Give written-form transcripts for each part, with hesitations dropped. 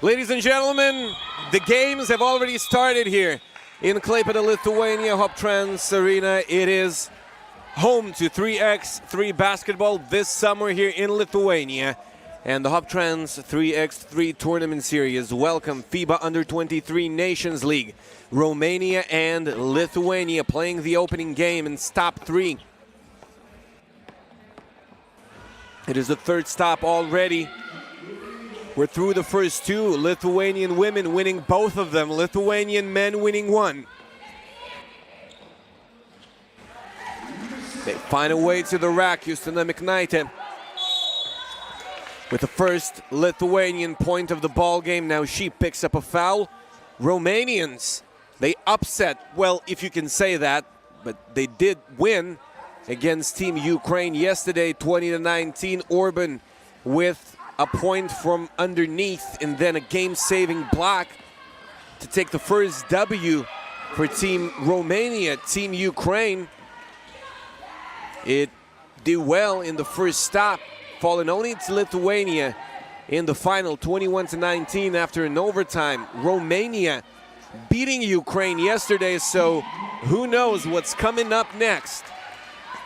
Ladies and gentlemen, the games have already started here in Klaipėda, Lithuania, Hoptrans Arena. It is home to 3x3 basketball this summer here in Lithuania. And the Hoptrans 3x3 tournament series welcome FIBA Under-23 Nations League. Romania and Lithuania playing the opening game in stop 3. It is the third stop already. We're through the first two. Lithuanian women winning both of them. Lithuanian men winning one. They find a way to the rack. Justina Miknaitė with the first Lithuanian point of the ball game. Now she picks up a foul. Romanians, they upset, well, if you can say that, but they did win against Team Ukraine yesterday, 20-19. Orban with a point from underneath and then a game-saving block to take the first W for Team Romania. Team Ukraine, it did well in the first stop, falling only to Lithuania in the final, 21-19 after an overtime. Romania beating Ukraine yesterday, so who knows what's coming up next.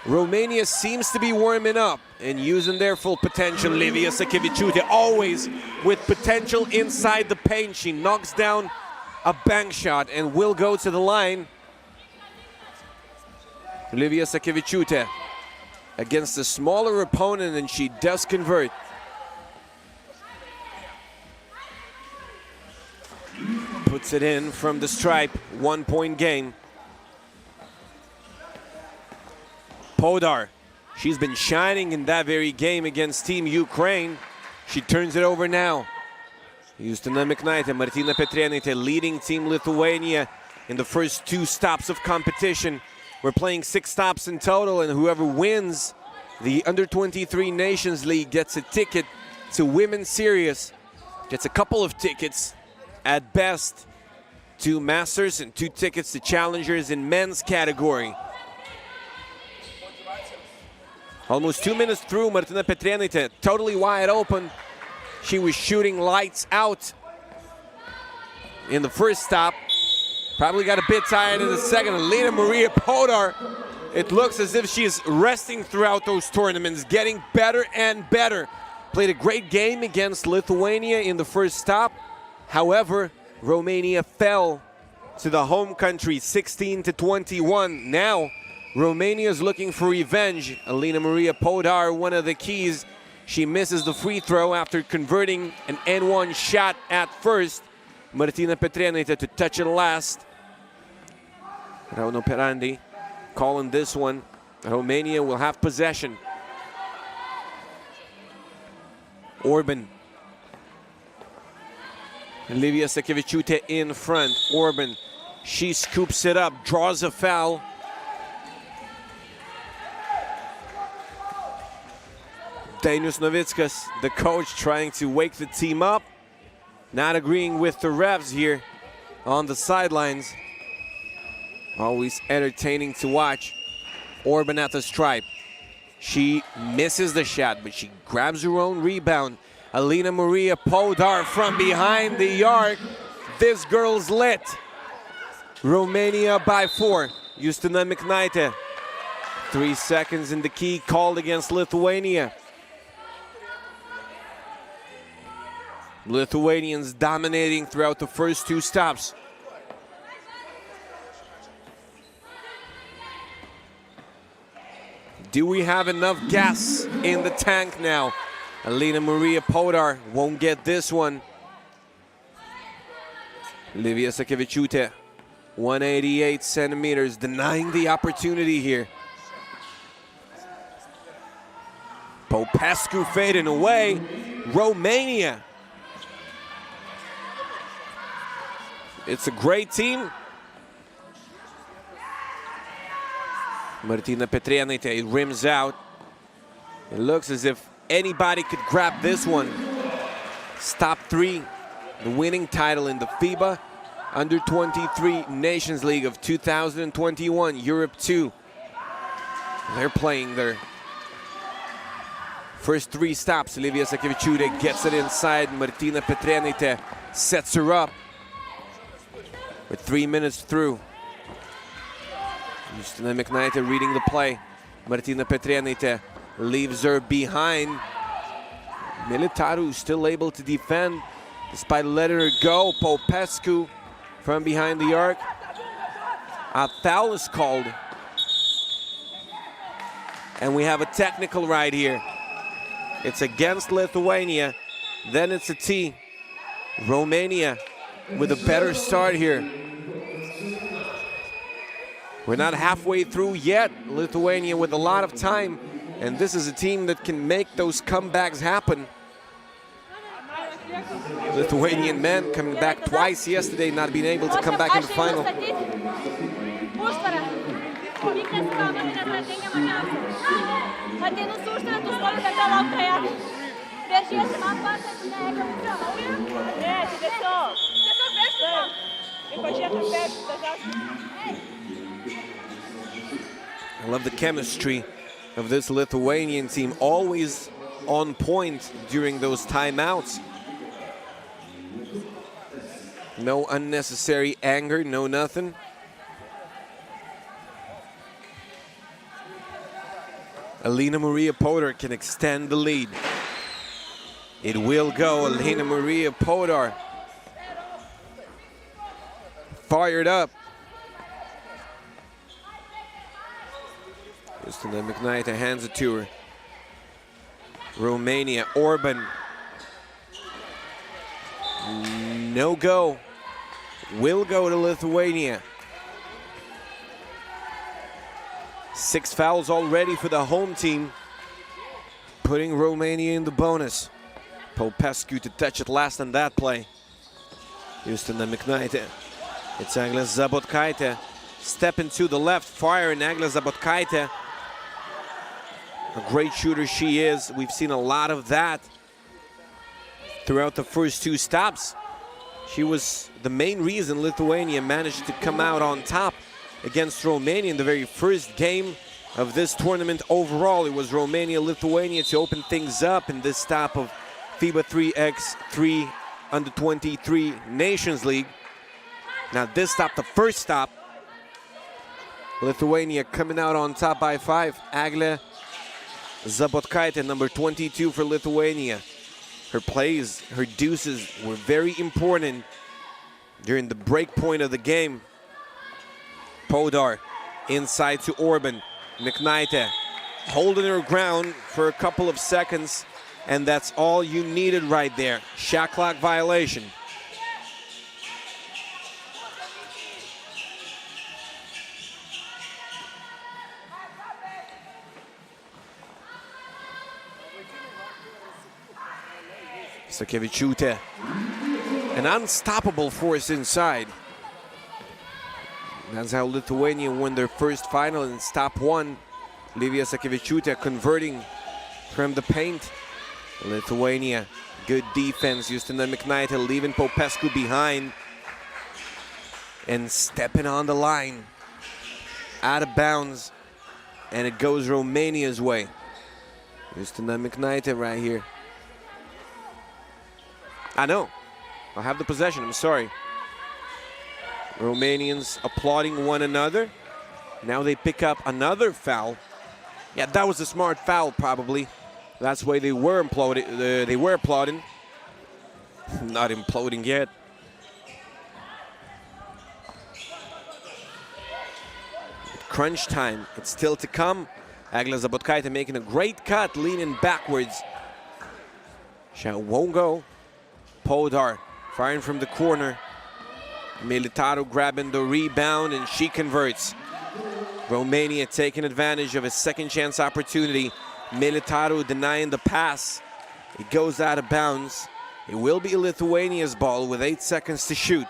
Romania seems to be warming up and using their full potential. Livija Sakevičiūtė always with potential inside the paint. She knocks down a bank shot and will go to the line. Livija Sakevičiūtė against a smaller opponent, and she does convert. puts it in from the stripe. 1 point game. Podar, she's been shining in that very game against Team Ukraine. She turns it over now. Justina Miknaitė, Martina Petrėnaitė leading Team Lithuania in the first 2 stops of competition. We're playing 6 stops in total, and whoever wins the Under-23 Nations League gets a ticket to Women's Series, gets a couple of tickets at best to Masters and 2 tickets to Challengers in men's category. Almost 2 minutes through, Martina Petrėnaitė totally wide open. She was shooting lights out in the first stop. Probably got a bit tired in the second. Alina Maria Podar, it looks as if she's resting throughout those tournaments, getting better and better. Played a great game against Lithuania in the first stop. However, Romania fell to the home country 16-21. Now, Romania is looking for revenge. Alina Maria Podar, one of the keys. She misses the free throw after converting an N1 shot at first. Martina Petrėnaitė to touch it last. Rauno Perandi calling this one. Romania will have possession. Orban. Livija Sakevičiūtė in front. Orban, she scoops it up, draws a foul. Dainius Novickas, the coach, trying to wake the team up. Not agreeing with the refs here on the sidelines. Always entertaining to watch. Orban at the stripe. She misses the shot, but she grabs her own rebound. Alina Maria Podar from behind the arc. This girl's lit. Romania by 4. Justina Miknaitė. 3 seconds in the key called against Lithuania. Lithuanians dominating throughout the first 2 stops. Do we have enough gas in the tank now? Alina Maria Podar won't get this one. Livija Sakevičiūtė, 188 centimeters, denying the opportunity here. Popescu fading away. Romania. It's a great team. Martina Petrėnaitė, it rims out. It looks as if anybody could grab this one. Stop 3, the winning title in the FIBA Under-23 Nations League of 2021, Europe 2. They're playing their first 3 stops. Livija Sakevičiūtė gets it inside. Martina Petrėnaitė sets her up. With 3 minutes through. Justina Miknaitė reading the play. Martina Petrėnaitė leaves her behind. Militaru still able to defend despite letting her go. Popescu from behind the arc. A foul is called. And we have a technical right here. It's against Lithuania. Then it's a T. Romania with a better start here. We're not halfway through yet. Lithuania with a lot of time. And this is a team that can make those comebacks happen. Lithuanian men coming back twice yesterday, not being able to come back in the final. I love the chemistry of this Lithuanian team, always on point during those timeouts. No unnecessary anger, no nothing. Alina Maria Podar can extend the lead. It will go. Alina Maria Podar fired up. Justina Miknaitė hands it to her. Romania, Orban. No go. will go to Lithuania. 6 fouls already for the home team, putting Romania in the bonus. Popescu to touch it last on that play. Justina Miknaitė. It's Eglė Zabotkaitė. Stepping to the left, firing Eglė Zabotkaitė. A great shooter she is. We've seen a lot of that throughout the first 2 stops. She was the main reason Lithuania managed to come out on top against Romania in the very first game of this tournament. Overall, it was Romania-Lithuania to open things up in this stop of FIBA 3x3 Under-23 Nations League. Now this stop, the first stop, Lithuania coming out on top by 5. Eglė Zabotkaitė, number 22 for Lithuania. Her plays, her deuces were very important during the break point of the game. Podar inside to Orban. Miknaitė holding her ground for a couple of seconds, and that's all you needed right there. Shot clock violation. Sakevičiūtė, an unstoppable force inside. That's how Lithuania won their first final in stop 1. Livija Sakevičiūtė converting from the paint. Lithuania, good defense. Justina Miknaitė leaving Popescu behind and stepping on the line. Out of bounds, and it goes Romania's way. Justina Miknaitė right here. I know, I'll have the possession, I'm sorry. Romanians applauding one another. Now they pick up another foul. Yeah, that was a smart foul probably. That's why they were applauding. Not imploding yet. Crunch time, it's still to come. Eglė Zabotkaitė making a great cut, leaning backwards. Shot won't go. Podar firing from the corner. Militaru grabbing the rebound, and she converts. Romania taking advantage of a second chance opportunity. Militaru denying the pass. It goes out of bounds. It will be Lithuania's ball with 8 seconds to shoot.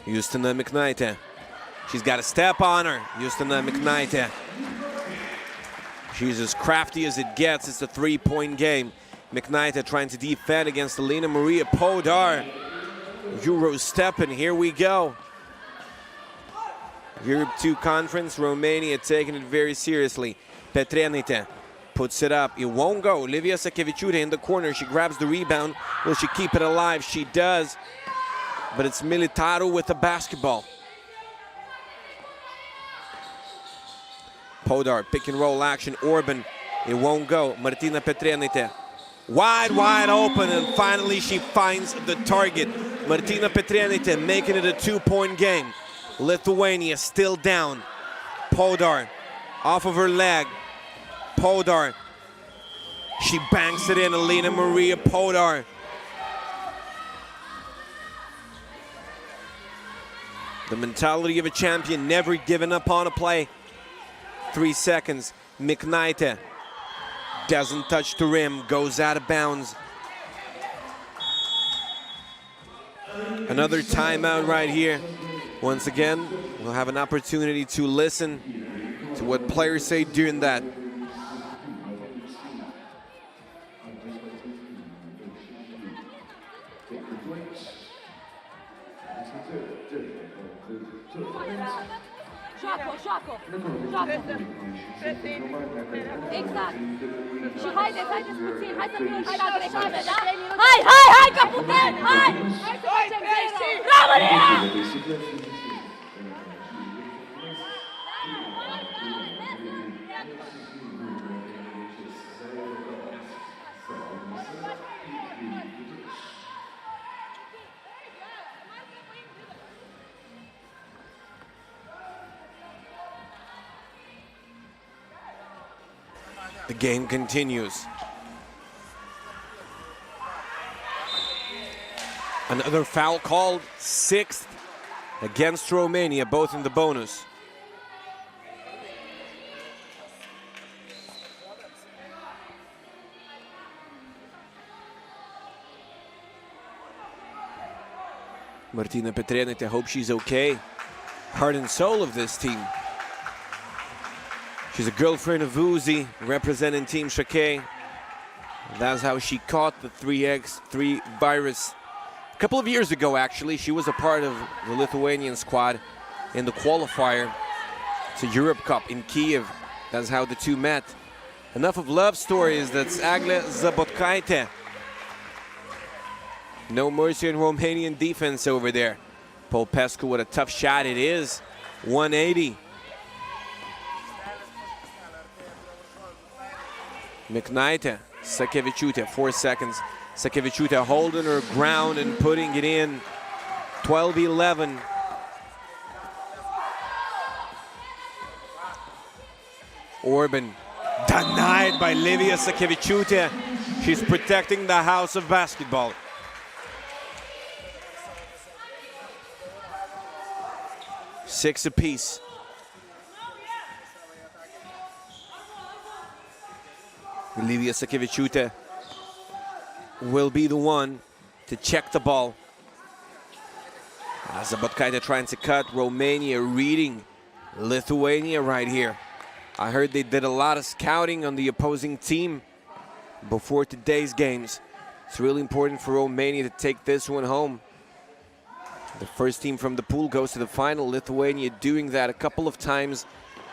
Justina Miknaitė. She's got a step on her. Justina Miknaitė. She's as crafty as it gets. It's a 3-point game. Miknaitė trying to defend against Alina Maria Podar. Euro stepping, here we go. Europe 2 conference, Romania taking it very seriously. Petrėnaitė puts it up, it won't go. Livija Sakevičiūtė in the corner, she grabs the rebound. Will she keep it alive? She does. But it's Militaru with the basketball. Podar, pick and roll action, Orban, it won't go. Martina Petrėnaitė, wide open, and finally she finds the target. Martina Petrėnaitė making it a 2-point game. Lithuania still down. Podar, off of her leg. Podar, she banks it in. Alina Maria Podar. The mentality of a champion, never giving up on a play. 3 seconds. Miknaitė doesn't touch the rim, goes out of bounds. Another timeout right here. Once again, we'll have an opportunity to listen to what players say during that. Șaco. Exact. Și haideți puțin, hai să fim așa greșeală, da? Hai, că putem, hai! Hai să facem zero! România! The game continues. Another foul called, 6th against Romania, both in the bonus. Martina Petrėnaitė, hope she's okay. Heart and soul of this team. She's a girlfriend of Uzi, representing Team Šakiai. That's how she caught the 3x3 virus. A couple of years ago, actually, she was a part of the Lithuanian squad in the qualifier. It's a Europe Cup in Kyiv. That's how the two met. Enough of love stories. That's Eglė Zabotkaitė. No mercy in Romanian defense over there. Popescu, what a tough shot it is. 180. Miknaitė, Sakevičiūtė, 4 seconds. Sakevičiūtė holding her ground and putting it in. 12-11. Orban denied by Livija Sakevičiūtė. She's protecting the house of basketball. Six apiece. Livija Sakevičiūtė will be the one to check the ball. Zabotkaitė trying to cut. Romania reading Lithuania right here. I heard they did a lot of scouting on the opposing team before today's games. It's really important for Romania to take this one home. The first team from the pool goes to the final. Lithuania doing that a couple of times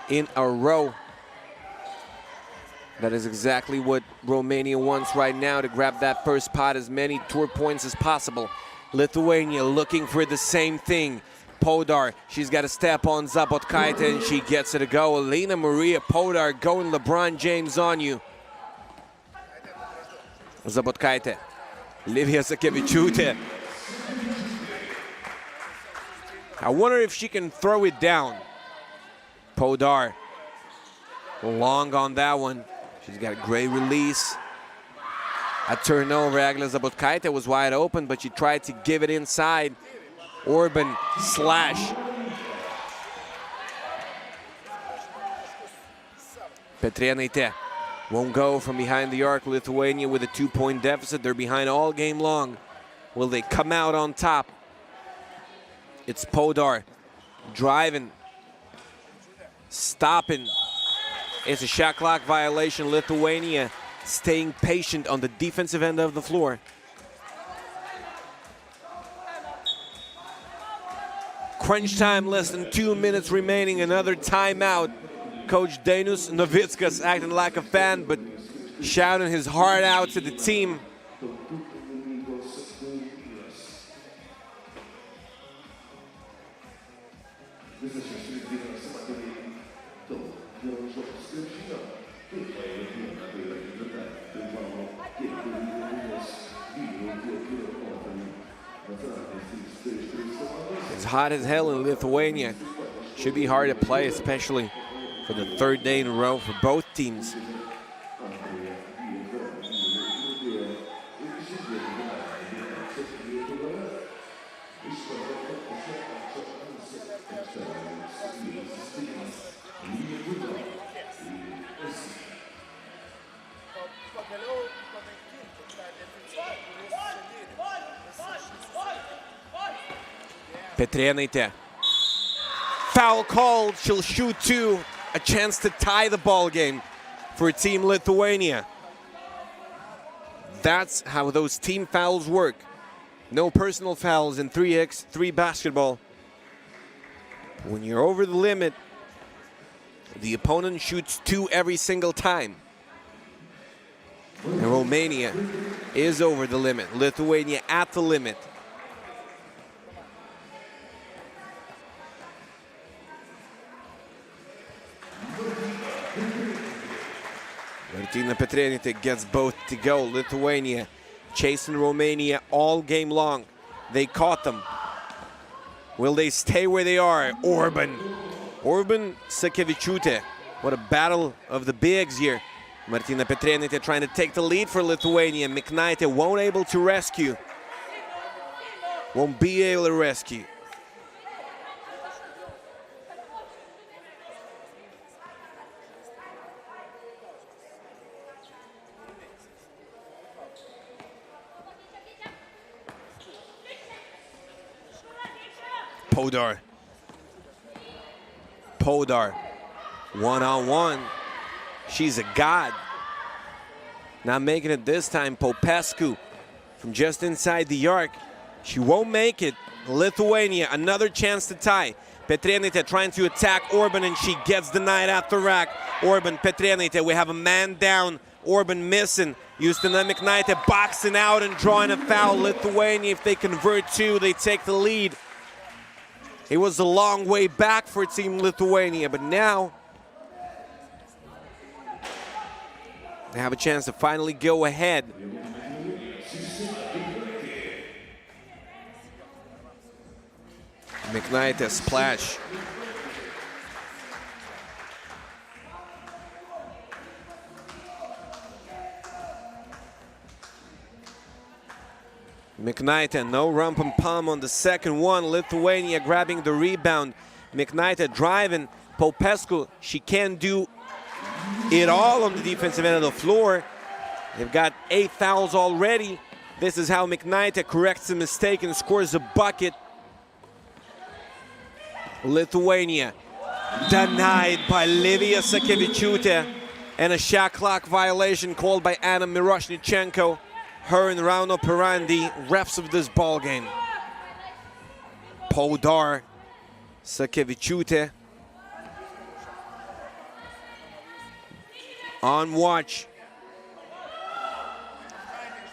in a row. That is exactly what Romania wants right now, to grab that first spot, as many tour points as possible. Lithuania looking for the same thing. Podar, she's got to step on Zabotkaitė, and she gets it to go. Elena Maria Podar going LeBron James on you. Zabotkaitė, Livija Sakevičiūtė. I wonder if she can throw it down. Podar, long on that one. She's got a great release. A turnover. Eglė Zabotkaitė was wide open, but she tried to give it inside. Orban slash. Petrėnaitė won't go from behind the arc. Lithuania with a 2-point deficit. They're behind all game long. Will they come out on top? It's Podar driving, stopping. It's a shot clock violation. Lithuania staying patient on the defensive end of the floor. Crunch time, less than 2 minutes remaining. Another timeout. Coach Dainius Novickas acting like a fan, but shouting his heart out to the team. It's hot as hell in Lithuania. Should be hard to play, especially for the 3rd day in a row for both teams. Petrėnaitė. Foul called. She'll shoot 2. A chance to tie the ball game for Team Lithuania. That's how those team fouls work. No personal fouls in 3x3 basketball. When you're over the limit, the opponent shoots 2 every single time. And Romania is over the limit. Lithuania at the limit. Martina Petrėnaitė gets both to go. Lithuania chasing Romania all game long. They caught them. Will they stay where they are? Orban Sakevičiūtė. What a battle of the bigs here. Martina Petrėnaitė trying to take the lead for Lithuania. Miknaitė won't able to rescue. won't be able to rescue. Podar. Podar. One-on-one. She's a god. Not making it this time. Popescu from just inside the arc. She won't make it. Lithuania, another chance to tie. Petrėnaitė trying to attack Orban, and she gets denied at the rack. Orban, Petrėnaitė, we have a man down. Orban missing. Justina Miknaitė boxing out and drawing a foul. Lithuania, if they convert two, they take the lead. It was a long way back for Team Lithuania, but now they have a chance to finally go ahead. Miknaitė splash. Miknaitė, no rump and palm on the second one. Lithuania grabbing the rebound. Miknaitė driving. Popescu, she can't do it all on the defensive end of the floor. They've got 8 fouls already. This is how Miknaitė corrects a mistake and scores a bucket. Lithuania denied by Livija Sakevičiūtė, and a shot clock violation called by Anna Miroshnichenko. Her and Rauno Pirandi, refs of this ball game. Podar, Sakevičiūtė on watch.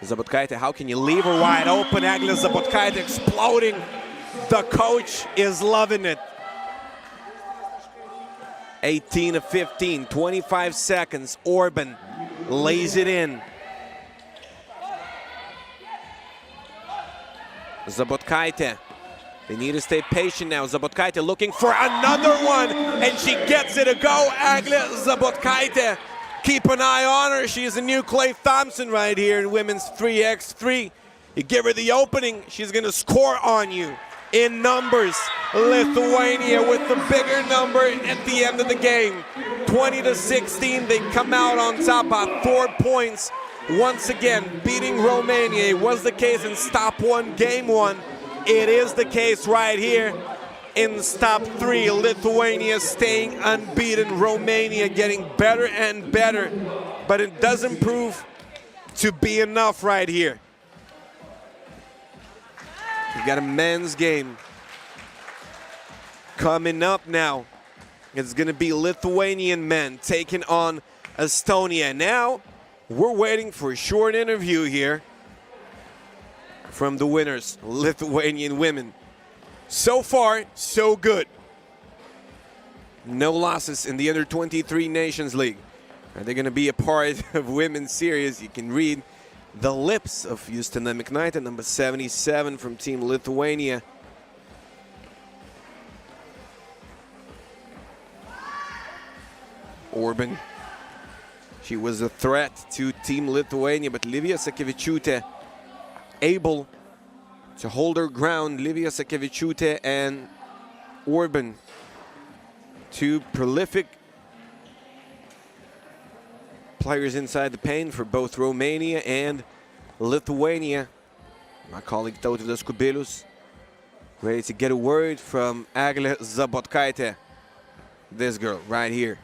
Zabotkaitė, how can you leave her wide open? Eglė Zabotkaitė exploding. The coach is loving it. 18 of 15, 25 seconds. Orban lays it in. Zabotkaitė, they need to stay patient now. Zabotkaitė looking for another one, and she gets it to go. Eglė Zabotkaitė, keep an eye on her. She is a new Klay Thompson right here in women's 3x3. You give her the opening, she's gonna score on you. In numbers, Lithuania with the bigger number at the end of the game. 20-16, they come out on top by 4 points. Once again, beating Romania. It was the case in Stop 1, Game 1. It is the case right here in Stop 3. Lithuania staying unbeaten. Romania getting better and better. But it doesn't prove to be enough right here. We've got a men's game coming up now. It's going to be Lithuanian men taking on Estonia. Now, we're waiting for a short interview here from the winners, Lithuanian women. So far, so good. No losses in the Under-23 Nations League. Are they going to be a part of Women's Series? You can read the lips of Justina Miknaitė, number 77 from Team Lithuania. Orban. She was a threat to Team Lithuania, but Livija Sakevičiūtė able to hold her ground. Livija Sakevičiūtė and Orban, two prolific players inside the paint for both Romania and Lithuania. My colleague Tautvydas Kubilius ready to get a word from Eglė Zabotkaitė. This girl right here.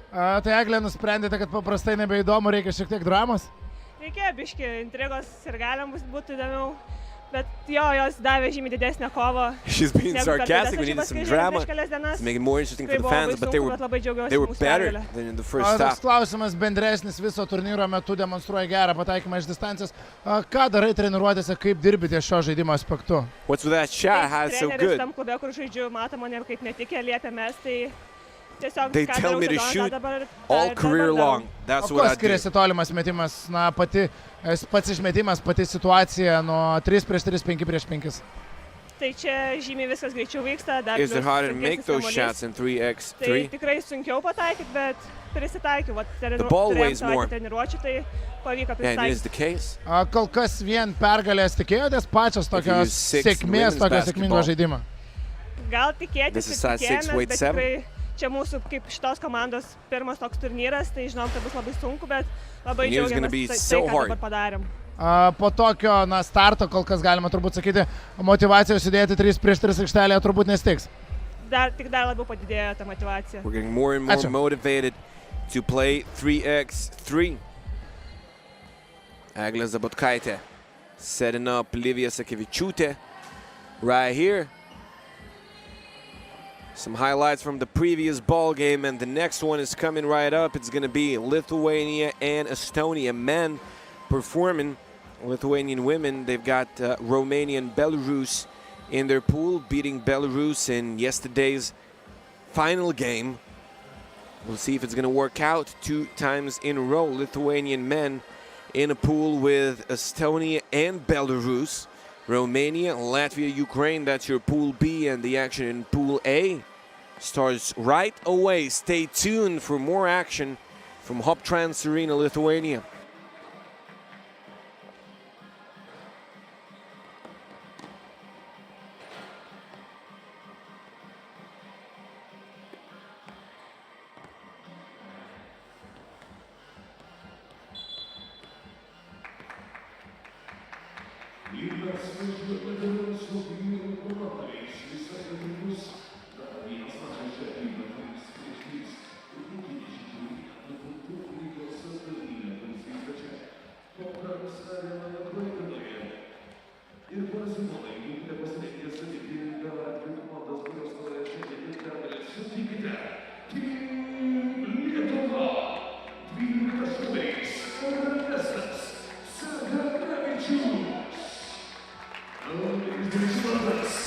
Tai Eglė, nusprendėte, kad paprastai nebeįdomu, reikia šiek tiek dramos? Reikėjo biški intrigos ir galim būtų įdomiau, bet jos davė žymiai didesnę kovą. She's being sarcastic. We needed some drama to make it more interesting for the fans, but they were better than in the first half. Toks klausimas bendresnis viso turnyro metu demonstruoja gerą pataikymą iš distancijos. Ką darai treniruotėse, kaip dirbi ties šio žaidimo aspektu? What's with that shot? How it's so good? Tam klube, kur žaidžiu, mato mane kaip netikė, liepia mes, tai they tell me to shoot all career long. That's what I do. Skiriasi tolimas metimas, na, pats išmetimas, pati situacija nuo 3 prieš 3, 5 prieš 5? Tai čia žymiai viskas greičiau vyksta. Dar Is it plius harder to make sunkesnis those kamuolys. shots in Tai 3x3? tikrai sunkiau pataikyti, bet prisitaikiau. Vat ball turėjom weighs more. savaitę treniruočių, tai pavyko And it is prisitaikyti. the case. Kol kas vien pergalės tikėjotės pačios tokios use six sėkmės, women's tokio sėkmingo basketball. žaidimo. Gal tikėtis This is ir size six, tikėjomės, weight bet seven. tikrai čia mūsų kaip šitos komandos pirmas toks turnyras, tai žinom, kad bus labai sunku, bet labai And it was gonna džiaugiamės be tai, so ką hard. dabar padarėm. Po tokio starto, kol kas galima turbūt sakyti, motivacijos įdėti 3 prieš 3 aikštelėje turbūt nestiks. Tik dar labiau padidėjo ta motivacija. We're getting more and more Ačiū. motivated to play 3x3. Eglė Zabotkaitė setting up Livija Sakevičiūtė right here. Some highlights from the previous ball game, and the next one is coming right up. It's going to be Lithuania and Estonia men performing. Lithuanian women, they've got Romania and Belarus in their pool, beating Belarus in yesterday's final game. We'll see if it's going to work out 2 times in a row. Lithuanian men in a pool with Estonia and Belarus. Romania, Latvia, Ukraine, that's your Pool B, and the action in Pool A starts right away. Stay tuned for more action from Hoptrans Arena, Lithuania.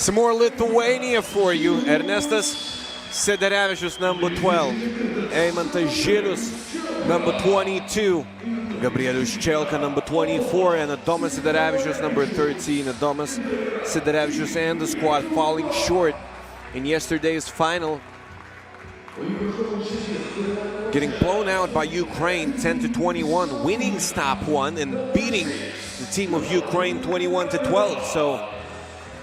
Some more Lithuania for you. Ernestas Sederevičius, number 12. Eimantas Žilius, number 22. Gabrielius Čelka, number 24. And Adomas Sederevičius, number 13. Adomas Sederevičius and the squad falling short in yesterday's final. Getting blown out by Ukraine 10-21, winning stop 1 and beating the team of Ukraine 21-12. So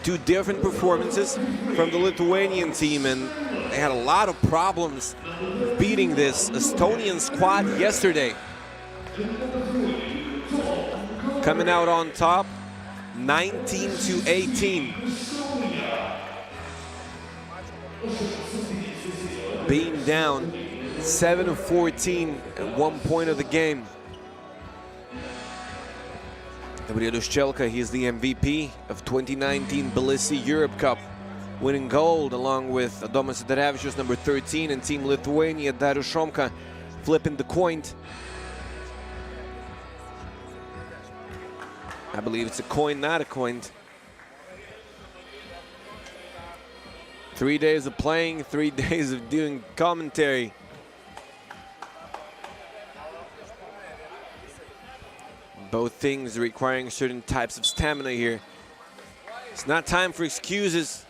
2 different performances from the Lithuanian team, and they had a lot of problems beating this Estonian squad yesterday. Coming out on top 19-18. Being down 7-14 at one point of the game. Gabrielius Čelka, he's the MVP of 2019 Tbilisi Europe Cup, winning gold along with Adomas Sederevičius, number 13, and Team Lithuania, Darius Šomka, flipping the coin. I believe it's a coin, not a coin. 3 days of playing, 3 days of doing commentary. Both things requiring certain types of stamina here. It's not time for excuses.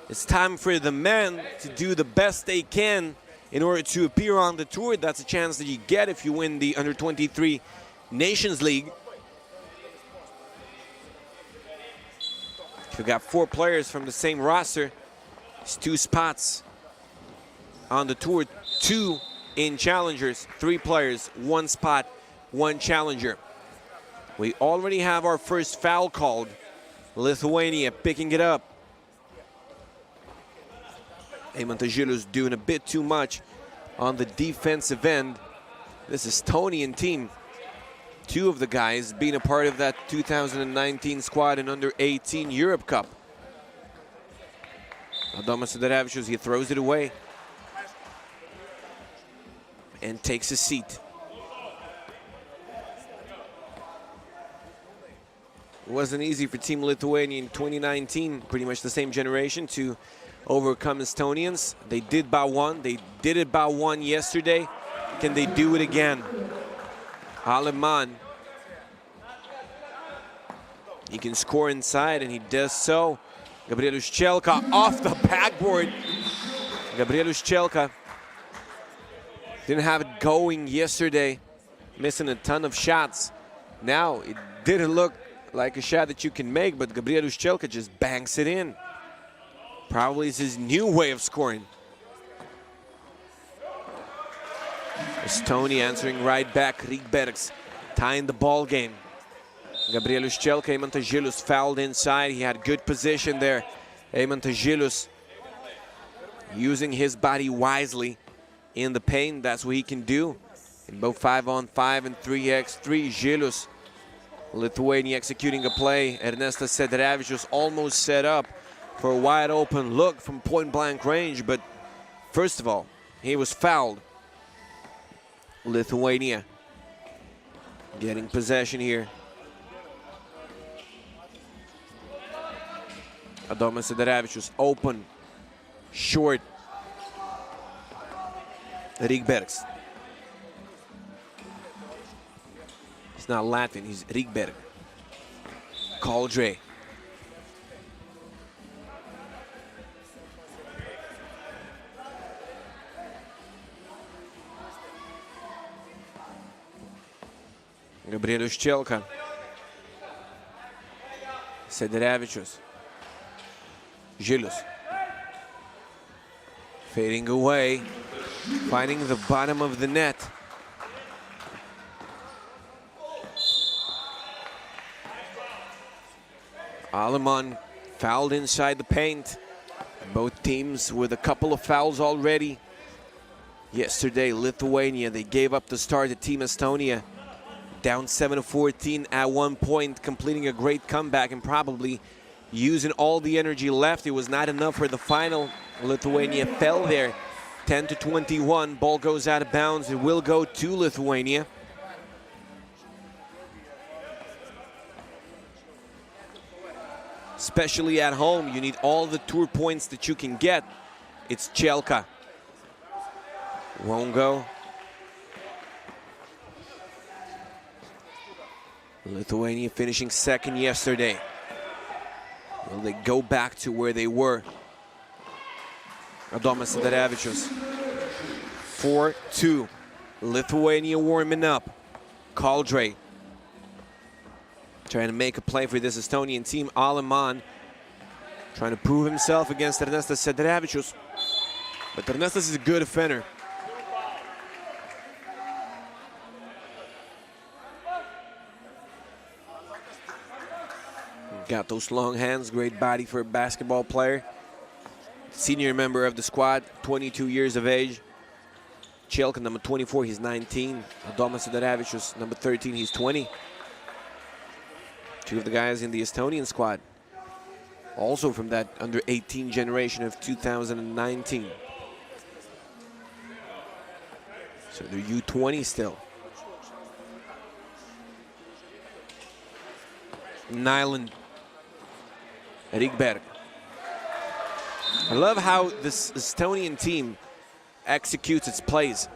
It's time for the men to do the best they can in order to appear on the tour. That's a chance that you get if you win the Under-23 Nations League. You've got 4 players from the same roster. It's 2 spots on the tour, 2 in challengers, 3 players, 1 spot, 1 challenger. We already have our first foul called. Lithuania picking it up. Eimantas Žilius doing a bit too much on the defensive end. This Estonian team, 2 of the guys being a part of that 2019 squad in Under-18 Europe Cup. Adomas Sederevičius, he throws it away and takes a seat. It wasn't easy for Team Lithuania in 2019, pretty much the same generation, to overcome Estonians. They did by 1. They did it by 1 yesterday. Can they do it again? Aleman. He can score inside, and he does so. Gabrielius Chelka off the backboard. Gabrielius Chelka didn't have it going yesterday, missing a ton of shots. Now, it didn't look like a shot that you can make, but Gabrielius Chelka just banks it in. Probably is his new way of scoring. Estonia answering right back. Rydbergs tying the ball game. Gabrielius Chelka, Eimantas Žilius fouled inside. He had good position there. Eimantas Žilius using his body wisely in the paint. That's what he can do in both 5-on-5 and 3x3. Žilius, Lithuania executing a play. Ernestas Sederevičius almost set up for a wide open look from point blank range, but first of all, he was fouled. Lithuania getting possession here. Adomas Sederevičius open, short. Rydbergs. He's not Latvian, he's Rydberg. Kaldrė. Gabrielius Chelka. Sederevičius. Žilius. Fading away. Finding the bottom of the net. Aleman fouled inside the paint. Both teams with a couple of fouls already. Yesterday, Lithuania, they gave up the start to Team Estonia. Down 7-14 at one point, completing a great comeback and probably using all the energy left. It was not enough for the final. Lithuania fell there. 10-21, ball goes out of bounds. It will go to Lithuania. Especially at home, you need all the tour points that you can get. It's Chelka. Won't go. Lithuania finishing second yesterday. Will they go back to where they were? Adomas Sederevičius. 4-2. Lithuania warming up. Kaldrė trying to make a play for this Estonian team. Aleman trying to prove himself against Ernestas Sederevičius. But Ernestas is a good defender. Got those long hands, great body for a basketball player. Senior member of the squad, 22 years of age. Chelka, number 24, he's 19. Adomas Sederevičius, number 13, he's 20. Two of the guys in the Estonian squad, also from that under-18 generation of 2019. So they're U20 still. Nyland. Rydberg. I love how this Estonian team executes its plays.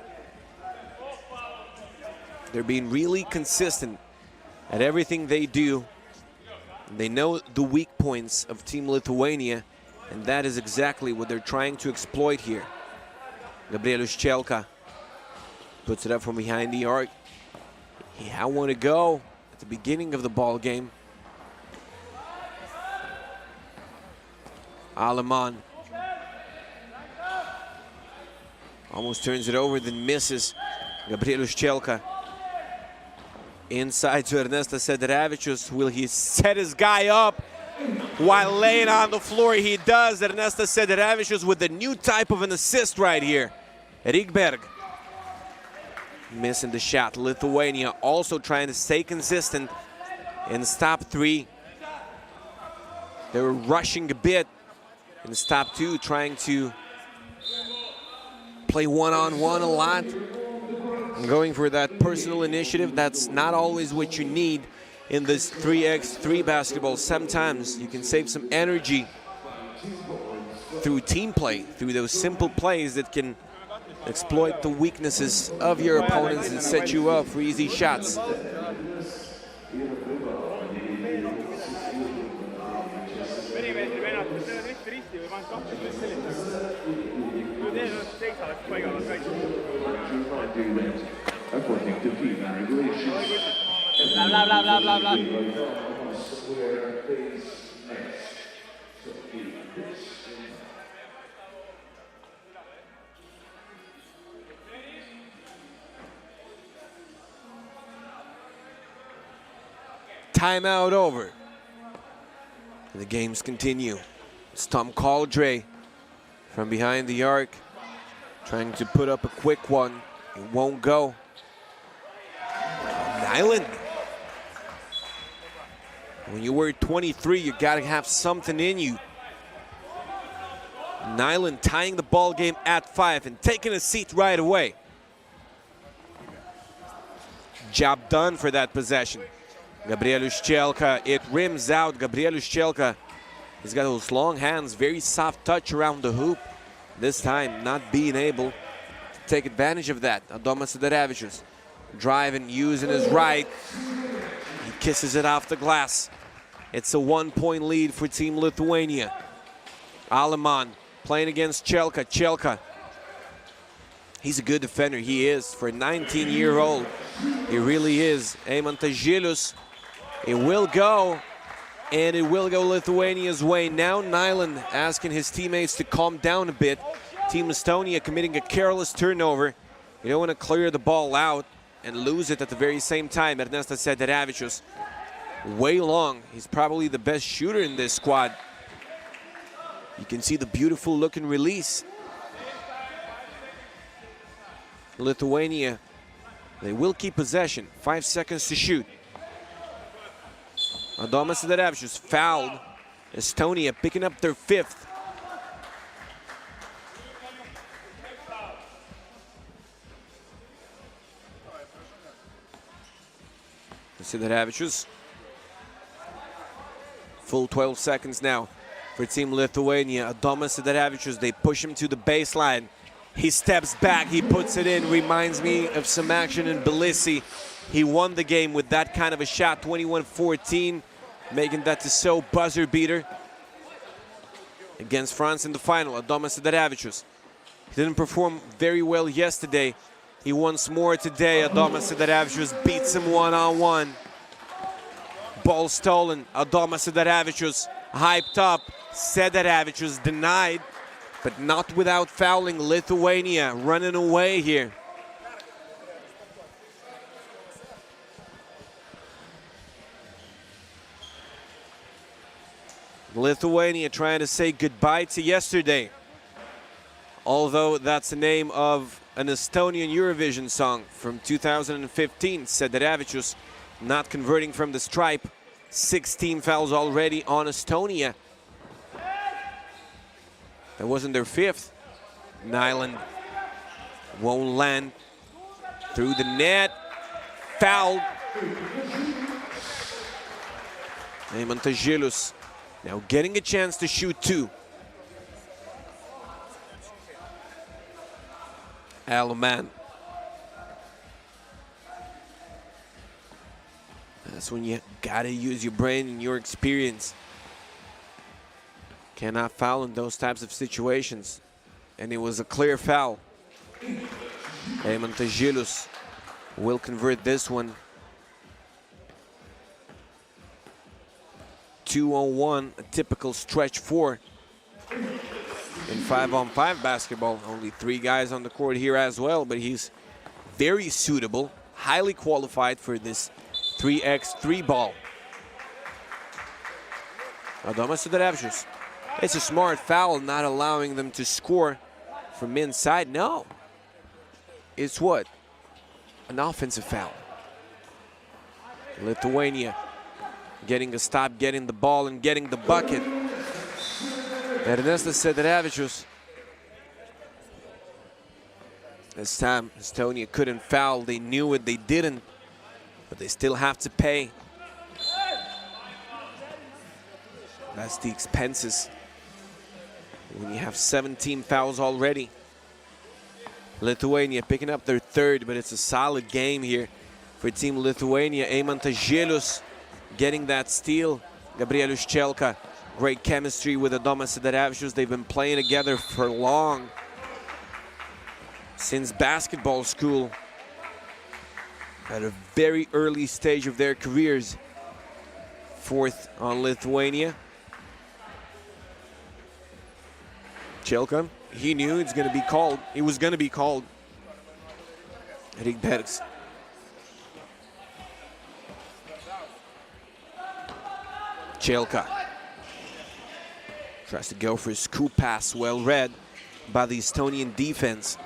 They're being really consistent at everything they do. They know the weak points of Team Lithuania, and that is exactly what they're trying to exploit here. Gabrielius Chelka puts it up from behind the arc. He had one to go at the beginning of the ball game. Aleman almost turns it over, then misses. Gabrielius Chelka inside to Ernestas Sederevičius. Will he set his guy up while laying on the floor? He does. Ernestas Sederevičius with a new type of an assist right here. Rydberg missing the shot. Lithuania also trying to stay consistent in stop three. They were rushing a bit in stop two, trying to play one-on-one a lot. And going for that personal initiative, that's not always what you need in this 3x3 basketball. Sometimes you can save some energy through team play, through those simple plays that can exploit the weaknesses of your opponents and set you up for easy shots. According to FIBA regulations, Bla, bla, bla, bla, bla. must wear face mask. So keep this. Timeout over. The games continue. It's Tom Caldray from behind the arc, trying to put up a quick one. It won't go. Nyland. When you were 23, you gotta have something in you. Nyland tying the ball game at 5 and taking a seat right away. Job done for that possession. Gabrielius Chelka, it rims out. Gabrielius Chelka, he's got those long hands, very soft touch around the hoop. This time not being able to take advantage of that. Adomas Sidarevičius driving, using his right. He kisses it off the glass. It's a 1-point lead for Team Lithuania. Aleman playing against Chelka. Chelka, he's a good defender. He is. For a 19-year-old, he really is. Eimantas Žilius, it will go, and it will go Lithuania's way. Now Nyland asking his teammates to calm down a bit. Team Estonia committing a careless turnover. You don't want to clear the ball out and lose it at the very same time. Ernestas Sidarevičius, way long. He's probably the best shooter in this squad. You can see the beautiful looking release. Lithuania, they will keep possession. 5 seconds to shoot. Adomas Sidarevičius fouled. Estonia picking up their 5th. Sidarevičius. Full 12 seconds now for Team Lithuania. Adomas Sidarevičius, they push him to the baseline. He steps back, he puts it in. Reminds me of some action in Tbilisi. He won the game with that kind of a shot, 21-14, making that Tissot buzzer beater against France in the final. Adomas Sidarevičius, he didn't perform very well yesterday. He wants more today. Adomas Sidarevičius beats him one-on-one. Ball stolen. Adomas Sidarevičius hyped up. Sidarevičius denied, but not without fouling. Lithuania running away here. Lithuania trying to say goodbye to yesterday. Although that's the name of an Estonian Eurovision song from 2015. Sidarevičius not converting from the stripe. 16 fouls already on Estonia. That wasn't their 5th. Nyland won't land through the net. Fouled. Eimantas Žilius now getting a chance to shoot 2. Aleman. That's when you gotta use your brain and your experience. Cannot foul in those types of situations. And it was a clear foul. Eimantas Žilius will convert this one. 2-on-1, a typical stretch 4. In 5-on-5 basketball, only 3 guys on the court here as well, but he's very suitable, highly qualified for this 3x3 ball. Adomas Sidarevičius. It's a smart foul, not allowing them to score from inside. No. It's what? An offensive foul. Lithuania getting a stop, getting the ball, and getting the bucket. Ernestas Sidarevičius. This time, Estonia couldn't foul. They knew it, they didn't, but they still have to pay. That's the expenses when you have 17 fouls already. Lithuania picking up their 3rd, but it's a solid game here for Team Lithuania. Eimantas Žilius getting that steal. Gabrielius Chelka, great chemistry with Adomas Sidarevičius. They've been playing together for long. since basketball school at a very early stage of their careers. Fourth on Lithuania. Chelka, he knew it's going to be called. It was going to be called. Rikbergs. Chelka tries to go for a scoop pass, well read by the Estonian defense.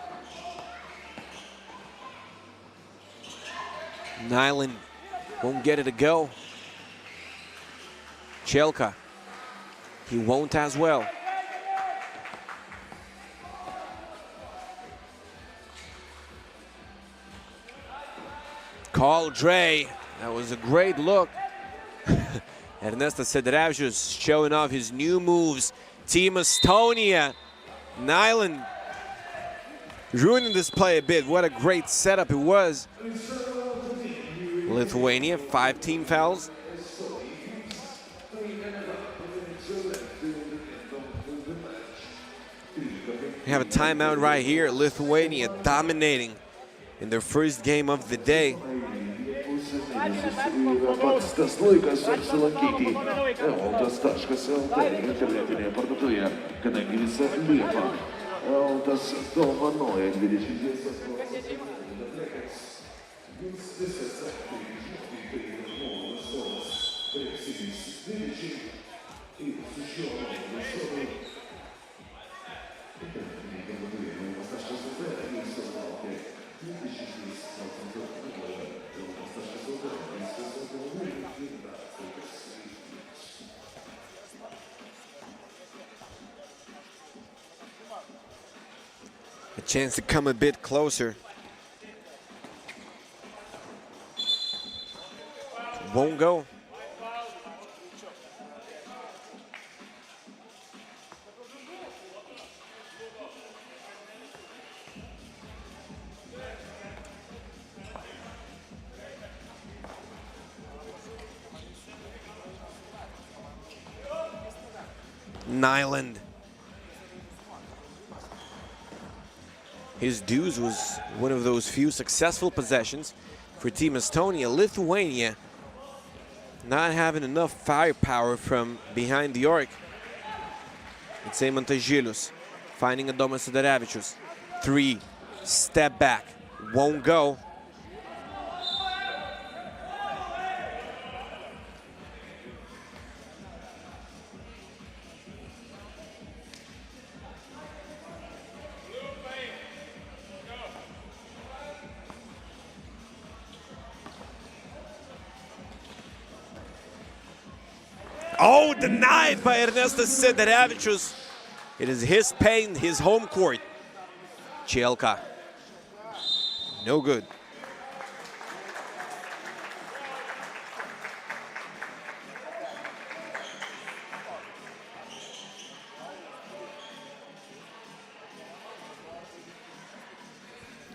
Nyland won't get it to go. Chelka, he won't as well. Carl Dre, that was a great look. Ernestas Sederevičius showing off his new moves. Team Estonia. Nyland ruining this play a bit. What a great setup it was. Lithuania, 5 team fouls. We have a timeout right here. Lithuania dominating in their first game of the day. Pats tas laikas apsilankyti Eltas.lt internetinėje parduotuvėje, kadangi visa Liepa Eltas dovanoja 20. A chance to come a bit closer. Won't go. Nyland. His deuce was one of those few successful possessions for Team Estonia. Lithuania not having enough firepower from behind the arc. It's Eimantas Žilius finding Adomas Sederevičius. 3, step back, won't go. Oh, denied by Ernestas Sederevičius. It is his paint, his home court. Chelka. No good.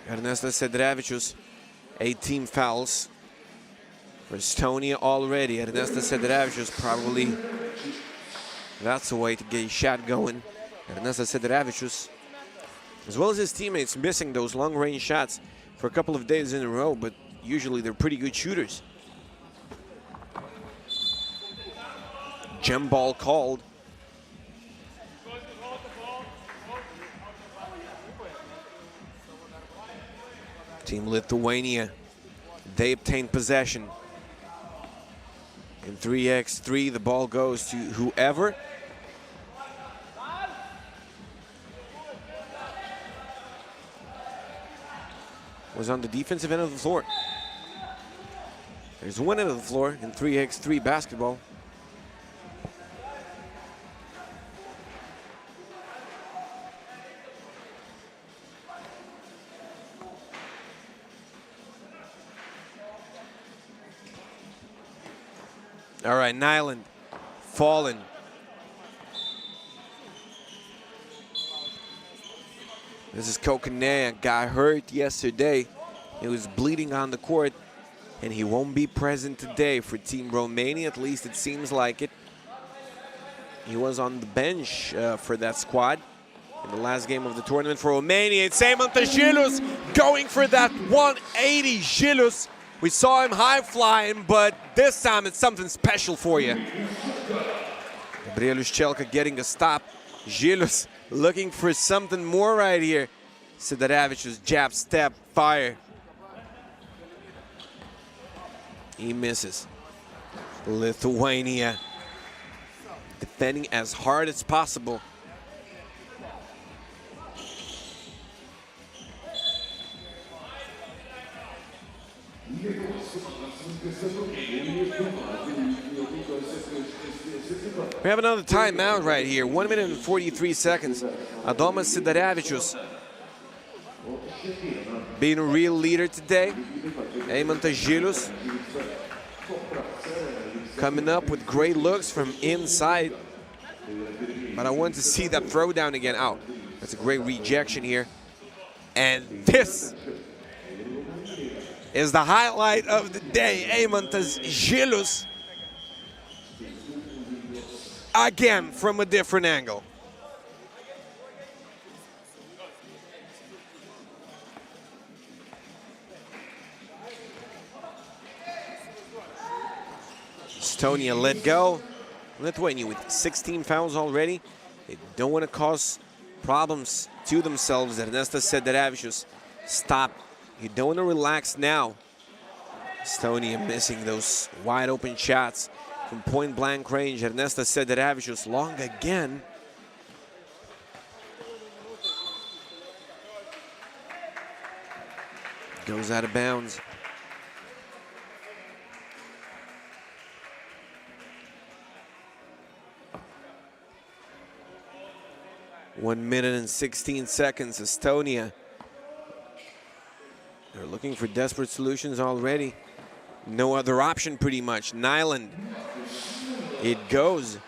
Ernestas Sederevičius, 18 fouls. For Estonia already, Ernestas Sederevičius probably, that's a way to get a shot going. Ernestas Sederevičius, as well as his teammates, missing those long-range shots for a couple of days in a row, but usually they're pretty good shooters. Gem ball called. Team Lithuania, they obtain possession. In 3x3, the ball goes to whoever. Was on the defensive end of the floor. There's one end of the floor in 3x3 basketball. All right, Nyland fallen. This is Kokanea, got hurt yesterday. He was bleeding on the court, and he won't be present today for Team Romania, at least it seems like it. He was on the bench for that squad. in the last game of the tournament for Romania. It's Eimantas Žilius going for that 180. Žilius, we saw him high flying, but this time it's something special for you. Gabrielius Čelka getting a stop. Žilius looking for something more right here. Sidarevičius jab, step, fire. He misses. Lithuania defending as hard as possible. We have another timeout right here. 1 minute and 43 seconds. Adomas Sidarevičius being a real leader today. Eimantas Žilius coming up with great looks from inside. But I want to see that throwdown again. Out. That's a great rejection here. And this is the highlight of the day. Eimantas Žilius again from a different angle. Estonia let go. Lithuania with 16 fouls already. They don't want to cause problems to themselves. Ernestas Sidarevičius, stop. You don't want to relax now. Estonia missing those wide open shots from point blank range. Ernestas Sidarevičius long again. Goes out of bounds. One minute and 16 seconds. Estonia, they're looking for desperate solutions already. No other option pretty much. Nyland, it goes.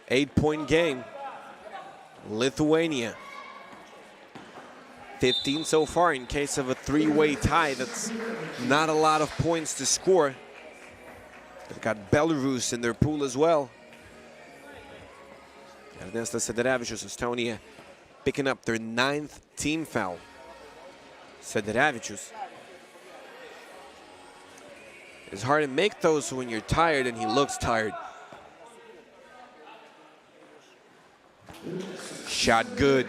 8-point game. Lithuania, 15 so far in case of a three-way tie. That's not a lot of points to score. They've got Belarus in their pool as well. Ernestas Sidarevičius, Estonia picking up their 9th team foul. Sidarevičius. It's hard to make those when you're tired, and he looks tired. Shot good.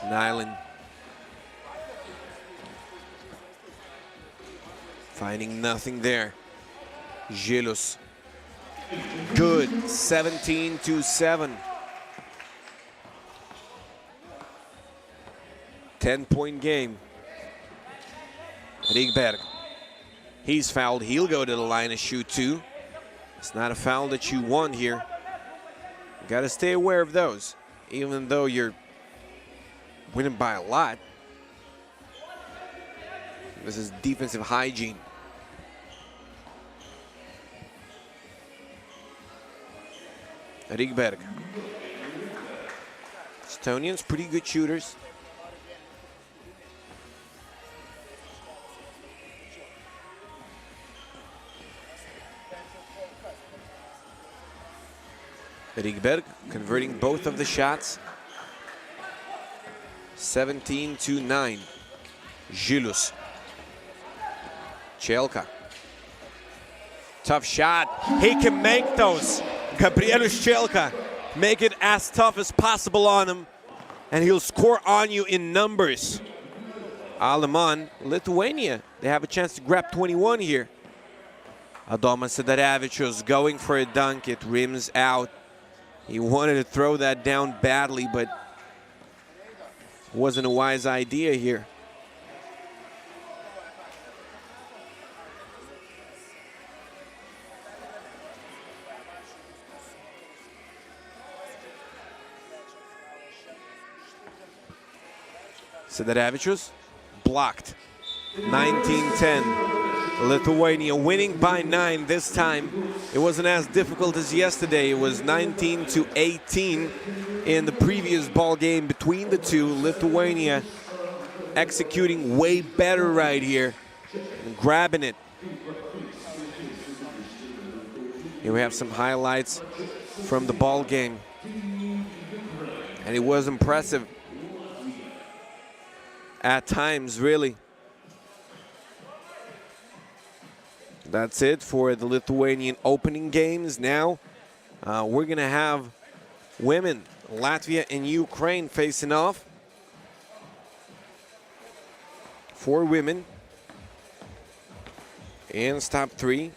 Nyland finding nothing there. Žilius. Good. 17-7. 10-point game. Rikberg. He's fouled. He'll go to the line and shoot two. It's not a foul that you want here. You got to stay aware of those. Even though you're winning by a lot. This is defensive hygiene. Rikberg. Estonians, pretty good shooters. Rikberg converting both of the shots. 17-9. Žilius. Čelka. Tough shot. He can make those. Gabrielius Čelka. Make it as tough as possible on him, and he'll score on you in numbers. Aleman, Lithuania, they have a chance to grab 21 here. Adomas Sidarevičius going for a dunk. It rims out. He wanted to throw that down badly, but it wasn't a wise idea here. Sidarevičius blocked. 19-10. Lithuania winning by 9 this time. It wasn't as difficult as yesterday. It was 19-18 in the previous ball game between the two. Lithuania executing way better right here and grabbing it. Here we have some highlights from the ball game. And it was impressive at times, really. That's it for the Lithuanian opening games. Now we're going to have women, Latvia and Ukraine, facing off. 4 women in top 3.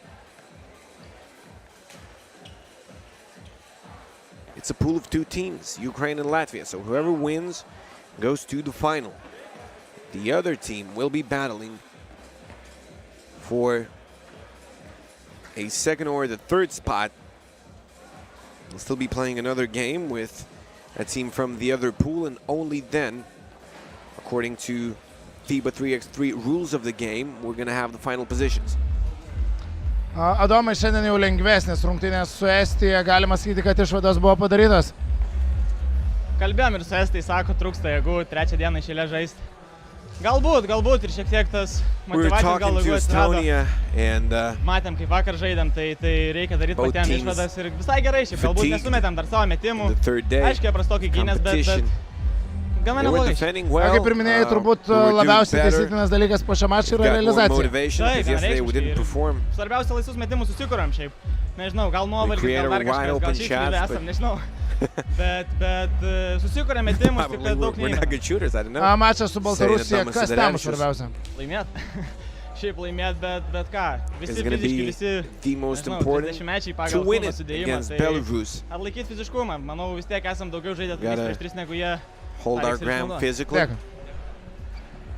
It's a pool of 2 teams, Ukraine and Latvia. So whoever wins goes to the final. The other team will be battling for a second or the third spot. We'll still be playing another game with a team from the other pool, and only then, according to FIBA 3x3 rules of the game, we're going to have the final positions. Adomai, šiandien jau lengvesnės rungtynės su Estija, galima sakyti, kad išvados buvo padarytos. Kalbėjom ir su Estai, sako, trūksta jėgų, 3 dieną iš eilės žaisti. Galbūt ir šiek tiek tas motyvacijos gal labiau atsirado. Matėm, kaip vakar žaidėm, tai reikia daryti patiem išvadas ir visai gerai, šiaip galbūt nesumetėm dar savo metimų. Aiškiai, prastokį gynės, bet gana neblogai. Kaip ir minėjai, turbūt labiausiai taisytinas dalykas po šio mačo yra realizacija. Svarbiausia, laisvus metimus susikuriam šiaip. Nežinau, gal nuovargis, gal dar kažkas, gal šiaip žaidė esam, nežinau. Bet susikuriam metimus, tik kad daug neįmėm. Mačas su Baltarusija, kas tam svarbiausia? Laimėt. Šiaip laimėt, bet ką. Visi fiziški, visi 30-mečiai pagal kūno sudėjimą. Atlaikyti fiziškumą. Manau, vis tiek esam daugiau žaidę 3-3 negu jie. Hold our ground physically.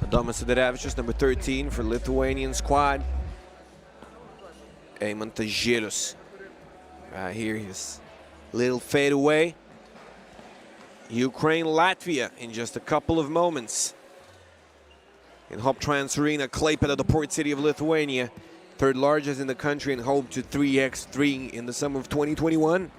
Adomas Sidarevičius, number 13 for Lithuanian squad. Eimantas Žilius. Right here, his little fade away. Ukraine, Latvia in just a couple of moments. In Hoptrans Arena, Klaipėda, the port city of Lithuania. 3rd largest in the country and home to 3x3 in the summer of 2021.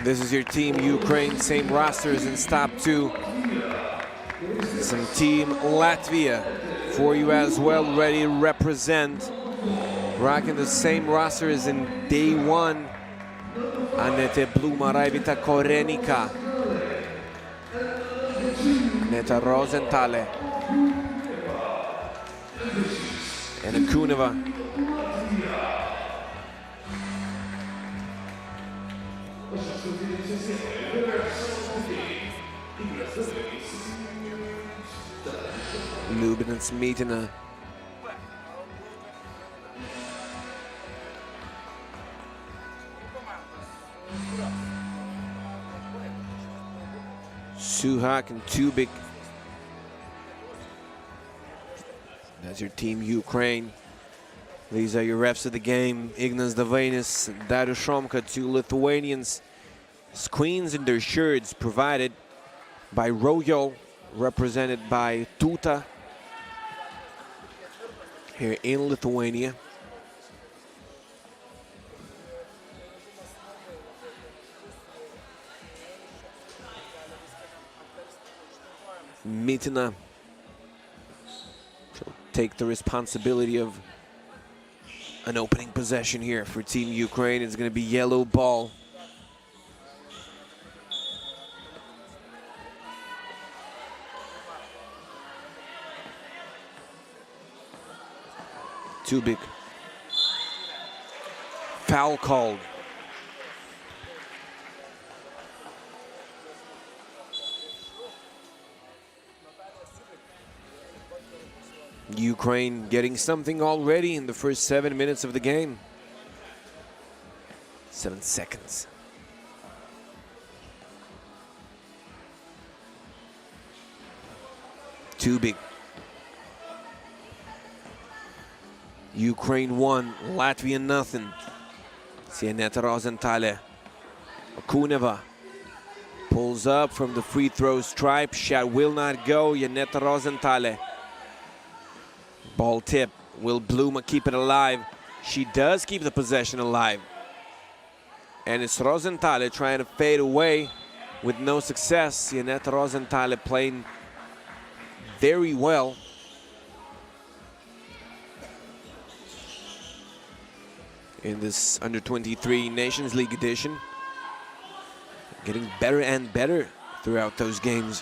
This is your team, Ukraine, same rosters in top 2. Some team Latvia for you as well, ready to represent. Rocking the same roster as in day 1 Anete Bluma, Raivita Korenika. Aneta Rosentale. And Akuneva. Lubin and Smetana. Suhak and Tubik. That's your team, Ukraine. These are your refs of the game. Ignas Davainis and Darius Šomka, 2 Lithuanians. Screens in their shirts provided by Royal, represented by Tuta here in Lithuania. Mitina will take the responsibility of an opening possession here for Team Ukraine. It's going to be yellow ball. Tubik. Foul called. Ukraine getting something already in the first 7 minutes of the game. 7 seconds. Tubik. Ukraine 1, Latvia nothing. Sieneta Rosentale. Akuneva pulls up from the free throw stripe. Shot will not go. Yaneta Rosentale. Ball tip. Will Bluma keep it alive? She does keep the possession alive. And it's Rosentale trying to fade away with no success. Yaneta Rosentale playing very well. In this under-23 Nations League edition. Getting better and better throughout those games.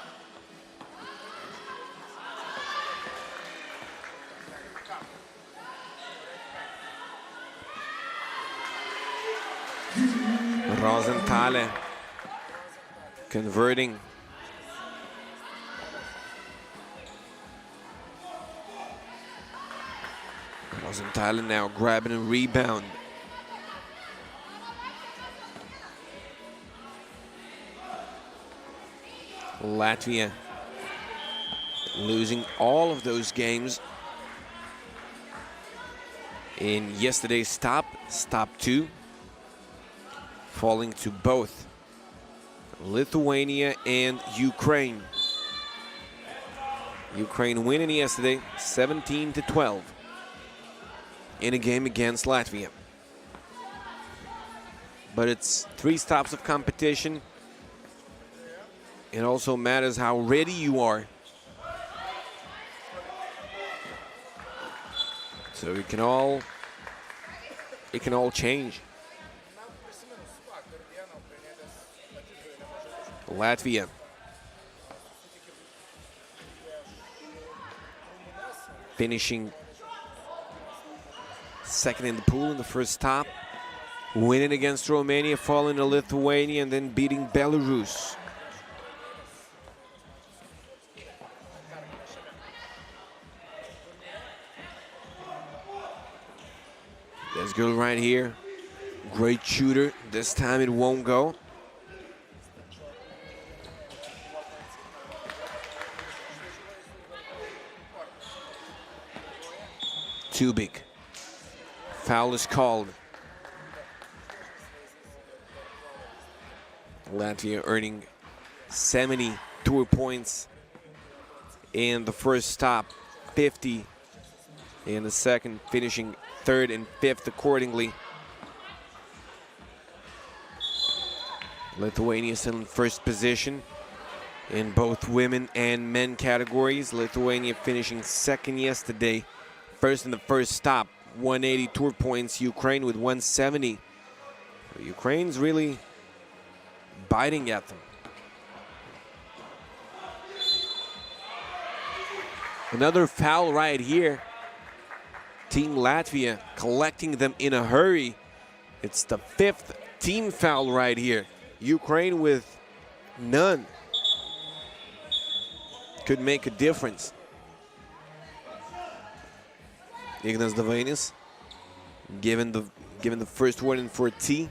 Rosentale converting. Rosentale now grabbing a rebound. Latvia losing all of those games in yesterday's stop 2, falling to both Lithuania and Ukraine. Ukraine winning yesterday 17-12 in a game against Latvia. But it's 3 stops of competition. It also matters how ready you are. So it can all change. Latvia finishing second in the pool in the first stop, winning against Romania, falling to Lithuania, and then beating Belarus. There's a girl right here. Great shooter. This time it won't go. Tubik. Foul is called. Latvia earning 72 points in the first stop, 50 in the second, finishing 3rd and 5th accordingly. Lithuania still in first position in both women and men categories. Lithuania finishing 2nd yesterday, 1st in the first stop, 180 tour points. Ukraine with 170. Ukraine's really biting at them. Another foul right here. Team Latvia collecting them in a hurry. It's the 5th team foul right here. Ukraine with none. Could make a difference. Ignas Davainis given the first warning for T.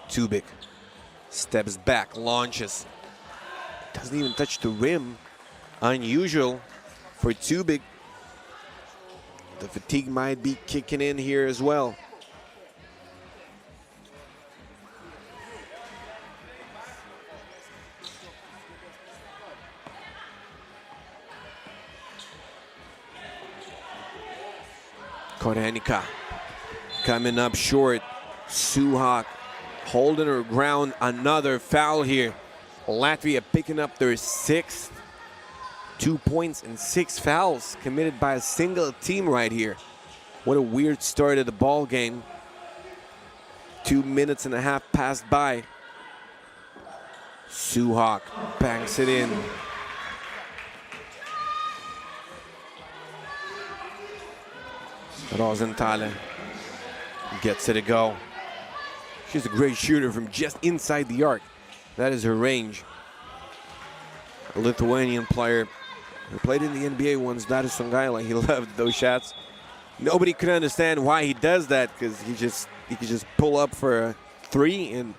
Tubik steps back, launches. Doesn't even touch the rim. Unusual for Tubik. The fatigue might be kicking in here as well. Korenica coming up short. Suhak holding her ground. Another foul here. Latvia picking up their 6th. 2 points and 6 fouls committed by a single team right here. What a weird start of the ball game. 2 minutes and a half passed by. Suhak banks it in. Rosenthal gets it to go. She's a great shooter from just inside the arc. That is her range. A Lithuanian player who played in the NBA once, Darius Songaila. He loved those shots. Nobody could understand why he does that, because he could just pull up for a 3 in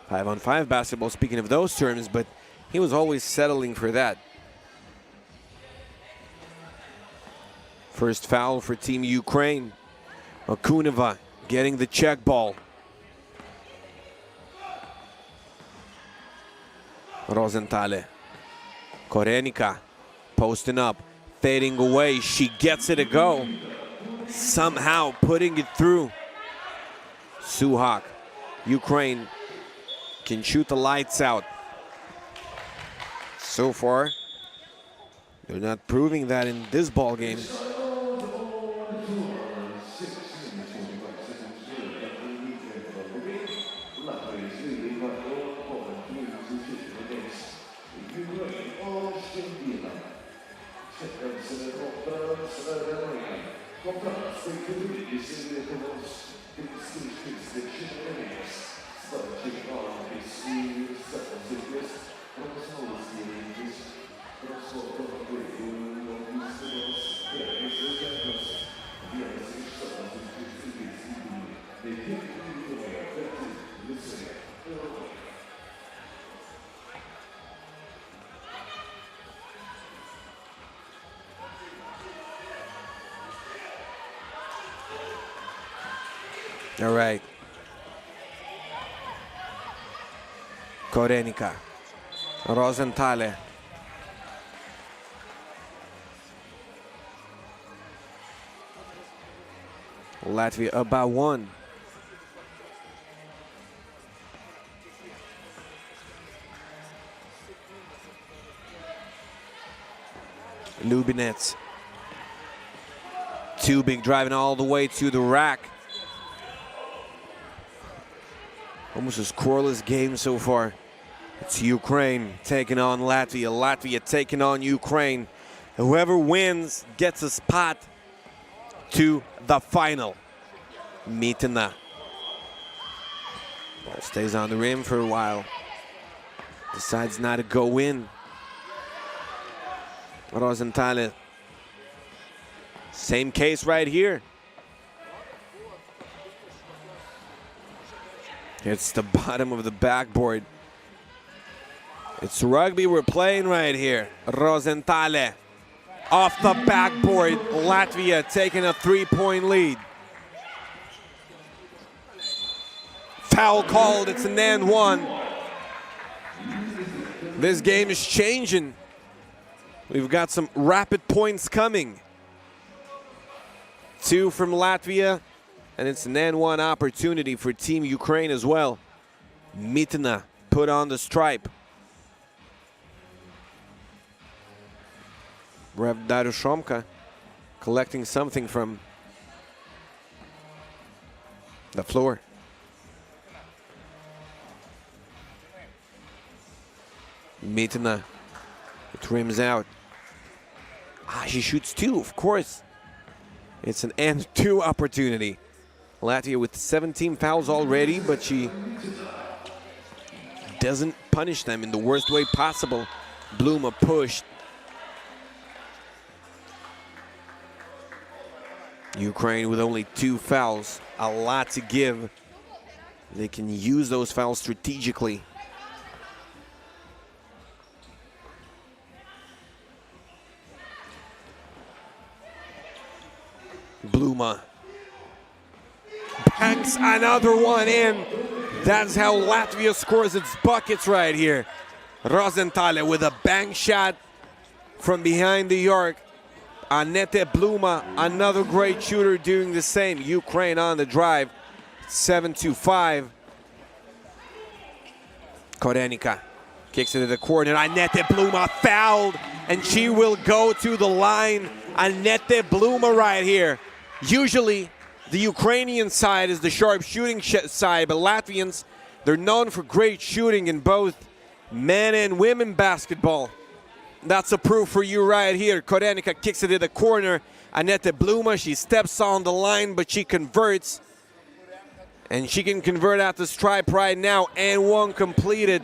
5-on-5 basketball, speaking of those terms, but he was always settling for that. First foul for Team Ukraine. Akuneva getting the check ball. Rosenthal. Korenica posting up, fading away. She gets it to go. Somehow putting it through. Suhak. Ukraine can shoot the lights out. So far, they're not proving that in this ball game. All right. Korenica. Rosenthal. Latvia about 1. Lubinets. Tubik driving all the way to the rack. Almost a scoreless game so far. It's Ukraine taking on Latvia. Latvia taking on Ukraine. Whoever wins gets a spot to the final. Mitina. Ball stays on the rim for a while. Decides not to go in. Rosenthal. Same case right here. It's the bottom of the backboard. It's rugby we're playing right here. Rosenthal off the backboard. Latvia taking a 3-point lead. Foul called. It's an and 1. This game is changing. We've got some rapid points coming. 2 from Latvia. And it's an and 1 opportunity for Team Ukraine as well. Mitina put on the stripe. Rev Darushomka collecting something from The floor. Mitina. It rims out. She shoots two, of course. It's an and two opportunity. Latvia with 17 fouls already, but she doesn't punish them in the worst way possible. Bluma pushed. Ukraine with only 2 fouls, a lot to give. They can use those fouls strategically. Bluma banks another one in. That's how Latvia scores its buckets right here. Rosenthal with a bank shot from behind the arc. Anette Bluma, another great shooter, doing the same. Ukraine on the drive, 7-5. Korenica kicks it to the corner. Anette Bluma fouled, and she will go to the line. Anette Bluma right here. Usually, the Ukrainian side is the sharp shooting side, but Latvians, they're known for great shooting in both men and women basketball. That's a proof for you right here. Korenica kicks it to the corner. Anette Bluma, she steps on the line, but she converts. And she can convert at the stripe right now, and one completed.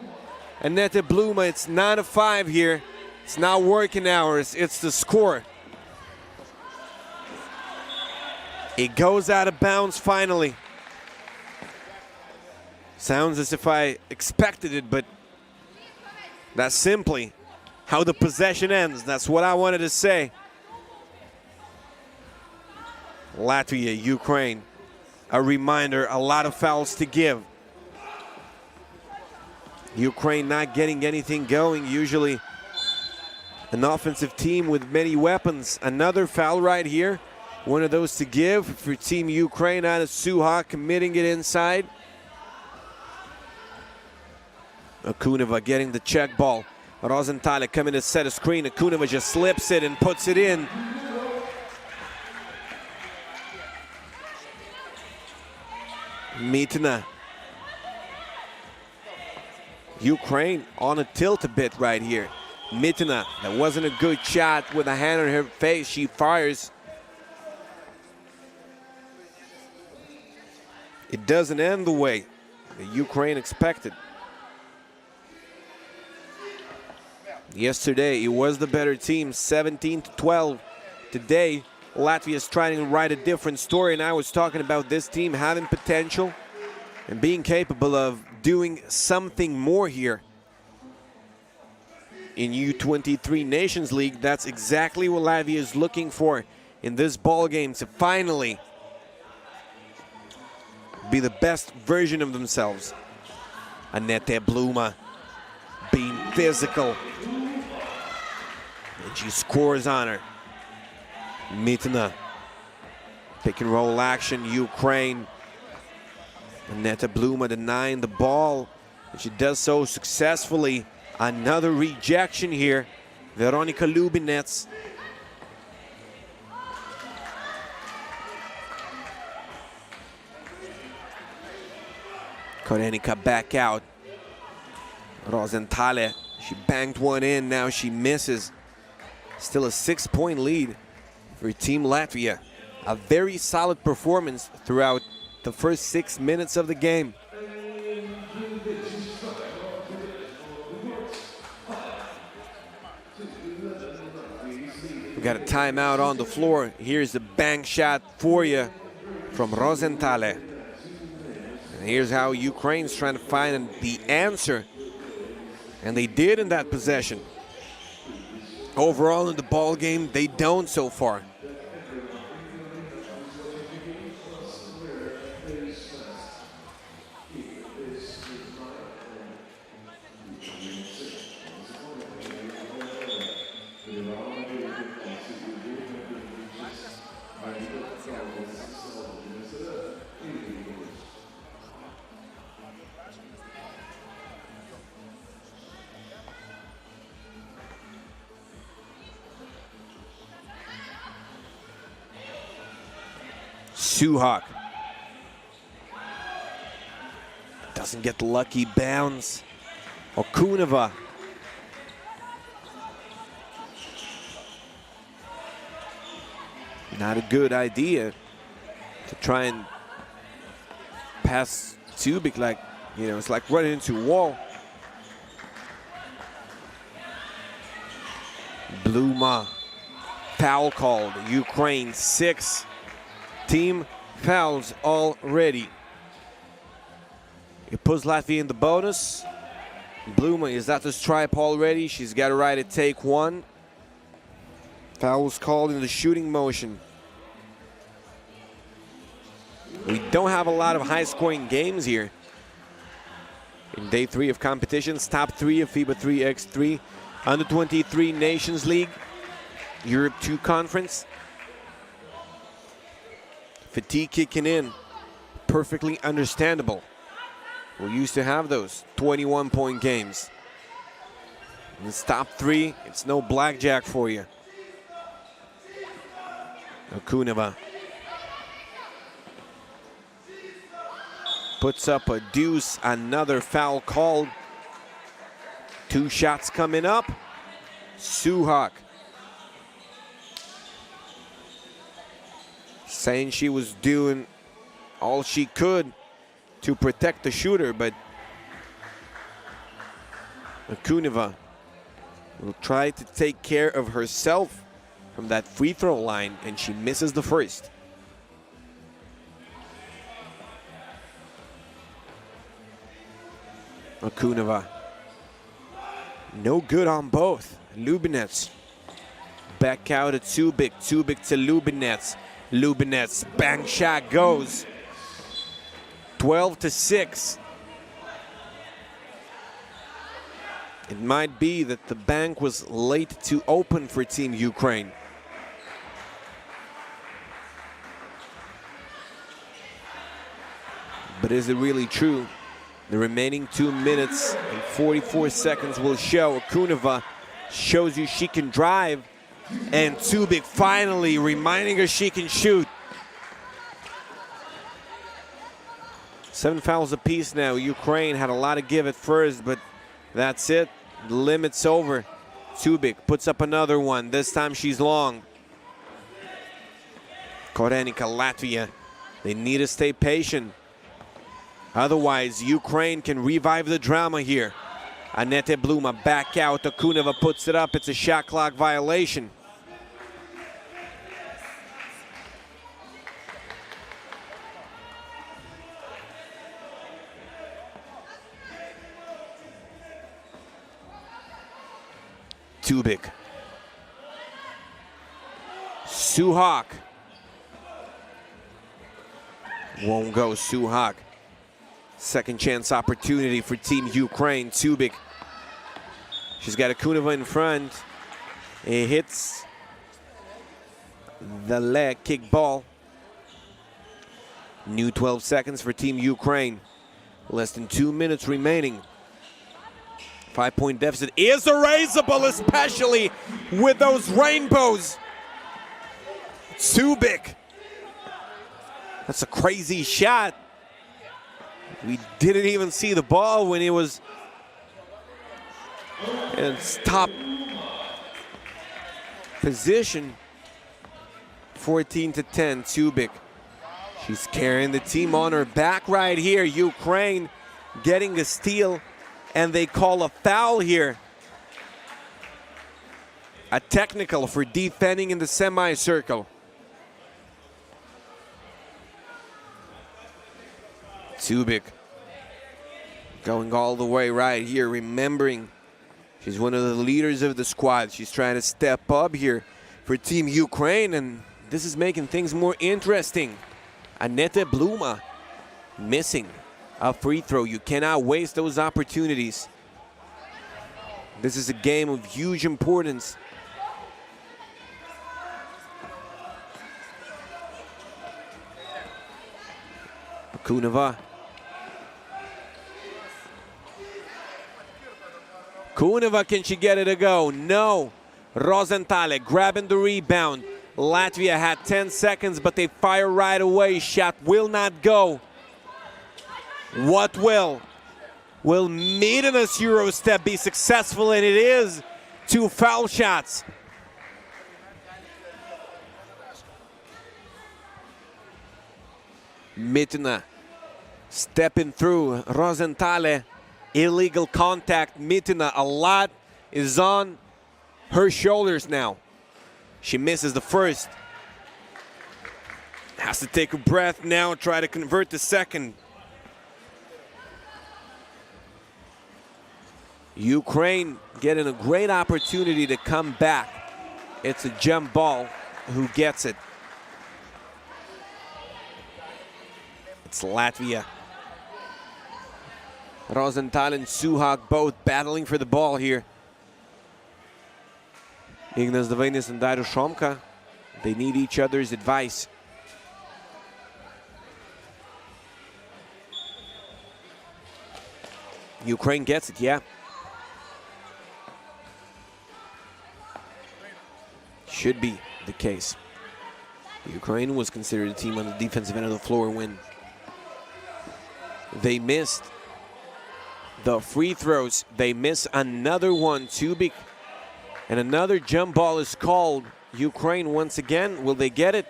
Anette Bluma, it's 9-5 here. It's not working hours, it's the score. It goes out of bounds finally. Sounds as if I expected it, but that's simply how the possession ends. That's what I wanted to say. Latvia, Ukraine. A reminder, a lot of fouls to give. Ukraine not getting anything going. Usually an offensive team with many weapons. Another foul right here. One of those to give for Team Ukraine. Anna Suha committing it inside. Akunova getting the check ball. Rosenthal coming to set a screen. Akunova just slips it and puts it in. Mitina. Ukraine on a tilt a bit right here. Mitina, that wasn't a good shot with a hand on her face. She fires. It doesn't end the way the Ukraine expected. Yesterday, it was the better team, 17-12. Today, Latvia is trying to write a different story, and I was talking about this team having potential and being capable of doing something more here. In U23 Nations League, that's exactly what Latvia is looking for in this ball game, to finally be the best version of themselves. Anette Bluma being physical. And she scores on her. Mitina. Pick and roll action, Ukraine. Anette Bluma denying the ball. And she does so successfully. Another rejection here. Veronika Lubinets. Korenica back out. Rosenthal, she banged one in, now she misses. Still a 6-point lead for Team Latvia. A very solid performance throughout the first 6 minutes of the game. We got a timeout on the floor. Here's the bank shot for you from Rosenthal. And here's how Ukraine's trying to find the answer. And they did in that possession. Overall in the ball game, they don't so far. Suhak. Doesn't get the lucky bounce. Okunova. Not a good idea to try and pass Tubik like, you know, it's like running into a wall. Bluma. Foul called. Ukraine 6 team fouls already. It puts Latvia in the bonus. Bluma is at the stripe already. She's got a right to take one. Foul was called in the shooting motion. We don't have a lot of high-scoring games here. In day 3 of competitions, top 3 of FIBA 3x3, Under-23 Nations League, Europe 2 Conference. Fatigue kicking in, perfectly understandable. We used to have those 21-point games. In this top 3, it's no blackjack for you. Okunova puts up a deuce, another foul called. 2 shots coming up. Suhak saying she was doing all she could to protect the shooter, but Okunova will try to take care of herself from that free throw line, and she misses the first. Okunova. No good on both. Lubinets. Back out at Tubik. Tubik to Lubinets. Lubinets. Bang shot goes. 12-6. It might be that the bank was late to open for Team Ukraine. But is it really true? The remaining 2 minutes and 44 seconds will show. Okunova shows you she can drive, and Tubik finally reminding her she can shoot. 7 fouls apiece now. Ukraine had a lot of give at first, but that's it. The limit's over. Tubik puts up another one. This time she's long. Korenica, Latvia. They need to stay patient. Otherwise, Ukraine can revive the drama here. Anette Bluma back out. Okunova puts it up. It's a shot clock violation. Tubik. Suhak. Won't go. Suhak. Second chance opportunity for Team Ukraine. Tubik. She's got Okunova in front. It hits the leg kick ball. New 12 seconds for Team Ukraine. Less than 2 minutes remaining. 5-point deficit is erasable, especially with those rainbows. Tubik. That's a crazy shot. We didn't even see the ball when it was in its top position. 14-10, Tubik. She's carrying the team on her back right here. Ukraine getting a steal, and they call a foul here. A technical for defending in the semicircle. Tubik going all the way right here, remembering she's one of the leaders of the squad. She's trying to step up here for Team Ukraine, and this is making things more interesting. Anette Bluma missing a free throw. You cannot waste those opportunities. This is a game of huge importance. Okunova. Okunova, can she get it to go? No. Rosenthal grabbing the rebound. Latvia had 10 seconds, but they fire right away. Shot will not go. What will? Will Mitina's Euro step be successful? And it is. 2 foul shots. Mitina stepping through Rosenthal. Illegal contact. Mitina, a lot is on her shoulders now. She misses the first. Has to take a breath now, try to convert the second. Ukraine getting a great opportunity to come back. It's a jump ball. Who gets it? It's Latvia. Rosenthal and Suhak both battling for the ball here. Ignas Davainis and Darius Šomka, they need each other's advice. Ukraine gets it, yeah. Should be the case. Ukraine was considered a team on the defensive end of the floor when they missed the free throws. They miss another one, too big. And another jump ball is called. Ukraine once again, will they get it?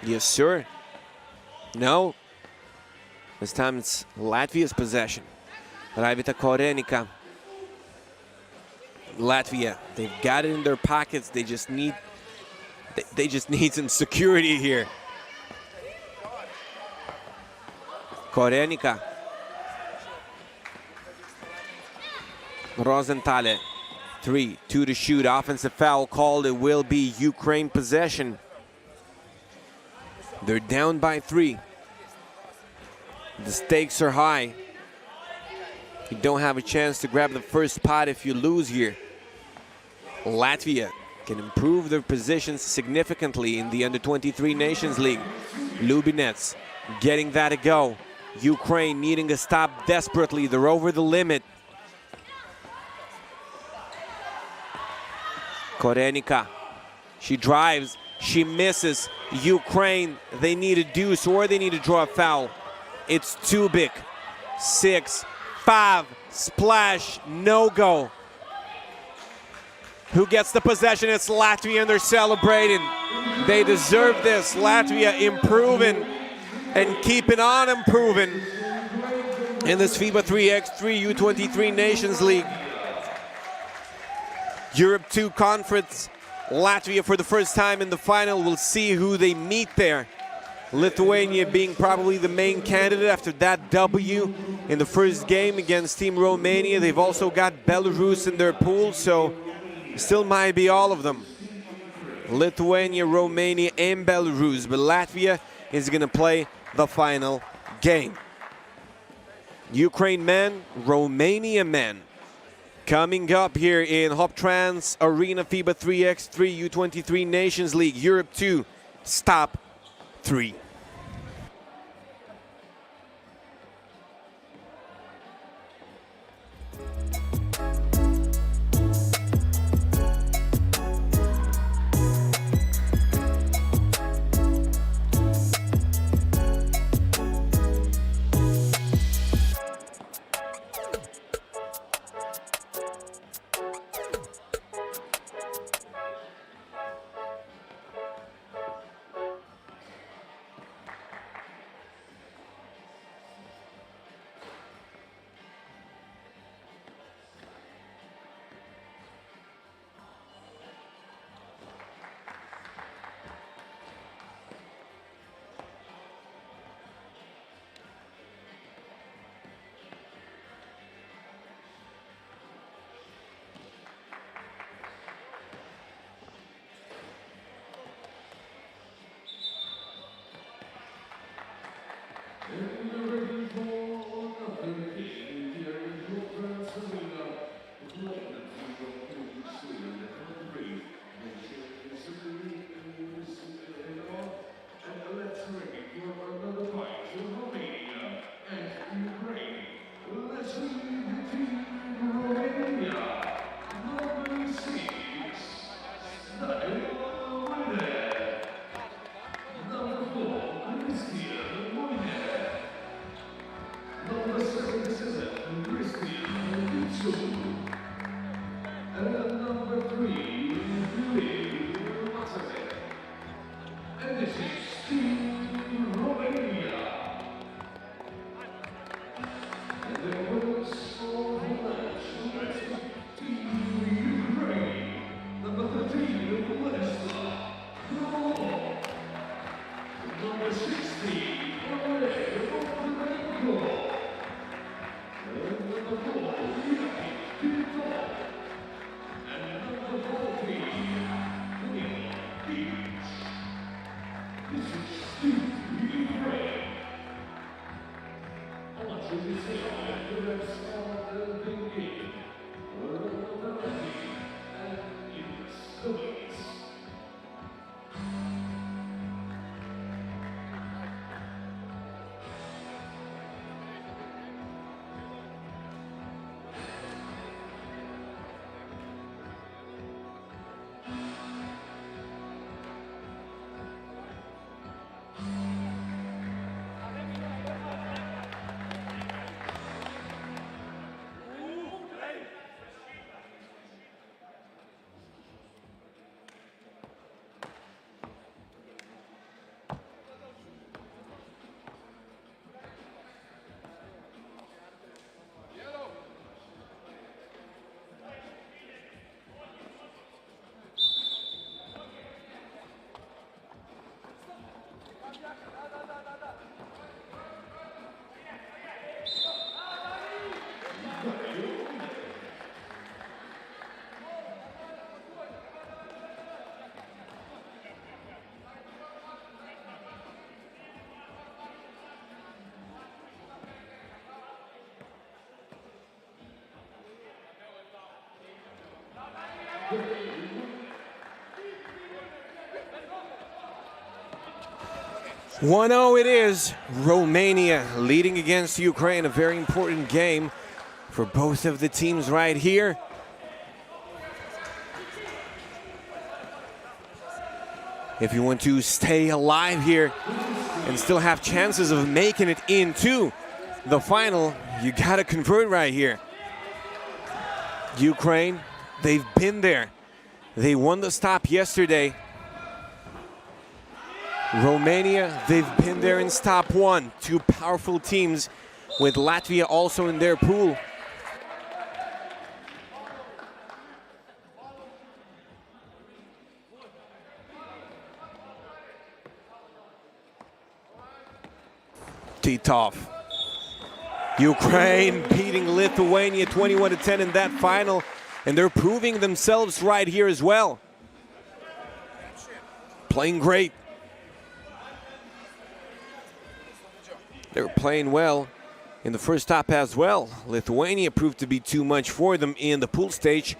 Yes, sir. No. This time it's Latvia's possession. Raivita Korenika. Latvia, they've got it in their pockets. They just need some security here. Korenika. Rosenthal, 3, 2 to shoot. Offensive foul called. It will be Ukraine possession. They're down by 3. The stakes are high. You don't have a chance to grab the first spot if you lose here. Latvia can improve their positions significantly in the Under-23 Nations League. Lubinets getting that to go. Ukraine needing a stop desperately. They're over the limit. Korenika, she drives, she misses. Ukraine, they need a deuce or they need to draw a foul. It's too big. 6, 5, splash, no go. Who gets the possession? It's Latvia, and they're celebrating. They deserve this. Latvia improving and keeping on improving in this FIBA 3x3 U23 Nations League. Europe 2 Conference. Latvia for the first time in the final. We'll see who they meet there. Lithuania being probably the main candidate after that W in the first game against Team Romania. They've also got Belarus in their pool, so still might be all of them. Lithuania, Romania, and Belarus, but Latvia is going to play the final game. Ukraine men, Romania men. Coming up here in Hoptrans Arena FIBA 3x3 U23 Nations League, Europe 2, stop 3. 1-0 it is. Romania leading against Ukraine. A very important game for both of the teams right here. If you want to stay alive here and still have chances of making it into the final, you gotta convert right here. Ukraine, they've been there. They won the stop yesterday. Romania, they've been there in stop one. Two powerful teams with Latvia also in their pool. Titov. Ukraine beating Lithuania 21-10 in that final, and they're proving themselves right here as well. Playing great. They were playing well in the first stop as well. Lithuania proved to be too much for them in the pool stage.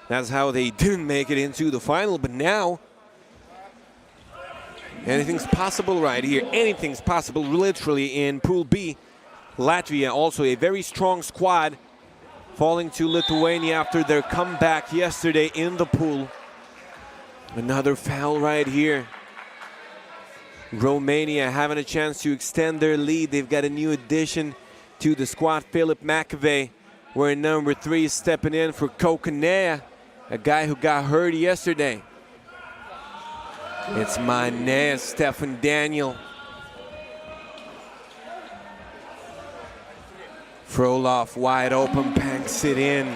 That's how they didn't make it into the final, but now anything's possible right here. Anything's possible literally in Pool B. Latvia, also a very strong squad, falling to Lithuania after their comeback yesterday in the pool. Another foul right here. Romania having a chance to extend their lead. They've got a new addition to the squad, Filip Macavei, where number 3 is stepping in for Kokonea, a guy who got hurt yesterday. It's Mané, Stefan Daniel. Frolov wide open, banks it in.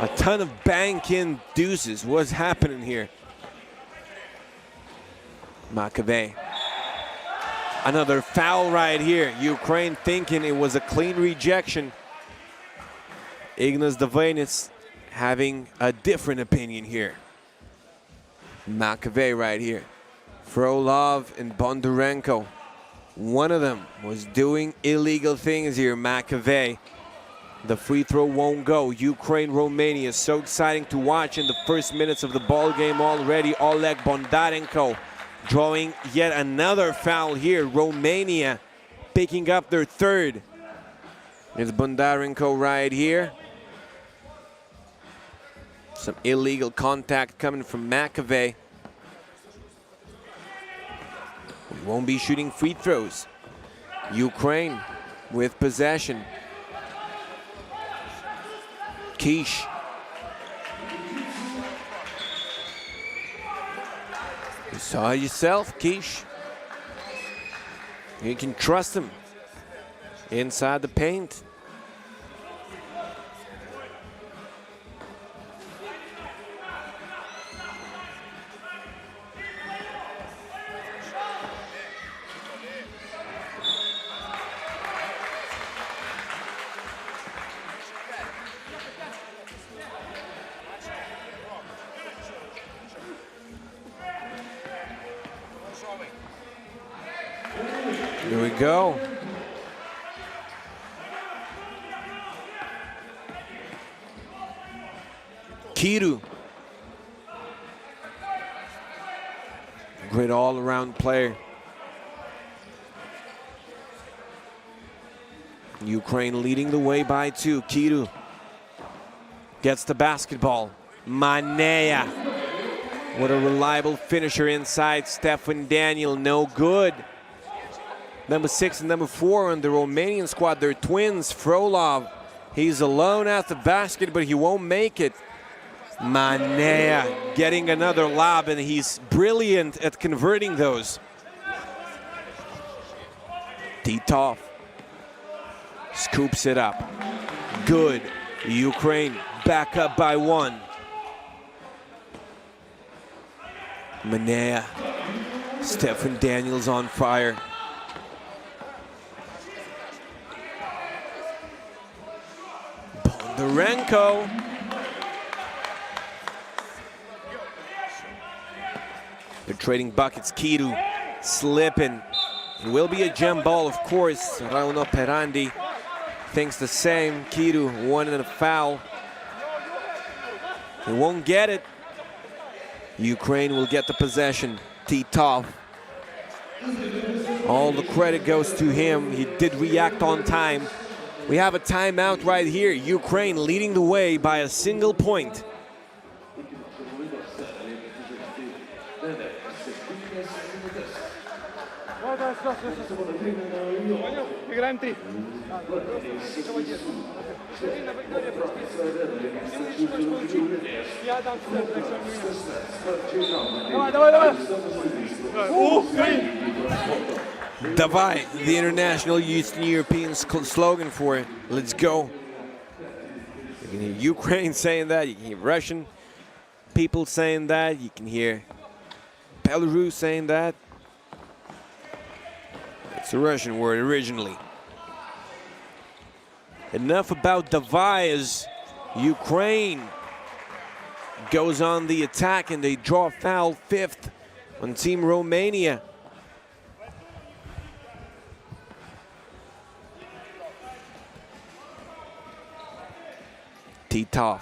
A ton of bank-in deuces. What's happening here? Macavei. Another foul right here. Ukraine thinking it was a clean rejection. Ignas Davainets having a different opinion here. Macavei right here. Frolov and Bondarenko. One of them was doing illegal things here, Macavei. The free throw won't go. Ukraine, Romania, so exciting to watch in the first minutes of the ball game already. Oleg Bondarenko drawing yet another foul here. Romania picking up their third. It's Bondarenko right here. Some illegal contact coming from Macavei. We won't be shooting free throws. Ukraine with possession. Kish. You saw it yourself, Kish. You can trust him inside the paint. Here we go. Kiru. Great all-around player. Ukraine leading the way by 2. Kiru gets the basketball. Manea. What a reliable finisher inside. Stefan Daniel, no good. Number 6 and number 4 on the Romanian squad, they're twins. Frolov, he's alone at the basket, but he won't make it. Manea getting another lob, and he's brilliant at converting those. Titov scoops it up. Good. Ukraine back up by 1. Manea. Stefan Daniels on fire. Bondarenko. They're trading buckets. Kiru slipping. It will be a gem ball, of course. Rauno Perandi thinks the same. Kiru, 1 and a foul. He won't get it. Ukraine will get the possession. Titov. All the credit goes to him. He did react on time. We have a timeout right here. Ukraine leading the way by a single point. Играем 3. Давай, the international Eastern European slogan for it. Let's go. You can hear Ukraine saying that. You can hear Russian people saying that. You can hear Belarus saying that. It's a Russian word originally. Enough about Davai as Ukraine goes on the attack, and they draw foul 5th on Team Romania. Titov.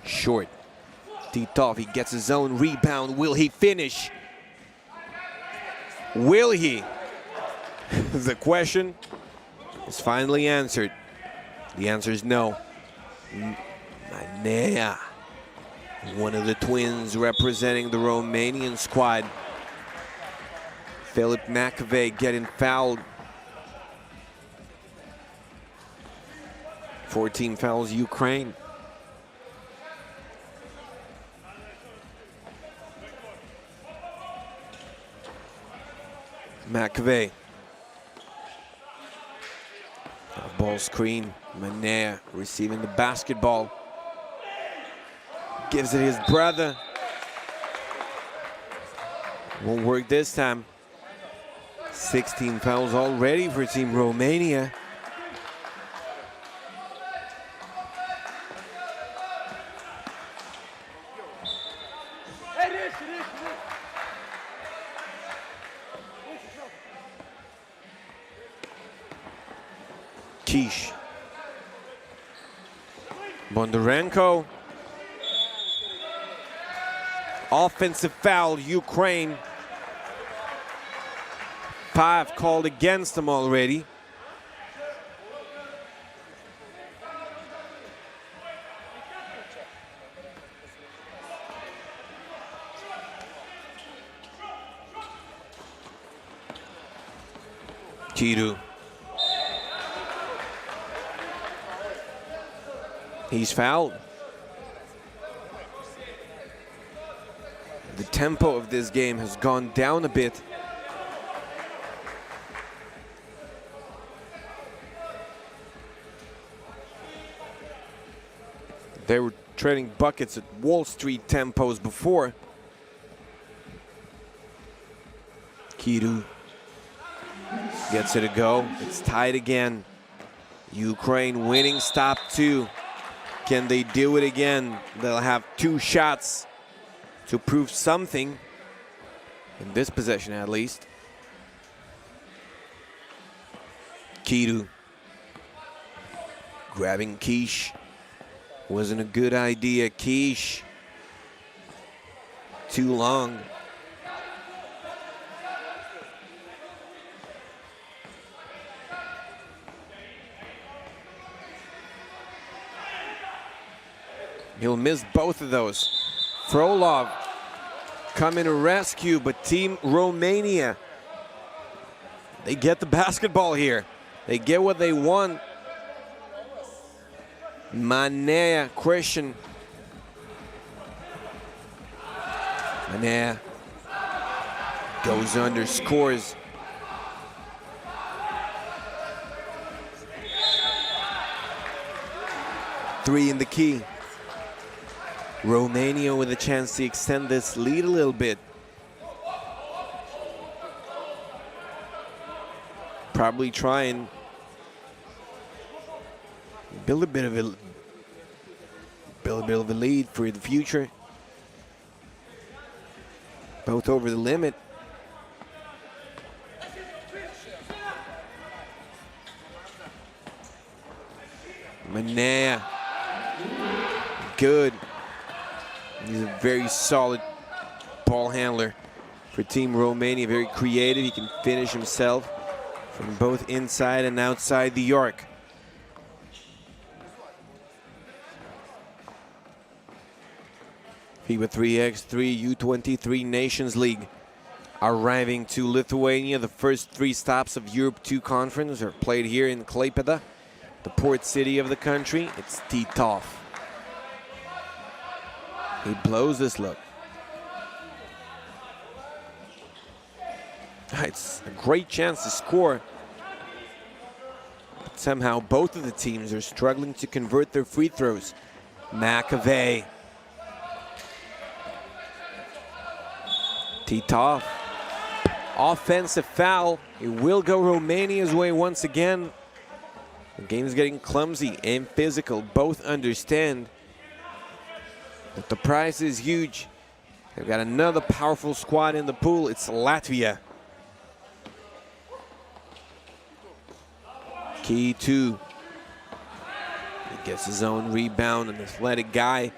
Short. Titov, he gets his own rebound. Will he finish? Will he? The question is finally answered. The answer is no. Manea, one of the twins representing the Romanian squad. Filip McAvey getting fouled. 14 fouls, Ukraine. McAvey. Ball screen. Manea receiving the basketball. Gives it his brother. Won't work this time. 16 fouls already for Team Romania. Kish. Bondarenko. Offensive foul, Ukraine. 5 called against them already. Kiru. He's fouled. The tempo of this game has gone down a bit. They were trading buckets at Wall Street tempos before. Kiru gets it a go. It's tied again. Ukraine winning stop 2. Can they do it again? They'll have 2 shots to prove something in this possession, at least. Kiru grabbing Kish. Wasn't a good idea. Kish. Too long. He'll miss both of those. Frolov coming to rescue, but Team Romania, they get the basketball here. They get what they want. Manea, Christian. Manea goes under, scores. Three in the key. Romania with a chance to extend this lead a little bit. Probably try and build a bit of a lead for the future. Both over the limit. Manea, good. He's a very solid ball handler for Team Romania. Very creative. He can finish himself from both inside and outside the arc. FIBA 3x3 U23 Nations League arriving to Lithuania. The first three stops of Europe 2 Conference are played here in Klaipėda, the port city of the country. It's Titov. He blows this look. It's a great chance to score. But somehow both of the teams are struggling to convert their free throws. McAvey. Titov. Offensive foul. It will go Romania's way once again. The game is getting clumsy and physical. Both understand that the prize is huge. They've got another powerful squad in the pool. It's Latvia. Key 2. He gets his own rebound. An athletic guy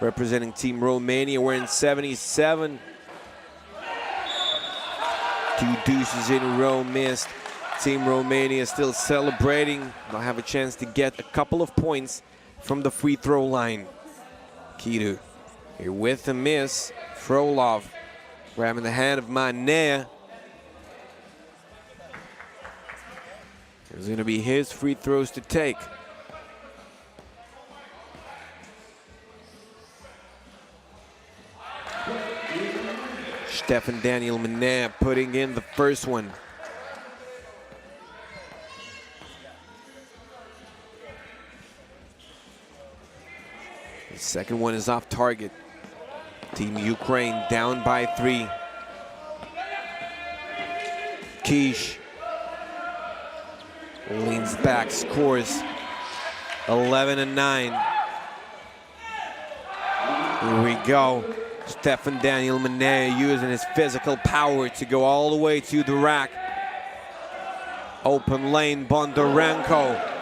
representing Team Romania. We're in 77. Two deuces in a row missed. Team Romania still celebrating. They'll have a chance to get a couple of points from the free throw line. Kidu here with a miss. Frolov grabbing the hand of Manea. It's going to be his free throws to take. Stefan Daniel Manea putting in the first one. The second one is off target. Team Ukraine down by 3. Kish leans back, scores 11-9. Here we go. Stefan Daniel Manea using his physical power to go all the way to the rack. Open lane, Bondarenko.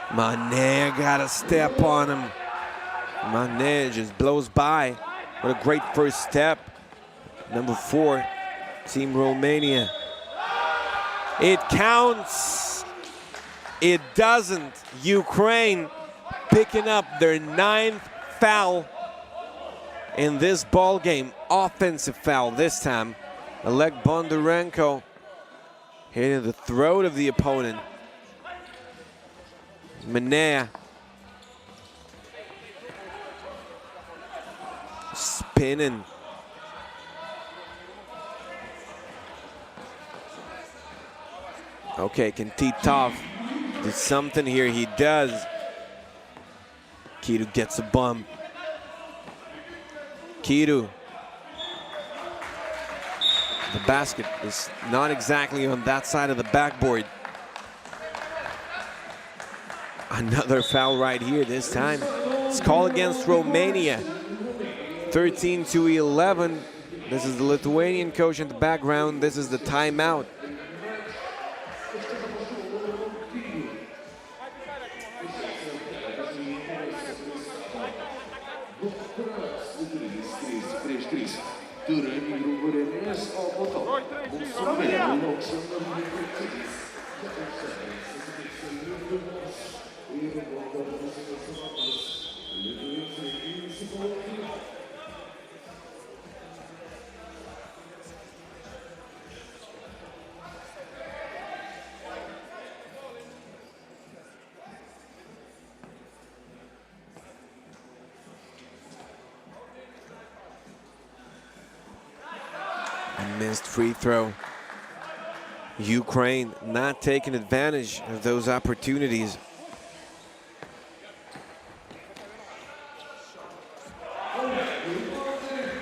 Manea got a step on him. Manea just blows by. What a great first step. Number 4, Team Romania. It counts. It doesn't. Ukraine picking up their 9th foul in this ball game. Offensive foul this time. Oleg Bondarenko hitting the throat of the opponent. Manea spinning. Okay, can Titov do something here? He does. Kidu gets a bump. Kidu. The basket is not exactly on that side of the backboard. Another foul right here this time. It's called against Romania. 13-11. This is the Lithuanian coach in the background. This is the timeout. 3. Turi vyrų rėmėjas, o po to mūsų vėliau lauks Amerikos. Missed free throw. Ukraine not taking advantage of those opportunities.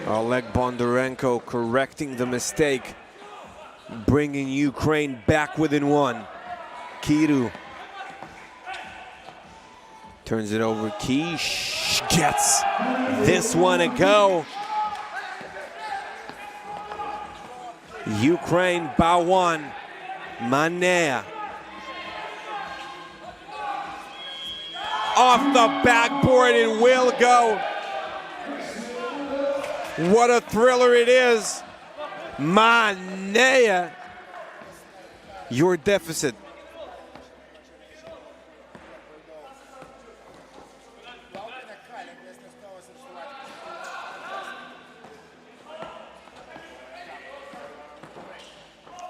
Oleg Bondarenko correcting the mistake, bringing Ukraine back within one. Kiru turns it over. Kish gets this one a go. Ukraine by one. Manea. Off the backboard it will go. What a thriller it is. Manea. Your deficit.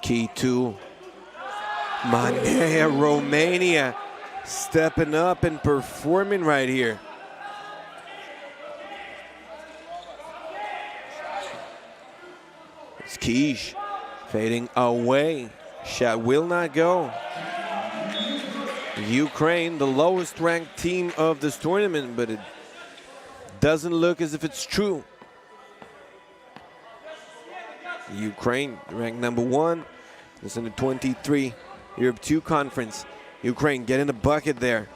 Key two. Manea, Romania, stepping up and performing right here. It's Kish fading away. Shot will not go. Ukraine, the lowest ranked team of this tournament, but it doesn't look as if it's true. Ukraine ranked number 1. It's in the 23 Europe 2 conference. Ukraine getting the bucket there.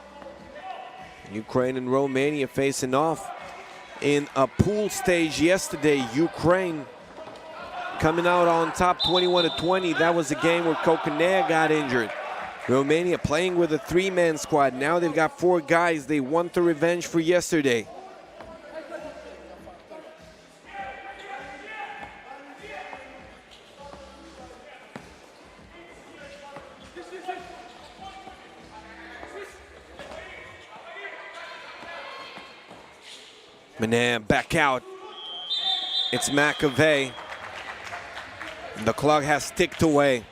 Ukraine and Romania facing off in a pool stage yesterday. Ukraine coming out on top 21-20. That was a game where Kokonea got injured. Romania playing with a 3-man squad. Now they've got 4 guys. They want the revenge for yesterday. Manea back out. It's McAvey. The clock has ticked away.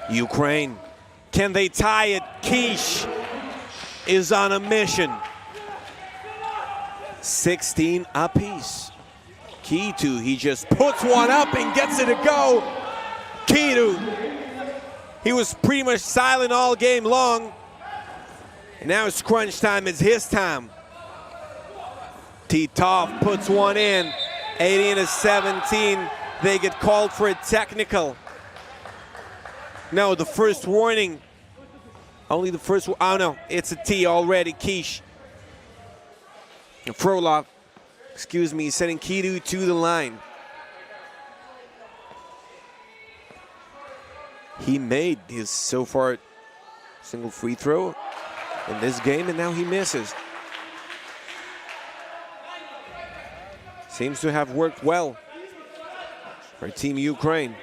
Ukraine, can they tie it? Kish is on a mission. 16 apiece. Kitu, he just puts one up and gets it to go. Kitu, he was pretty much silent all game long. And now it's crunch time, it's his time. Titov puts one in, 18-17. They get called for a technical. No, the first warning. Only the first, oh no, it's a T already, Kish. Frolov, excuse me, sending Kitu to the line. He made his so far single free throw in this game, and now he misses. Seems to have worked well for Team Ukraine.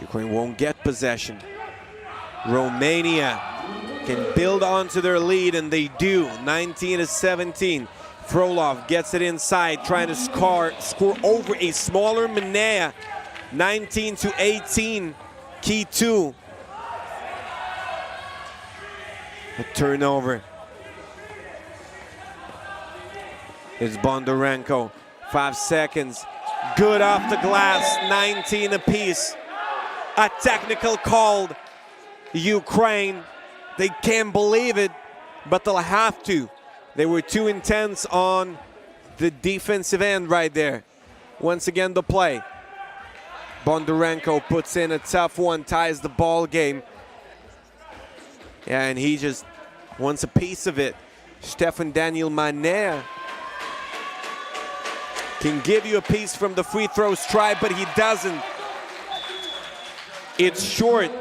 Ukraine won't get possession. Romania can build onto their lead, and they do. 19-17. Frolov gets it inside, trying to score over a smaller Manea. 19-18. Kitu. A turnover. It's Bondarenko. 5 seconds. Good off the glass. 19 apiece. A technical called. Ukraine, they can't believe it, but they'll have to. They were too intense on the defensive end right there. Once again, the play. Bondarenko puts in a tough one, ties the ball game. Yeah, and he just wants a piece of it. Stefan Daniel Manea can give you a piece from the free throw stripe, but he doesn't. It's short.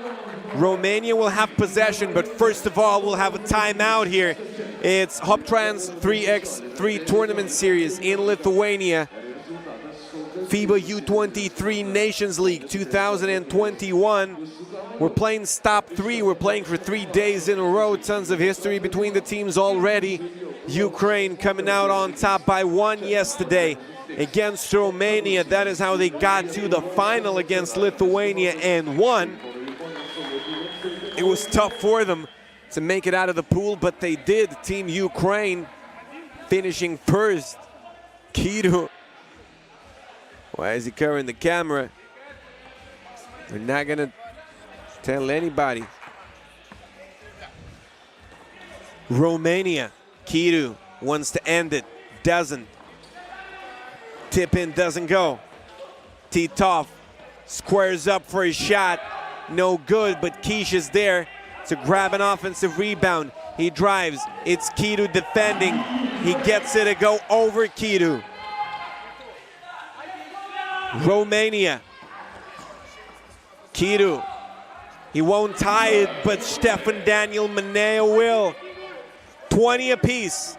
Romania will have possession, but first of all, we'll have a timeout here. It's Hoptrans 3x3 tournament series in Lithuania. FIBA U23 Nations League 2021. We're playing stop 3. We're playing for 3 days in a row. Tons of history between the teams already. Ukraine coming out on top by 1 yesterday against Romania. That is how they got to the final against Lithuania and won. It was tough for them to make it out of the pool, but they did. Team Ukraine finishing first. Kiru. Why is he covering the camera? We're not gonna tell anybody. Romania. Kiru wants to end it. Doesn't. Tip in doesn't go. Titov squares up for a shot. No good, but Kish is there to grab an offensive rebound. He drives. It's Kiru defending. He gets it to go over Kiru. Romania. Kiru. He won't tie it, but Stefan Daniel Manea will. 20 apiece.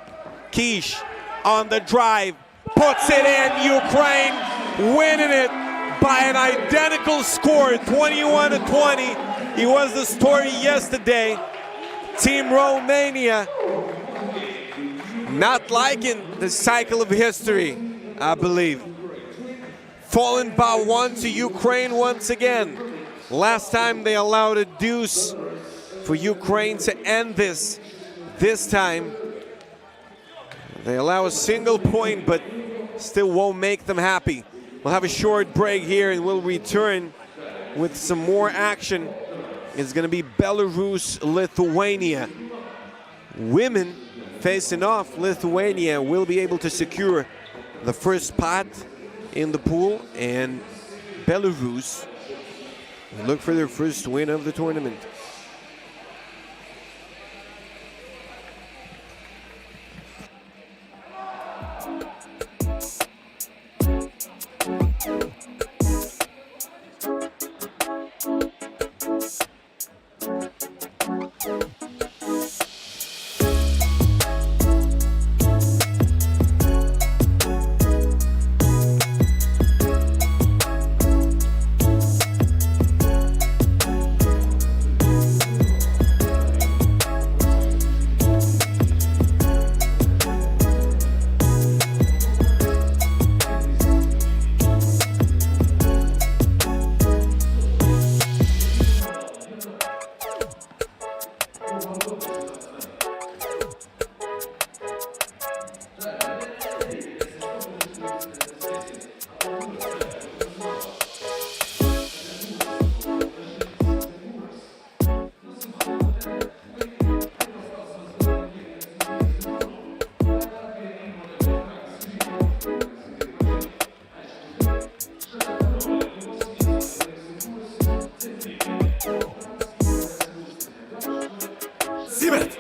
Kish on the drive. Puts it in. Ukraine winning it by an identical score, 21-20. He was the story yesterday. Team Romania not liking the cycle of history, I believe. Falling by 1 to Ukraine once again. Last time they allowed a deuce for Ukraine to end this. This time they allow a single point, but still won't make them happy. We'll have a short break here and we'll return with some more action. It's going to be Belarus, Lithuania. Women facing off. Lithuania will be able to secure the first spot in the pool, and Belarus will look for their first win of the tournament.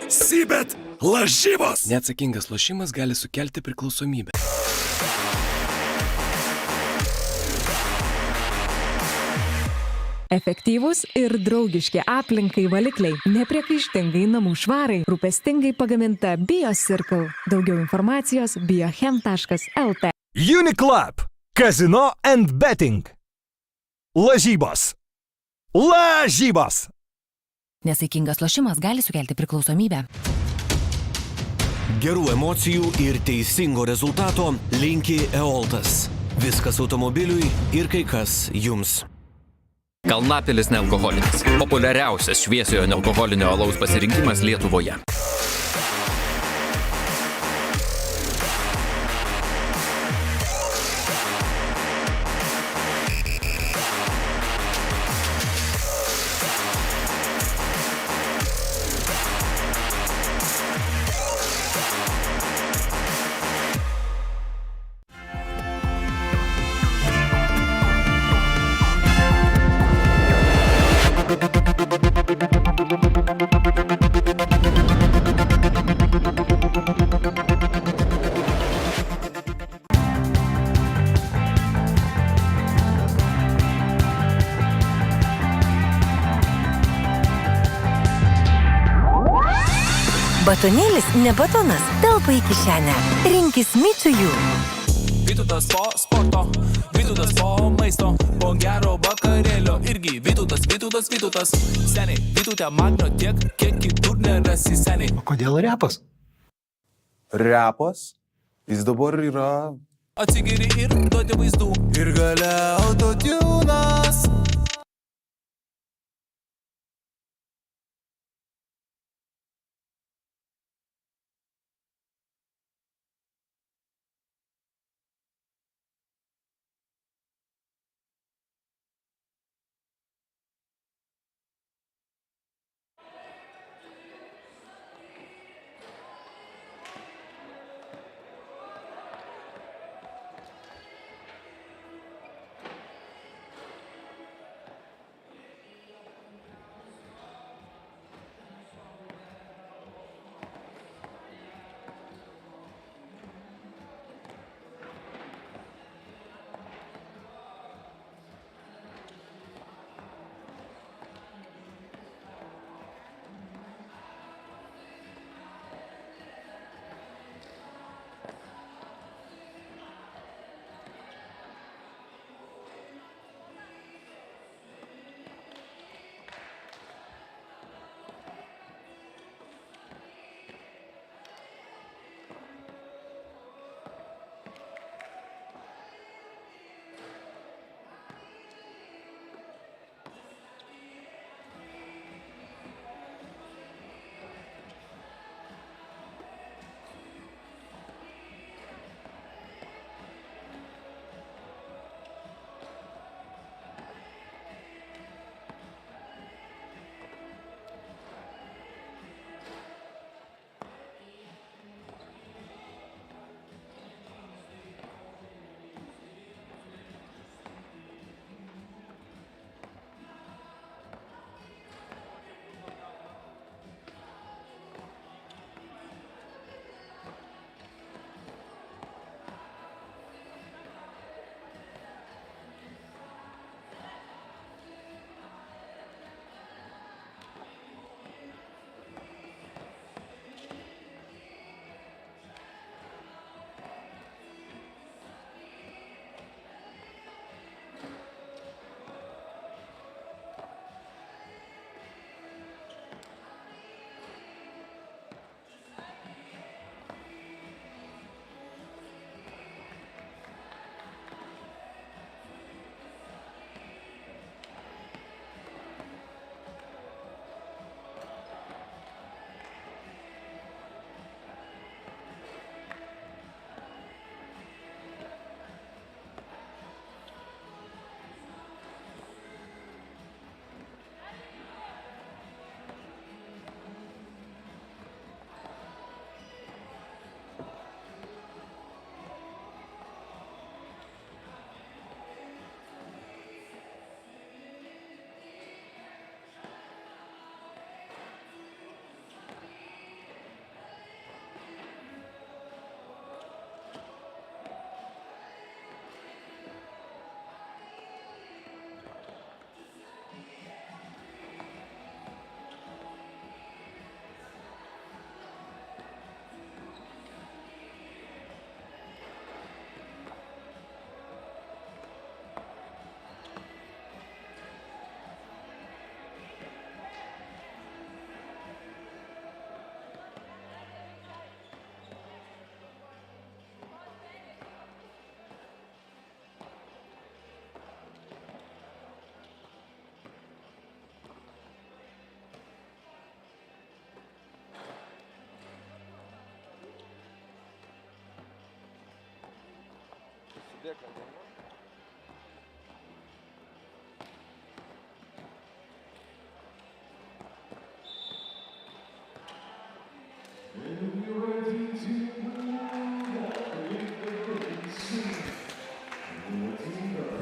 Sibet lažybos. Neatsakingas lošimas gali sukelti priklausomybę. Efektyvūs ir draugiški aplinkai valikliai, nepriekaištingai namų švarai, rūpestingai pagaminta BioCircle. Daugiau informacijos biochem.lt. Uniclub, Casino and Betting. Lažybos. Lažybos. Nesaikingas lošimas gali sukelti priklausomybę. Gerų emocijų ir teisingo rezultato linki Eoltas. Viskas automobiliui ir kai kas jums. Kalnapilis nealkoholinis. Populiariausias šviesiojo nealkoholinio alaus pasirinkimas Lietuvoje. Batonėlis ne batonas, telpa į kišenę. Rinkis Mičiujų. Vytautas po sporto, Vytautas po maisto, po gero vakarėlio irgi Vytautas. Seniai, Vytautė magnio tiek, kiek kitur nerasi seniai. O kodėl repas? Repas, jis dabar yra... Atsigiri ir duoti vaizdų. Ir gale autotunas.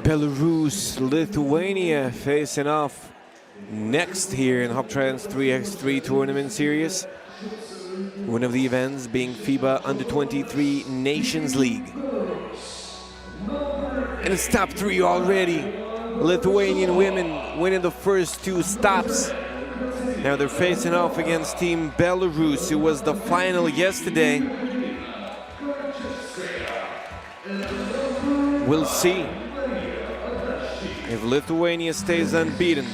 Belarus, Lithuania facing off next here in Hoptrans 3x3 tournament series. One of the events being FIBA Under-23 Nations League. And it's top three already. Lithuanian women winning the first two stops Now they're facing off against Team Belarus. It was the final yesterday. We'll see if Lithuania stays unbeaten.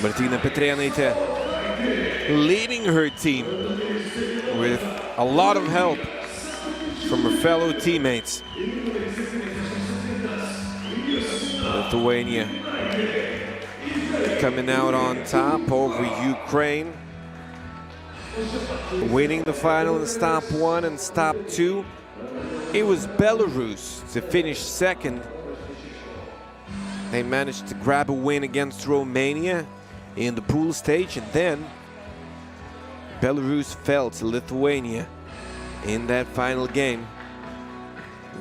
Martina Petrėnaitė leading her team with a lot of help from her fellow teammates. Lithuania coming out on top over Ukraine, winning the final in stop 1 and stop 2. It was Belarus to finish second. They managed to grab a win against Romania in the pool stage, and then Belarus fell to Lithuania in that final game.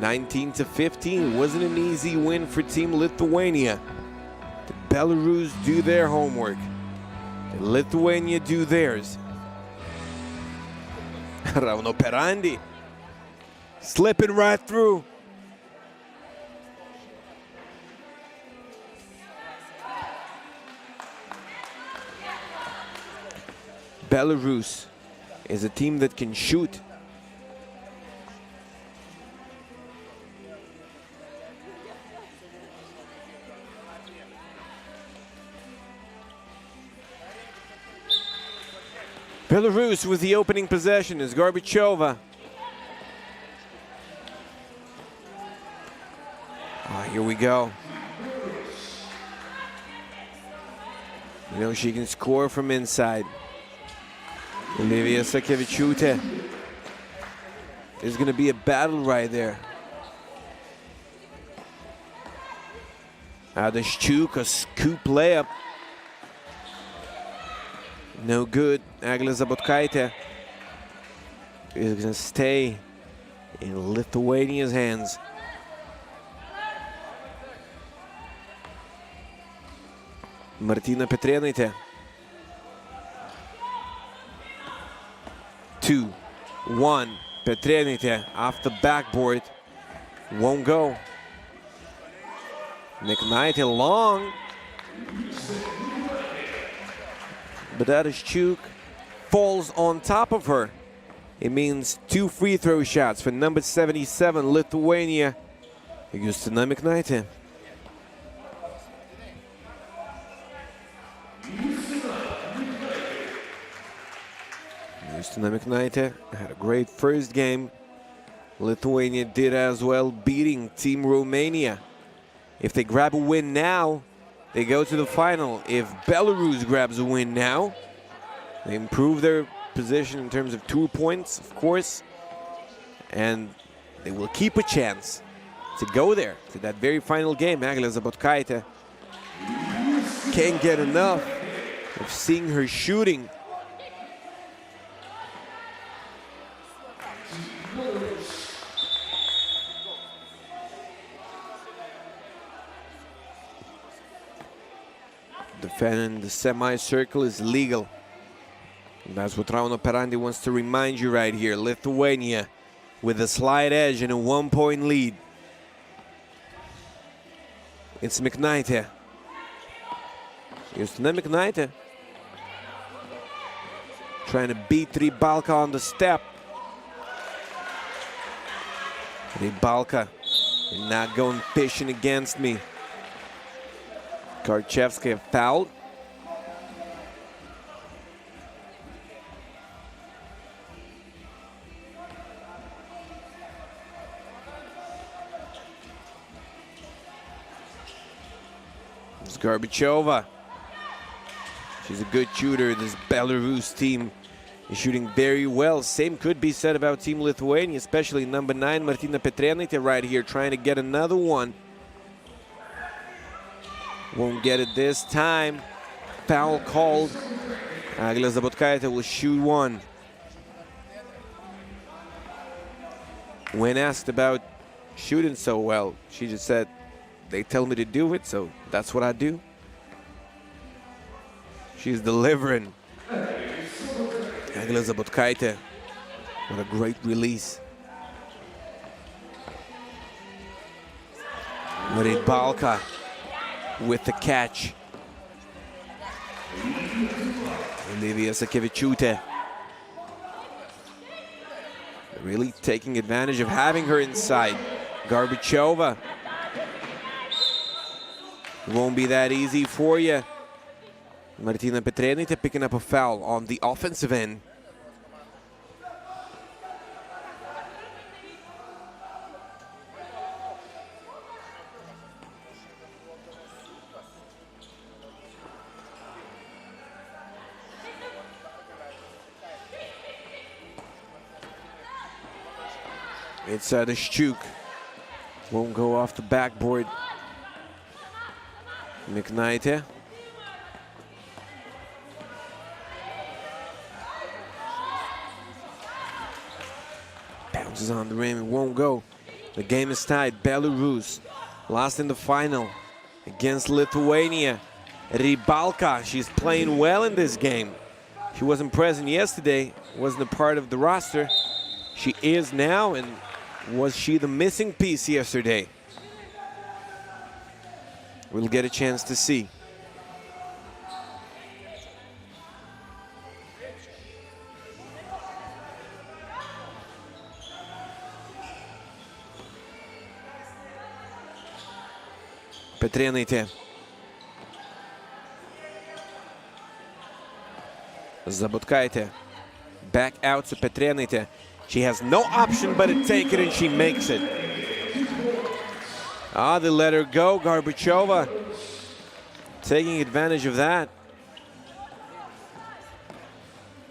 19-15. It wasn't an easy win for Team Lithuania. The Belarus do their homework. The Lithuania do theirs. Rauno Perandi slipping right through. Belarus is a team that can shoot. Belarus with the opening possession is Gorbachova. Here we go. You know she can score from inside. Olivia Sakevičiūtė. There's going to be a battle right there. Adaščiuk, a scoop layup. No good. Eglė Zabotkaitė is going to stay in Lithuania's hands. Martina Petrėnaitė. 2-1. Petrėnaitė off the backboard. Won't go. Miknaitė long. But Adaščiuk falls on top of her. It means 2 free throw shots for number 77, Lithuania, Justina Miknaitė. Justina Miknaitė had a great first game. Lithuania did as well, beating Team Romania. If they grab a win now, they go to the final. If Belarus grabs a win now, they improve their position in terms of 2 points, of course, and they will keep a chance to go there, to that very final game. Eglė Zabotkaitė can't get enough of seeing her shooting. Defending the semicircle is legal. And that's what Rauno Perandi wants to remind you right here. Lithuania with a slight edge and a 1-point lead. It's Miknaitė. Justina Miknaitė trying to beat Rybalka on the step. Rybalka not going fishing against me. Karchevskaya fouled. It's Gorbachova. She's a good shooter. This Belarus team is shooting very well. Same could be said about Team Lithuania, especially number 9, Martina Petrėnaitė, right here, trying to get another one. Won't get it this time. Foul called. Eglė Zabotkaitė will shoot one. When asked about shooting so well. She just said, they tell me to do it, so that's what I do. She's delivering. Eglė Zabotkaitė. What a great release. Rybálka with the catch. Olivija Sakevičiūtė. Really taking advantage of having her inside. Gorbačova. Won't be that easy for you. Martina Petrėnaitė picking up a foul on the offensive end. It's Adashchuk. Won't go off the backboard. Miknaitė. Bounces on the rim, it won't go. The game is tied. Belarus lost in the final against Lithuania. Rybálka, she's playing well in this game. She wasn't present yesterday, wasn't a part of the roster. She is now, and was she the missing piece yesterday? We'll get a chance to see. Petrėnaitė. Zabotkaitė. Back out to Petrėnaitė. She has no option but to take it, and she makes it. They let her go. Gorbačova taking advantage of that.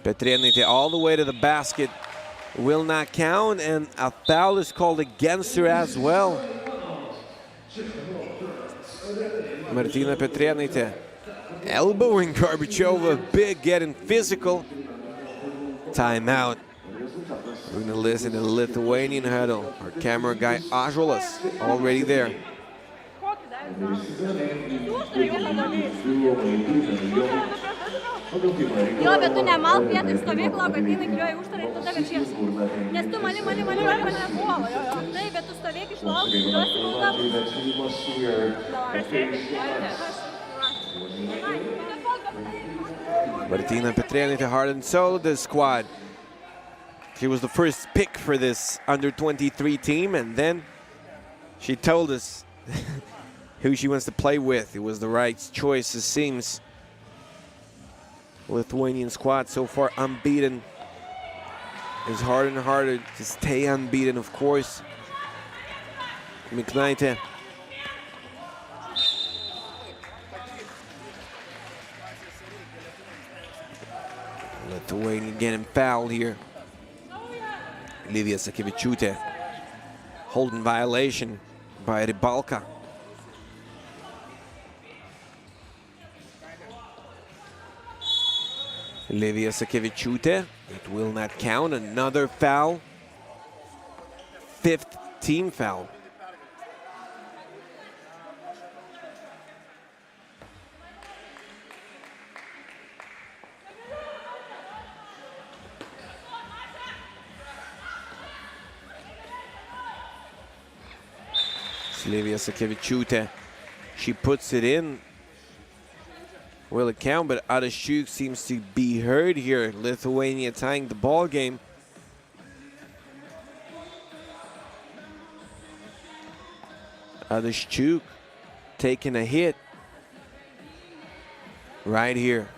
Petrėnaitė all the way to the basket. Will not count, and a foul is called against her as well. Martina Petrėnaitė elbowing Gorbačova, big, getting physical. Timeout. We're gonna listen to the Lithuanian huddle. Our camera guy Ąžuolas already there. Jo, bet tu nemalk vietoj stovyklą, kad eina giliuoja užtarą ir tada veršies. Nes tu mali nepuola. Taip, bet tu stovėk išlauk, duosi maldą. Martina Petrėnaitė, heart and soul of the squad. She was the first pick for this under-23 team, and then she told us who she wants to play with. It was the right choice, it seems. Lithuanian squad so far unbeaten. It's harder and harder to stay unbeaten, of course. Miknaitė. Lithuania getting fouled here. Olivija Sakevičiūtė. Holding violation by Rybálka. Olivija Sakevičiūtė. It will not count. Another foul. 5th team foul. Olivija Sakevičiūtė. She puts it in. Will it count? But Adashchuk seems to be hurt here. Lithuania tying the ball game. Adashchuk taking a hit right here.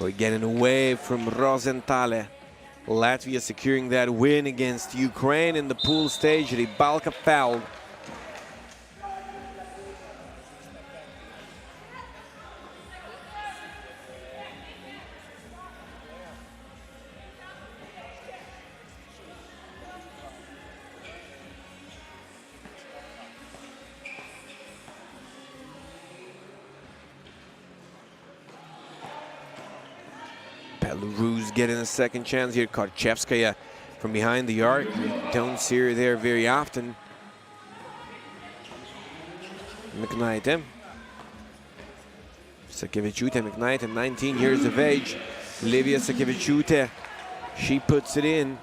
We're getting away from Rosenthal. Latvia securing that win against Ukraine in the pool stage. Rybálka fouled. Belarus getting a second chance here. Karchevskaya from behind the arc. We don't see her there very often. Miknaitė. Sakevičiūtė, Miknaitė, 19 years of age. Livija Sakevičiūtė, she puts it in.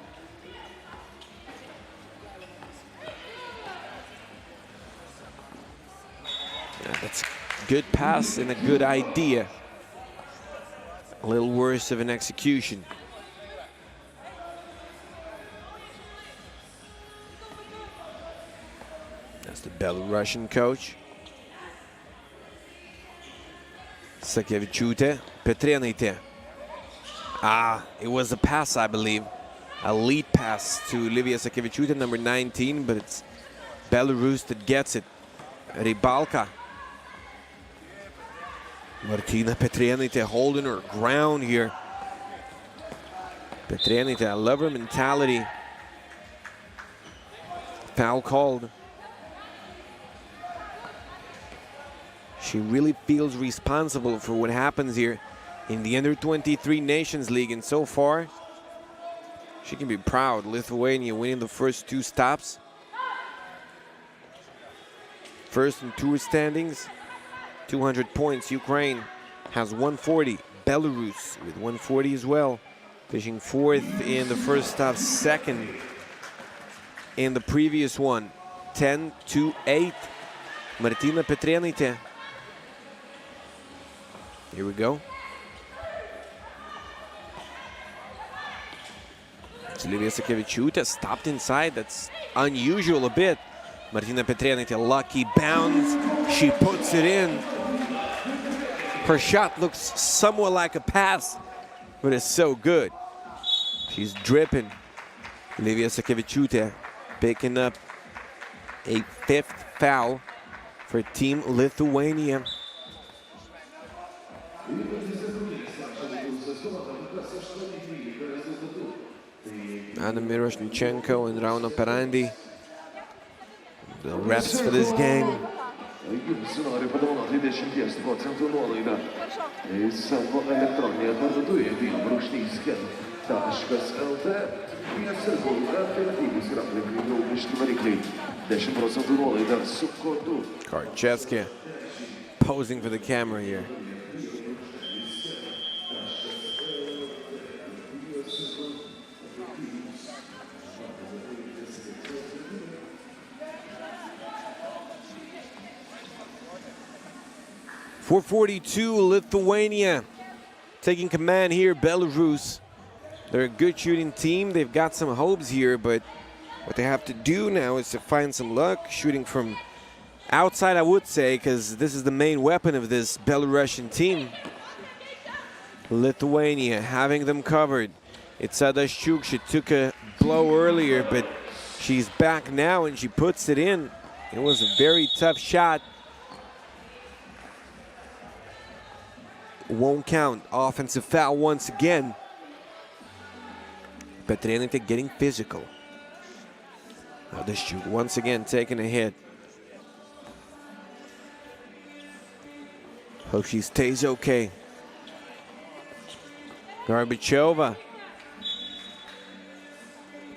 That's a good pass and a good idea. A little worse of an execution. That's the Belarusian coach. Sakevičiūtė, Petrėnaitė. It was a pass, I believe. A lead pass to Livija Sakevičiūtė, number 19, but it's Belarus that gets it. Rybalka. Martina Petrėnaitė holding her ground here. Petrėnaitė, I love her mentality. Foul called. She really feels responsible for what happens here in the Under-23 Nations League, and so far, she can be proud. Lithuania winning the first two stops. First in tour standings, 200 points. Ukraine has 140. Belarus with 140 as well. Finishing fourth in the first stop, second in the previous one. 10-8. Martina Petrėnaitė. Here we go. It's Livija Sakevičiūtė stopped inside. That's unusual a bit. Martina Petrėnaitė, lucky bounce. She puts it in. Her shot looks somewhat like a pass, but it's so good. She's dripping. Livija Sakevičiūtė picking up a 5th foul for Team Lithuania. Anna Miroshnichenko and Rauno Perandi, the refs for this game. Nori padovanoti 10% nuolaidą savo elektroninėje parduotuvėje bym.lt. Alternatyvūs ir aplinkai draugiški varikliai. 10% nuolaidą su kodu. Karchevskaya posing for the camera here. .442 Lithuania taking command here. Belarus, they're a good shooting team. They've got some hopes here, but what they have to do now is to find some luck shooting from outside, I would say, because this is the main weapon of this Belarusian team. Lithuania having them covered. It's Adashchuk. She took a blow earlier, but she's back now and she puts it in. It was a very tough shot. Won't count. Offensive foul once again. Petrėnaitė getting physical. Adashchuk once again taking a hit. Hope she stays okay. Garbachova.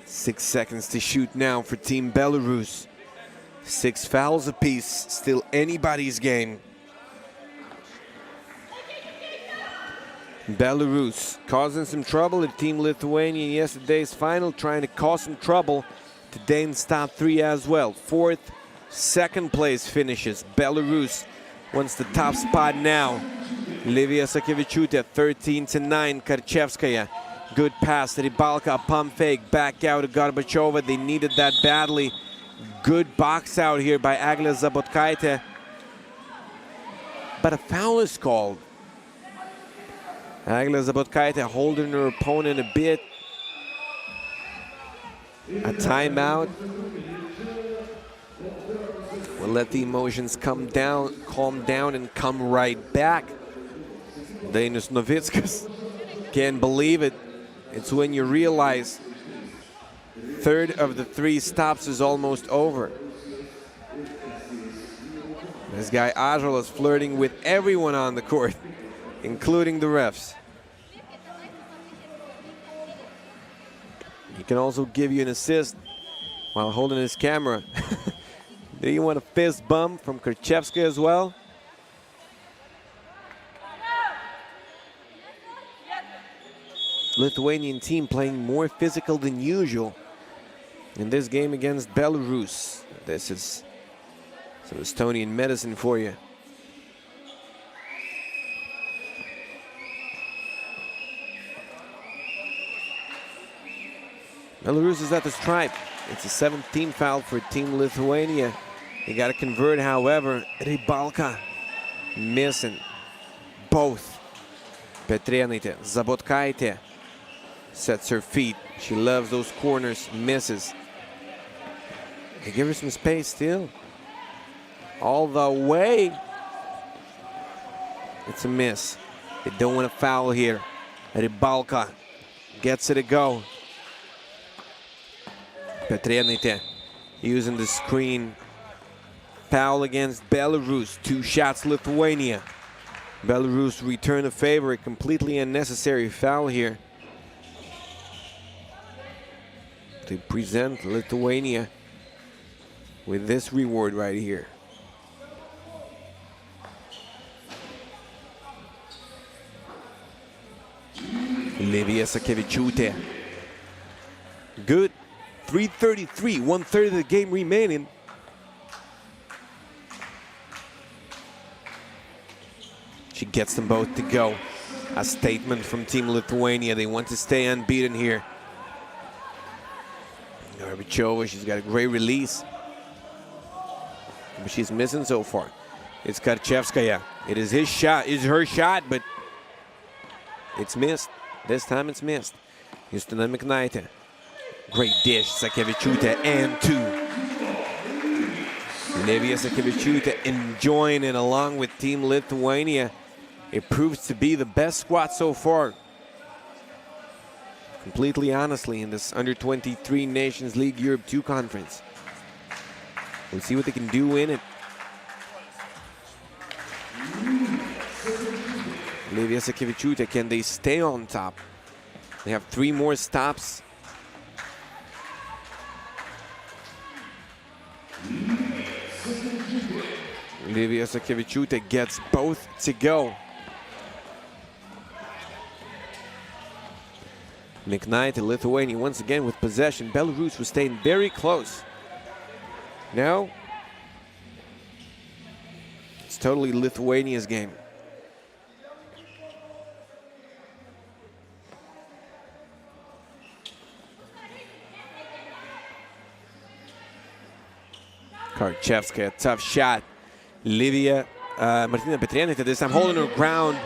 6 seconds to shoot now for Team Belarus. 6 fouls apiece. Still anybody's game. Belarus causing some trouble at Team Lithuania in yesterday's final, trying to cause some trouble today in stop 3 as well. 4th, 2nd place finishes. Belarus wants the top spot now. Livija Sakevičiūtė, 13-9. Karchevskaya, good pass. Rybalka, pump fake, back out to Garbachova. They needed that badly. Good box out here by Eglė Zabotkaitė. But a foul is called. Eglė Zabotkaitė holding her opponent a bit. A timeout. We'll let the emotions calm down and come right back. Dainius Novickas can't believe it. It's when you realize 1/3 of the 3 stops is almost over. This guy Ąžuolas is flirting with everyone on the court, including the refs. can also give you an assist while holding his camera. Do you want a fist bump from Karchevska as well? Lithuanian team playing more physical than usual in this game against Belarus. This is some Estonian medicine for you. Belarus is at the stripe. It's a 17 foul for Team Lithuania. They got to convert, however. Rybalka missing both. Petrėnaitė, Zabotkaitė sets her feet. She loves those corners, misses. They give her some space still. All the way. It's a miss. They don't want to foul here. Rybalka gets it to go. Petrėnaitė using the screen. Foul against Belarus. 2 shots Lithuania. Belarus return the favor. A completely unnecessary foul here to present Lithuania with this reward right here. Livija Sakevičiūtė. Good. 3:33, 1/3 of the game remaining. She gets them both to go. A statement from Team Lithuania. They want to stay unbeaten here. Gorbachev, she's got a great release. But she's missing so far. It's Karchevskaya. It is his shot, it's her shot, but it's missed. This time it's missed. Justina Miknaitė. Great dish, Sakevičiūtė, and 2. Livija Sakevičiūtė enjoying it along with Team Lithuania. It proves to be the best squad so far. Completely honestly, in this Under-23 Nations League Europe 2 conference. We'll see what they can do in it. Livija Sakevičiūtė, can they stay on top? They have 3 more stops. Livija Sakevičiūtė gets both to go. Miknaitė, Lithuania once again with possession. Belarus was staying very close. Now, it's totally Lithuania's game. Karchevska, tough shot. Livija, Martina Petrėnaitė this time holding her ground.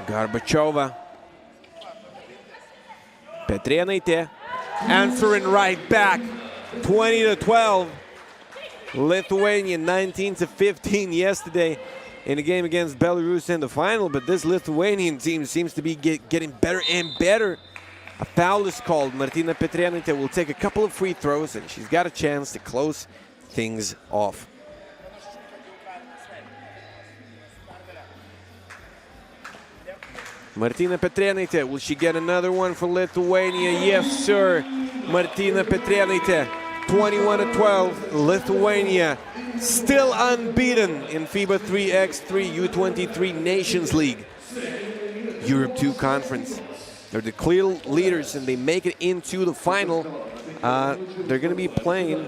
Gorbachova. Petrėnaitė answering right back. 20-12. Lithuania 19-15 yesterday in the game against Belarus in the final, but this Lithuanian team seems to be getting better and better. A foul is called. Martina Petrėnaitė will take a couple of free throws, and she's got a chance to close things off. Martina Petrėnaitė, will she get another one for Lithuania? Yes, sir. Martina Petrėnaitė, 21-12. Lithuania still unbeaten in FIBA 3x3 U23 Nations League Europe 2 Conference. They're the clear leaders and they make it into the final. They're going to be playing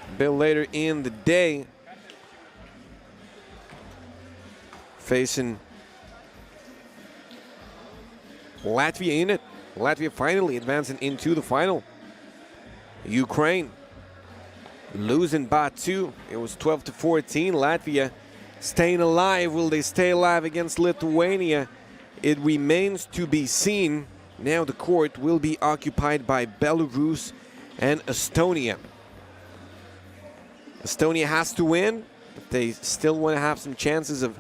a bit later in the day, facing Latvia in it. Latvia finally advancing into the final. Ukraine losing by 2. It was 12-14. Latvia staying alive. Will they stay alive against Lithuania? It remains to be seen. Now the court will be occupied by Belarus and Estonia. Estonia has to win, but they still want to have some chances of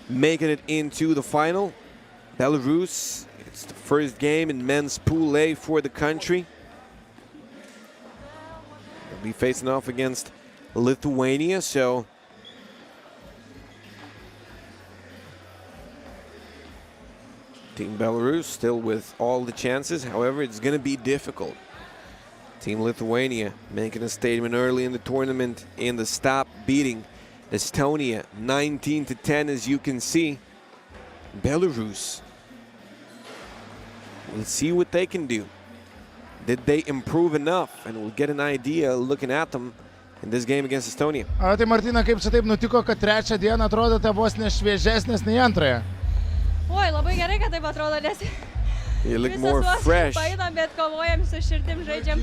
making it into the final. Belarus, it's the first game in men's Pool A for the country. They'll be facing off against Lithuania, so Team Belarus still with all the chances. However, it's going to be difficult. Team Lithuania making a statement early in the tournament in the stop, beating Estonia 19-10, as you can see. Belarus, we'll see what they can do. Did they improve enough? And we'll get an idea looking at them in this game against Estonia. Tai Martina, kaip čia taip nutiko, kad trečią dieną atrodote vos nešviežesnės nei antrąją? Oi, labai gerai, kad taip atrodo, nes You look more fresh. Painam, bet kovojam su širdim, žaidžiam.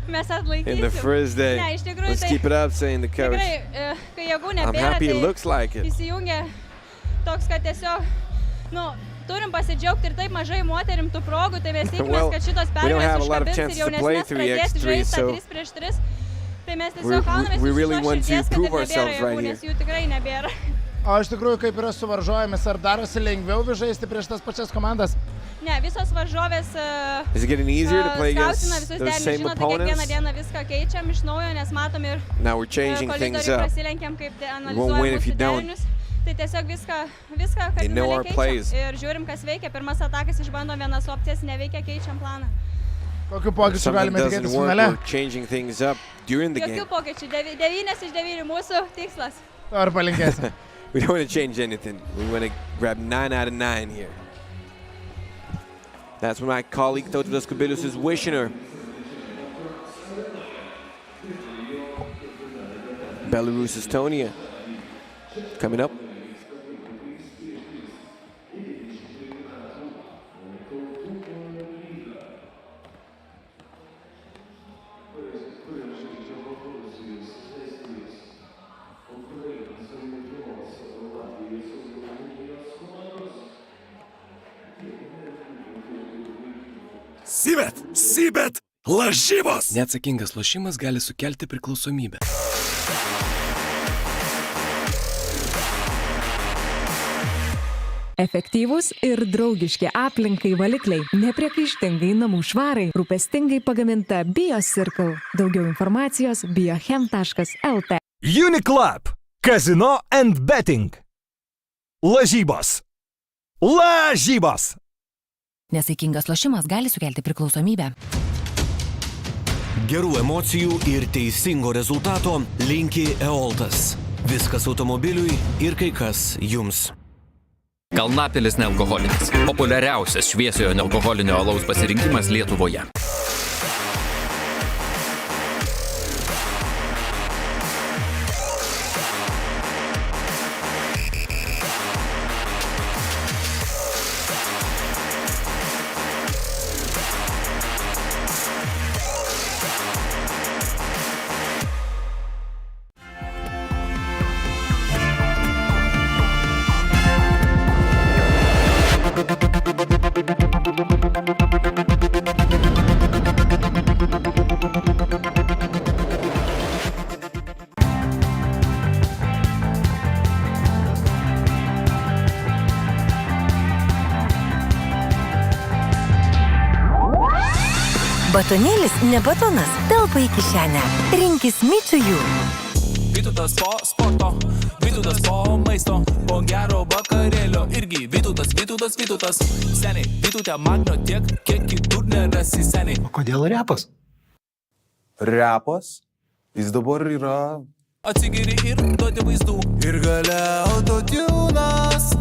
Mes atlaikysim. In the first day. Ne, iš tikrųjų, Let's keep it up, saying the coach. Tikrai, kai jėgų I'm nebėra, happy it tai looks like it. įsijungia toks, kad tiesiog, turim pasidžiaugti ir taip mažai moterim tų progų, tai mes tikimės, kad šitos pergalės užkabins ir jaunesnės pradės žaisti 3-3. Tai mes tiesiog kaunamės iš širdies, kad ir nebėra jėgų, nes jų tikrai nebėra. O iš tikrųjų, kaip yra su varžovėmis, ar darosi lengviau žaisti prieš tas pačias komandas? Ne, visos varžovės skautina visus derinius, žinot, kiekvieną dieną viską keičiam iš naujo, nes matom ir koridorių prasilenkiam, kaip analizuojam mūsų derinius. Tai tiesiog viską kardinaliai keičiam ir žiūrim, kas veikia. Pirmas atakas išbandom, vienas opcijas neveikia, keičiam planą. Kokių pokyčių galime tikėtis finale? Jokių pokyčių, 9 iš 9 mūsų tikslas. Ar palinkėsim? We don't want to change anything. We want to grab 9 out of 9 here. That's what my colleague Tautvydas Kubilius is wishing her. Belarus, Estonia coming up. Sybet, lažybos. Neatsakingas lošimas gali sukelti priklausomybę. Efektyvūs ir draugiški aplinkai valikliai, nepriekaištingai namų švarai, rūpestingai pagaminta BioCircle. Daugiau informacijos biochem.lt. Uniclub, Casino and Betting. Lažybos. Nesaikingas lošimas gali sukelti priklausomybę. Gerų emocijų ir teisingo rezultato linki Eoltas. Viskas automobiliui ir kai kas jums. Kalnapilis nealkoholinis. Populiariausias šviesiojo nealkoholinio alaus pasirinkimas Lietuvoje. Batonėlis ne batonas, telpa į kišenę. Rinkis Mičiujų. Vytautas po sporto, Vytautas po maisto, po gero vakarėlio irgi Vytautas. Seniai, Vytautė magnio tiek, kiek kitur nerasi seniai. O kodėl repas? Repas? Jis dabar yra... Atsigiri ir duoti vaizdų. Ir gale autotunas.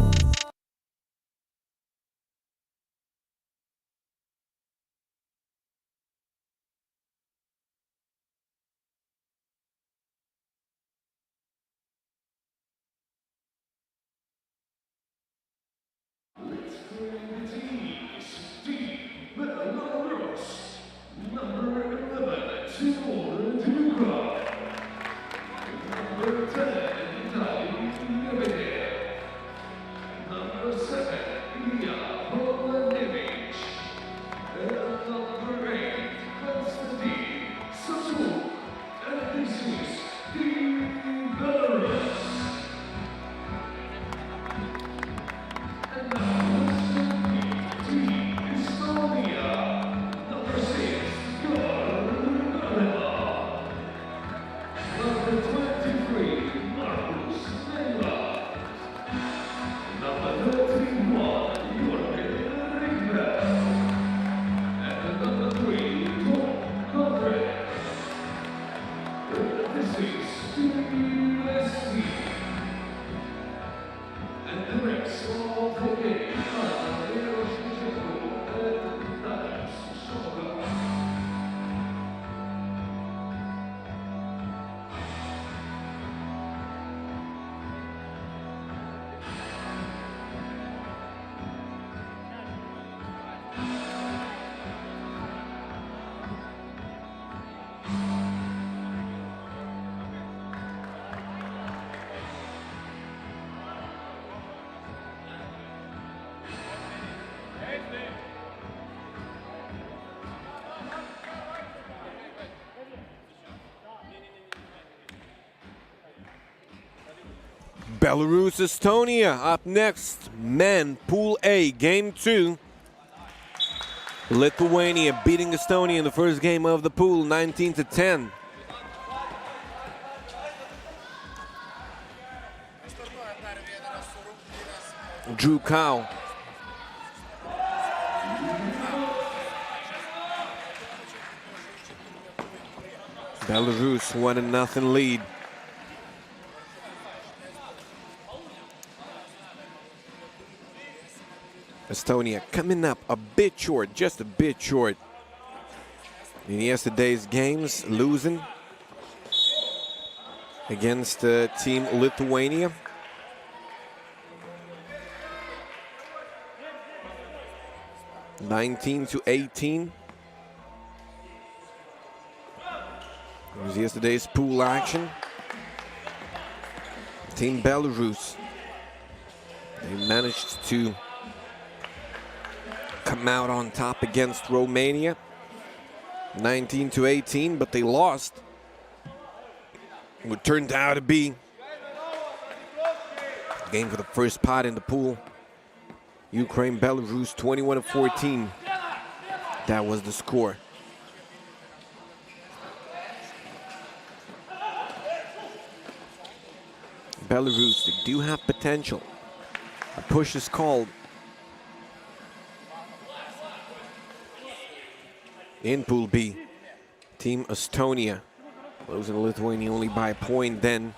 Belarus, Estonia up next. Men, Pool A, Game 2. Lithuania beating Estonia in the first game of the pool, 19-10. Drew Cow. Belarus 1-0 lead. Estonia coming up a bit short, just a bit short. In yesterday's games, losing against Team Lithuania. (19-18). It was yesterday's pool action. Team Belarus, they managed to come out on top against Romania, 19-18, but they lost. What turned out to be a game for the first spot in the pool. Ukraine, Belarus, 21-14. That was the score. Belarus, they do have potential. A push is called. In Pool B, Team Estonia losing to Lithuania only by a point, then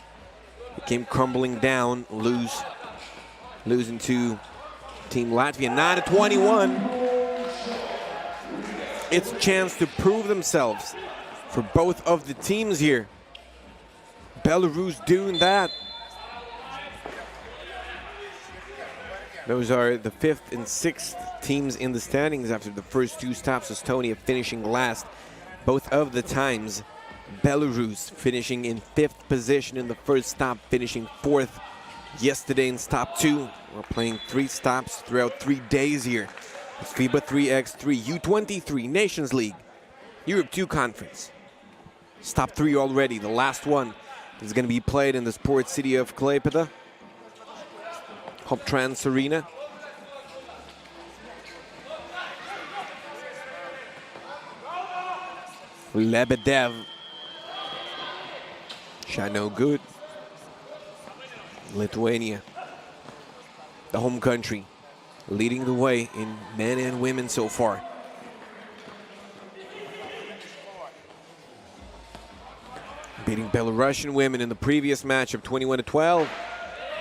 it came crumbling down, losing to Team Latvia 9-21. It's a chance to prove themselves for both of the teams here. Belarus doing that. Those are the 5th and 6th teams in the standings after the first two stops. Estonia finishing last both of the times. Belarus finishing in 5th position in the first stop, finishing 4th yesterday in stop 2. We're playing 3 stops throughout 3 days here. It's FIBA 3x3 U23 Nations League Europe 2 Conference. Stop 3 already. The last one is going to be played in the sports city of Klaipėda, Hoptrans Arena. Lebedev. Shot no good. Lithuania, the home country, leading the way in men and women so far. Beating Belarusian women in the previous matchup, 21-12.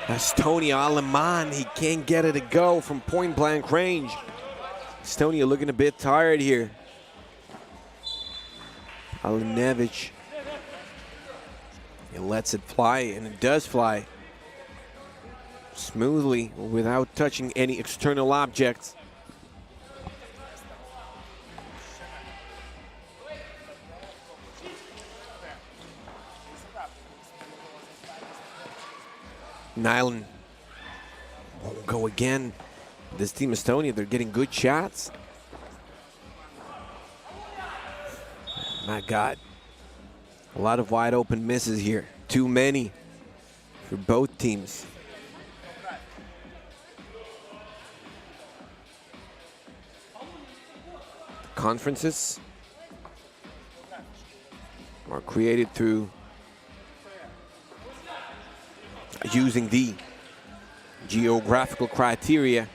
Estonia, Aleman, he can't get it to go from point-blank range. Estonia looking a bit tired here. Alinevich, he lets it fly, and it does fly smoothly without touching any external objects. Nyland won't go again. This team Estonia, they're getting good shots. My God, a lot of wide open misses here. Too many for both teams. Conferences are created through using the geographical criteria.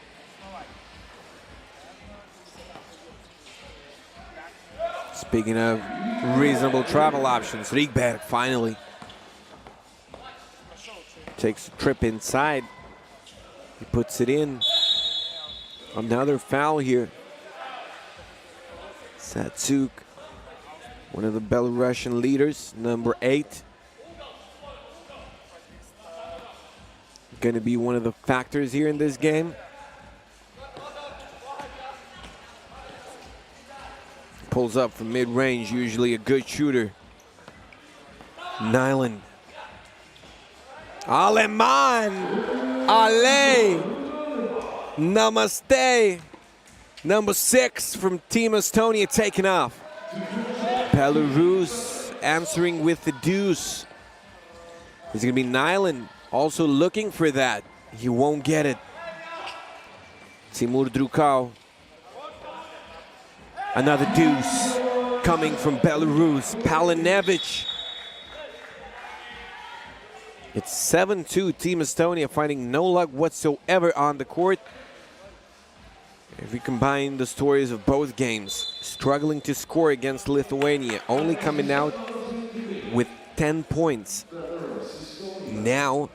Speaking of reasonable travel options, Rikberg finally takes a trip inside. He puts it in. Another foul here. Satsuk, one of the Belarusian leaders, number 8. Going to be one of the factors here in this game. Pulls up from mid-range, usually a good shooter. Nyland. Aleman! Ale! Namaste! Number 6 from Team Estonia taken off. Belarus answering with the deuce. It's going to be Nyland also looking for that. He won't get it. Timur Drukau. Another deuce coming from Belarus. Palinevich. It's 7-2. Team Estonia finding no luck whatsoever on the court. If we combine the stories of both games, struggling to score against Lithuania, only coming out with 10 points. Now,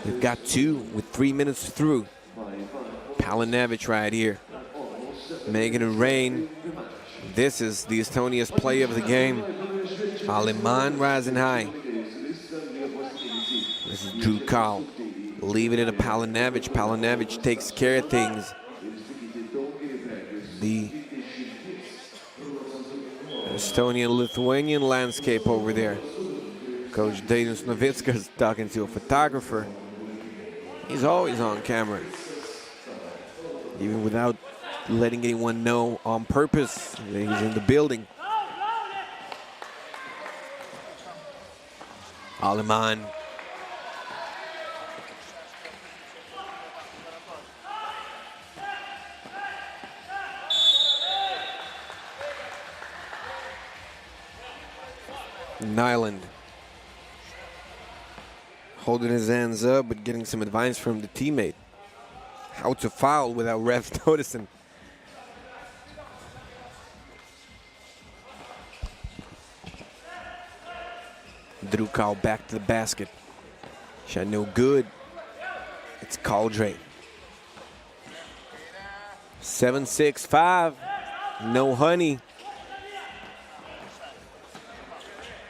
we've got 2 with 3 minutes through. Palinevich right here, making it rain. This is the Estonia's play of the game. Aleman rising high. This is Drukau, leaving it to Palinevich. Palinevich takes care of things. The Estonian-Lithuanian landscape over there. Coach Dainius Novickas talking to a photographer. He's always on camera, even without letting anyone know on purpose that he's in the building. Aleman. Nyland holding his hands up, but getting some advice from the teammate. How to foul without refs noticing. Drukau back to the basket. Shot no good. It's Caldre. 7-6-5. No honey.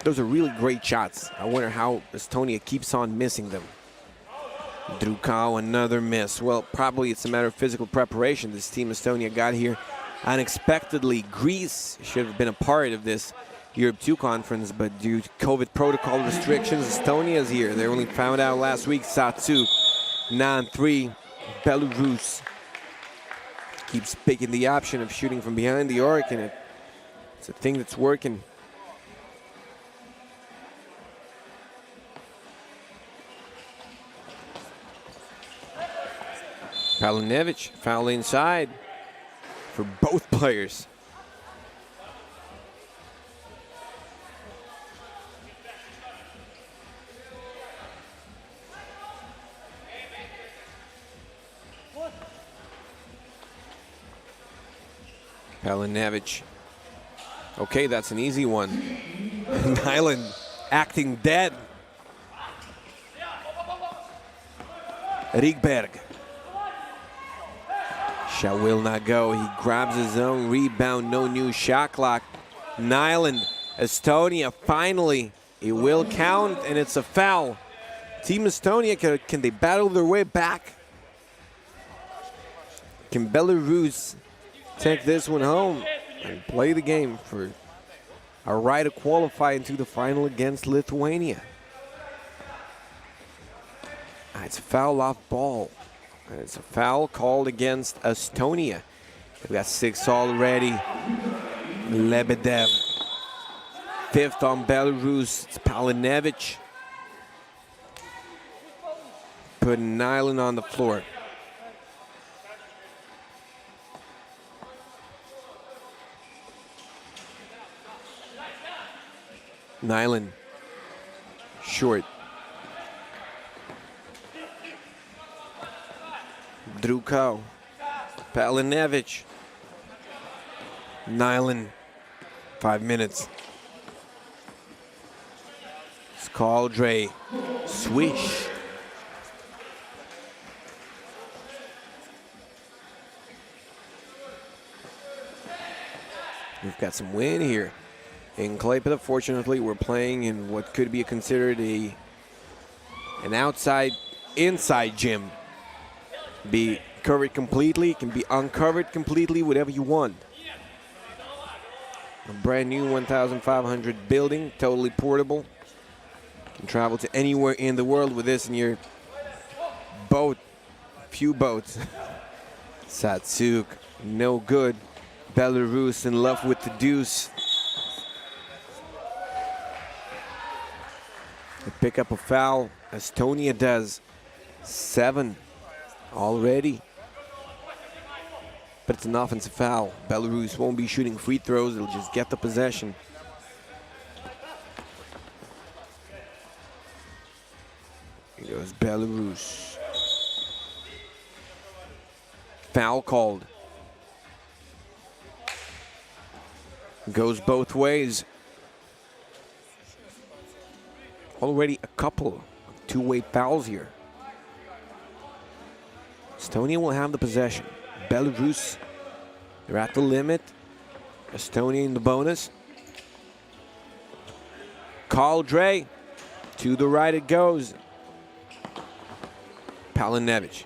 Those are really great shots. I wonder how Estonia keeps on missing them. Drukau, another miss. Well, probably it's a matter of physical preparation. This team Estonia got here unexpectedly. Greece should have been a part of this Europe 2 conference, but due to COVID protocol restrictions, Estonia is here. They only found out last week. Satsu, 9-3. Belarus keeps picking the option of shooting from behind the arc, and it's a thing that's working. Palinevich, foul inside for both players. Palinevich. Okay, that's an easy one. Nyland acting dead. Rikberg. Shot will not go. He grabs his own rebound. No new shot clock. Nyland, Estonia, finally. It will count, and it's a foul. Team Estonia, can they battle their way back? Can Belarus take this one home and play the game for a right to qualify into the final against Lithuania? It's a foul off ball. And it's a foul called against Estonia. We've got 6 already. Lebedev. 5th on Belarus. It's Palinevich. Putting Nyland on the floor. Nyland. Short. Drukau, Palinevich, Nyland, 5 minutes. It's Caldre, swish. We've got some wind here in Klaipėda. Fortunately, we're playing in what could be considered an inside gym. Be covered completely, can be uncovered completely, whatever you want. A brand new 1,500 building, totally portable. You can travel to anywhere in the world with this in your boat, few boats. Satsuk, no good. Belarus in love with the deuce. They pick up a foul. Estonia does. 7 already. But it's an offensive foul. Belarus won't be shooting free throws. They'll just get the possession. Here goes Belarus. Foul called. Goes both ways. Already a couple of two-way fouls here. Estonia will have the possession. Belarus, they're at the limit. Estonia in the bonus. Kaldre, to the right it goes. Palinevich,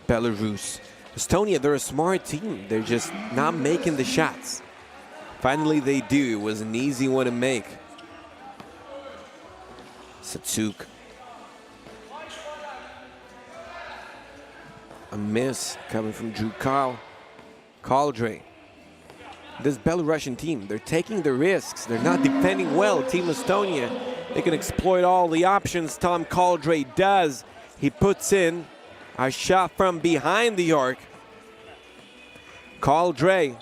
Belarus. Estonia, they're a smart team. They're just not making the shots. Finally they do. It was an easy one to make. Satsuk. A miss coming from Drew Kaldre. This Belarusian team, they're taking the risks. They're not defending well. Team Estonia, they can exploit all the options. Tom Kaldre does. He puts in a shot from behind the arc. Kaldre,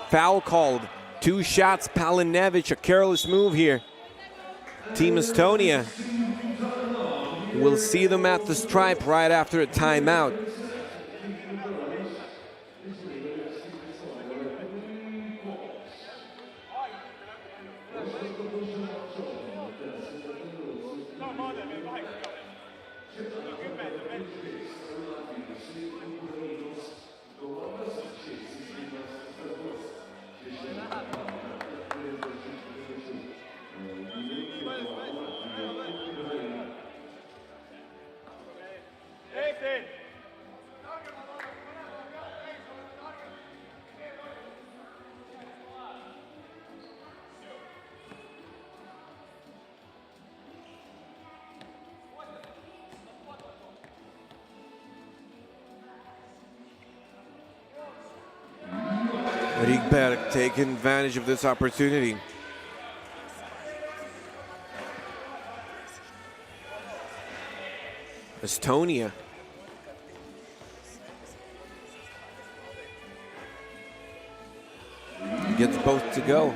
foul called. 2 shots, Palinevich, a careless move here. Team Estonia will see them at the stripe right after a timeout. Rikberg taking advantage of this opportunity. Estonia. Gets both to go.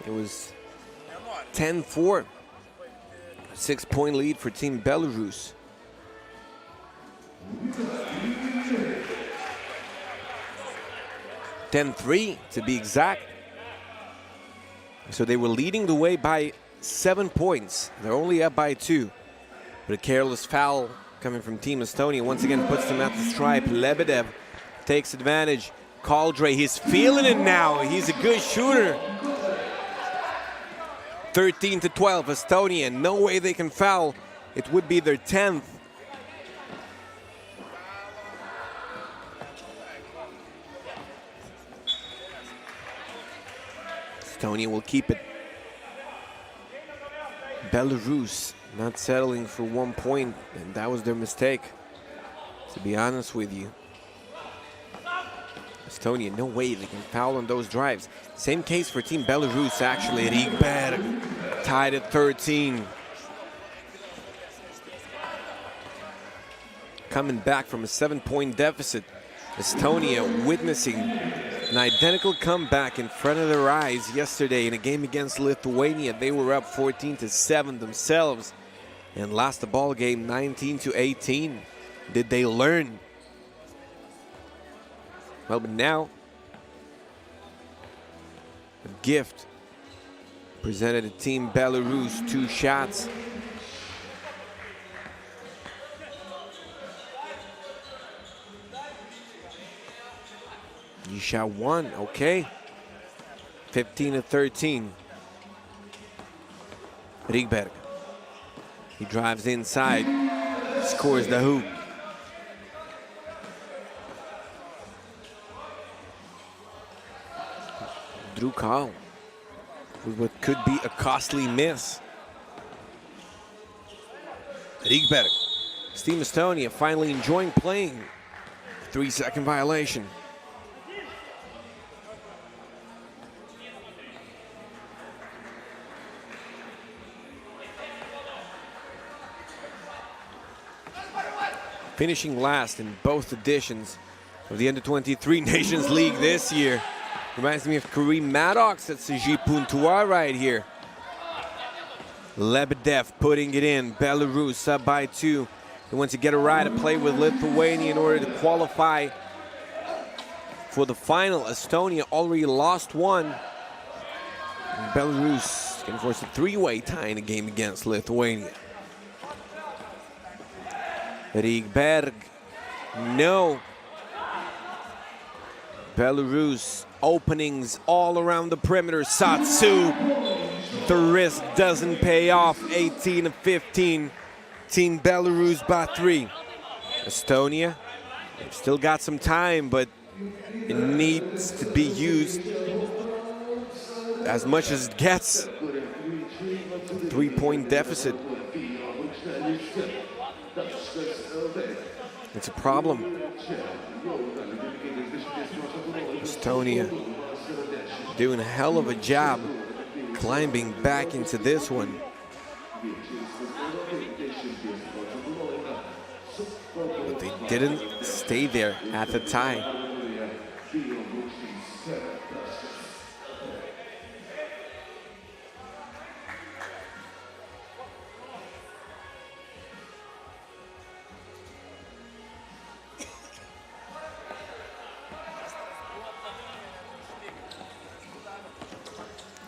It was 10-4. 6-point lead for Team Belarus. $10-3 to be exact. So they were leading the way by 7 points. They're only up by 2. But a careless foul coming from Team Estonia once again puts them at the stripe. Lebedev takes advantage. Kaldre, he's feeling it now. He's a good shooter. 13-12, Estonia. No way they can foul. It would be their 10th. Estonia will keep it. Belarus not settling for 1 point, and that was their mistake, to be honest with you. Estonia, no way they can foul on those drives. Same case for Team Belarus, actually. Rikberg tied at 13. Coming back from a 7-point deficit. Estonia witnessing an identical comeback in front of their eyes yesterday in a game against Lithuania. They were up 14-7 themselves and lost the ball game 19-18. Did they learn? Well, but now, a gift presented to Team Belarus. 2 shots. You shot 1, okay. 15-13. Rikberg. He drives inside, scores the hoop. Drew Kal with what could be a costly miss. Rikberg. Team Estonia finally enjoying playing. 3-second violation. Finishing last in both editions of the Under-23 Nations League this year. Reminds me of Kareem Maddox at Cergy-Pontoise right here. Lebedev putting it in. Belarus up by 2. They want to get a right to play with Lithuania in order to qualify for the final. Estonia already lost one. And Belarus can force a 3-way tie in a game against Lithuania. Rikberg, no. Belarus openings all around the perimeter. Satsu, the risk doesn't pay off. 18 of 15. Team Belarus by 3. Estonia, they've still got some time, but it needs to be used as much as it gets. 3-point deficit. It's a problem. Estonia doing a hell of a job climbing back into this one. But they didn't stay there at the tie.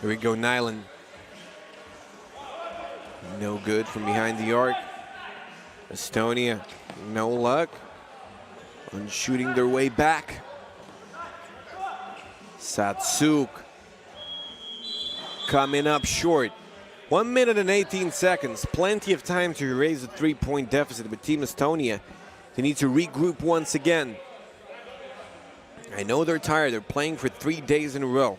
Here we go, Nyland. No good from behind the arc. Estonia, no luck on shooting their way back. Satsuk coming up short. 1 minute and 18 seconds. Plenty of time to erase a 3-point deficit, but Team Estonia, they need to regroup once again. I know they're tired. They're playing for 3 days in a row.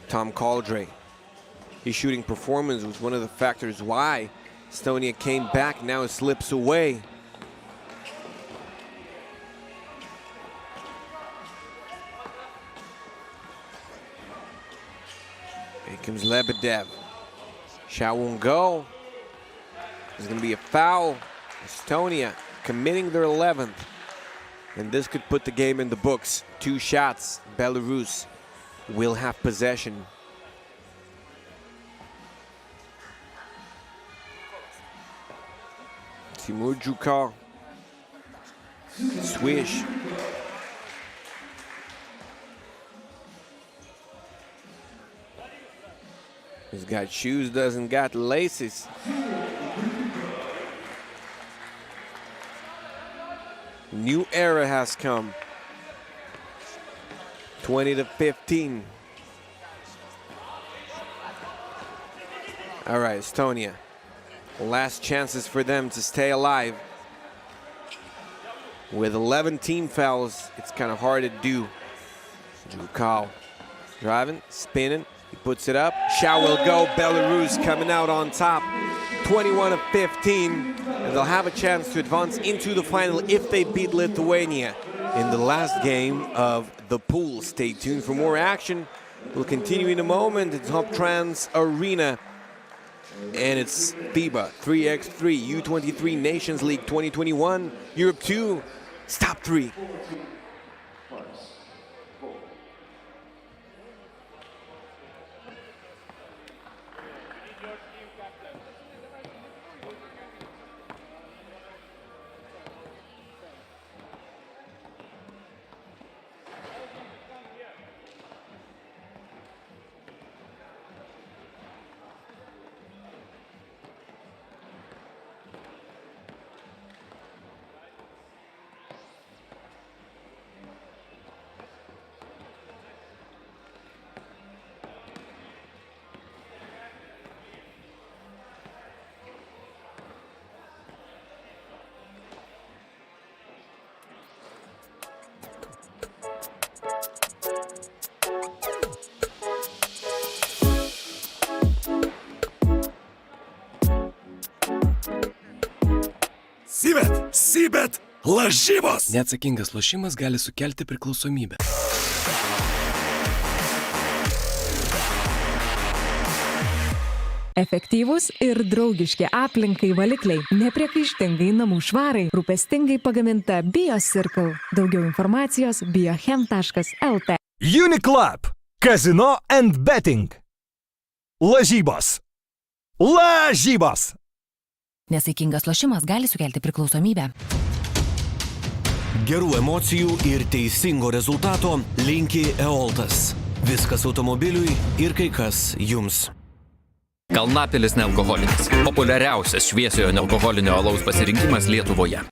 Tom Caldray, his shooting performance was one of the factors why Estonia came back. Now it slips away. Here comes Lebedev. Shot won't go. There's going to be a foul. Estonia committing their 11th. And this could put the game in the books. 2 shots. Belarus will have possession. Timur Jukar. Swish. He's got shoes, doesn't got laces. New era has come. 20 to 15. All right, Estonia. Last chances for them to stay alive. With 11 team fouls, it's kind of hard to do. Jukal driving, spinning, he puts it up. Shot will go. Belarus coming out on top. 21 of 15. And they'll have a chance to advance into the final if they beat Lithuania in the last game of the pool. Stay tuned for more action. We'll continue in a moment. It's Top Trans Arena. And it's FIBA 3x3 U23 Nations League 2021 Europe 2 Stop 3. Sybet lažybos. Neatsakingas lošimas gali sukelti priklausomybę. Efektyvūs ir draugiški aplinkai valikliai, nepriekaištingai namų švarai, rūpestingai pagaminta BioCircle. Daugiau informacijos biochem.lt. Uniclub. Casino and betting. Lažybos. Lažybos. Nesaikingas lošimas gali sukelti priklausomybę. Gerų emocijų ir teisingo rezultato linki Eoltas. Viskas automobiliui ir kai kas jums. Kalnapilis nealkoholinis. Populiariausias šviesiojo nealkoholinio alaus pasirinkimas Lietuvoje.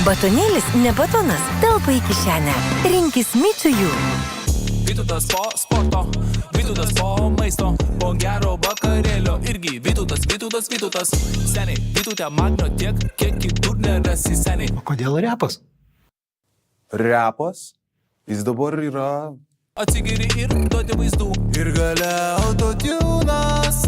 Batonėlis ne batonas, telpa į kišenę. Rinkis mičiųjų. Vytautas po sporto, Vytautas po maisto, po gero vakarėlio irgi Vytautas. Seniai, Vytautė magnio tiek, kiek kitur nerasi seniai. O kodėl repas? Repas? Jis dabar yra... Atsigiri ir duoti vaizdų. Ir gale autotunas.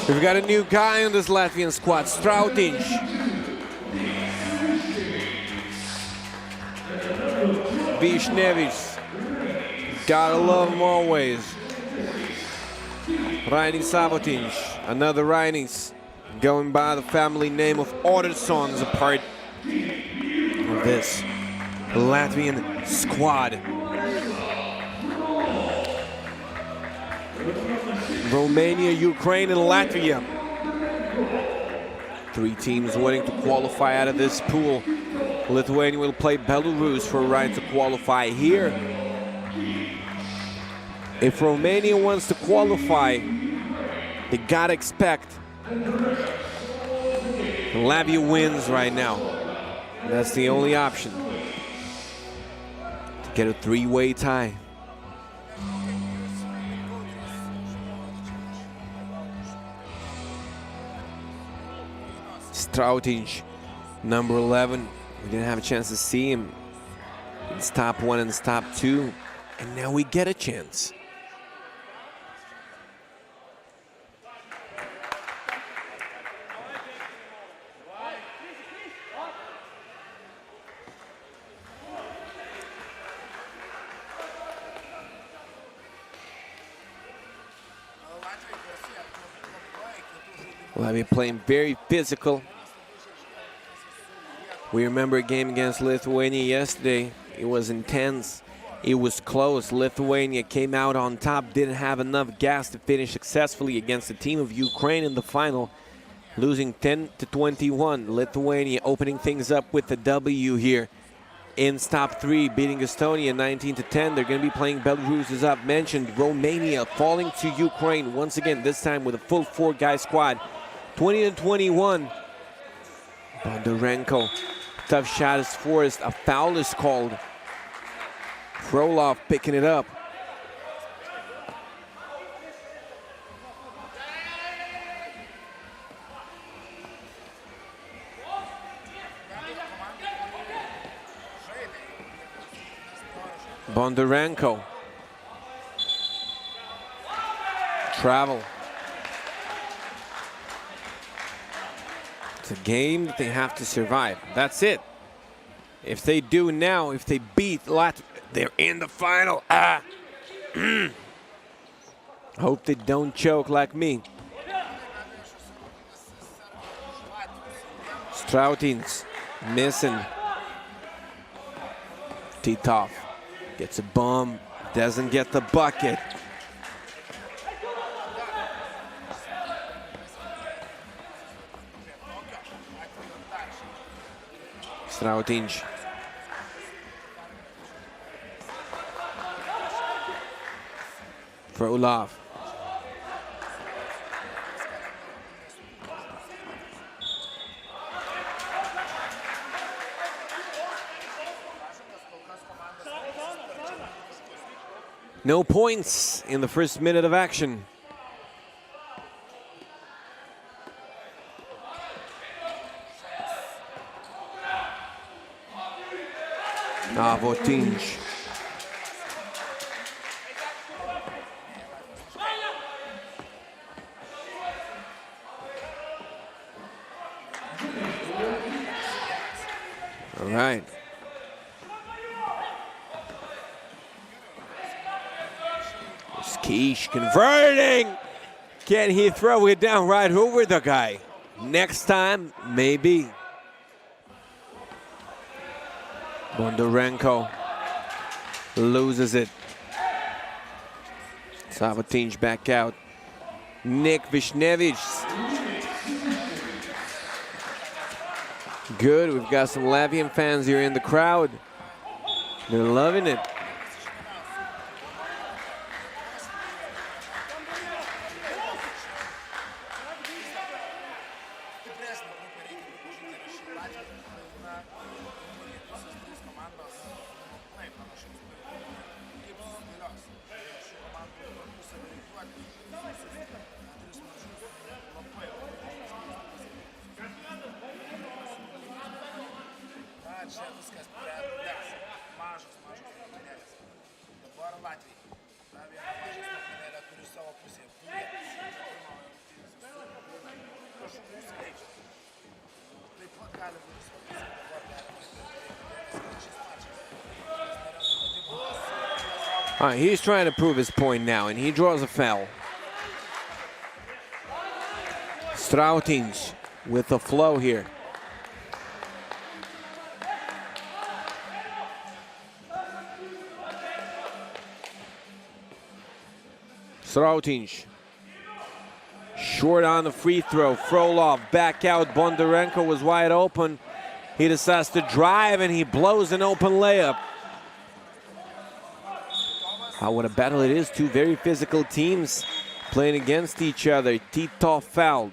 We've got a new guy on this Latvian squad, Strautiņš. Vishnevich. Gotta love him always. Rainis Sabotinj, another Rainis, going by the family name of Otterson, is a part of this Latvian squad. Romania, Ukraine, and Latvia. 3 teams waiting to qualify out of this pool. Lithuania will play Belarus for a right to qualify here. If Romania wants to qualify, they gotta expect Latvia wins right now. That's the only option to get a 3-way tie. Strautinj, number 11. We didn't have a chance to see him in stop 1 and stop 2, and now we get a chance. Latvia playing very physical. We remember a game against Lithuania yesterday. It was intense. It was close. Lithuania came out on top, didn't have enough gas to finish successfully against the team of Ukraine in the final, losing 10-21. Lithuania opening things up with the W here in stop 3, beating Estonia 19-10. They're going to be playing Belarus, as I've mentioned. Romania falling to Ukraine once again, this time with a full 4-guy squad. 20-21. Bondarenko, tough shot is forced. A foul is called. Frolov picking it up. Bondarenko. Travel. It's a game that they have to survive. That's it. If they do now, if they beat Latvia, they're in the final. Hope they don't choke like me. Strautins missing. Titov gets a bomb, doesn't get the bucket. Strautinj. Frolov. No points in the first minute of action. Avotinj. All right. Skish converting. Can he throw it down right over the guy? Next time, maybe. Bondarenko loses it. Savatinj back out. Nick Vishnevich. Good, we've got some Latvian fans here in the crowd. They're loving it. All right, he's trying to prove his point now, and he draws a foul. Strautins with the flow here. Strautins. Short on the free throw. Frolov back out. Bondarenko was wide open. He decides to drive and he blows an open layup. What a battle it is. Two very physical teams playing against each other. Titov fouled.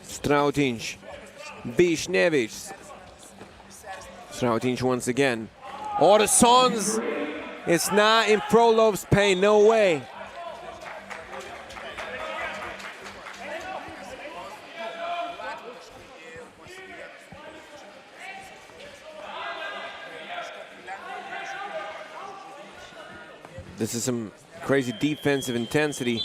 Strautins, Vishnevich. Strautins once again. Orsons, it's not in Frolov's pain, no way. This is some crazy defensive intensity.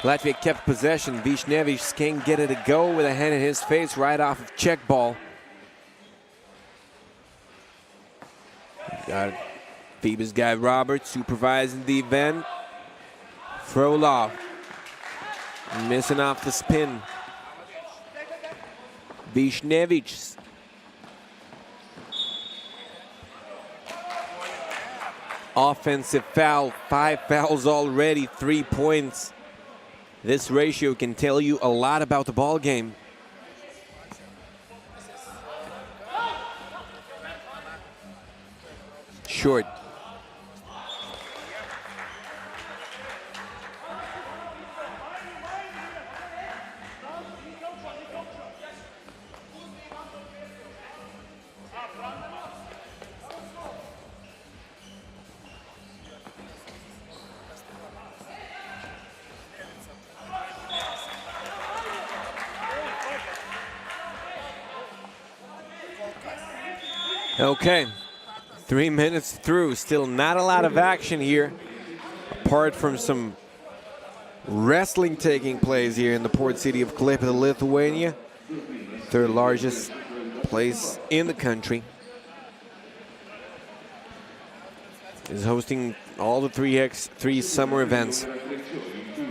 Latvia kept possession. Vishnevich can't get it to go with a hand in his face right off of check ball. Got Phoebe's guy Robert supervising the event. Frolov missing off the spin. Vishnevich. Offensive foul, 5 fouls already, 3 points. This ratio can tell you a lot about the ball game. Short. Okay, 3 minutes through, still not a lot of action here, apart from some wrestling taking place here in the port city of Klaipėda, Lithuania, third largest place in the country. Is hosting all the 3x3 summer events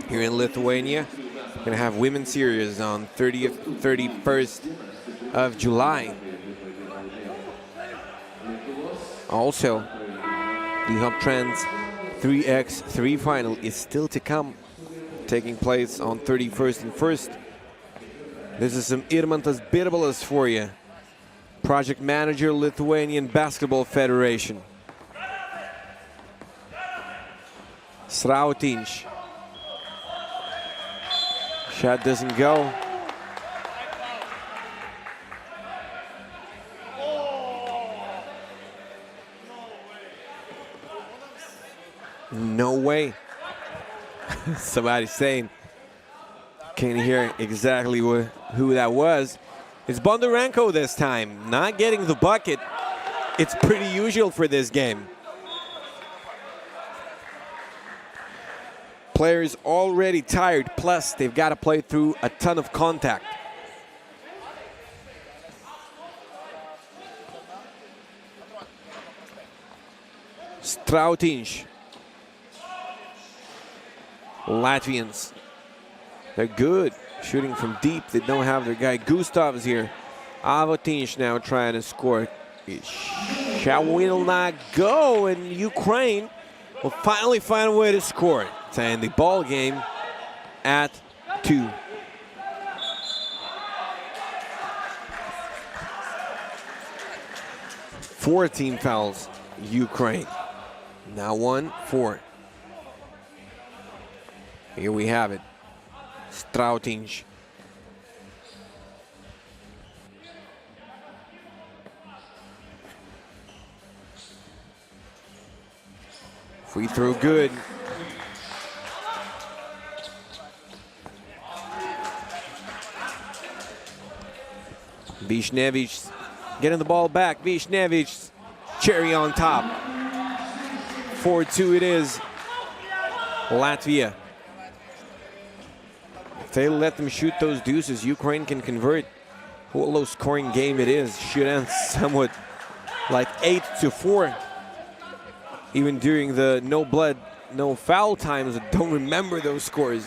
here in Lithuania. We're gonna have Women's Series on 30th, 31st of July. Also, the Hoptrans 3x3 final is still to come, taking place on 31st and 1st. This is some Irmantas Birbalas for you, project manager, Lithuanian Basketball Federation. Strautins. Shot doesn't go. No way. Somebody's saying, can't hear exactly who that was. It's Bondarenko this time, not getting the bucket. It's pretty usual for this game. Players already tired, plus they've got to play through a ton of contact. Strautins. Latvians, they're good shooting from deep. They don't have their guy Gustavs here. Avotinš now trying to score. Shot will not go, and Ukraine will finally find a way to score it. And the ball game at 2. Four team fouls, Ukraine. Now 1, 4. Here we have it. Strautins. Free throw good. Vishnevich getting the ball back. Vishnevich, cherry on top. 4-2 it is. Latvia. If they let them shoot those deuces, Ukraine can convert. What a low-scoring game it is. Should end somewhat like 8-4. Even during the no blood, no foul times, I don't remember those scores.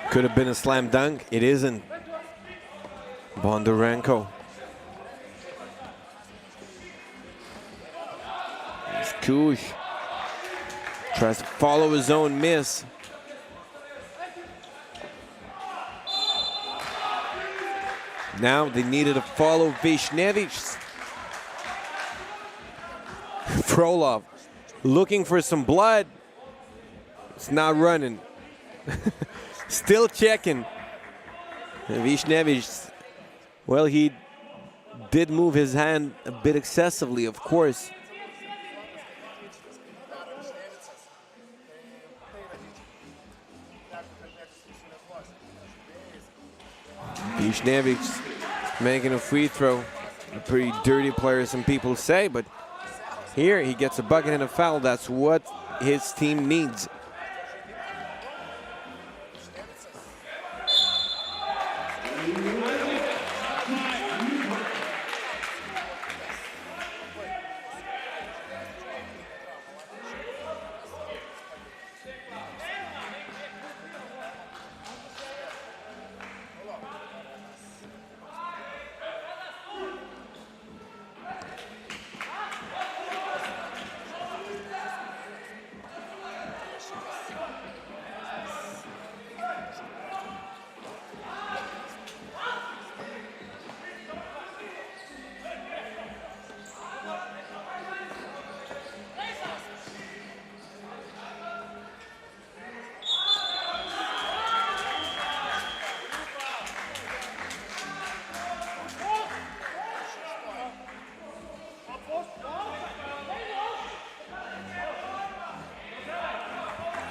Could have been a slam dunk. It isn't. Bondarenko. Kush tries to follow his own miss. Now they needed to follow Vishnevich. Frolov looking for some blood. It's not running. Still checking. Vishnevich, well, he did move his hand a bit excessively, of course. Vishnevich making a free throw. A pretty dirty player, some people say, but here he gets a bucket and a foul. That's what his team needs.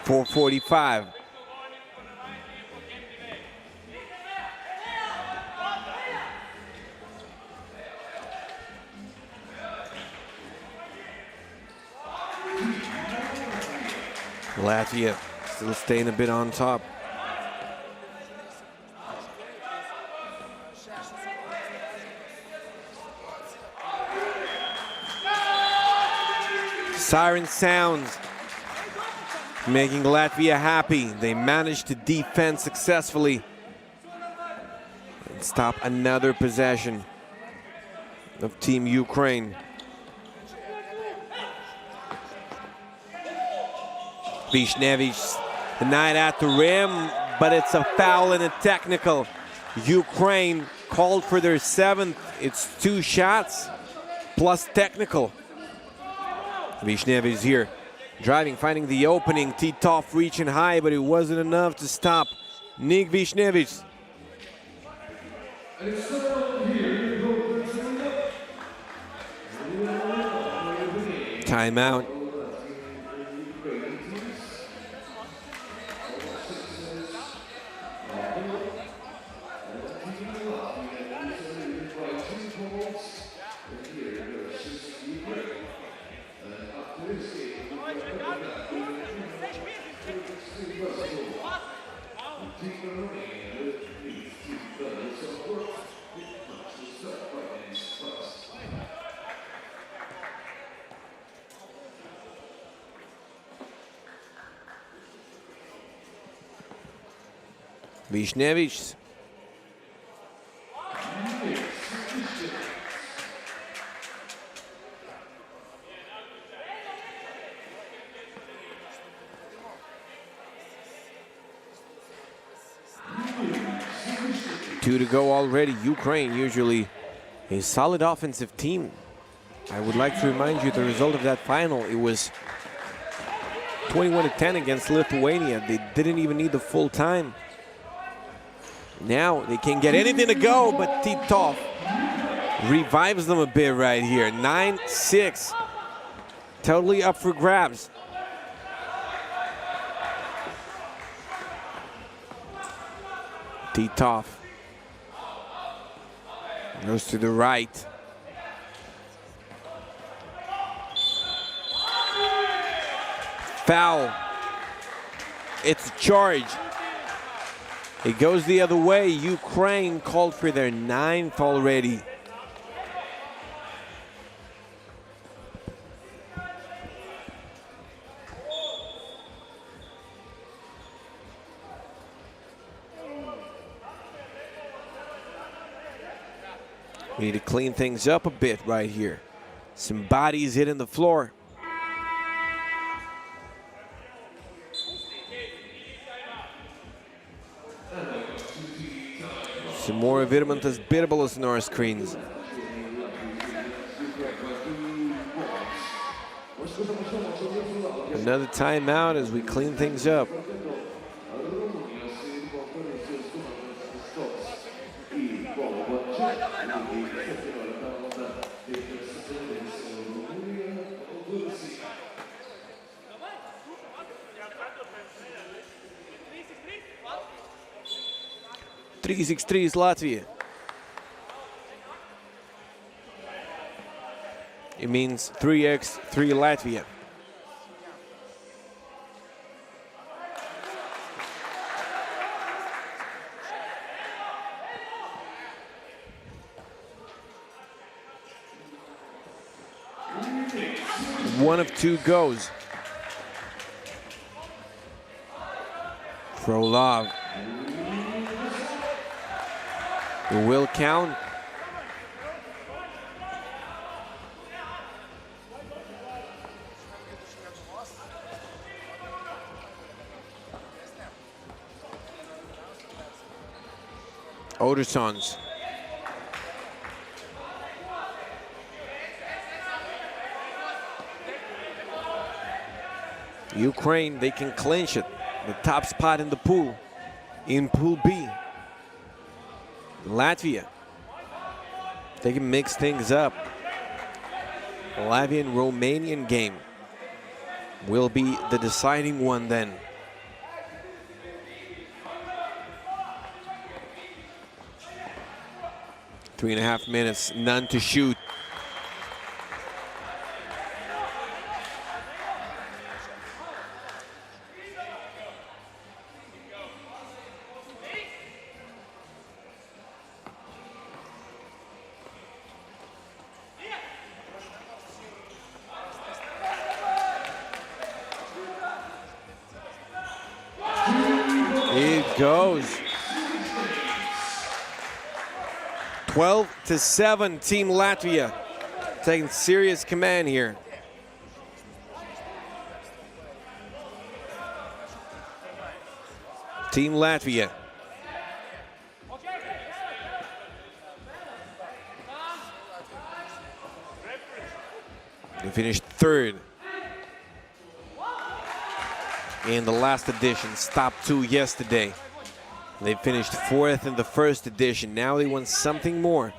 .445. Latvia still staying a bit on top. Siren sounds, making Latvia happy. They managed to defend successfully and stop another possession of Team Ukraine. Vishnevich denied at the rim, but it's a foul and a technical. Ukraine called for their 7th. It's 2 shots plus technical. Vishnevich here, driving, finding the opening. Titov reaching high, but it wasn't enough to stop Nick Vishnevich. Timeout. Vishnevich. Two to go already. Ukraine, usually a solid offensive team. I would like to remind you the result of that final. It was 21-10 against Lithuania. They didn't even need the full time. Now they can't get anything to go, but Titov revives them a bit right here. 9-6. Totally up for grabs. Titov goes to the right. Foul. It's a charge. It goes the other way. Ukraine called for their 9th already. We need to clean things up a bit right here. Some bodies hitting the floor. Some more Vidmantas Birbalas in our screens. Another timeout as we clean things up. Is Latvia. It means 3x3 Latvia. One of two goes. Frolov. It will count. Odersons. Ukraine, they can clinch it. The top spot in the pool, in Pool B. Latvia, they can mix things up. The Latvian-Romanian game will be the deciding one then. Three and a half minutes, none to shoot. Goes 12-7, Team Latvia taking serious command here. Team Latvia. They finished 3rd in the last edition, top 2 yesterday. They finished 4th in the first edition. Now they want something more.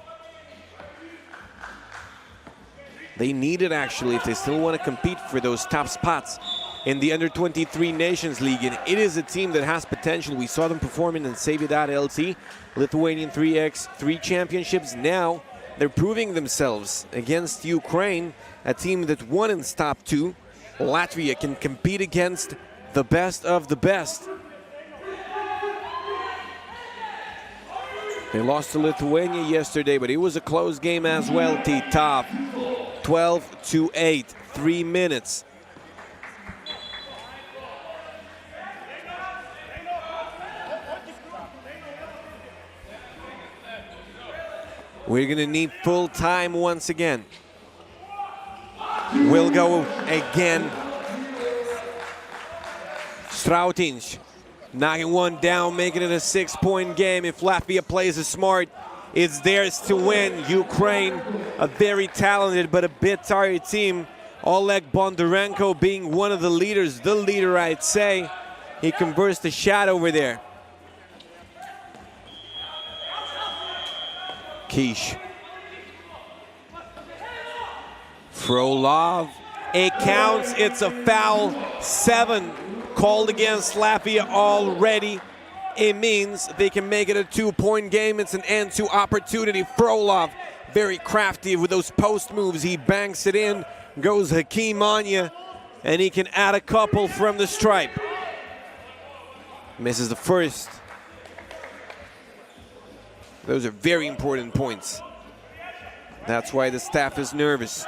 They need it actually if they still want to compete for those top spots in the Under-23 Nations League. And it is a team that has potential. We saw them performing in Seividad LT, Lithuanian 3x3 championships. Now they're proving themselves against Ukraine, a team that won in top 2. Latvia can compete against the best of the best. They lost to Lithuania yesterday, but it was a close game as well. Titov, 12-8, 3 minutes. We're gonna need full time once again. We'll go again. Strautins knocking one down, making it a 6-point game. If Latvia plays it smart, it's theirs to win. Ukraine, a very talented but a bit tired team. Oleg Bondarenko being one of the leaders, the leader I'd say. He converts the shot over there. Kish Frolov, it counts, it's a foul. 7 called against Latvia already. It means they can make it a 2-point game. It's an end-to opportunity. Frolov, very crafty with those post moves. He banks it in, goes Hakeem Anya, and he can add a couple from the stripe. Misses the first. Those are very important points. That's why the staff is nervous.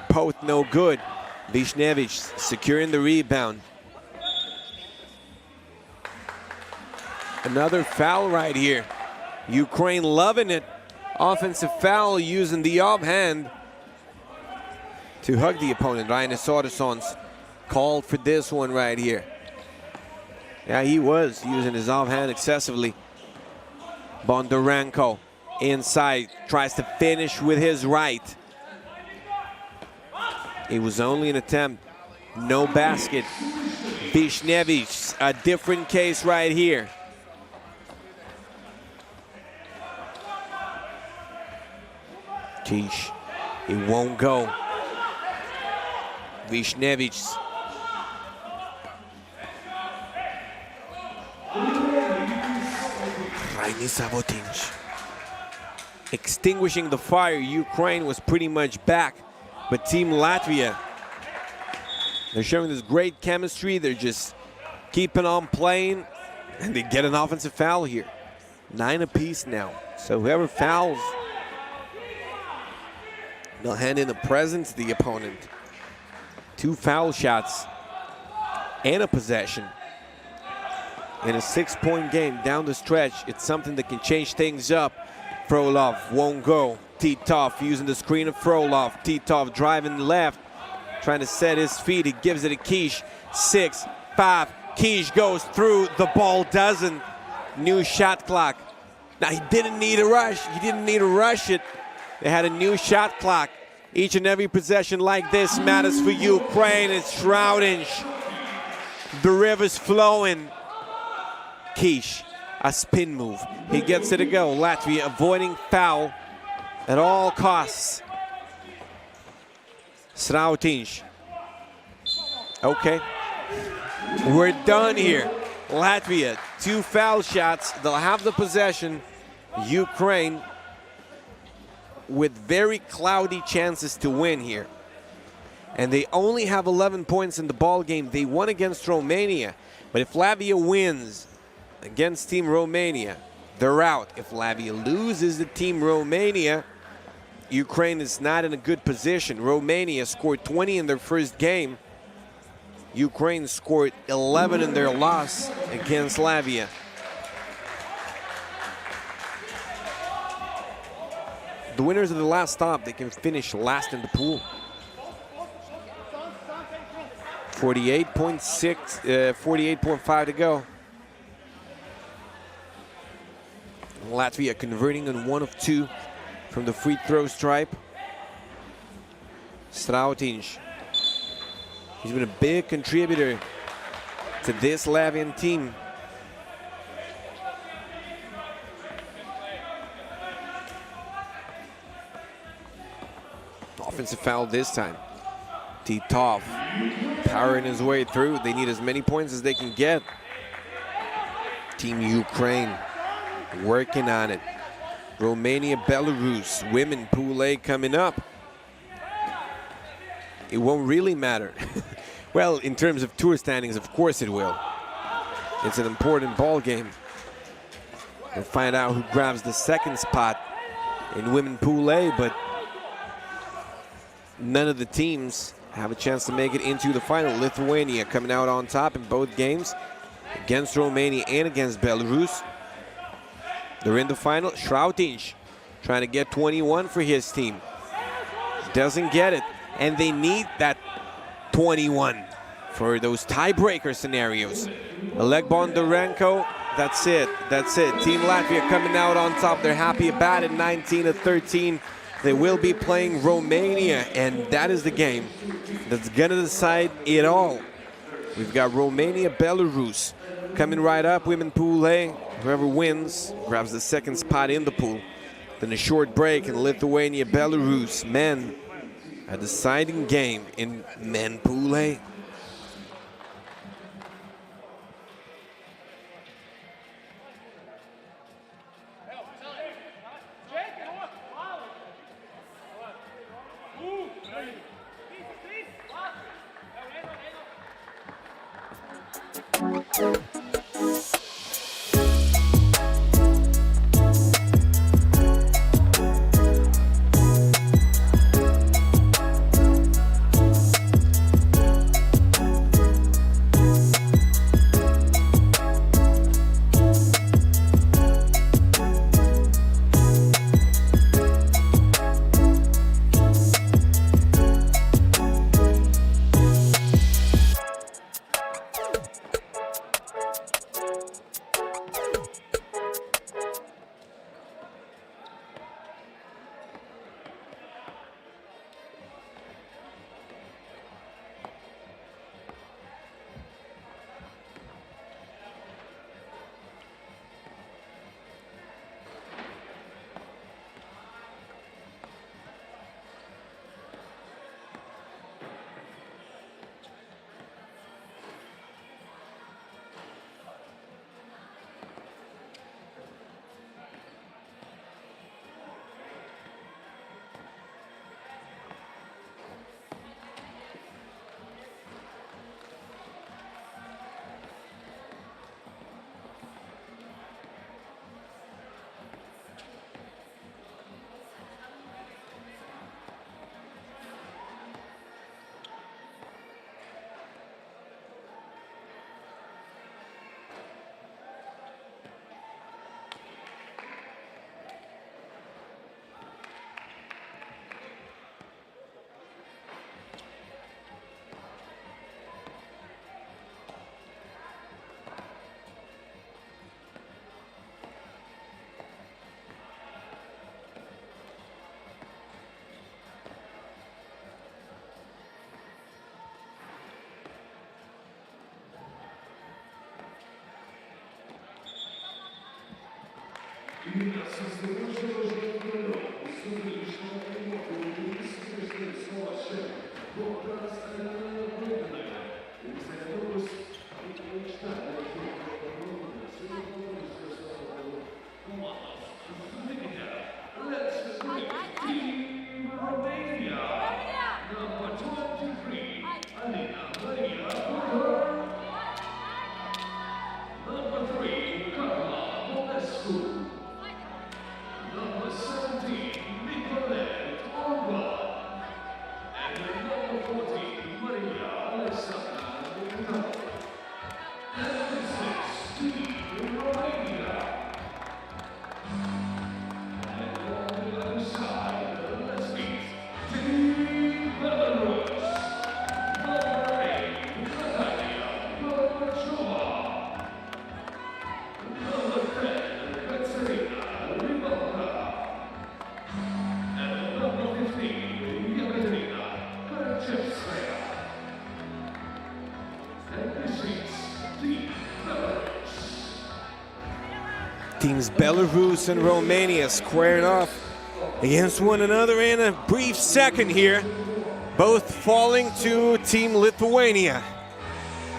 Both no good. Vishnevich securing the rebound. Another foul right here. Ukraine loving it. Offensive foul using the offhand to hug the opponent. Rainis Ortesons called for this one right here. Yeah, he was using his offhand excessively. Bondarenko inside, tries to finish with his right. It was only an attempt, no basket. Vishnevich, a different case right here. Kish, it won't go. Vishnevich. Rainis Ortesons. Extinguishing the fire, Ukraine was pretty much back. But Team Latvia, they're showing this great chemistry. They're just keeping on playing, and they get an offensive foul here. 9 apiece now. So whoever fouls, they'll hand in a present to the opponent. 2 foul shots and a possession. In a 6-point game down the stretch, it's something that can change things up. Frolov won't go. Titov using the screen of Frolov. Titov driving left, trying to set his feet. He gives it to Kish. 6-5. Kish goes through. The ball doesn't. New shot clock. Now, he didn't need a rush. He didn't need to rush it. They had a new shot clock. Each and every possession like this matters for Ukraine. It's Strautins. The river's flowing. Kish, a spin move. He gets it to go. Latvia avoiding foul at all costs. Strautins. Okay. We're done here. Latvia, 2 foul shots. They'll have the possession. Ukraine with very cloudy chances to win here. And they only have 11 points in the ball game. They won against Romania. But if Latvia wins against Team Romania, they're out. If Latvia loses to Team Romania, Ukraine is not in a good position. Romania scored 20 in their first game. Ukraine scored 11 in their loss against Latvia. The winners of the last stop, they can finish last in the pool. 48.5 to go. Latvia converting on 1 of 2 from the free throw stripe. Strautins. He's been a big contributor to this Latvian team. Offensive foul this time. Titov powering his way through. They need as many points as they can get. Team Ukraine working on it. Romania, Belarus, women Pool A coming up. It won't really matter. Well, in terms of tour standings, of course it will. It's an important ball game. We'll find out who grabs the second spot in women Pool A, but none of the teams have a chance to make it into the final. Lithuania coming out on top in both games against Romania and against Belarus. They're in the final. Strautins trying to get 21 for his team. Doesn't get it. And they need that 21 for those tiebreaker scenarios. Oleg Bondarenko, that's it. That's it. Team Latvia coming out on top. They're happy about it. 19-13. They will be playing Romania, and that is the game that's going to decide it all. We've got Romania, Belarus coming right up. Women Pool A. Whoever wins grabs the second spot in the pool. Then a short break in Lithuania, Belarus. Men, a deciding game in men Pool A. Teams Belarus and Romania squaring off against one another in a brief second here, both falling to Team Lithuania.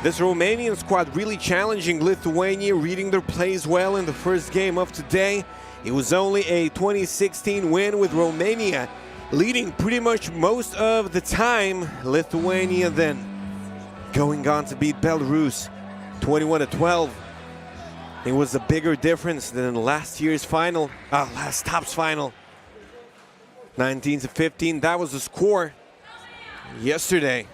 This Romanian squad really challenging Lithuania, reading their plays well in the first game of today. It was only a 2016 win with Romania leading pretty much most of the time. Lithuania then going on to beat Belarus 21-12. It was a bigger difference than last year's final, last Top's final. 19-15, that was the score yesterday.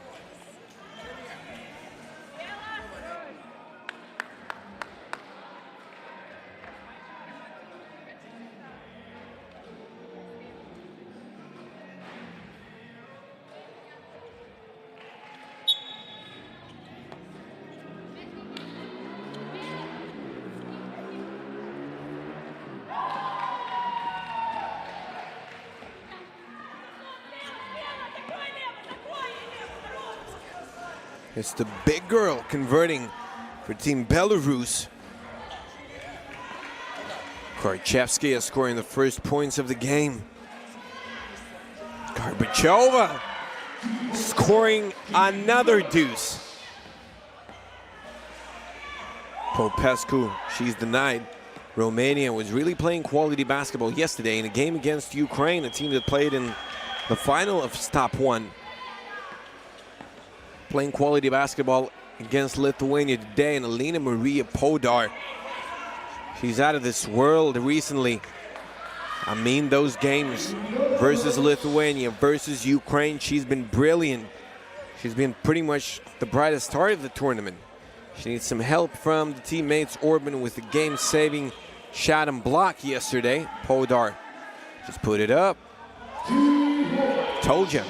It's the big girl converting for Team Belarus. Karchevskaya scoring the first points of the game. Gorbachev scoring another deuce. Popescu, she's denied. Romania was really playing quality basketball yesterday in a game against Ukraine, a team that played in the final of Stop 1. Playing quality basketball against Lithuania today, and Alina Maria Podar. She's out of this world recently. I mean, those games versus Lithuania, versus Ukraine, she's been brilliant. She's been pretty much the brightest star of the tournament. She needs some help from the teammates. Orban with the game-saving shot and block yesterday. Podar just put it up. Told you.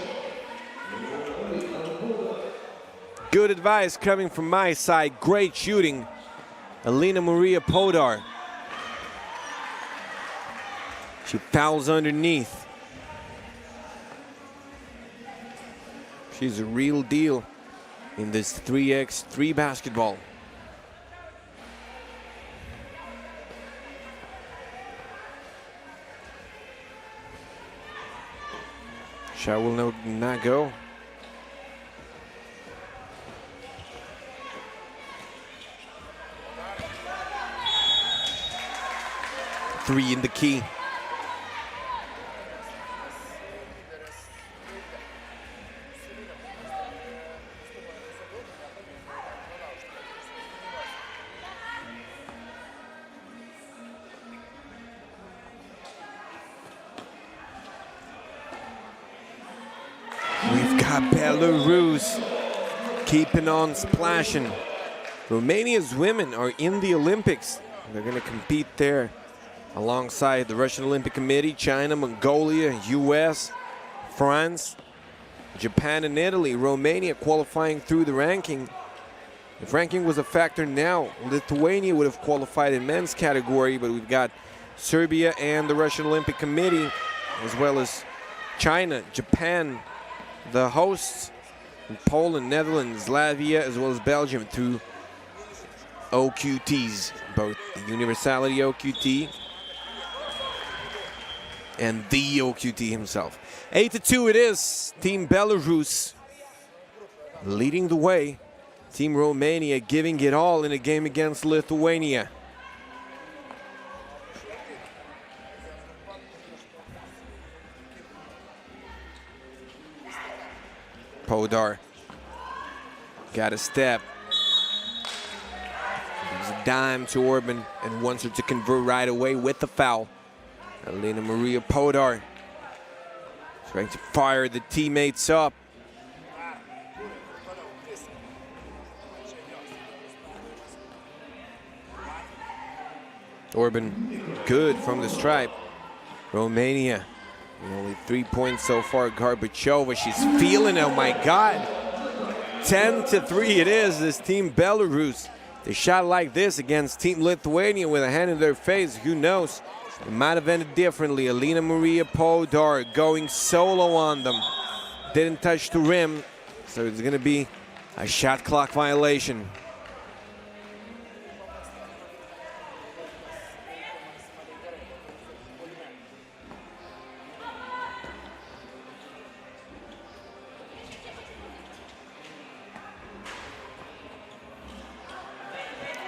Good advice coming from my side. Great shooting. Alina Maria Podar. She fouls underneath. She's a real deal in this 3x3 basketball. Shot will not go. Three in the key. We've got Belarus keeping on splashing. Romania's women are in the Olympics. They're going to compete there alongside the Russian Olympic Committee, China, Mongolia, US, France, Japan, and Italy. Romania qualifying through the ranking. If ranking was a factor now, Lithuania would have qualified in men's category, but we've got Serbia and the Russian Olympic Committee, as well as China, Japan, the hosts, and Poland, Netherlands, Latvia, as well as Belgium through OQTs, both the Universality OQT and the OQT himself. 8-2 it is. Team Belarus leading the way. Team Romania giving it all in a game against Lithuania. Podar got a step. Gives a dime to Orban and wants her to convert right away with the foul. Alina Maria Podar trying to fire the teammates up. Orban good from the stripe. Romania, only 3 points so far. Gorbachev, she's feeling it, oh my God. 10-3 it is, this Team Belarus. They shot like this against Team Lithuania with a hand in their face, who knows? It might have ended differently. Alina Maria Podar going solo on them. Didn't touch the rim, so it's gonna be a shot clock violation.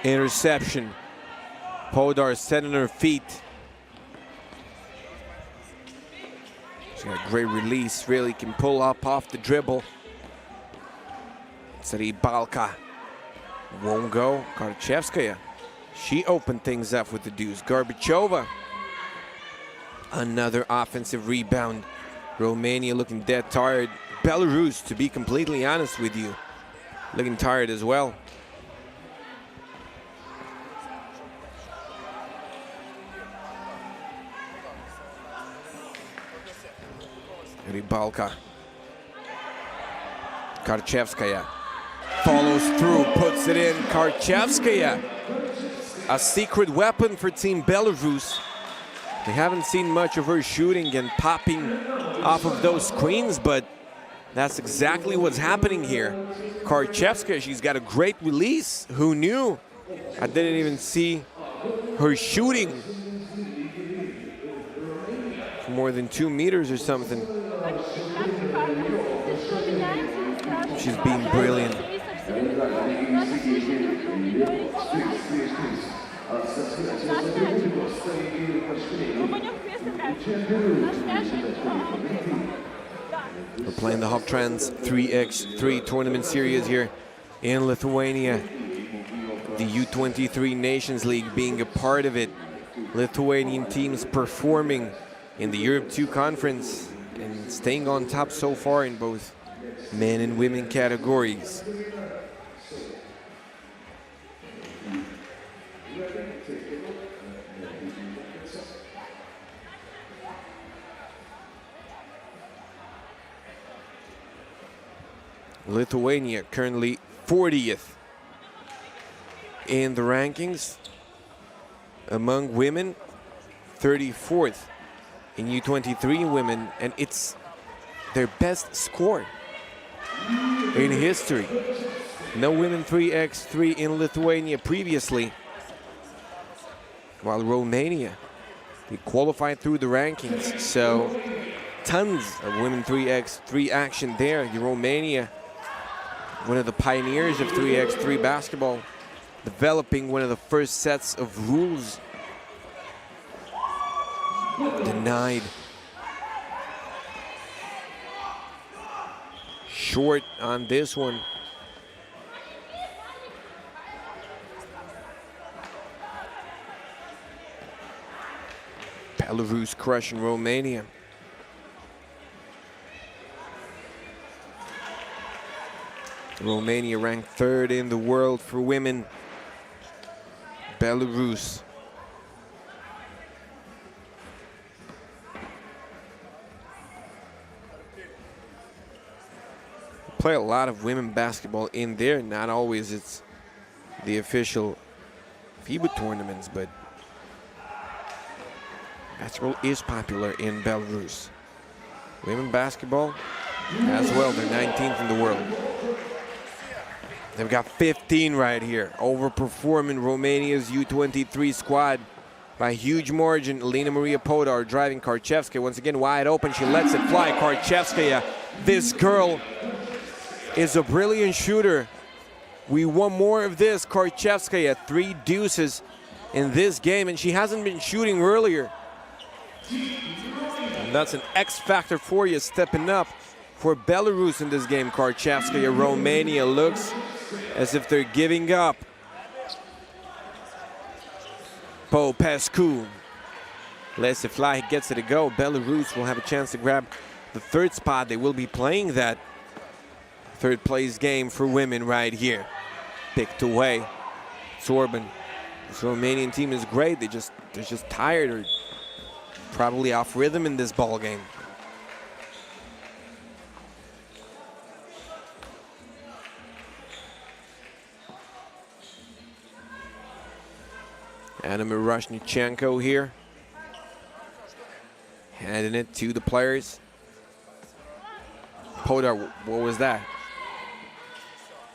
Interception. Podar set on her feet. She's got a great release, really can pull up off the dribble. Balka won't go. Karchevskaya, she opened things up with the deuce. Gorbachev, another offensive rebound. Romania looking dead tired. Belarus, to be completely honest with you, looking tired as well. Balka. Karchevskaya follows through, puts it in. Karchevskaya, a secret weapon for Team Belarus. They haven't seen much of her shooting and popping off of those screens, but that's exactly what's happening here. Karchevskaya, she's got a great release. Who knew? I didn't even see her shooting more than 2 meters or something. She's been brilliant. We're playing the Hoptrans 3x3 tournament series here in Lithuania. The U23 Nations League being a part of it. Lithuanian teams performing in the Europe 2 conference and staying on top so far in both men and women categories. Lithuania currently 40th in the rankings among women, 34th in U23 women, and it's their best score in history. No women 3x3 in Lithuania previously, while Romania, they qualified through the rankings, so tons of women 3x3 action there. Romania, one of the pioneers of 3x3 basketball, developing one of the first sets of rules. Denied. Short on this one. Belarus crushing Romania. Romania ranked 3rd in the world for women. Belarus play a lot of women basketball in there. Not always it's the official FIBA tournaments, but basketball is popular in Belarus. Women basketball as well. They're 19th in the world. They've got 15 right here, overperforming Romania's U23 squad by a huge margin. Alina Maria Podar driving Karchevskaya once again wide open. She lets it fly. Karchevskaya, this girl is a brilliant shooter. We want more of this. Karchevskaya, 3 deuces in this game, and she hasn't been shooting earlier. And that's an X factor for you, stepping up for Belarus in this game. Karchevskaya, Romania looks as if they're giving up. Popescu lets it fly, he gets it to go. Belarus will have a chance to grab the 3rd spot. They will be playing that 3rd place game for women right here. Picked away. Sorban. This Romanian team is great. They're just tired or probably off rhythm in this ball game. Anna Miroshnichenko here, handing it to the players. Podar, what was that?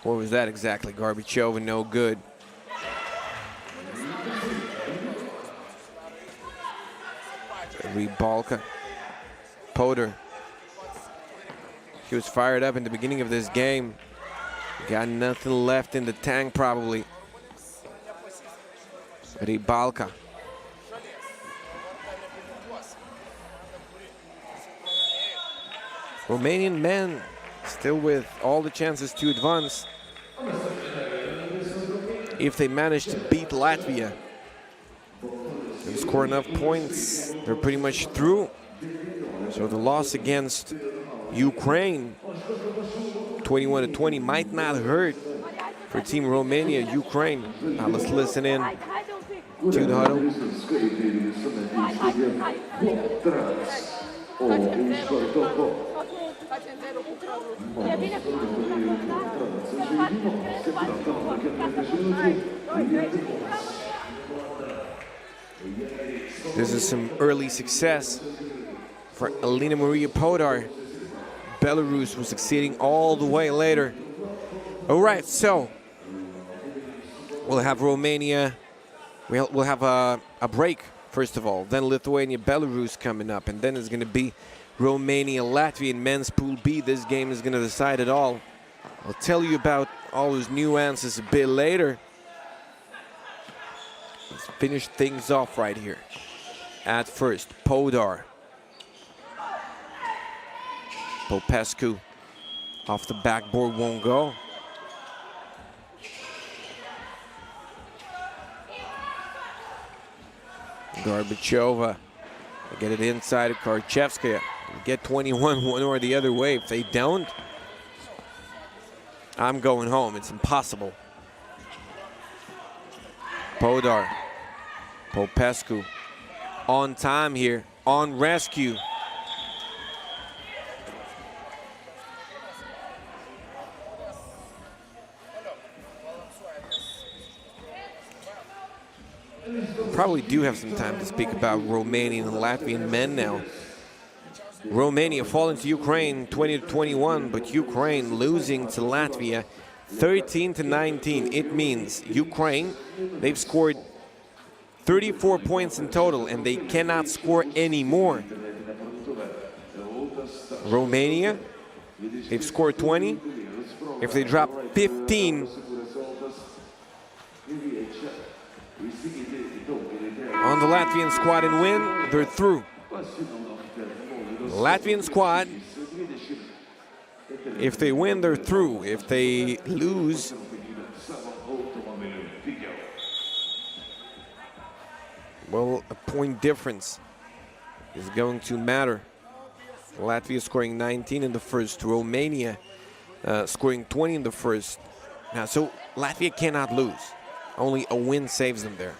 What was that exactly? Gorbachev, no good. Rybalka. Podar. He was fired up in the beginning of this game. Got nothing left in the tank probably. Rybalka. Romanian men still with all the chances to advance. If they manage to beat Latvia and score enough points, they're pretty much through. So the loss against Ukraine, 21-20, might not hurt for Team Romania, Ukraine. Now let's listen in to the huddle. This is some early success for Alina Maria Podar. Belarus was succeeding all the way later. All right, so we'll have Romania. We'll have a break first of all. Then Lithuania, Belarus coming up. And then it's going to be Romania, Latvia in men's Pool B. This game is going to decide it all. I'll tell you about all those nuances a bit later. Let's finish things off right here. At first, Podar. Popescu off the backboard, won't go. Gorbachev get it inside of Karchevskaya. Get 21 one or the other way. If they don't, I'm going home. It's impossible. Podar. Popescu on time here, on rescue. Probably do have some time to speak about Romanian and Latvian men now. Romania falling to Ukraine 20-21, but Ukraine losing to Latvia 13-19. It means Ukraine, they've scored 34 points in total, and they cannot score any more. Romania, they've scored 20. If they drop 15 on the Latvian squad and win, they're through. Latvian squad, if they win, they're through. If they lose, well, a point difference is going to matter. Latvia scoring 19 in the first, Romania scoring 20 in the first. Now, so Latvia cannot lose. Only a win saves them there.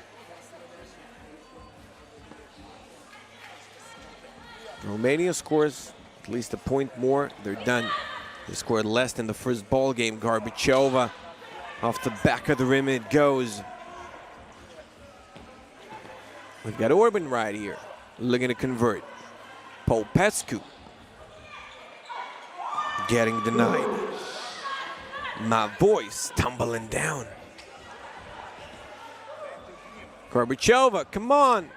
Romania scores at least a point more, they're done. They scored less than the first ball game. Gorbachev off the back of the rim, it goes. We've got Orban right here, looking to convert. Popescu getting denied. My voice tumbling down. Gorbachev, come on.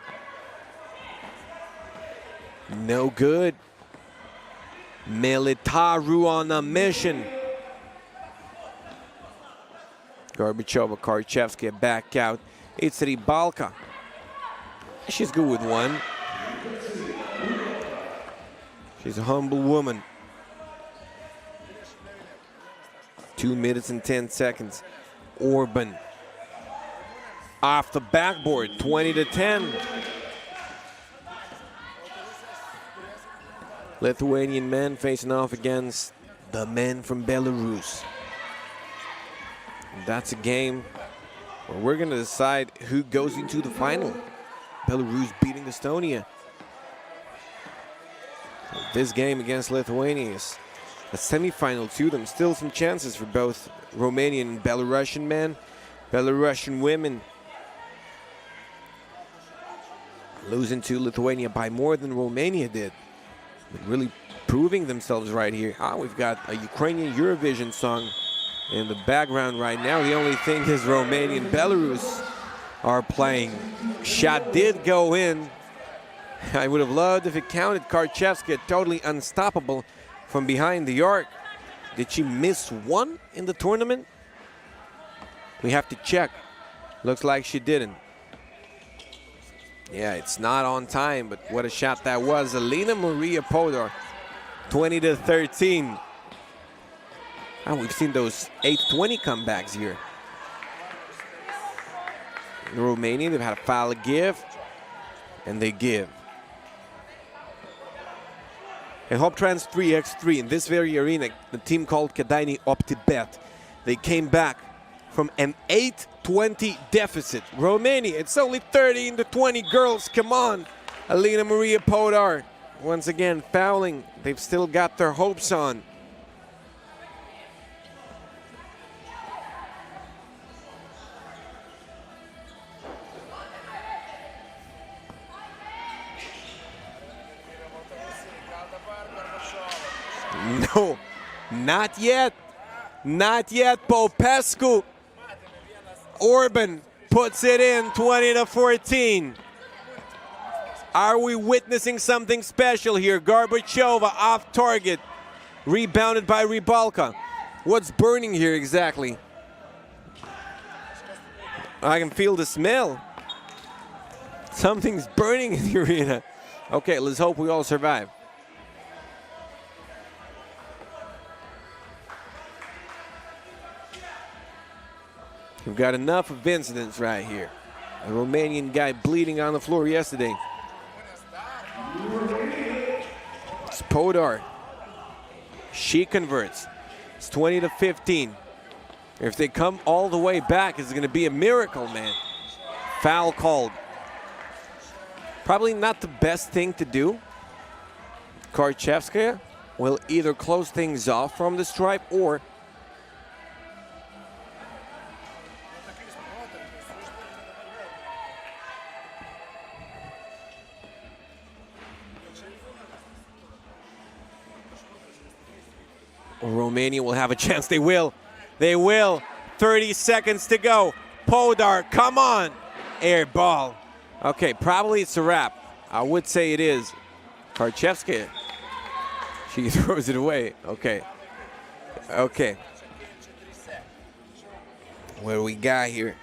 No good. Militaru on a mission. Gorbachev, Karchevskaya back out. It's Rybalka. She's good with one. She's a humble woman. 2 minutes and 10 seconds. Orban off the backboard, 20-10. Lithuanian men facing off against the men from Belarus. And that's a game where we're going to decide who goes into the final. Belarus beating Estonia. This game against Lithuania is a semi-final to them. Still some chances for both Romanian and Belarusian men. Belarusian women losing to Lithuania by more than Romania did. But really proving themselves right here. We've got a Ukrainian Eurovision song in the background right now. The only thing is Romania and Belarus are playing. Shot did go in. I would have loved if it counted. Karchevskaya totally unstoppable from behind the arc. Did she miss one in the tournament? We have to check. Looks like she didn't. Yeah, it's not on time, but what a shot that was. Alina Maria Podar, 20-13. We've seen those 8-20 comebacks here. In Romania, they've had a foul a give, and they give. And Hoptrans 3x3 in this very arena, the team called Kėdainiai OptiBet. They came back from an 8-20 deficit. Romania, it's only 13-20. Girls, come on. Alina Maria Podar, once again fouling. They've still got their hopes on. No, not yet. Not yet, Popescu. Orban puts it in, 20-14. Are we witnessing something special here? Gorbachova off target. Rebounded by Rybalka. What's burning here exactly? I can feel the smell. Something's burning in the arena. Okay, let's hope we all survive. We've got enough of incidents right here. A Romanian guy bleeding on the floor yesterday. It's Podar. She converts. It's 20-15. If they come all the way back, it's going to be a miracle, man. Foul called. Probably not the best thing to do. Karchevskaya will either close things off from the stripe or Romania will have a chance. They will. They will. 30 seconds to go. Podar, come on. Air ball. Okay, probably it's a wrap. I would say it is. Karchevskaya. She throws it away. Okay. Okay. What do we got here?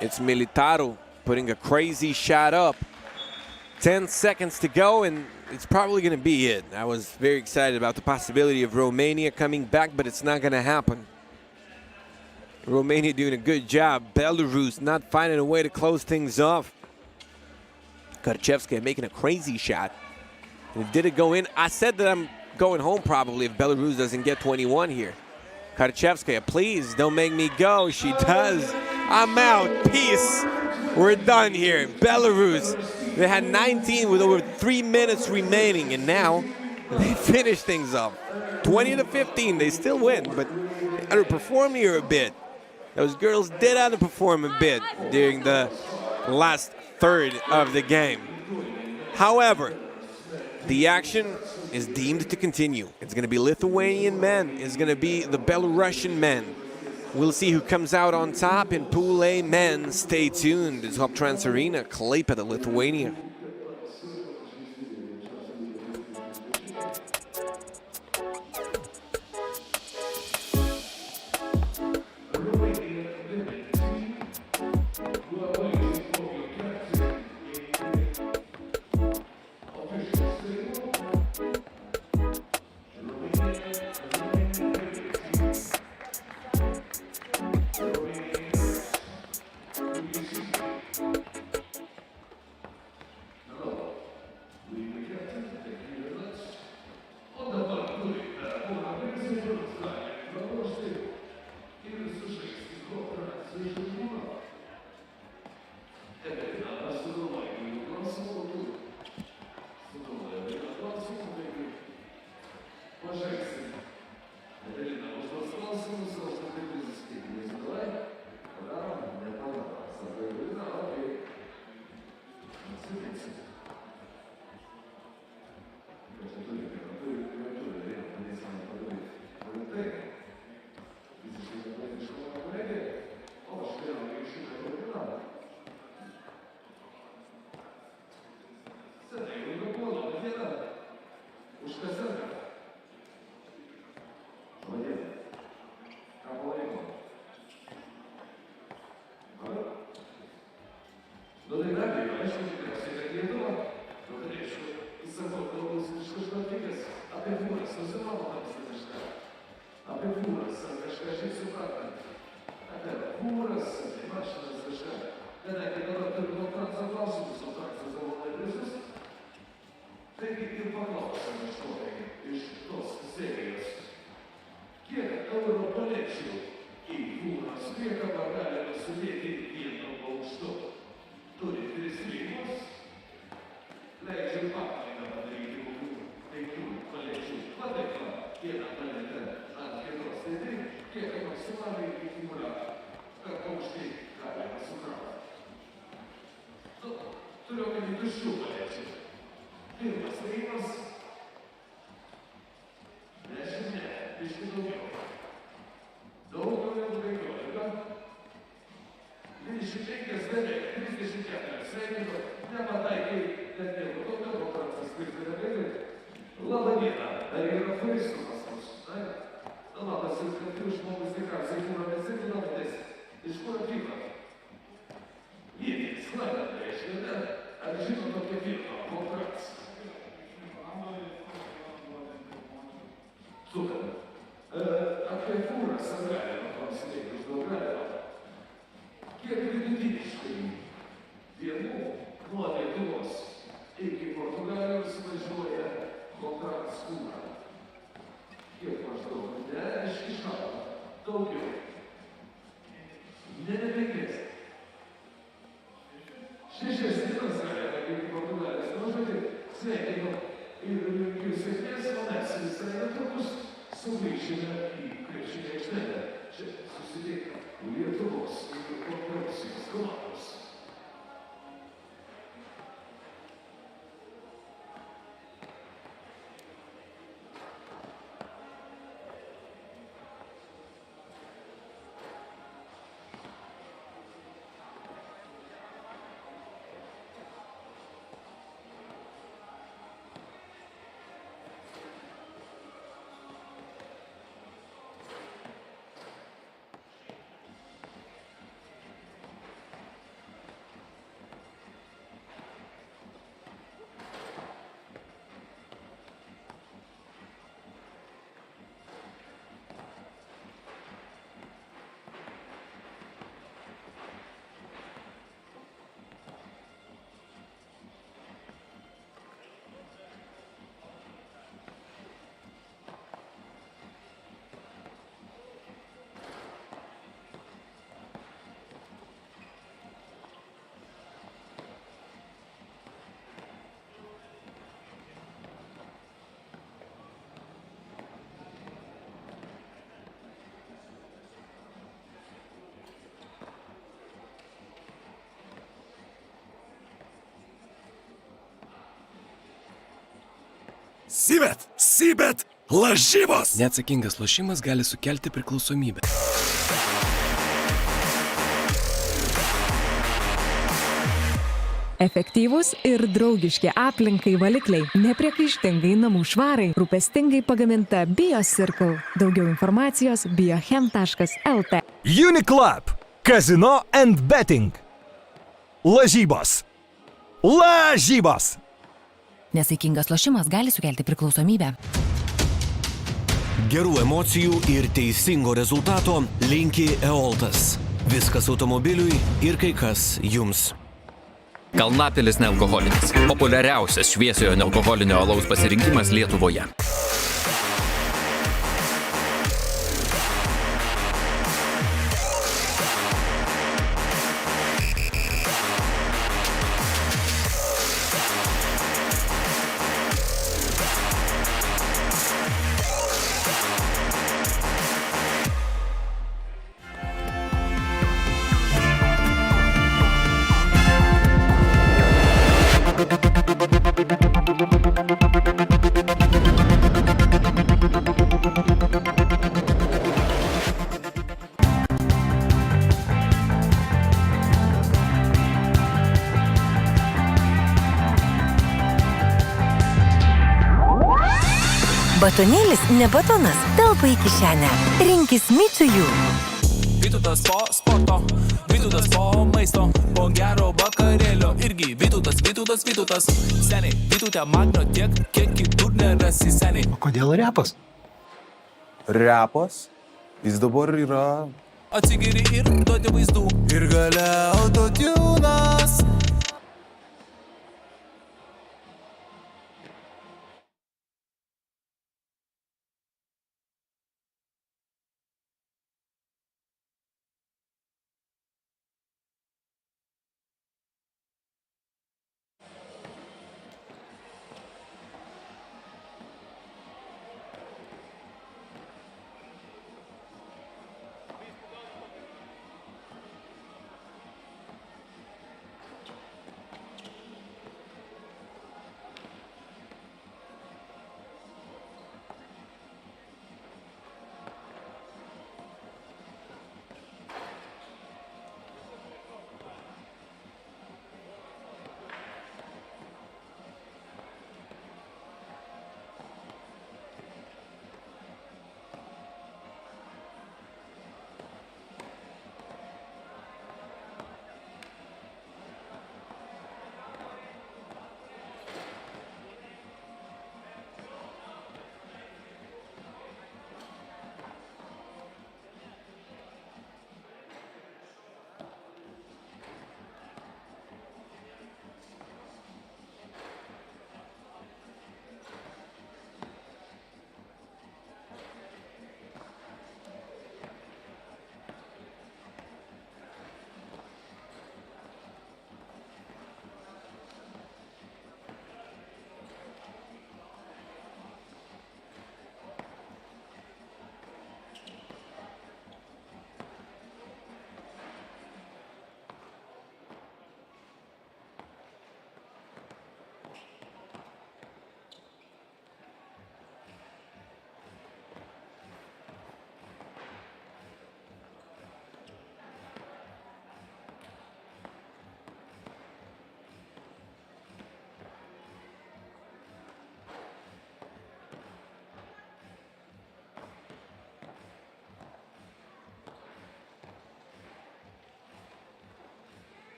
It's Militaru putting a crazy shot up. 10 seconds to go, and it's probably going to be it. I was very excited about the possibility of Romania coming back, but it's not going to happen. Romania doing a good job. Belarus not finding a way to close things off. Karchevskaya making a crazy shot. And did it go in? I said that I'm going home probably if Belarus doesn't get 21 here. Karchevskaya, please don't make me go. She does. I'm out. Peace. We're done here. Belarus, they had 19 with over 3 minutes remaining, and now they finish things off. 20-15, they still win, but they underperformed here a bit. Those girls did underperform a bit during the last third of the game. However, the action is deemed to continue. It's going to be Lithuanian men. It's going to be the Belarusian men. We'll see who comes out on top in Pool A men. Stay tuned. It's Top Trans Arena, Klaipėda, Lithuania. Daugiau 24. Sveikinu, nepataikai, net nieko tokio, kontraksas skirti negali. Labą dieną, ar yra turistų pas mus? Labas, jūs kad jūs žmogus tikriausiai fūrą nesitinotės. Iš kur atvykot? Vietis, sklandat, reiškia, ne? Ar žino tokią firmą, kontraks? Super. Apie fūras ar galima klausinėti už daug galima? Kiek vidutiniškai dienų nuo Lietuvos iki Portugalijos važiuoja kontraks fūra? Kiek maždaug? Ne, iškišau. Daugiau. Ne 5. 6 dienas galima iki Portugalijos nuvažiuoti. Sveikinu ir linkiu sėkmės, o mes visai netrukus sugrįšime į krepšinio aikštelę. Čia susitinka Lietuvos ir konkurencijos komandos. Sybet lažybos. Neatsakingas lošimas gali sukelti priklausomybę. Efektyvūs ir draugiški aplinkai valikliai, nepriekaištingai namų švarai, rūpestingai pagaminta BioCircle. Daugiau informacijos biochem.lt. Uniclub, Casino and Betting. Lažybos. Lažybos. Nesaikingas lošimas gali sukelti priklausomybę. Gerų emocijų ir teisingo rezultato linki Eoltas. Viskas automobiliui ir kai kas jums. Kalnapilis nealkoholinis. Populiariausias šviesiojo nealkoholinio alaus pasirinkimas Lietuvoje. Batonėlis ne batonas, telpa į kišenę. Rinkis Mičiujų. Vytautas po sporto, Vytautas po maisto, po gero vakarėlio irgi Vytautas. Seniai, Vytautė magnio tiek, kiek kitur nerasi seniai. O kodėl repas? Repas, jis dabar yra... Atsigiri ir duoti vaizdų. Ir gale autotunas.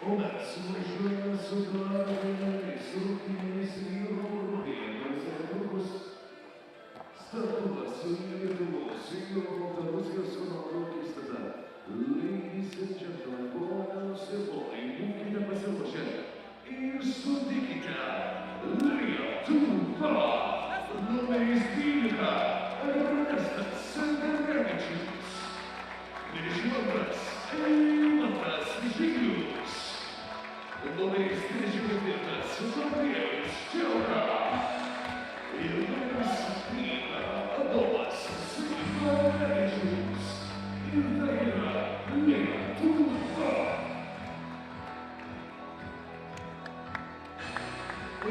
O mes važiuojame su Dvarviais rungtynėmis vyrų grupėje. Netrukus startuos su Lietuvos ir Baltarusijos komandų akistata. Ladies and gentlemen, ponios ir ponai, būkite pasiruošę ir sutikite Lietuvą. Numeris 12 Ernestas Sederevičius. 22 Eimantas Žylius. Numeris 31 Gabrielius Čiauka. Ir numeris 13 Adomas Sederevičius. Ir tai yra Lietuva.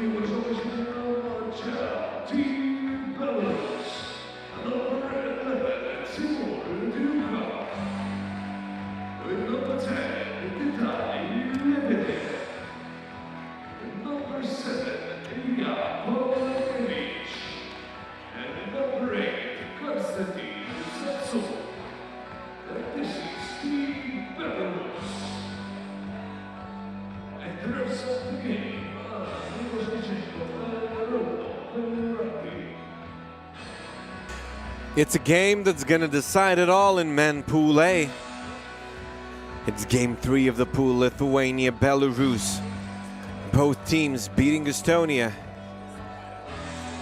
Įvažiuoja čia Team Belarus. Number 11 Timur Diuka. Number 10 Vitaly Lebedev. Number 7 Ilya Pavlovich. And number 8 Konstantin Satsov. This is Team Belarus. And the rest of the game. It's a game that's going to decide it all in men Pool A. It's game 3 of the pool, Lithuania, Belarus. Both teams beating Estonia.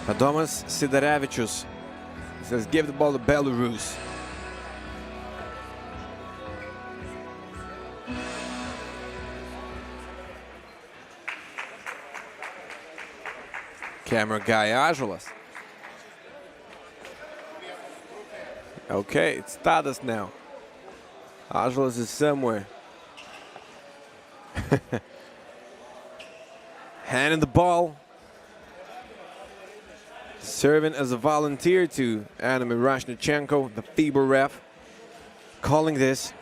Adomas Sederevičius says give the ball to Belarus. Camera guy Ąžuolas. Okay, it's Tadas now. Ąžuolas is somewhere. Handing the ball. Serving as a volunteer to Adam Miroshnichenko, the FIBA ref. Calling this.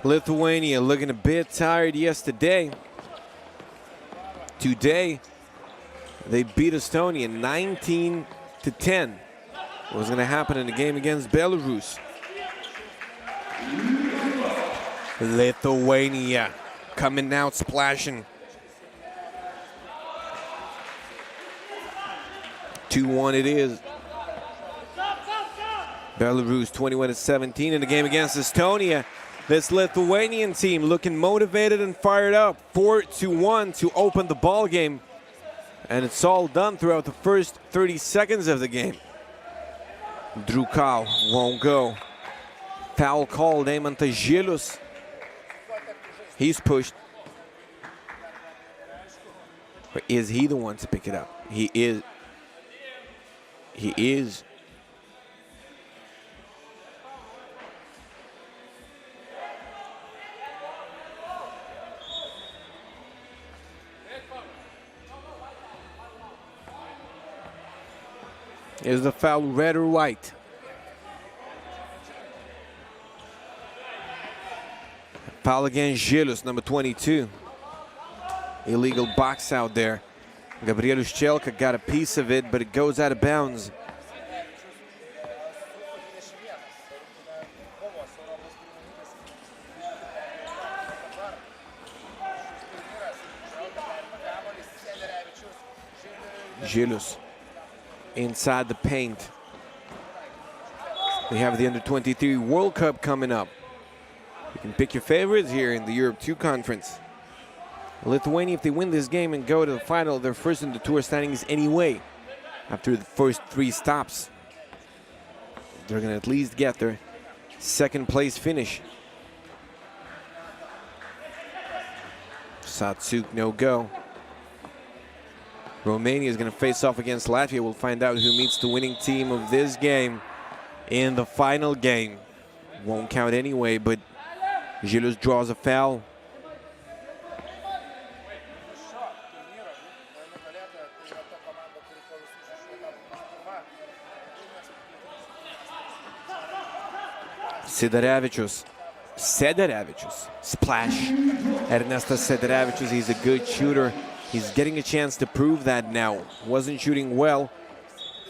Lithuania looking a bit tired yesterday. Today, they beat Estonia 19-10. What's going to happen in the game against Belarus? Lithuania coming out splashing. 2-1 it is. Belarus 21-17 in the game against Estonia. This Lithuanian team looking motivated and fired up. 4-1 to open the ball game. And it's all done throughout the first 30 seconds of the game. Drukau won't go. Foul called, Eimantas Žylius. He's pushed. Or is he the one to pick it up? He is. He is. Is the foul red or white? Foul against Žylius, number 22. Illegal box out there. Gabrielius Chelka got a piece of it, but it goes out of bounds. Žylius inside the paint. We have the Under-23 World Cup coming up. You can pick your favorites here in the Europe 2 Conference. Lithuania, if they win this game and go to the final, they're first in the tour standings anyway. After the first 3 stops, they're going to at least get their second place finish. Satsuk no go. Romania is going to face off against Latvia. We'll find out who meets the winning team of this game in the final game. Won't count anyway, but Žylius draws a foul. Sederevičius. Splash. Ernestas Sederevičius, he's a good shooter. He's getting a chance to prove that now. Wasn't shooting well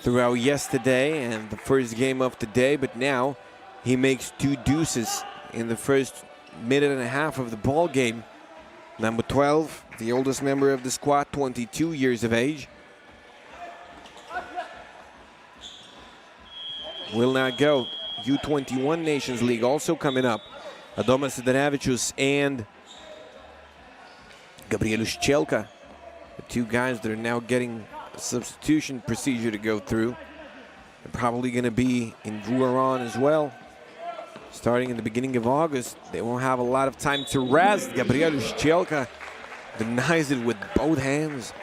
throughout yesterday and the first game of the day, but now he makes 2 deuces in the first minute and a half of the ball game. Number 12, the oldest member of the squad, 22 years of age, will not go. U21 Nations League also coming up. Adomas Sidaravičius and Gabrielius Cielka, the 2 guys that are now getting a substitution procedure to go through. They're probably going to be in Drouin as well. Starting in the beginning of August, they won't have a lot of time to rest. Gabrielius Cielka denies it with both hands.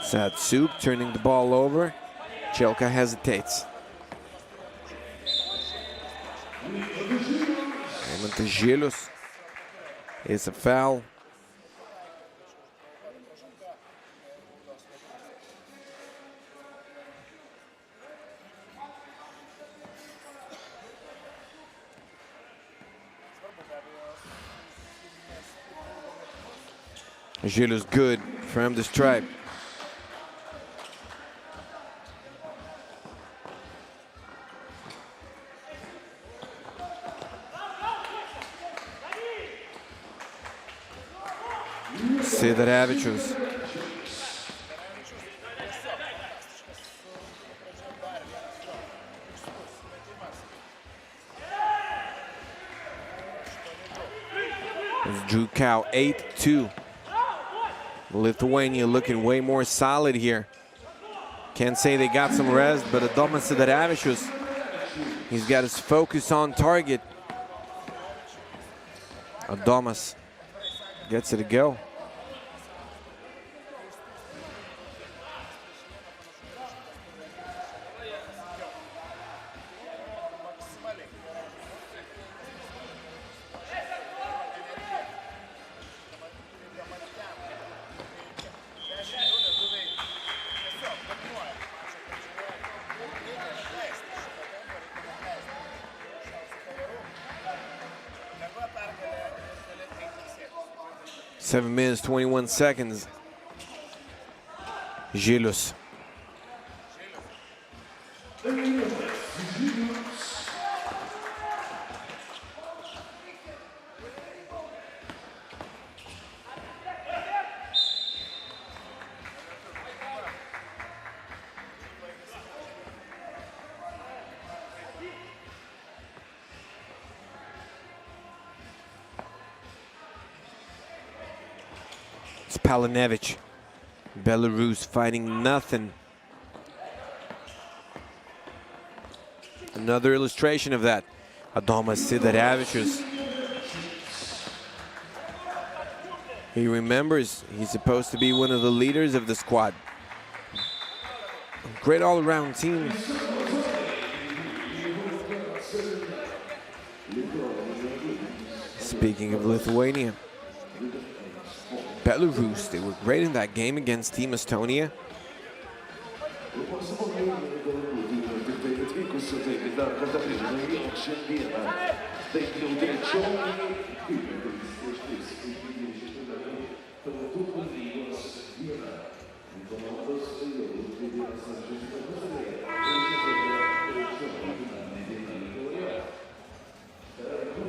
Satsuk turning the ball over. Cielka hesitates. Eimantas Žilius. It's a foul. Žilius good from the stripe. Sidaravičius. Žukau 8-2. Lithuania looking way more solid here. Can't say they got some rest, but Adomas Sidaravičius, he's got his focus on target. Adomas gets it to go. Seven minutes, 21 seconds. Žilius. Palinevich, Belarus fighting nothing. Another illustration of that. Adomas Sidaravičius. He remembers he's supposed to be one of the leaders of the squad. Great all-around team. Speaking of Lithuania, Belarus, they were great in that game against Team Estonia.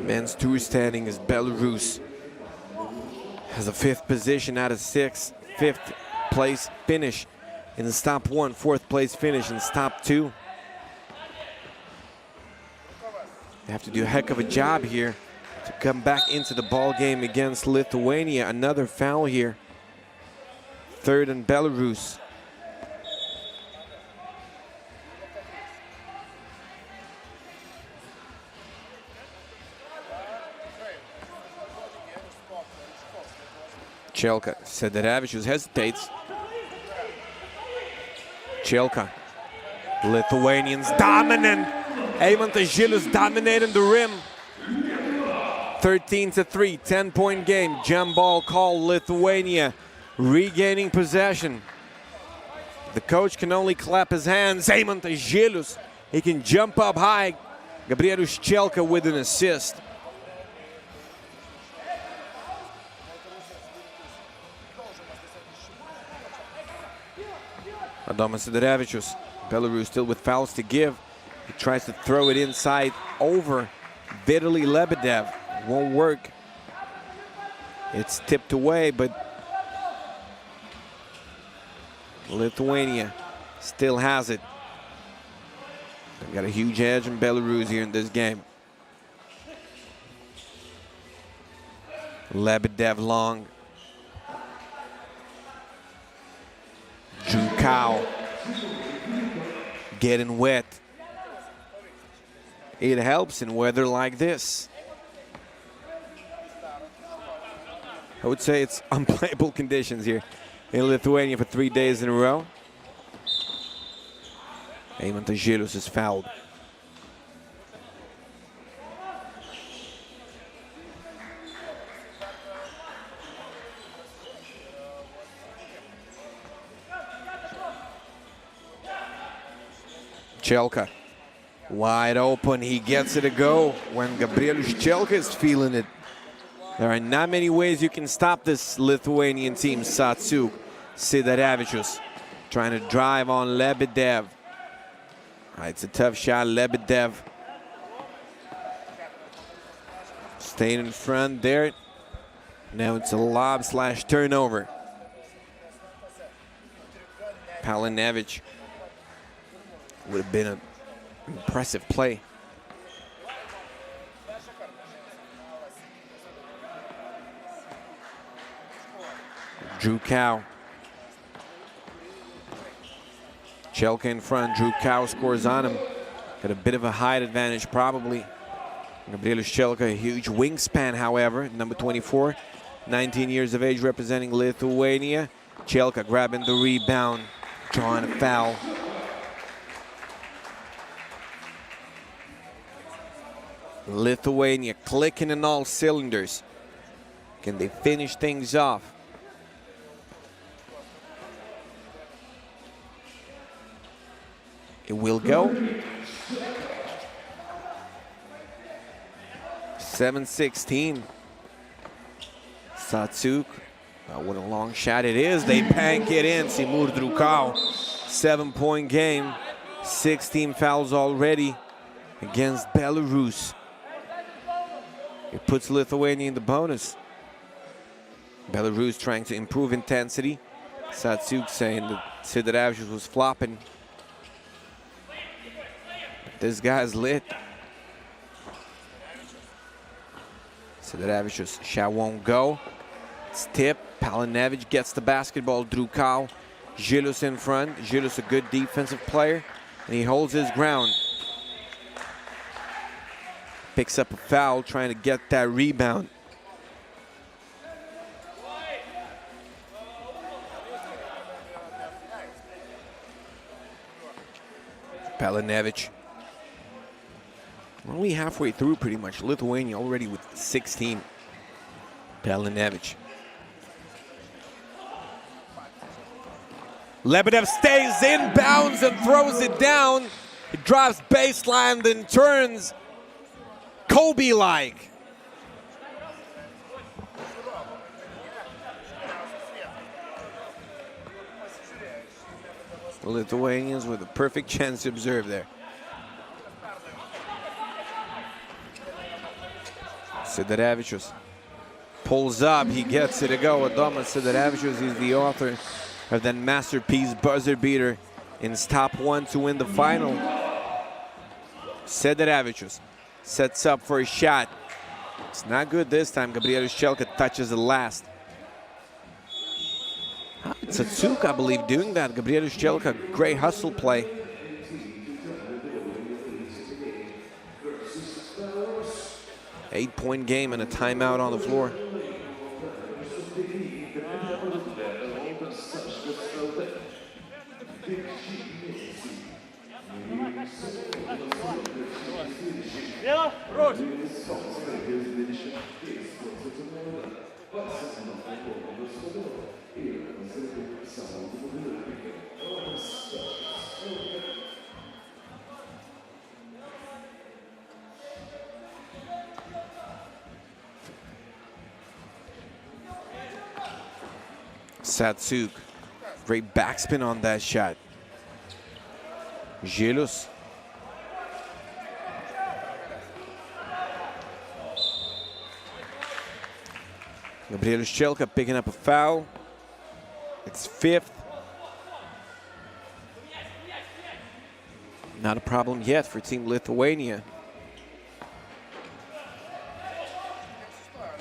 Men's tour standing is Belarus has a 5th position out of 6, 5th place finish in the top 1, 4th place finish in the top 2. They have to do a heck of a job here to come back into the ball game against Lithuania. Another foul here. 3rd in Belarus. Cielka. Sidaravičius hesitates. Cielka. Lithuanians dominant. Eimantas Žilius dominating the rim. 13-3, 10-point game. Jump ball call, Lithuania regaining possession. The coach can only clap his hands. Eimantas Žilius, he can jump up high, Gabrielius Čelka with an assist. Adomas Sidarevičius. Belarus still with fouls to give. He tries to throw it inside over Vitaly Lebedev. Won't work. It's tipped away, but Lithuania still has it. They've got a huge edge in Belarus here in this game. Lebedev long. Jukau getting wet. It helps in weather like this. I would say it's unplayable conditions here in Lithuania for 3 days in a row. Eimantas Žilius is fouled. Čelka wide open. He gets it to go when Gabrielius Čelka is feeling it. There are not many ways you can stop this Lithuanian team. Satsuk Sidarevičius trying to drive on Lebedev. It's a tough shot. Lebedev staying in front there. Now it's a lob / turnover. Palinevich would have been an impressive play. Jukau. Čelka in front. Jukau scores on him. Got a bit of a height advantage probably. Gabrielius Čelka, a huge wingspan, however. Number 24, 19 years of age, representing Lithuania. Čelka grabbing the rebound, drawing a foul. Lithuania clicking in all cylinders. Can they finish things off? It will go. 7-16. Satsuk. What a long shot it is. They bank it in. Simur Drukau. 7-point game. 16 fouls already against Belarus. It puts Lithuania in the bonus. Belarus trying to improve intensity. Satsuk saying that Sidarevičius was flopping. This guy's lit. Sidarevičius shot won't go. It's tipped. Palinevich gets the basketball. Drukau. Žilius in front. Žilius a good defensive player. And he holds his ground. Picks up a foul, trying to get that rebound. Palinevich. We're only halfway through pretty much. Lithuania already with 16. Palinevich. Lebedev stays inbounds and throws it down. He drives baseline, then turns Kobe-like. The Lithuanians with a perfect chance to observe there. Sidarevičius pulls up, he gets it to go. Adomas Sidarevičius is the author of that masterpiece buzzer beater in top 1 to win the final. Sidarevičius sets up for a shot. It's not good this time. Gabrielius Čelka touches the last. Satsuk, I believe, doing that. Gabrielius Čelka, great hustle play. Eight-point game and a timeout on the floor. Satsuk. Great backspin on that shot. Žilius. Gabrielius Čelka picking up a foul. It's 5th. Not a problem yet for Team Lithuania.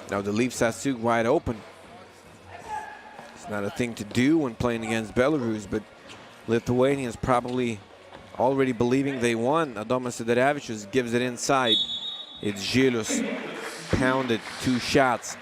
Now they leave Satsuk wide open. It's not a thing to do when playing against Belarus, but Lithuanians probably already believing they won. Adomas Sidarevičius gives it inside. It's Žilius, pounded 2 shots.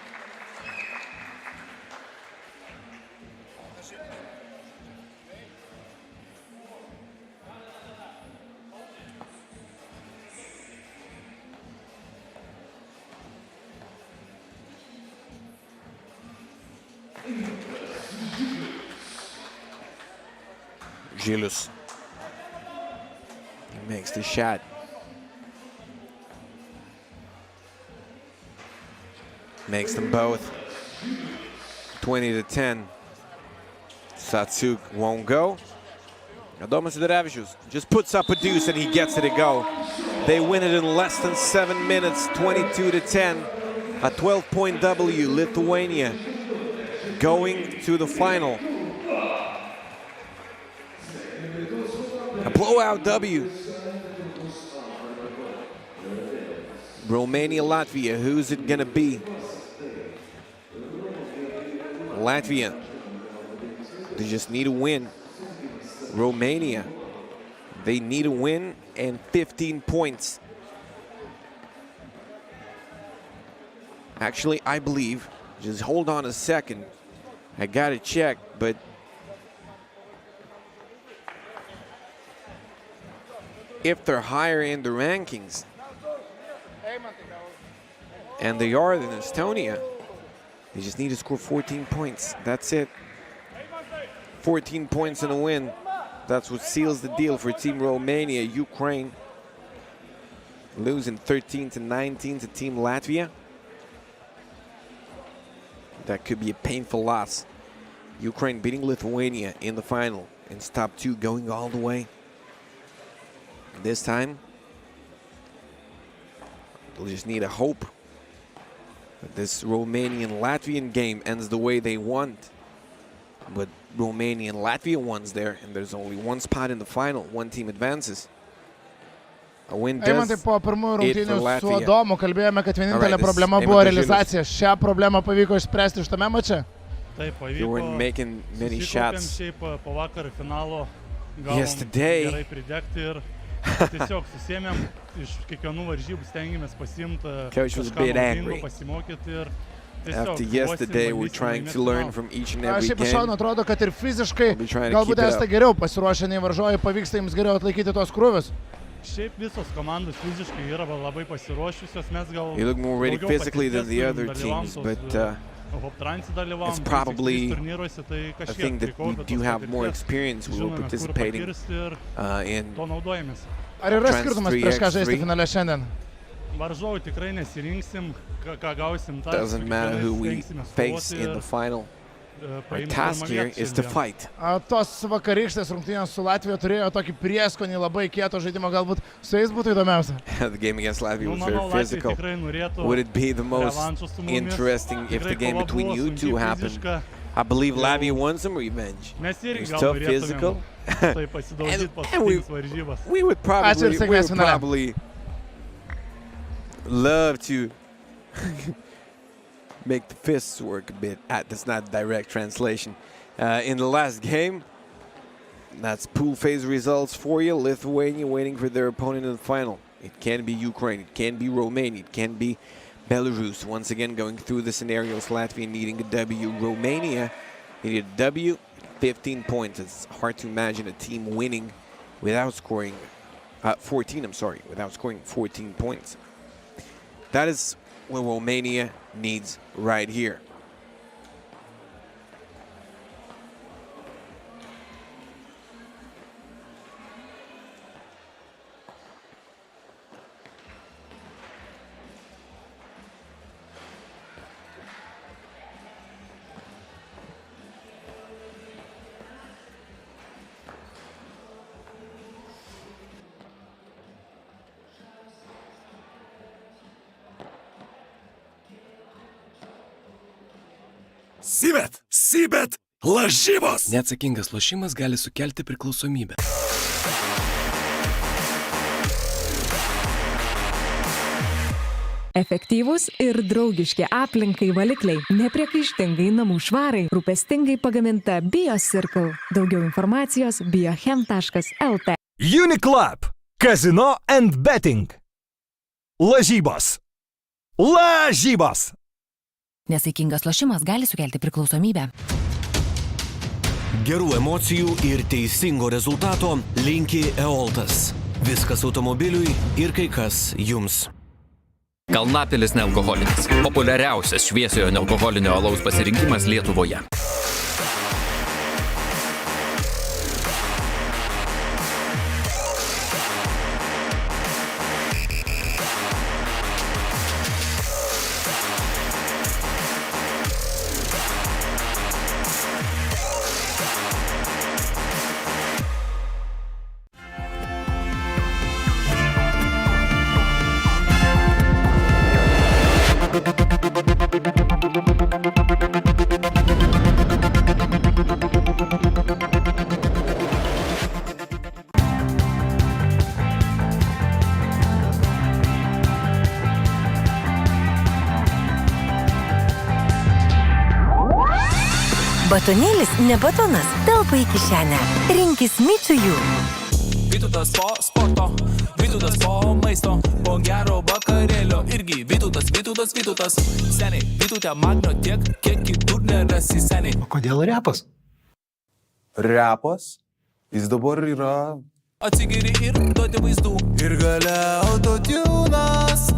Žilius. He makes the shot. Makes them both. 20-10. Satsuk won't go. Adomas Sidarevičius just puts up a deuce and he gets it to go. They win it in less than 7 minutes, 22-10. A 12-point W. Lithuania going to the final. A blowout W. Romania, Latvia, who's it gonna be? Latvia, they just need a win. Romania, they need a win and 15 points. Actually, I believe, just hold on a second. I gotta check, but if they're higher in the rankings, and they are than Estonia, they just need to score 14 points. That's it. 14 points and a win. That's what seals the deal for Team Romania. Ukraine losing 13-19 to Team Latvia. That could be a painful loss. Ukraine beating Lithuania in the final and top 2 going all the way. This time, they'll just need a hope that this Romanian-Latvian game ends the way they want. But Romania and Latvia one's there, and there's only one spot in the final. One team advances. A win does Eimantai, po pirmųjų it rungtynių for su Latvia. Adomu kalbėjome, kad vienintelė problema buvo realizacija. Šią problemą pavyko išspręsti šitame mače. Taip, They weren't pavyko. making many shots Šiaip po vakar finalo gavom yesterday. gerai pridegti ir tiesiog susėmėm iš kiekvienų varžybų, stengiamės pasiimti Coach was a kažką bit naudingo, angry. pasimokyti ir After tiesiog yesterday, we're bandysim trying laimėti to learn finalą. from each and every Šiaip iš šono game. atrodo, kad ir fiziškai We'll be trying to galbūt keep it esate up. geriau pasiruošę nei varžovai, pavyksta jums geriau atlaikyti tos krūvius. Šiaip visos komandos fiziškai yra labai pasiruošusios, mes gal You look more ready daugiau physically than the patirties other dalyvavom teams, tos, but Hoptransi dalyvavom, it's probably turnyruose, tai a kažkiek thing that prikaupę we tos do have more patirties, experience. We were žinome, kur participating pakirsti ir in to naudojamės. Ar yra Trans skirtumas prieš ką 3x3. žaisti finale šiandien? Varžovų tikrai nesirinksim, ką gausim. tą Doesn't su matter who we stengsime face kovoti in the ir, final. Our paimti task pirmą here vietą is to šiandien. fight. Tos vakarykštės rungtynės su Latvija turėjo tokį prieskonį labai kieto žaidimo, galbūt su jais būtų įdomiausia. The game against Latvia was Nu, very manau, Latvija physical. tikrai norėtų Would it be the most revanšo su mumis. interesting if the Tikrai game kova between buvo you sunki, two happened? fiziška. I believe Jau Latvia won some revenge. Mes It irgi was gal tough norėtumėm physical. tai pasidaužyti paskutinės varžybas. We would Ačiū ir probably, sėkmės finale. love to make the fists work a bit. That's not direct translation. In the last game, that's pool phase results for you. Lithuania waiting for their opponent in the final. It can be Ukraine, it can be Romania, it can be Belarus. Once again, going through the scenarios, Latvia needing a W. Romania needed a W, 15 points. It's hard to imagine a team winning without scoring 14, without scoring 14 points. That is what Romania needs right here. Sybet lažybos. Neatsakingas lošimas gali sukelti priklausomybę. Efektyvūs ir draugiški aplinkai valikliai, nepriekaištingai namų švarai, rūpestingai pagaminta BioCircle. Daugiau informacijos biochem.lt. Uniclub, Casino and Betting. Lažybos. Lažybos. Nesaikingas lošimas gali sukelti priklausomybę. Gerų emocijų ir teisingo rezultato linki Eoltas. Viskas automobiliui ir kai kas jums. Kalnapilis nealkoholinis. Populiariausias šviesiojo nealkoholinio alaus pasirinkimas Lietuvoje. Batonėlis ne batonas, telpa į kišenę. Rinkis Mičiujų. Vytautas po sporto, Vytautas po maisto, po gero vakarėlio irgi Vytautas. Seniai, Vytautė Magnio tiek, kiek kitur nerasi seniai. O kodėl repas? Repas, jis dabar yra... Atsigiri ir duoti vaizdų. Ir gale autotunas.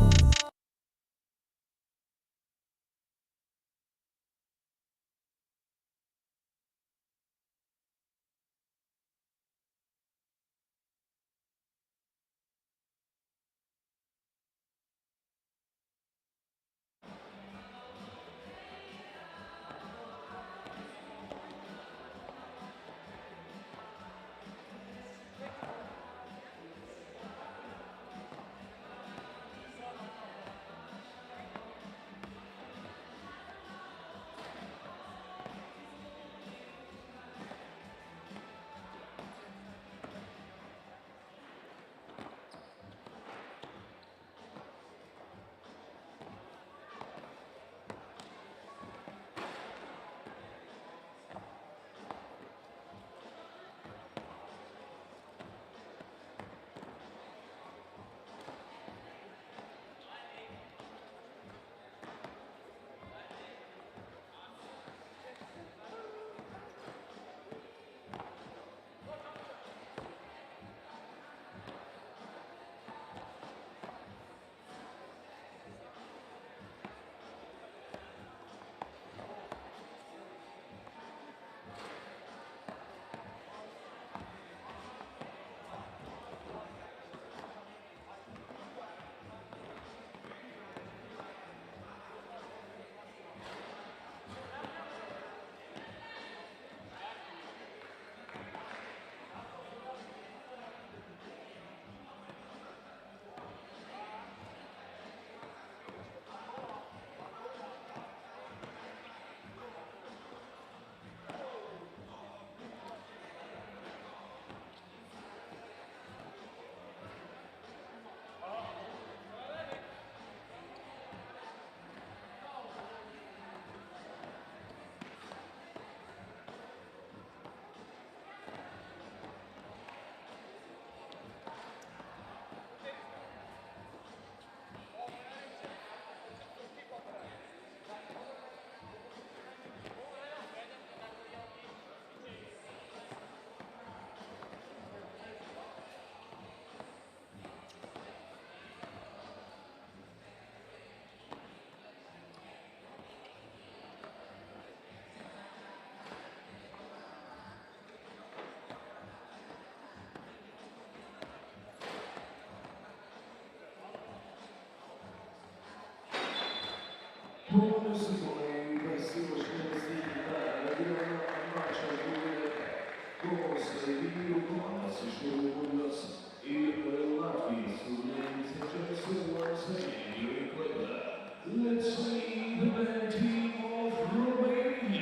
Let's see the band team of Romania.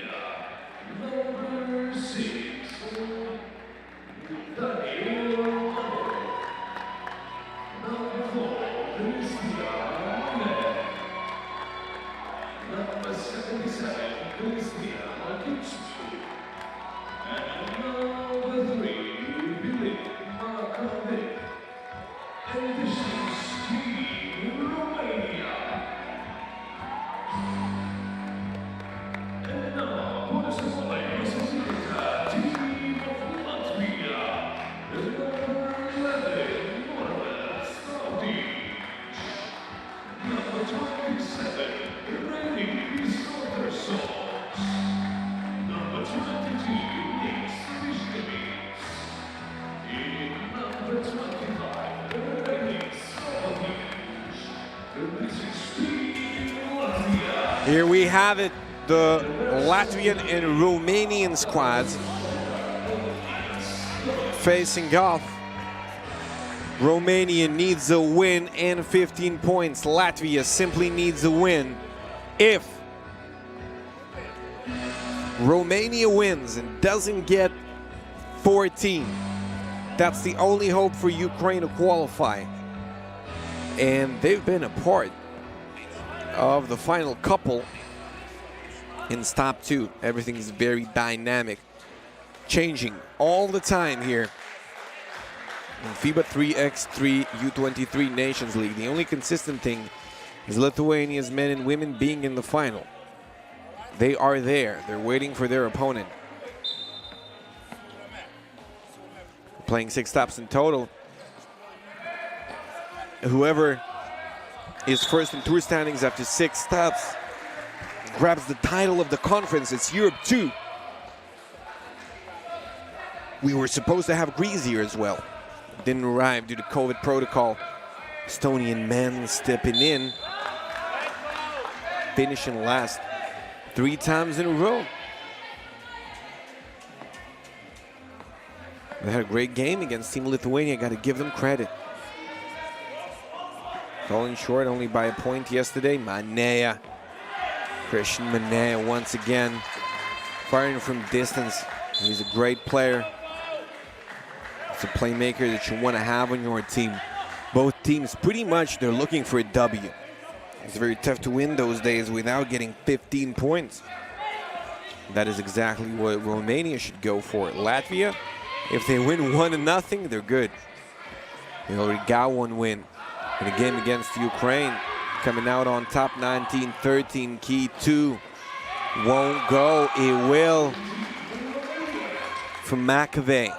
Here we have it, the Latvian and Romanian squads facing off. Romania needs a win and 15 points. Latvia simply needs a win. If Romania wins and doesn't get 14, that's the only hope for Ukraine to qualify. And they've been a part of the final couple in stop 2. Everything is very dynamic, changing all the time here in FIBA 3x3 U23 Nations League. The only consistent thing is Lithuania's men and women being in the final. They are there. They're waiting for their opponent. Playing 6 stops in total. Whoever is first in tour standings after 6 stops grabs the title of the conference. It's Europe 2. We were supposed to have Greece here as well. Didn't arrive due to COVID protocol. Estonian men stepping in, finishing last 3 times in a row. They had a great game against Team Lithuania. Got to give them credit. Falling short only by a point yesterday. Manea, Christian Manea once again firing from distance. He's a great player. It's a playmaker that you want to have on your team. Both teams pretty much they're looking for a W. It's very tough to win those days without getting 15 points. That is exactly what Romania should go for. Latvia, if they win 1-0, they're good. They already got 1 win in a game against Ukraine, coming out on top 19-13. Key 2 won't go. It will from McAvey.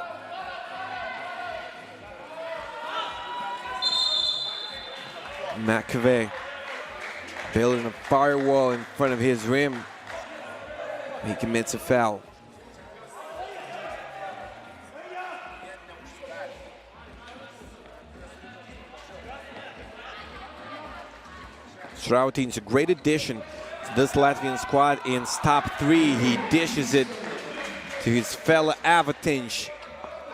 McAvey building a firewall in front of his rim. He commits a foul. Strautin's a great addition to this Latvian squad in stop 3. He dishes it to his fella Avatinch.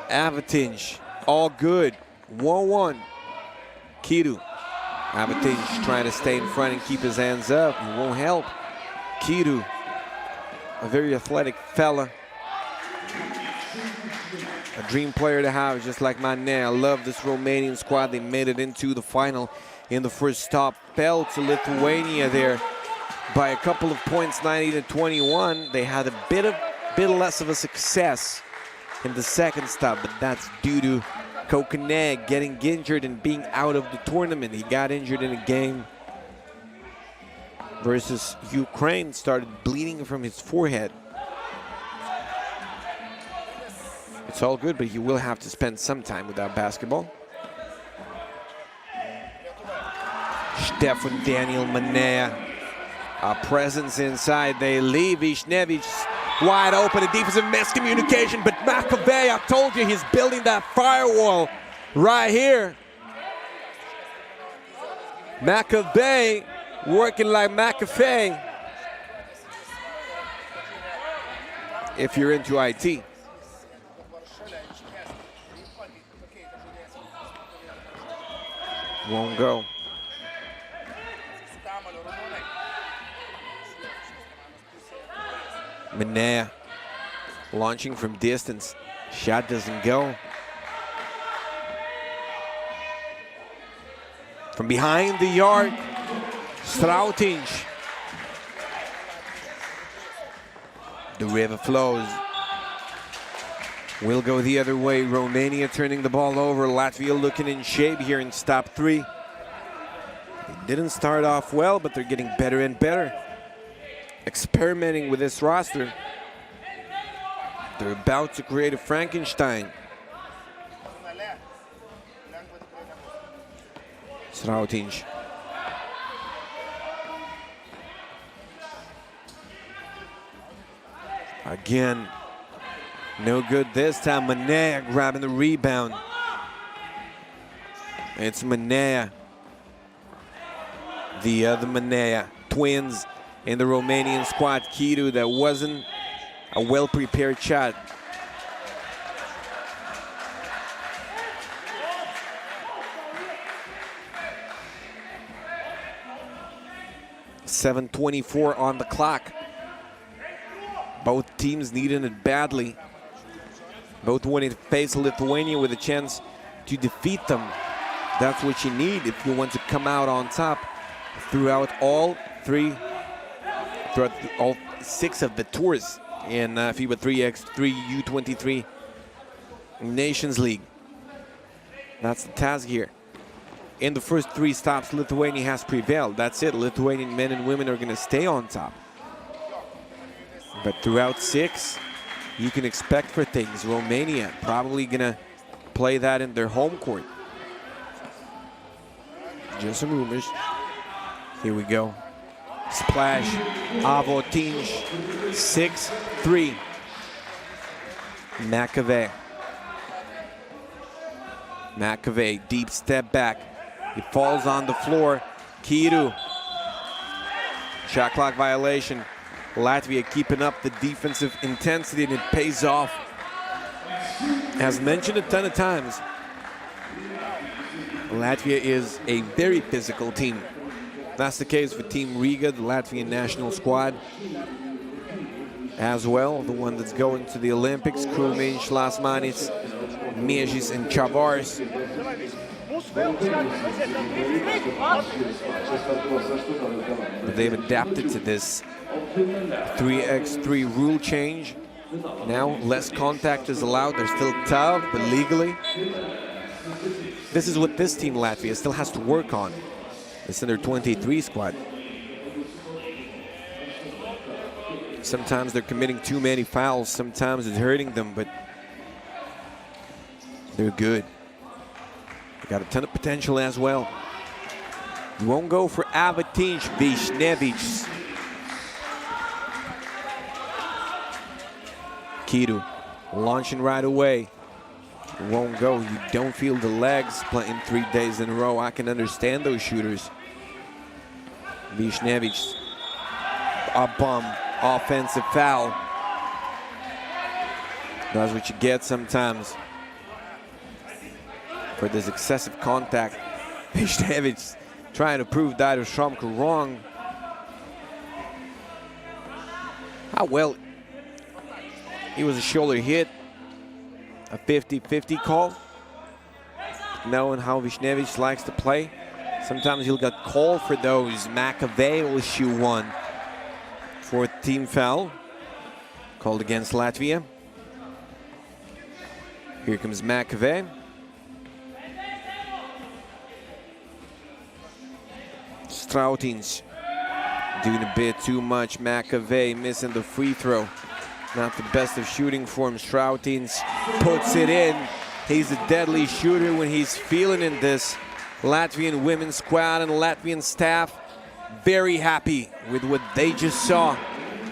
Avatinch, all good. 1-1. Kidu. Avatinch trying to stay in front and keep his hands up. It won't help. Kidu, a very athletic fella. A dream player to have, just like Manea. I love this Romanian squad. They made it into the final in the first stop. Fell to Lithuania there by a couple of points, 90-21. They had a bit less of a success in the second stop, but that's due to Kokane getting injured and being out of the tournament. He got injured in a game versus Ukraine, started bleeding from his forehead. It's all good, but he will have to spend some time without basketball. Stefan Daniel Manea, a presence inside. They leave. Vishnevich wide open, a defensive miscommunication, but McAvey, I told you, he's building that firewall right here. McAvey working like McAfee if you're into IT. Won't go. Manea launching from distance. Shot doesn't go. From behind the arc, Strautinch. The river flows. Will go the other way. Romania turning the ball over. Latvia looking in shape here in stop 3. They didn't start off well, but they're getting better and better. experimenting with this roster. They're about to create a Frankenstein. Srautinj. Again, no good this time. Manea grabbing the rebound. It's Manea. The other Manea. Twins in the Romanian squad. Kidu, that wasn't a well-prepared shot. .7:24 on the clock. Both teams needing it badly. Both wanting to face Lithuania with a chance to defeat them. That's what you need if you want to come out on top throughout all 6 of the tours in FIBA 3x3 U23 Nations League. That's the task here. In the first 3 stops, Lithuania has prevailed. That's it. Lithuanian men and women are going to stay on top. But throughout 6, you can expect for things. Romania probably going to play that in their home court. Just some rumors. Here we go. Splash. Avotinj. 6-3. McAvey. McAvey, deep step back. He falls on the floor. Kiru. Shot clock violation. Latvia keeping up the defensive intensity, and it pays off. As mentioned a ton of times, Latvia is a very physical team. That's the case for Team Riga, the Latvian national squad, as well. The one that's going to the Olympics, Krūmiņš, Lasmanis, Miežis, and Čavars. But they've adapted to this 3x3 rule change. Now less contact is allowed. They're still tough, but legally. This is what this team, Latvia, still has to work on. It's in their 23 squad. Sometimes they're committing too many fouls. Sometimes it's hurting them, but they're good. They got a ton of potential as well. You won't go for Avotinj, Višnević. Kidu launching right away. Won't go. You don't feel the legs playing 3 days in a row. I can understand those shooters. Višnević, a bum, offensive foul. That's what you get sometimes for this excessive contact. Višnević trying to prove Darius Šomka wrong. How well, he was a shoulder hit, a 50-50 call. Knowing how Višnević likes to play, sometimes he'll get called for those. McAvey will issue one for team foul, called against Latvia. Here comes McAvey. Srautinj doing a bit too much. McAvey missing the free throw. Not the best of shooting form. Srautinj puts it in. He's a deadly shooter when he's feeling in this. Latvian women's squad and Latvian staff very happy with what they just saw.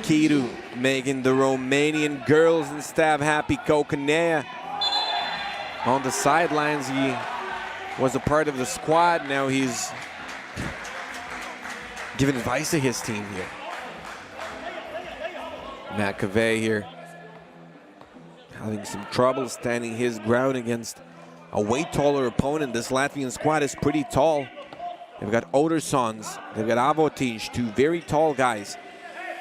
Kidu making the Romanian girls and staff happy. Kokanea on the sidelines. He was a part of the squad. Now he's giving advice to his team here. McAvey here having some trouble standing his ground against a way taller opponent. This Latvian squad is pretty tall. They've got Odersons, they've got Avotinj, 2 very tall guys,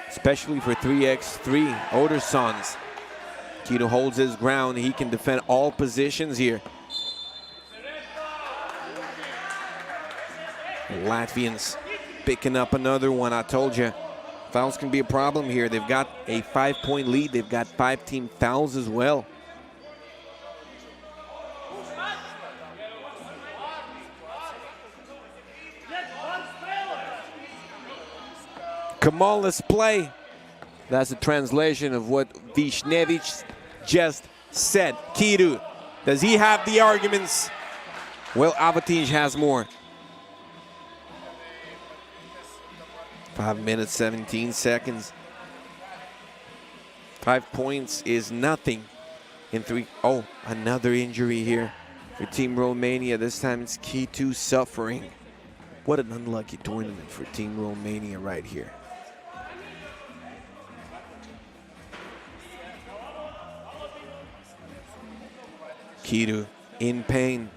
especially for 3x3. Odersons. Kidu holds his ground. He can defend all positions here. Latvians picking up another one. I told you, fouls can be a problem here. They've got a 5-point lead. They've got 5 team fouls as well. Come on, let's play. That's the translation of what Vishnevich just said. Kiru, does he have the arguments? Well, Avotinch has more. 5 minutes, 17 seconds. 5 points is nothing in three. Oh, another injury here for Team Romania. This time it's Kitu suffering. What an unlucky tournament for Team Romania right here. Kitu in pain.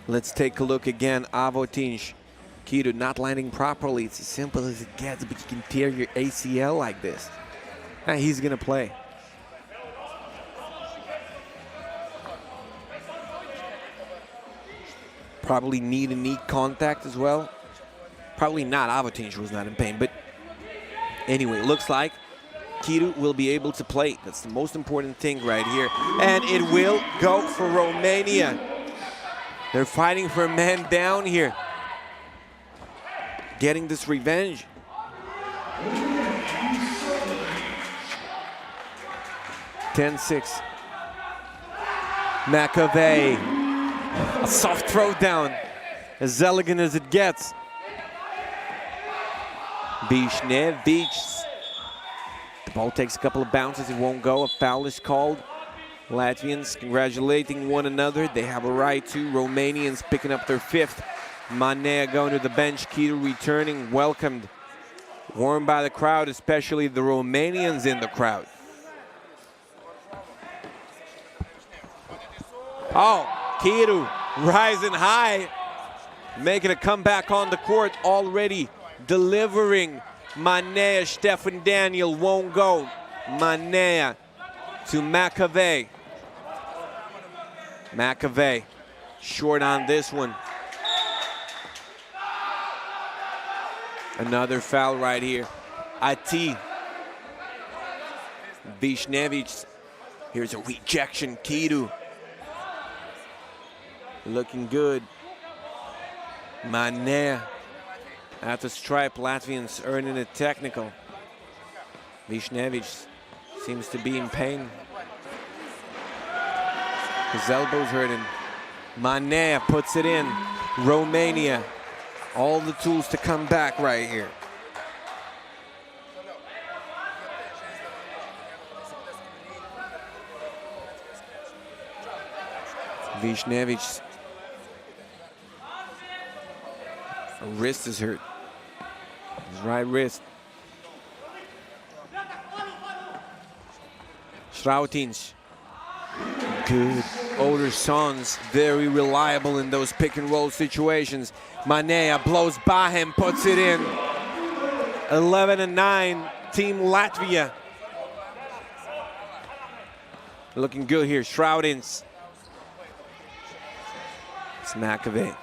Let's take a look again. Avotinch. Kitu not landing properly. It's as simple as it gets, but you can tear your ACL like this. And he's gonna play. Probably knee-to-knee contact as well. Probably not. Avotinch was not in pain, but anyway, looks like Kitu will be able to play. That's the most important thing right here. And it will go for Romania. They're fighting for a man down here. Getting this revenge. (10-6). McAvey. A soft throw down. As elegant as it gets. Vishnevich. The ball takes a couple of bounces. It won't go. A foul is called. Latvians congratulating one another. They have a right to. Romanians picking up their fifth. Manea going to the bench. Kitu returning. Welcomed. Warmed by the crowd, especially the Romanians in the crowd. Oh, Kitu rising high. Making a comeback on the court already. Delivering. Manea, Stefan Daniel won't go. Manea to McAvey. McAvey short on this one. Another foul right here. Ati. Vishnevich. Here's a rejection. Kitu. Looking good. Manea. At the stripe, Latvians earning a technical. Vishnevich seems to be in pain. His elbow's hurting. Manea puts it in. Romania. All the tools to come back right here. Vishnevich. Wrist is hurt. His right wrist. Srautinch. Good. Older sons, very reliable in those pick and roll situations. Manea blows by him, puts it in. 11-9, Team Latvia. Looking good here, Srautinch. It's McAvey.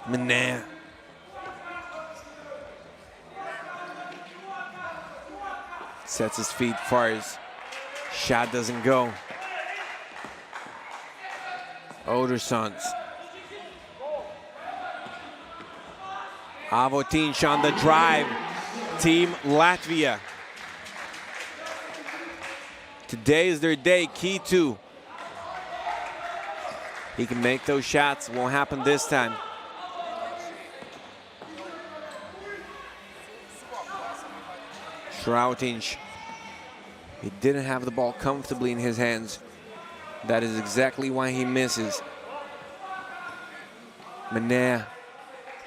Manea. Sets his feet, fires. Shot doesn't go. Older sons. Avotinch on the drive. Team Latvia. Today is their day. Kitu. He can make those shots. Won't happen this time. Srautinch. He didn't have the ball comfortably in his hands. That is exactly why he misses. Manea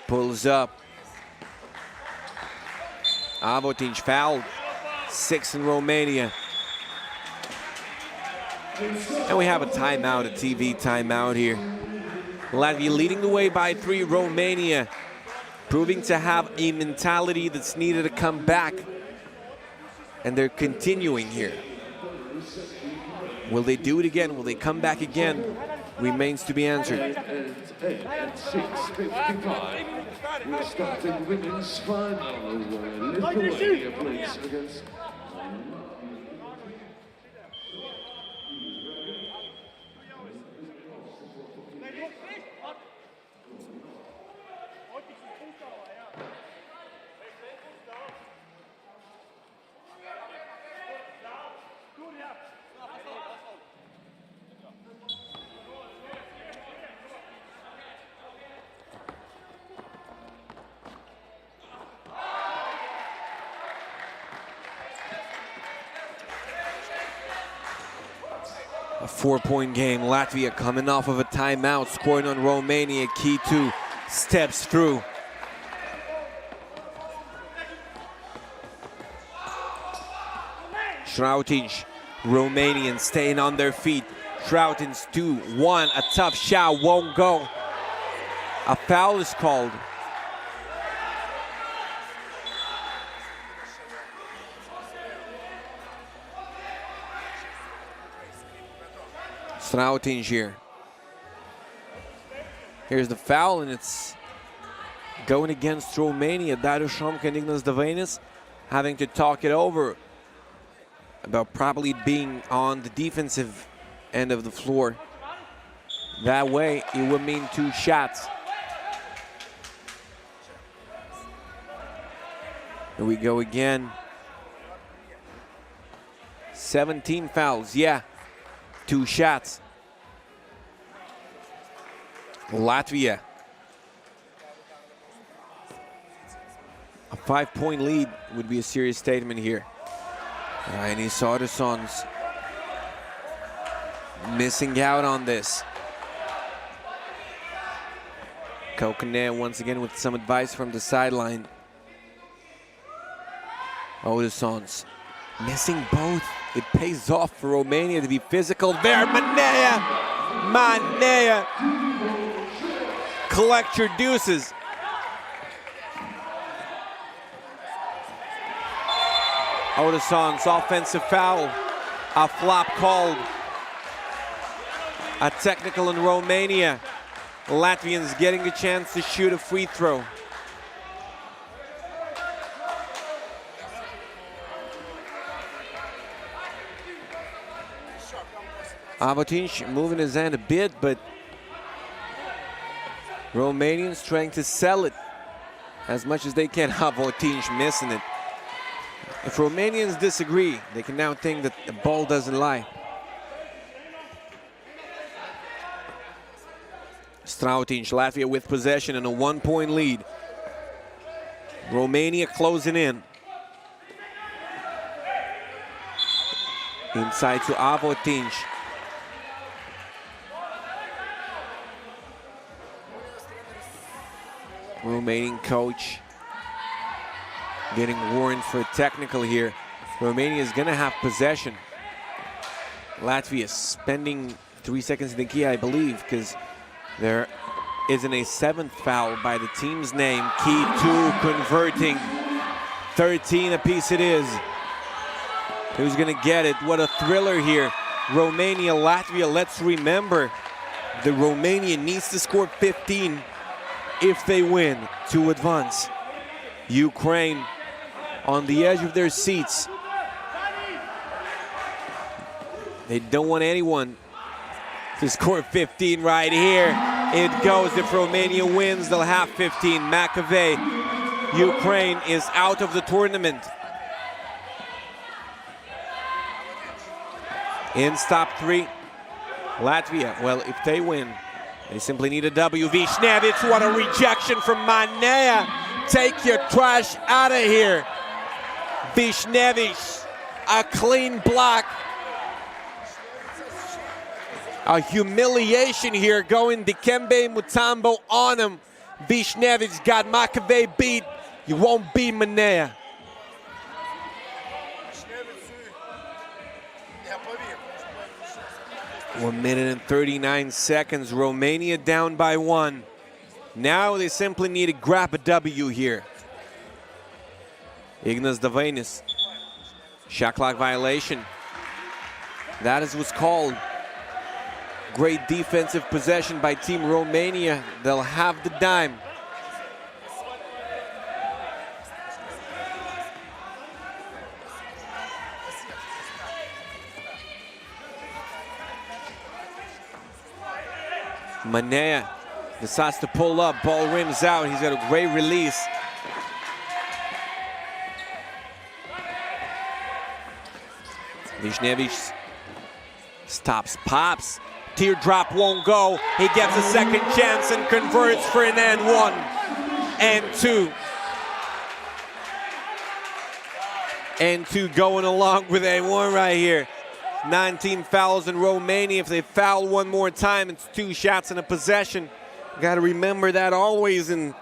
pulls up. Avotinch fouled. 6 in Romania. And we have a timeout, a TV timeout here. Latvia leading the way by 3. Romania proving to have a mentality that's needed to come back. And they're continuing here. Will they do it again? Will they come back again? Remains to be answered. At 6:55, we're starting women's final, where Lithuania plays against A 4-point game. Latvia coming off of a timeout, scoring on Romania. K2 steps through. Šrautiņš, Romanians staying on their feet. Šrautiņš 2-1, a tough shot, won't go. A foul is called. Šrautiņš here. Here's the foul, and it's going against Romania. Darius Šomka and Ignas Davainis having to talk it over about probably being on the defensive end of the floor. That way, it would mean 2 shots. Here we go again. 17 fouls, yeah. 2 shots. Latvia. A 5-point lead would be a serious statement here. And Isaardsons missing out on this. Kokone once again with some advice from the sideline. Isaardsons missing both. It pays off for Romania to be physical there. Manea. Collect your deuces. Isaardsons offensive foul. A flop called. A technical in Romania. Latvians getting a chance to shoot a free throw. Avotinš moving his hand a bit, but Romanians trying to sell it as much as they can. Avotinš missing it. If Romanians disagree, they can now think that the ball doesn't lie. Šrautiņš, Latvia with possession and a 1-point lead. Romania closing in. Inside to Avotinš. Romanian coach getting warned for a technical here. Romania is going to have possession. Latvia spending 3 seconds in the key, I believe, because there isn't a 7th foul by the team's name. K2 converting. 13 apiece it is. Who's going to get it? What a thriller here. Romania, Latvia, let's remember, the Romania needs to score 15 if they win to advance. Ukraine on the edge of their seats. They don't want anyone to score 15 right here. It goes. If Romania wins, they'll have 15. Makeviai, Ukraine is out of the tournament. In stop 3, Latvia. Well, if they win, they simply need a W. Vishnevich, what a rejection from Manea. Take your trash out of here. Vishnevich, a clean block. A humiliation here going Dikembe Mutombo on him. Vishnevich got Makeviai beat. You won't beat Manea. One minute and 39 seconds. Romania down by 1. Now they simply need to grab a W here. Ignas Davainis. Shot clock violation. That is what's called. Great defensive possession by Team Romania. They'll have the dime. Manea decides to pull up, ball rims out. He's got a great release. Vishnevich stops, pops. Teardrop won't go. He gets a second chance and converts for an and 1 and 2. And 2 going along with a 1 right here. 19 fouls in Romania. If they foul one more time, it's 2 shots and a possession. Got to remember that always in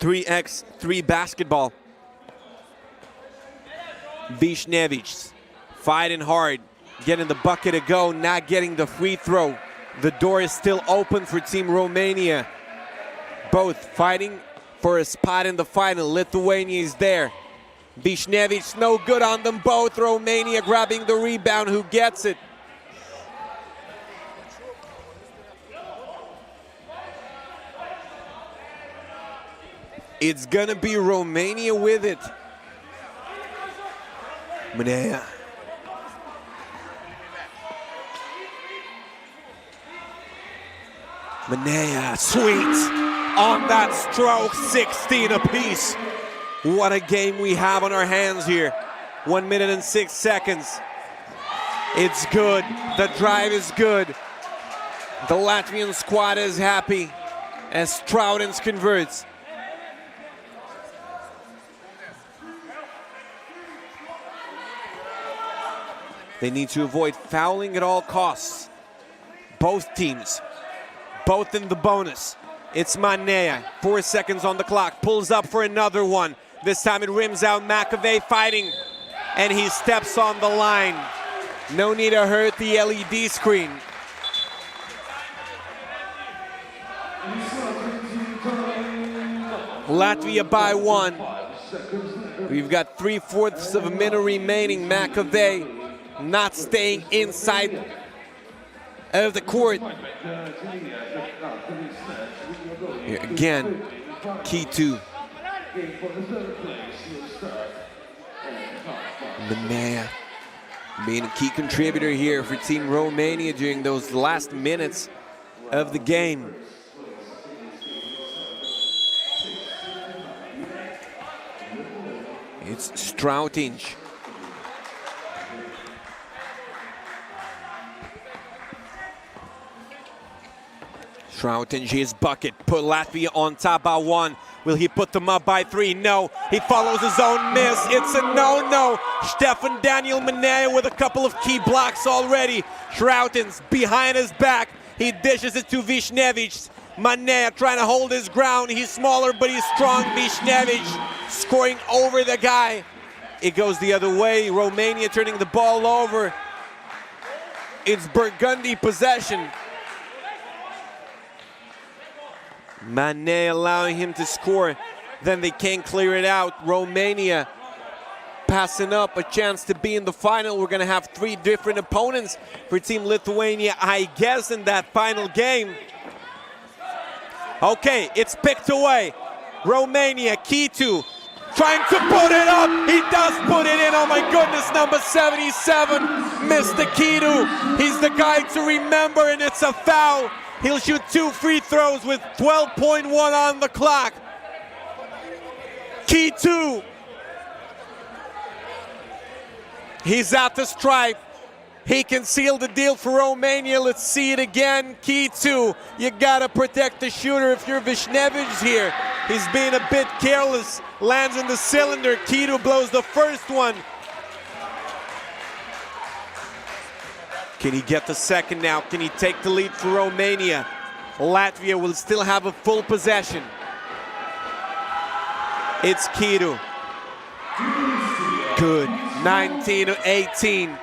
3x3 basketball. Vishnevich fighting hard, getting the bucket to go, not getting the free throw. The door is still open for Team Romania. Both fighting for a spot in the final. Lithuania is there. Vishnevich no good on them both. Romania grabbing the rebound. Who gets it? It's gonna be Romania with it. Manea. Manea, sweet on that stroke, 16 apiece. What a game we have on our hands here. 1 minute and 6 seconds. It's good, the drive is good. The Latvian squad is happy as Strautins converts. They need to avoid fouling at all costs. Both teams, both in the bonus. It's Manea, 4 seconds on the clock, pulls up for another one. This time it rims out. McAvey fighting, and he steps on the line. No need to hurt the LED screen. Latvia by 1. We've got 3/4 of a minute remaining. McAvey not staying inside of the court. Here again, Kitu. Manea being a key contributor here for Team Romania during those last minutes of the game. It's Strautins. Strautins, his bucket, put Latvia on top by 1. Will he put them up by 3? No. He follows his own miss. It's a no-no. Stefan Daniel Manea with a couple of key blocks already. Strautins behind his back. He dishes it to Vishnevich. Manea trying to hold his ground. He's smaller, but he's strong. Vishnevich scoring over the guy. It goes the other way. Romania turning the ball over. It's Burgundy possession. Manea allowing him to score, then they can't clear it out. Romania passing up a chance to be in the final. We're gonna have 3 different opponents for Team Lithuania, I guess, in that final game. Okay, it's picked away. Romania, Kitu, trying to put it up. He does put it in. Oh my goodness, number 77, Mr. Kitu. He's the guy to remember, and it's a foul. He'll shoot 2 free throws with 12.1 on the clock. Kitu. He's at the stripe. He can seal the deal for Romania. Let's see it again. Kitu. You gotta protect the shooter if you're Vishnevich here. He's being a bit careless. Lands in the cylinder. Kitu blows the first one. Can he get the second now? Can he take the lead for Romania? Latvia will still have a full possession. It's Kitu. Good. 19-18.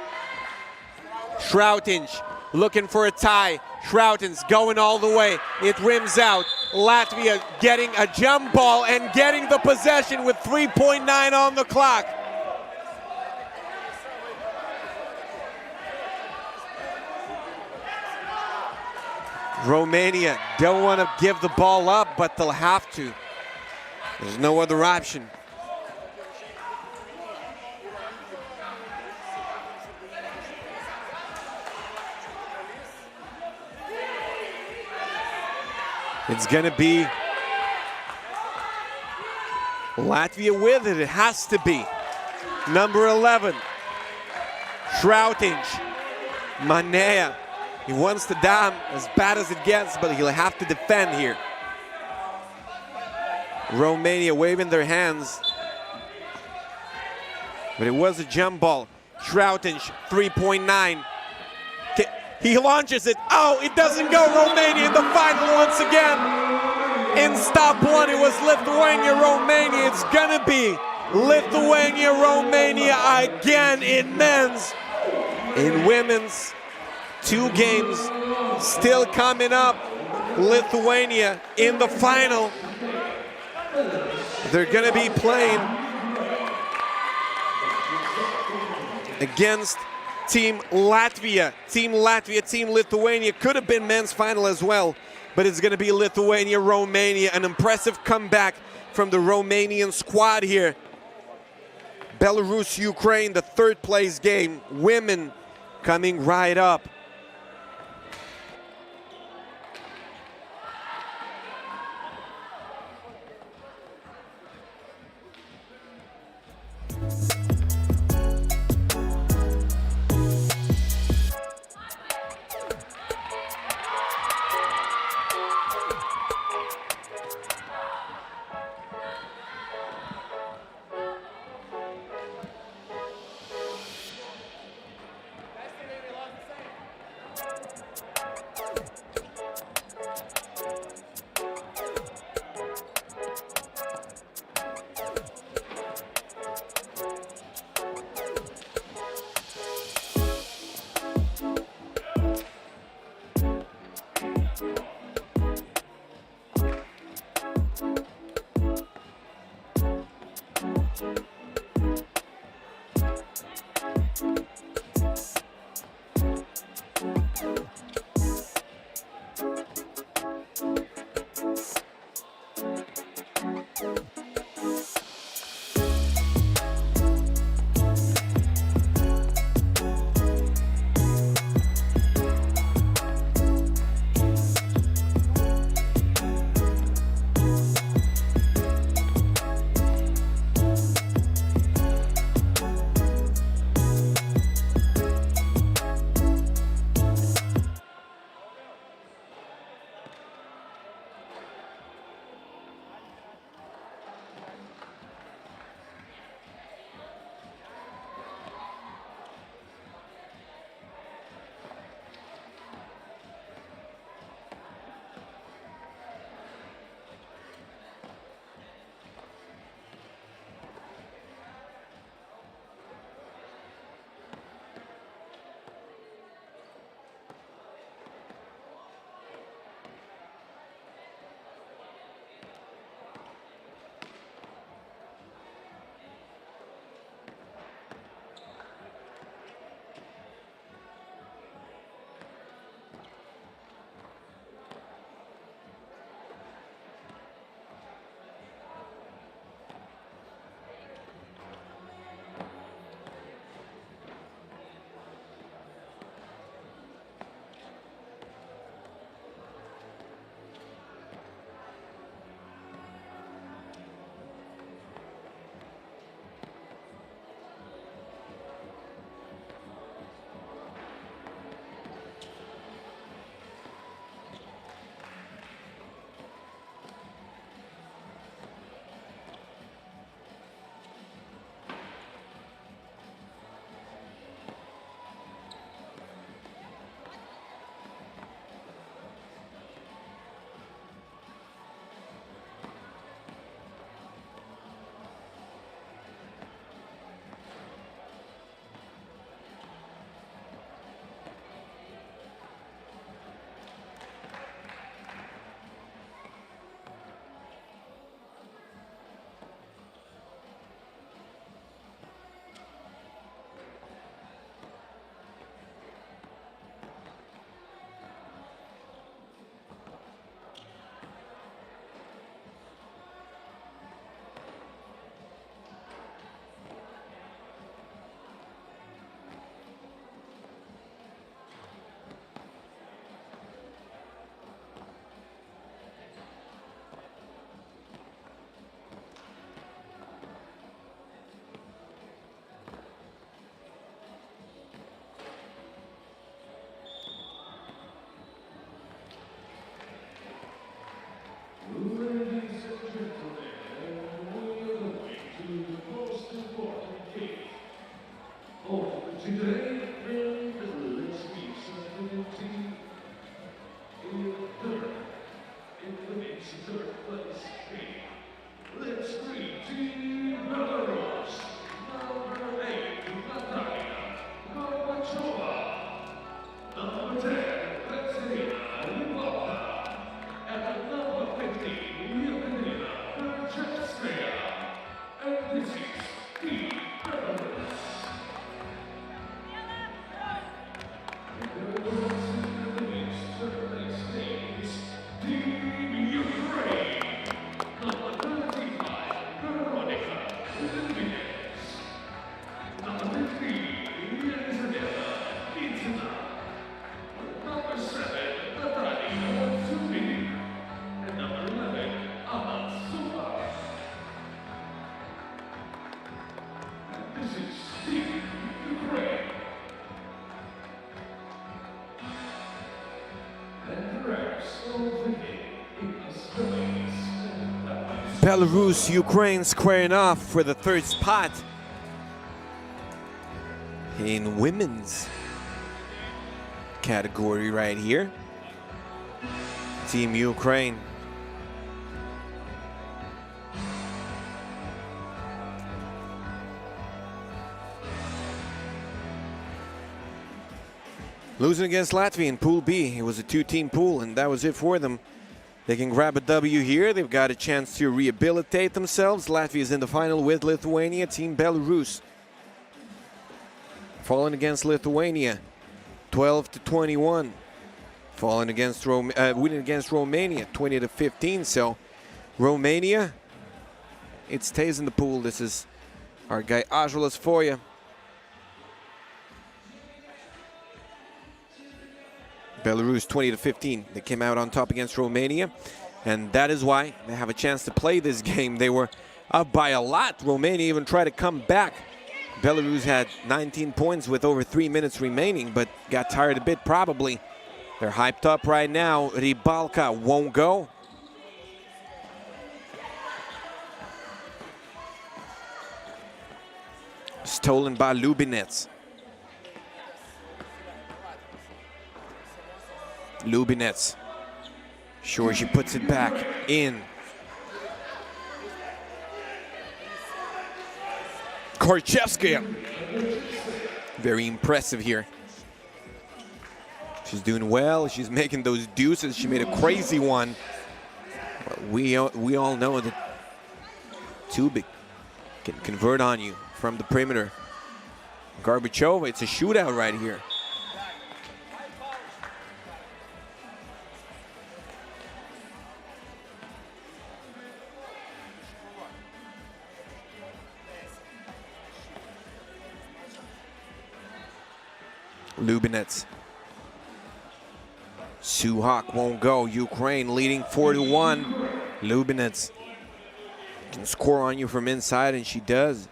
Strautins looking for a tie. Strautins going all the way. It rims out. Latvia getting a jump ball and getting the possession with 3.9 on the clock. Romania don't want to give the ball up, but they'll have to. There's no other option. It's going to be Latvia with it. It has to be. Number 11, Strautins. Manea. He wants to down as bad as it gets, but he'll have to defend here. Romania waving their hands. But it was a jump ball. Strautins, 3.9. He launches it. Oh, it doesn't go. Romania in the final once again. In stop one, it was Lithuania, Romania. It's gonna be Lithuania, Romania again in men's. In women's, 2 games still coming up. Lithuania in the final. They're gonna be playing against Team Latvia. Team Latvia, Team Lithuania. Could have been men's final as well, but it's gonna be Lithuania, Romania. An impressive comeback from the Romanian squad here. Belarus, Ukraine, the 3rd place game. Women coming right up. Today, let's be Belarus, Ukraine squaring off for the third spot in women's category right here. Team Ukraine. Losing against Latvia in Pool B. It was a two-team pool, and that was it for them. They can grab a W here. They've got a chance to rehabilitate themselves. Latvia is in the final with Lithuania. Team Belarus falling against Lithuania, 12-21. Falling against winning against Romania, 20-15. So Romania, it stays in the pool. This is our guy Ąžuolas for you. Belarus 20-15. They came out on top against Romania, and that is why they have a chance to play this game. They were up by a lot. Romania even tried to come back. Belarus had 19 points with over 3 minutes remaining, but got tired a bit probably. They're hyped up right now. Rybalka won't go. Stolen by Lubinets. Lubinets. Sure, she puts it back in. Korchevskaya. Very impressive here. She's doing well. She's making those deuces. She made a crazy one. But we all know that Tubik can convert on you from the perimeter. Gorbachev, it's a shootout right here. Lubinets. Suhak won't go. Ukraine leading 4-1. Lubinets can score on you from inside, and she does.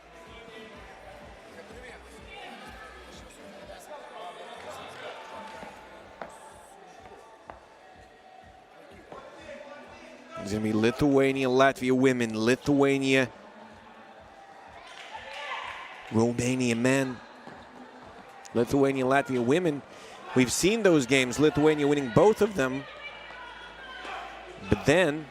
It's going to be Lithuania, Latvia women, Lithuania, Romania men. Lithuania, Latvia women. We've seen those games, Lithuania winning both of them. But then,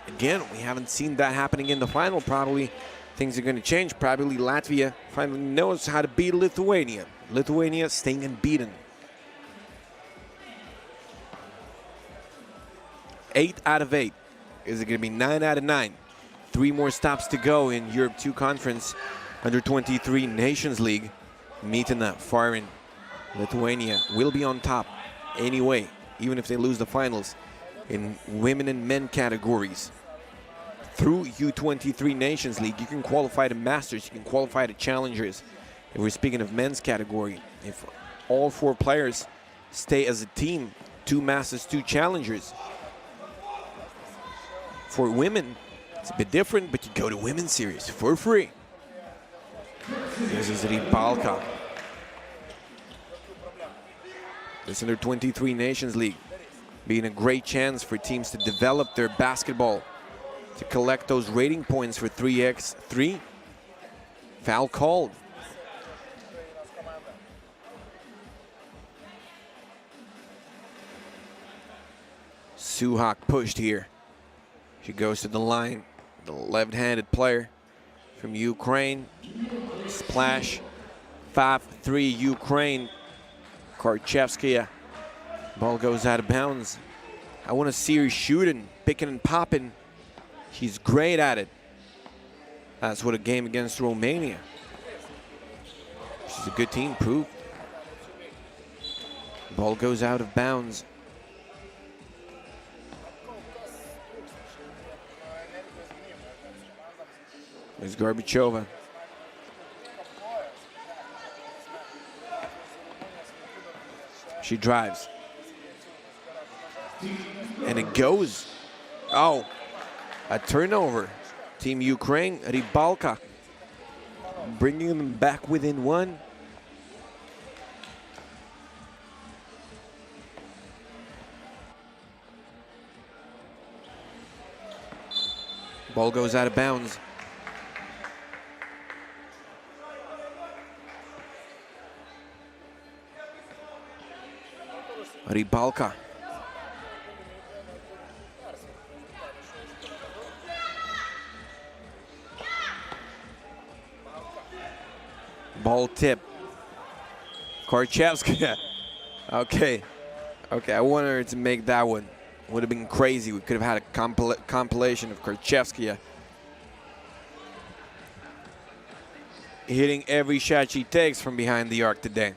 again, we haven't seen that happening in the final. Probably things are going to change. Probably Latvia finally knows how to beat Lithuania. Lithuania staying unbeaten. 8 out of 8. Is it going to be 9 out of 9? 3 more stops to go in Europe 2 Conference Under-23 Nations League. Mytina, Farin, Lithuania will be on top anyway, even if they lose the finals in women and men categories. Through U23 Nations League, you can qualify to Masters, you can qualify to Challengers. If we're speaking of men's category, if all 4 players stay as a team, 2 Masters, 2 Challengers. For women, it's a bit different, but you go to Women's Series for free. This is Rybalka. This Under-23 Nations League being a great chance for teams to develop their basketball, to collect those rating points for 3x3. Foul called. Suhak pushed here. She goes to the line. The left-handed player from Ukraine. Splash. 5-3 Ukraine. Korchevskaya. Ball goes out of bounds. I want to see her shooting, picking and popping. She's great at it. That's what a game against Romania. She's a good team, proved. Ball goes out of bounds. There's Gorbachev. She drives. And it goes. Oh, a turnover. Team Ukraine, Rybalka, bringing them back within one. Ball goes out of bounds. Rybalka. Ball tip. Korchevskaya. Okay, I wanted her to make that one. Would have been crazy. We could have had a compilation of Korchevskaya hitting every shot she takes from behind the arc today.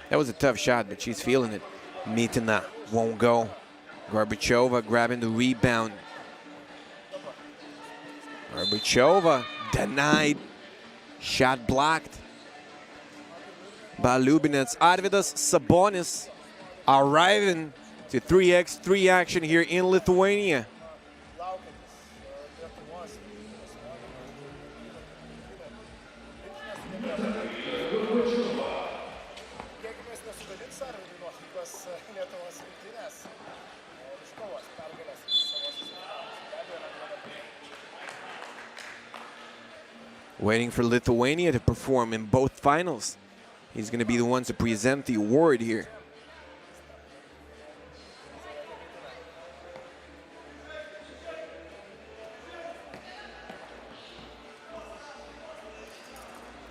That was a tough shot, but she's feeling it. Mitina won't go. Gorbachev grabbing the rebound. Gorbachev denied. Shot blocked by Lubinets. Arvydas Sabonis arriving to 3x3 action here in Lithuania. Waiting for Lithuania to perform in both finals. He's going to be the one to present the award here.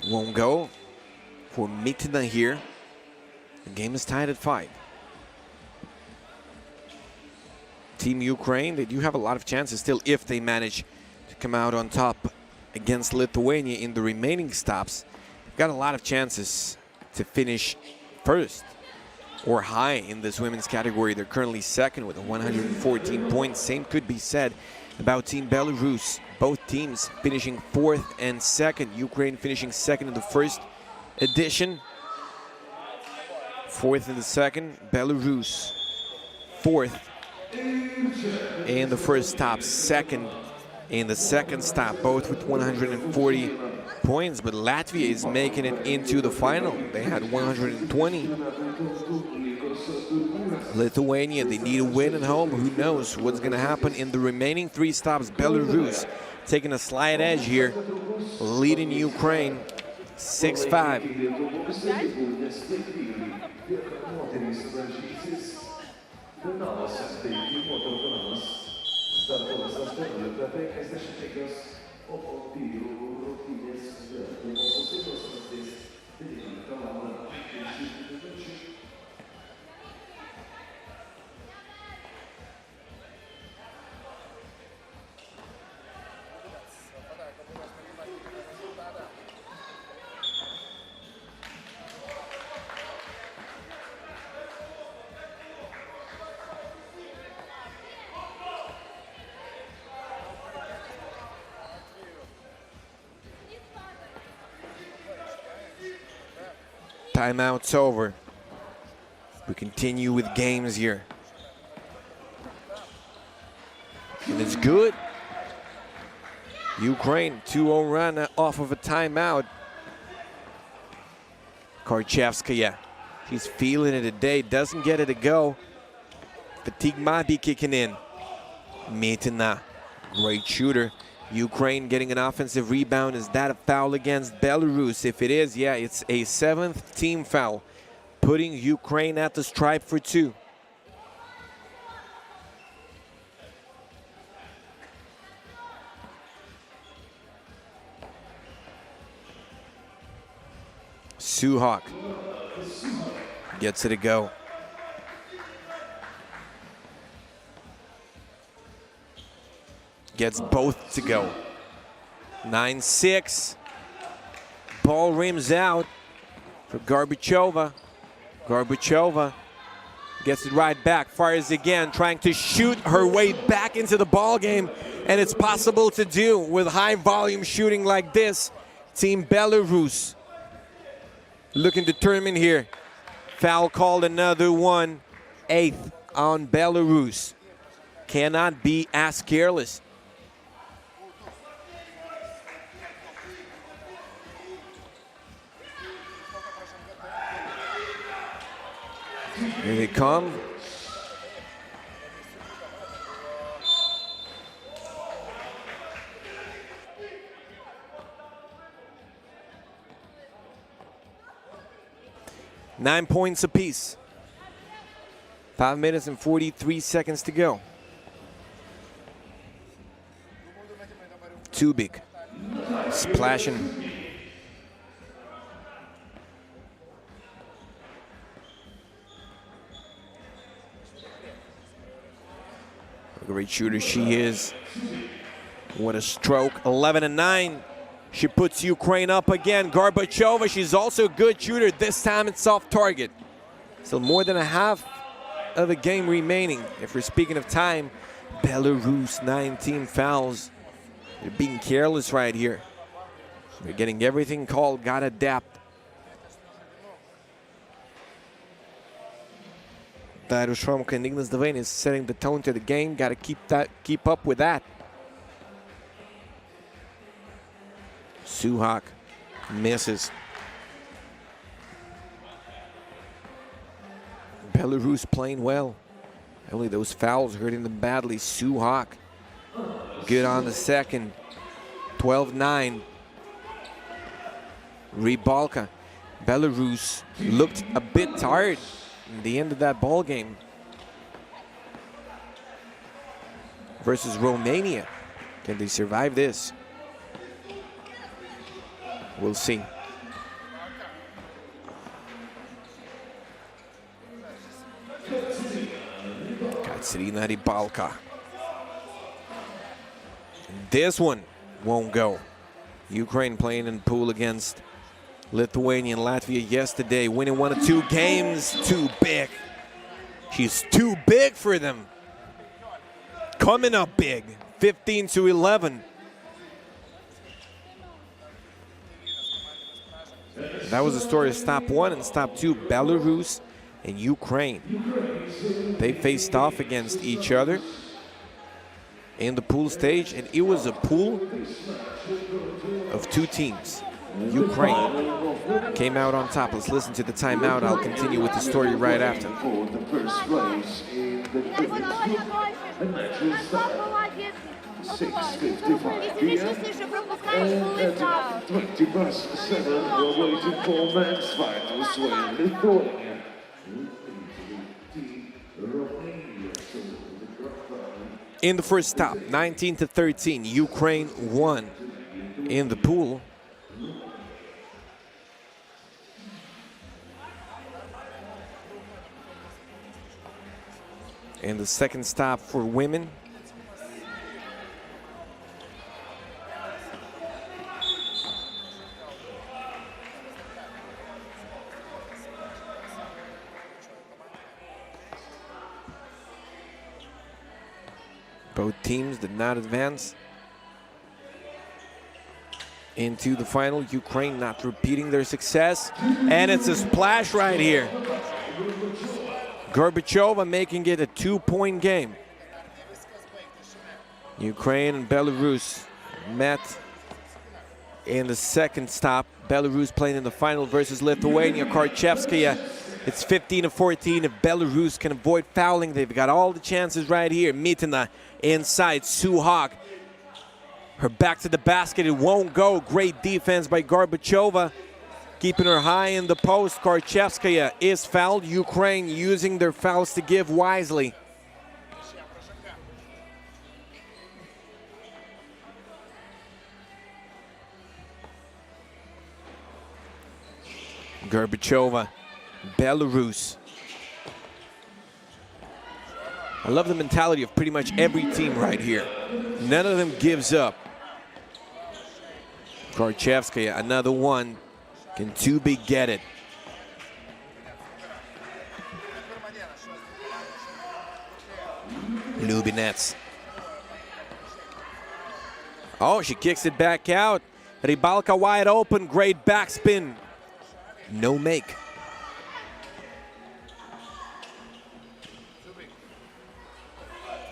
Won't go for Mitina here. The game is tied at 5. Team Ukraine, they do have a lot of chances still if they manage to come out on top against Lithuania in the remaining stops. They've got a lot of chances to finish first or high in this women's category. They're currently second with 114 points. Same could be said about Team Belarus. Both teams finishing 4th and 2nd. Ukraine finishing 2nd in the first edition. 4th in the 2nd. Belarus 4th in the first stop. 2nd in the second stop, both with 140 points, but Latvia is making it into the final. They had 120. Lithuania, they need a win at home. Who knows what's going to happen in the remaining 3 stops. Belarus taking a slight edge here, leading Ukraine 6-5. Startuotas 8:55, o po vyrų rungtynės pirmosios vietos rungtynės 19:50 min. Timeout's over. We continue with games here. And it's good. Ukraine 2-0 run off of a timeout. Korchevskaya, she's feeling it today, doesn't get it to go. Fatigue might be kicking in. Mitina, great shooter. Ukraine getting an offensive rebound. Is that a foul against Belarus? If it is, yeah, it's a 7th team foul, putting Ukraine at the stripe for 2. Suhak gets it to go. Gets both to go. 9-6. Ball rims out for Gorbachev. Gorbachev gets it right back, fires again, trying to shoot her way back into the ball game, and it's possible to do with high volume shooting like this. Team Belarus looking determined here. Foul called, another one. 8th on Belarus. Cannot be as careless. Here they come. Nine points apiece. 5 minutes and 43 seconds to go. Tubik splashing. Great shooter she is. What a stroke. 11-9. She puts Ukraine up again. Gorbachev, she's also a good shooter. This time it's off target. Still more than a half of the game remaining. If we're speaking of time, Belarus, 19 fouls. They're being careless right here. They're getting everything called. Gotta adapt. Darius Šomka and Ignas Devenis setting the tone to the game. Got to keep up with that. Suhak misses. Belarus playing well. Only those fouls hurting them badly. Suhak good on the second. 12-9. Rybalka. Belarus looked a bit tired in the end of that ball game versus Romania. Can they survive this? We'll see. Katerina Rybalka. This one won't go. Ukraine playing in pool against Lithuania and Latvia yesterday, winning 1 of 2 games. Too big. She's too big for them. Coming up big, 15-11. That was the story of stop 1 and stop 2. Belarus and Ukraine. They faced off against each other in the pool stage, and it was a pool of 2 teams. Ukraine came out on top. Let's listen to the timeout. I'll continue with the story right after. In the first stop, 19-13, Ukraine won in the pool. And the second stop for women. Both teams did not advance into the final. Ukraine not repeating their success. And it's a splash right here. Gorbachev making it a 2-point game. Ukraine and Belarus met in the second stop. Belarus playing in the final versus Lithuania. Karchevskaya, it's 15-14. If Belarus can avoid fouling, they've got all the chances right here. Mitina inside. Suhak, her back to the basket. It won't go. Great defense by Gorbachev. Keeping her high in the post. Karchevskaya is fouled. Ukraine using their fouls to give wisely. Gorbachev, Belarus. I love the mentality of pretty much every team right here. None of them gives up. Gorchevskaya, another one. Can Tubik get it? Lubinets. Oh, she kicks it back out. Rybalka wide open, great backspin. No make.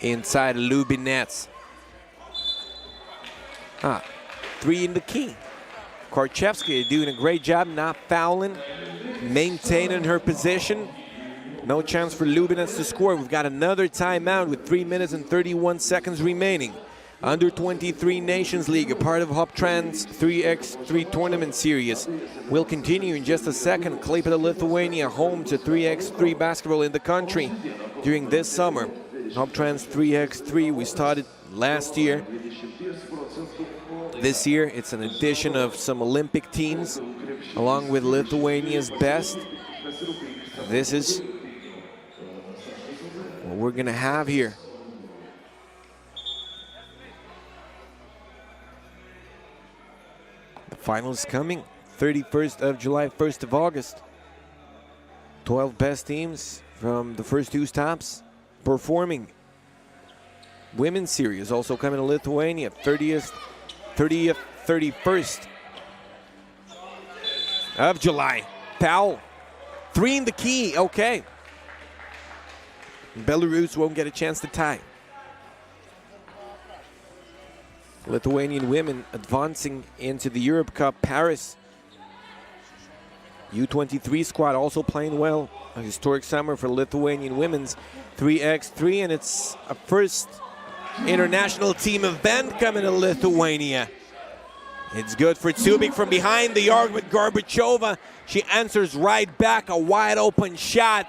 Inside Lubinets. 3 in the key. Gorchevskaya doing a great job, not fouling, maintaining her position. No chance for Lubinets to score. We've got another timeout with 3 minutes and 31 seconds remaining. Under 23 Nations League, a part of HopTrans 3x3 tournament series, will continue in just a second. Klaipėda, Lithuania, home to 3x3 basketball in the country during this summer. HopTrans 3x3, we started last year. This year, it's an addition of some Olympic teams, along with Lithuania's best. This is what we're gonna have here. The final is coming, 31st of July, 1st of August. 12 best teams from the first 2 stops performing. Women's series also coming to Lithuania, 30th, 31st of July. Powell, 3 in the key, okay. Belarus won't get a chance to tie. Lithuanian women advancing into the Europe Cup Paris. U23 squad also playing well. A historic summer for Lithuanian women's 3x3, and it's a first international team event coming to Lithuania. It's good for Tubik from behind the arc with Gorbachev. She answers right back, a wide open shot.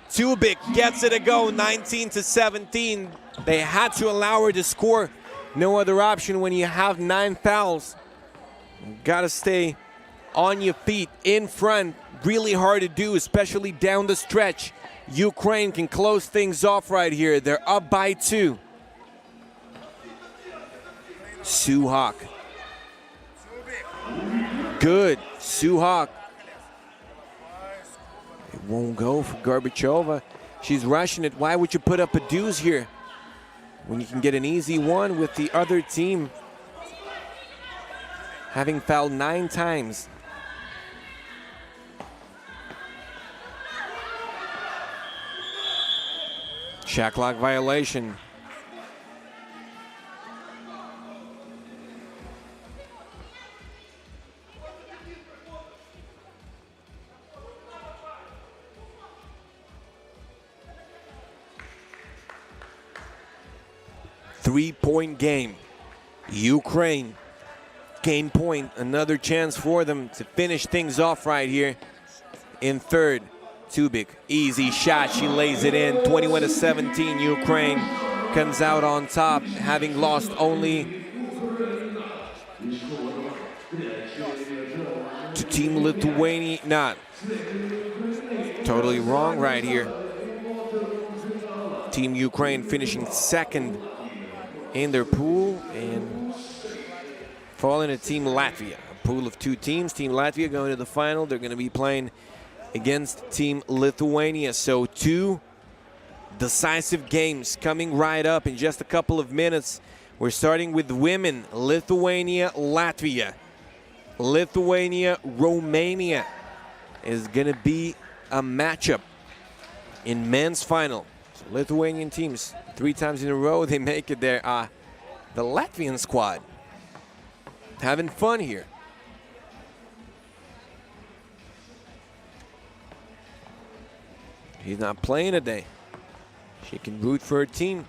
Tubik gets it to go, 19-17. They had to allow her to score. No other option when you have 9 fouls. Gotta stay on your feet, in front. Really hard to do, especially down the stretch. Ukraine can close things off right here. They're up by 2. Suhak. Good, Suhak. It won't go for Gorbachev. She's rushing it. Why would you put up a deuce here when you can get an easy one with the other team having fouled 9 times? Shot clock violation. Three-point game. Ukraine gain point. Another chance for them to finish things off right here in third. Tubik, easy shot. She lays it in. 21-17. Ukraine comes out on top, having lost only to Team Lithuania. Not totally wrong right here. Team Ukraine finishing second in their pool and falling to Team Latvia. A pool of 2 teams. Team Latvia going to the final. They're going to be playing against Team Lithuania. So 2 decisive games coming right up in just a couple of minutes. We're starting with women. Lithuania, Latvia. Lithuania, Romania is going to be a matchup in men's final. So Lithuanian teams, 3 times in a row, they make it there. The Latvian squad having fun here. He's not playing today. She can root for her team.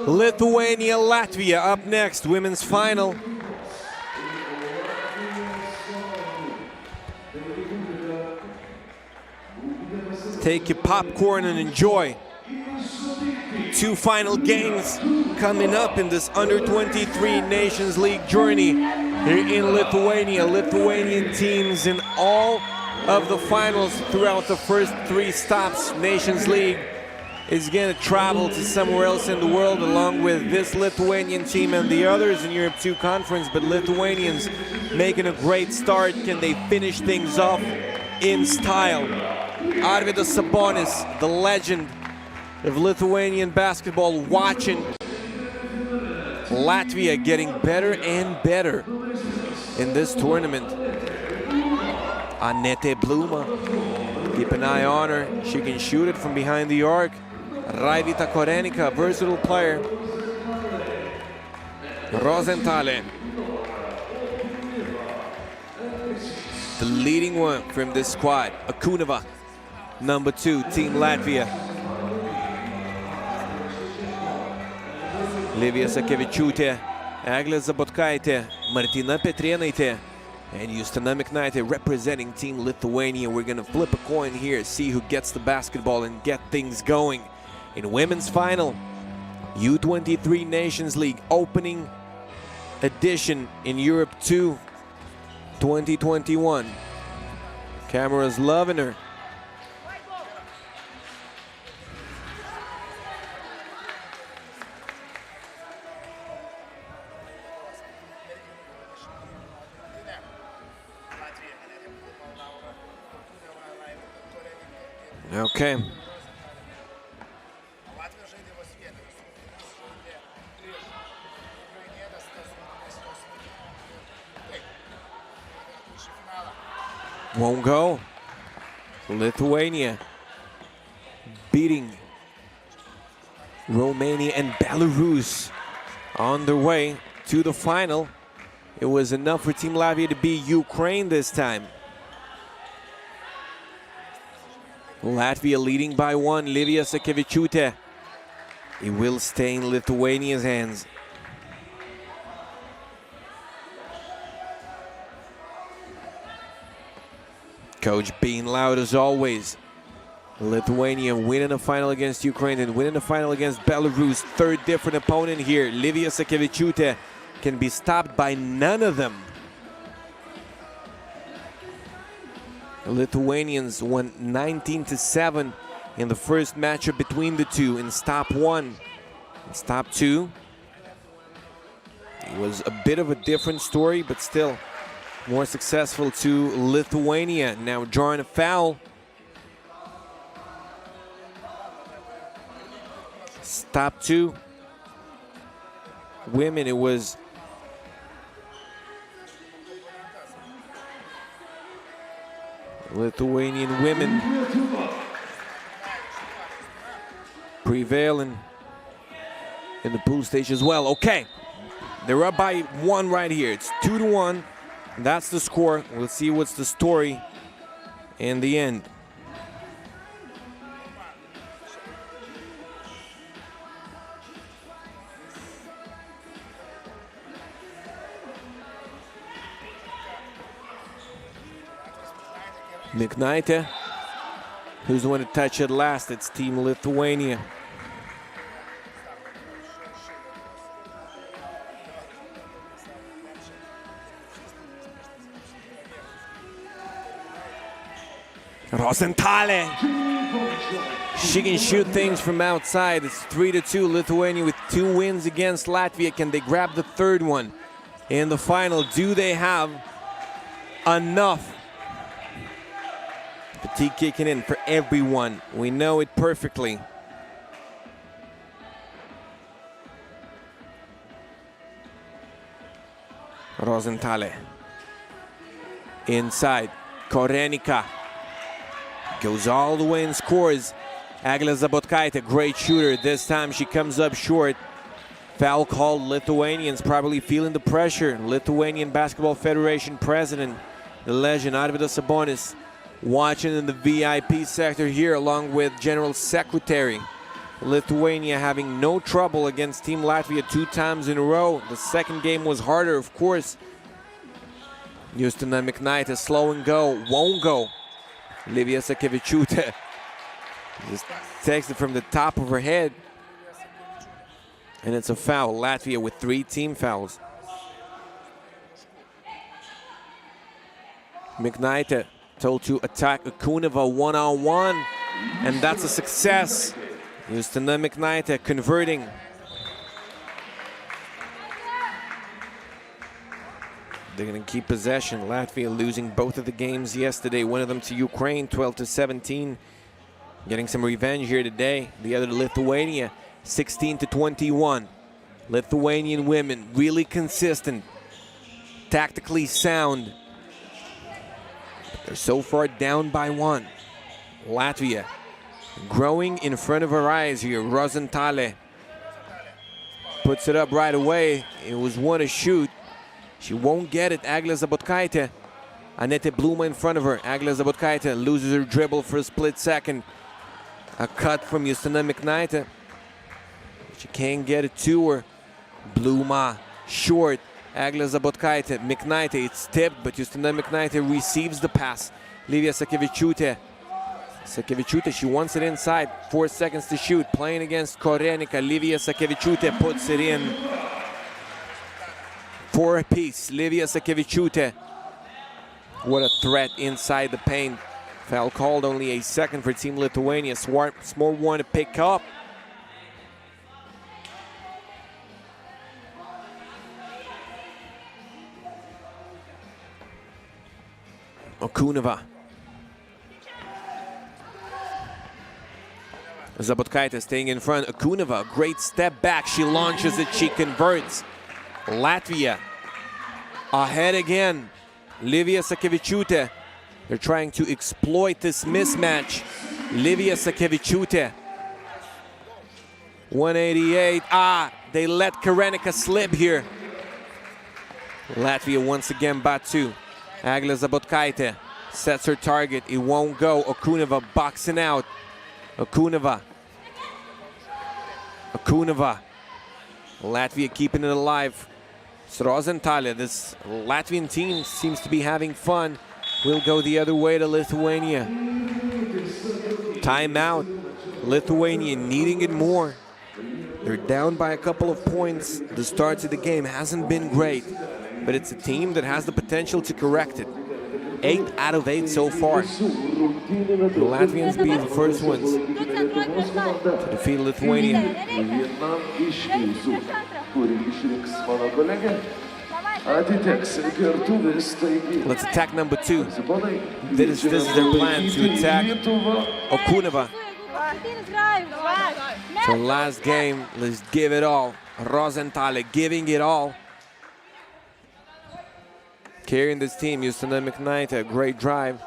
Lithuania, Latvia up next, women's final. Take your popcorn and enjoy. Two final games coming up in this under-23 Nations League journey here in Lithuania. Lithuanian teams in all of the finals throughout the first three stops. Nations League is going to travel to somewhere else in the world along with this Lithuanian team and the others in Europe 2 conference, but Lithuanians making a great start. Can they finish things off in style? Arvydas Sabonis, the legend of Lithuanian basketball, watching Latvia getting better and better in this tournament. Anette Bluma, keep an eye on her. She can shoot it from behind the arc. Raivita Korenika, versatile player. Rosenthal, the leading one from this squad. Akunova, number 2, Team Latvia. Livija Sakevičiūtė, Eglė Zabotkaitė, Martina Petrėnaitė, and Justina Miknaitė representing Team Lithuania. We're going to flip a coin here, see who gets the basketball and get things going. In women's final, U23 Nations League opening edition in Europe 2 2021. Cameras loving her. Okay. Won't go. Lithuania beating Romania and Belarus on their way to the final. It was enough for Team Latvia to beat Ukraine this time. Latvia leading by 1, Livija Sakevičiūtė. It will stay in Lithuania's hands. Coach being loud as always. Lithuania winning a final against Ukraine and winning a final against Belarus. Third different opponent here. Livija Sakevičiūtė can be stopped by none of them. The Lithuanians won 19-7 in the first matchup between the two. In stop 1, in stop 2, it was a bit of a different story, but still more successful to Lithuania. Now drawing a foul. Stop 2. Women, it was Lithuanian women prevailing in the pool stage as well. Okay, they're up by 1 right here. It's 2-1. That's the score. We'll see what's the story in the end. Miknaitė, who's the one to touch it last? It's Team Lithuania. Rosenthal. She can shoot things from outside. It's 3-2. Lithuania with 2 wins against Latvia. Can they grab the third one in the final? Do they have enough? Fatigue kicking in for everyone. We know it perfectly. Rosenthal. Inside. Korenika. Goes all the way and scores. Eglė Zabotkaitė, great shooter. This time she comes up short. Foul called. Lithuanians probably feeling the pressure. Lithuanian Basketball Federation president, the legend Arvydas Sabonis, watching in the VIP sector here along with General Secretary. Lithuania having no trouble against Team Latvia 2 times in a row. The second game was harder, of course. Justina Miknaitė slow and go, won't go. Livija Sakevičiūtė just takes it from the top of her head. And it's a foul. Latvia with 3 team fouls. Miknaitė told to attack Akuneva one-on-one, and that's a success. Justina Miknaitė converting. They're going to keep possession. Latvia losing both of the games yesterday. One of them to Ukraine, 12-17. Getting some revenge here today. The other to Lithuania, 16-21. Lithuanian women really consistent, tactically sound. But they're so far down by 1. Latvia growing in front of her eyes here. Rosenthal puts it up right away. It was one to shoot. She won't get it. Eglė Zabotkaitė. Anette Bluma in front of her. Eglė Zabotkaitė loses her dribble for a split second. A cut from Justina Miknaitė. She can't get it to her. Bluma short. Eglė Zabotkaitė. Miknaitė, it's tipped, but Justina Miknaitė receives the pass. Livija Sakevičiūtė. Sakevičiūtė, she wants it inside. 4 seconds to shoot. Playing against Korenika. Livija Sakevičiūtė puts it in. 4 apiece. Livija Sakevičiūtė. What a threat inside the paint. Foul called, only a second for Team Lithuania. Smart one to pick up. Akuneva. Zabotkaitė staying in front. Akuneva, great step back. She launches it, she converts. Latvia ahead again. Livija Sakevičiūtė. They're trying to exploit this mismatch. Livija Sakevičiūtė. 188. They let Korenika slip here. Latvia once again Batu. Eglė Zabotkaitė sets her target. It won't go. Akuneva boxing out. Akuneva. Latvia keeping it alive. Rosenthal, this Latvian team seems to be having fun. Will go the other way to Lithuania. Timeout. Lithuania needing it more. They're down by a couple of points. The start to the game hasn't been great, but it's a team that has the potential to correct it. 8 out of 8 so far. The Latvians be the first ones to defeat Lithuania. Let's attack number 2. This is their plan, to attack Akuneva. So last game, let's give it all. Rosenthal giving it all. Carrying this team, Justina Miknaitė, a great drive.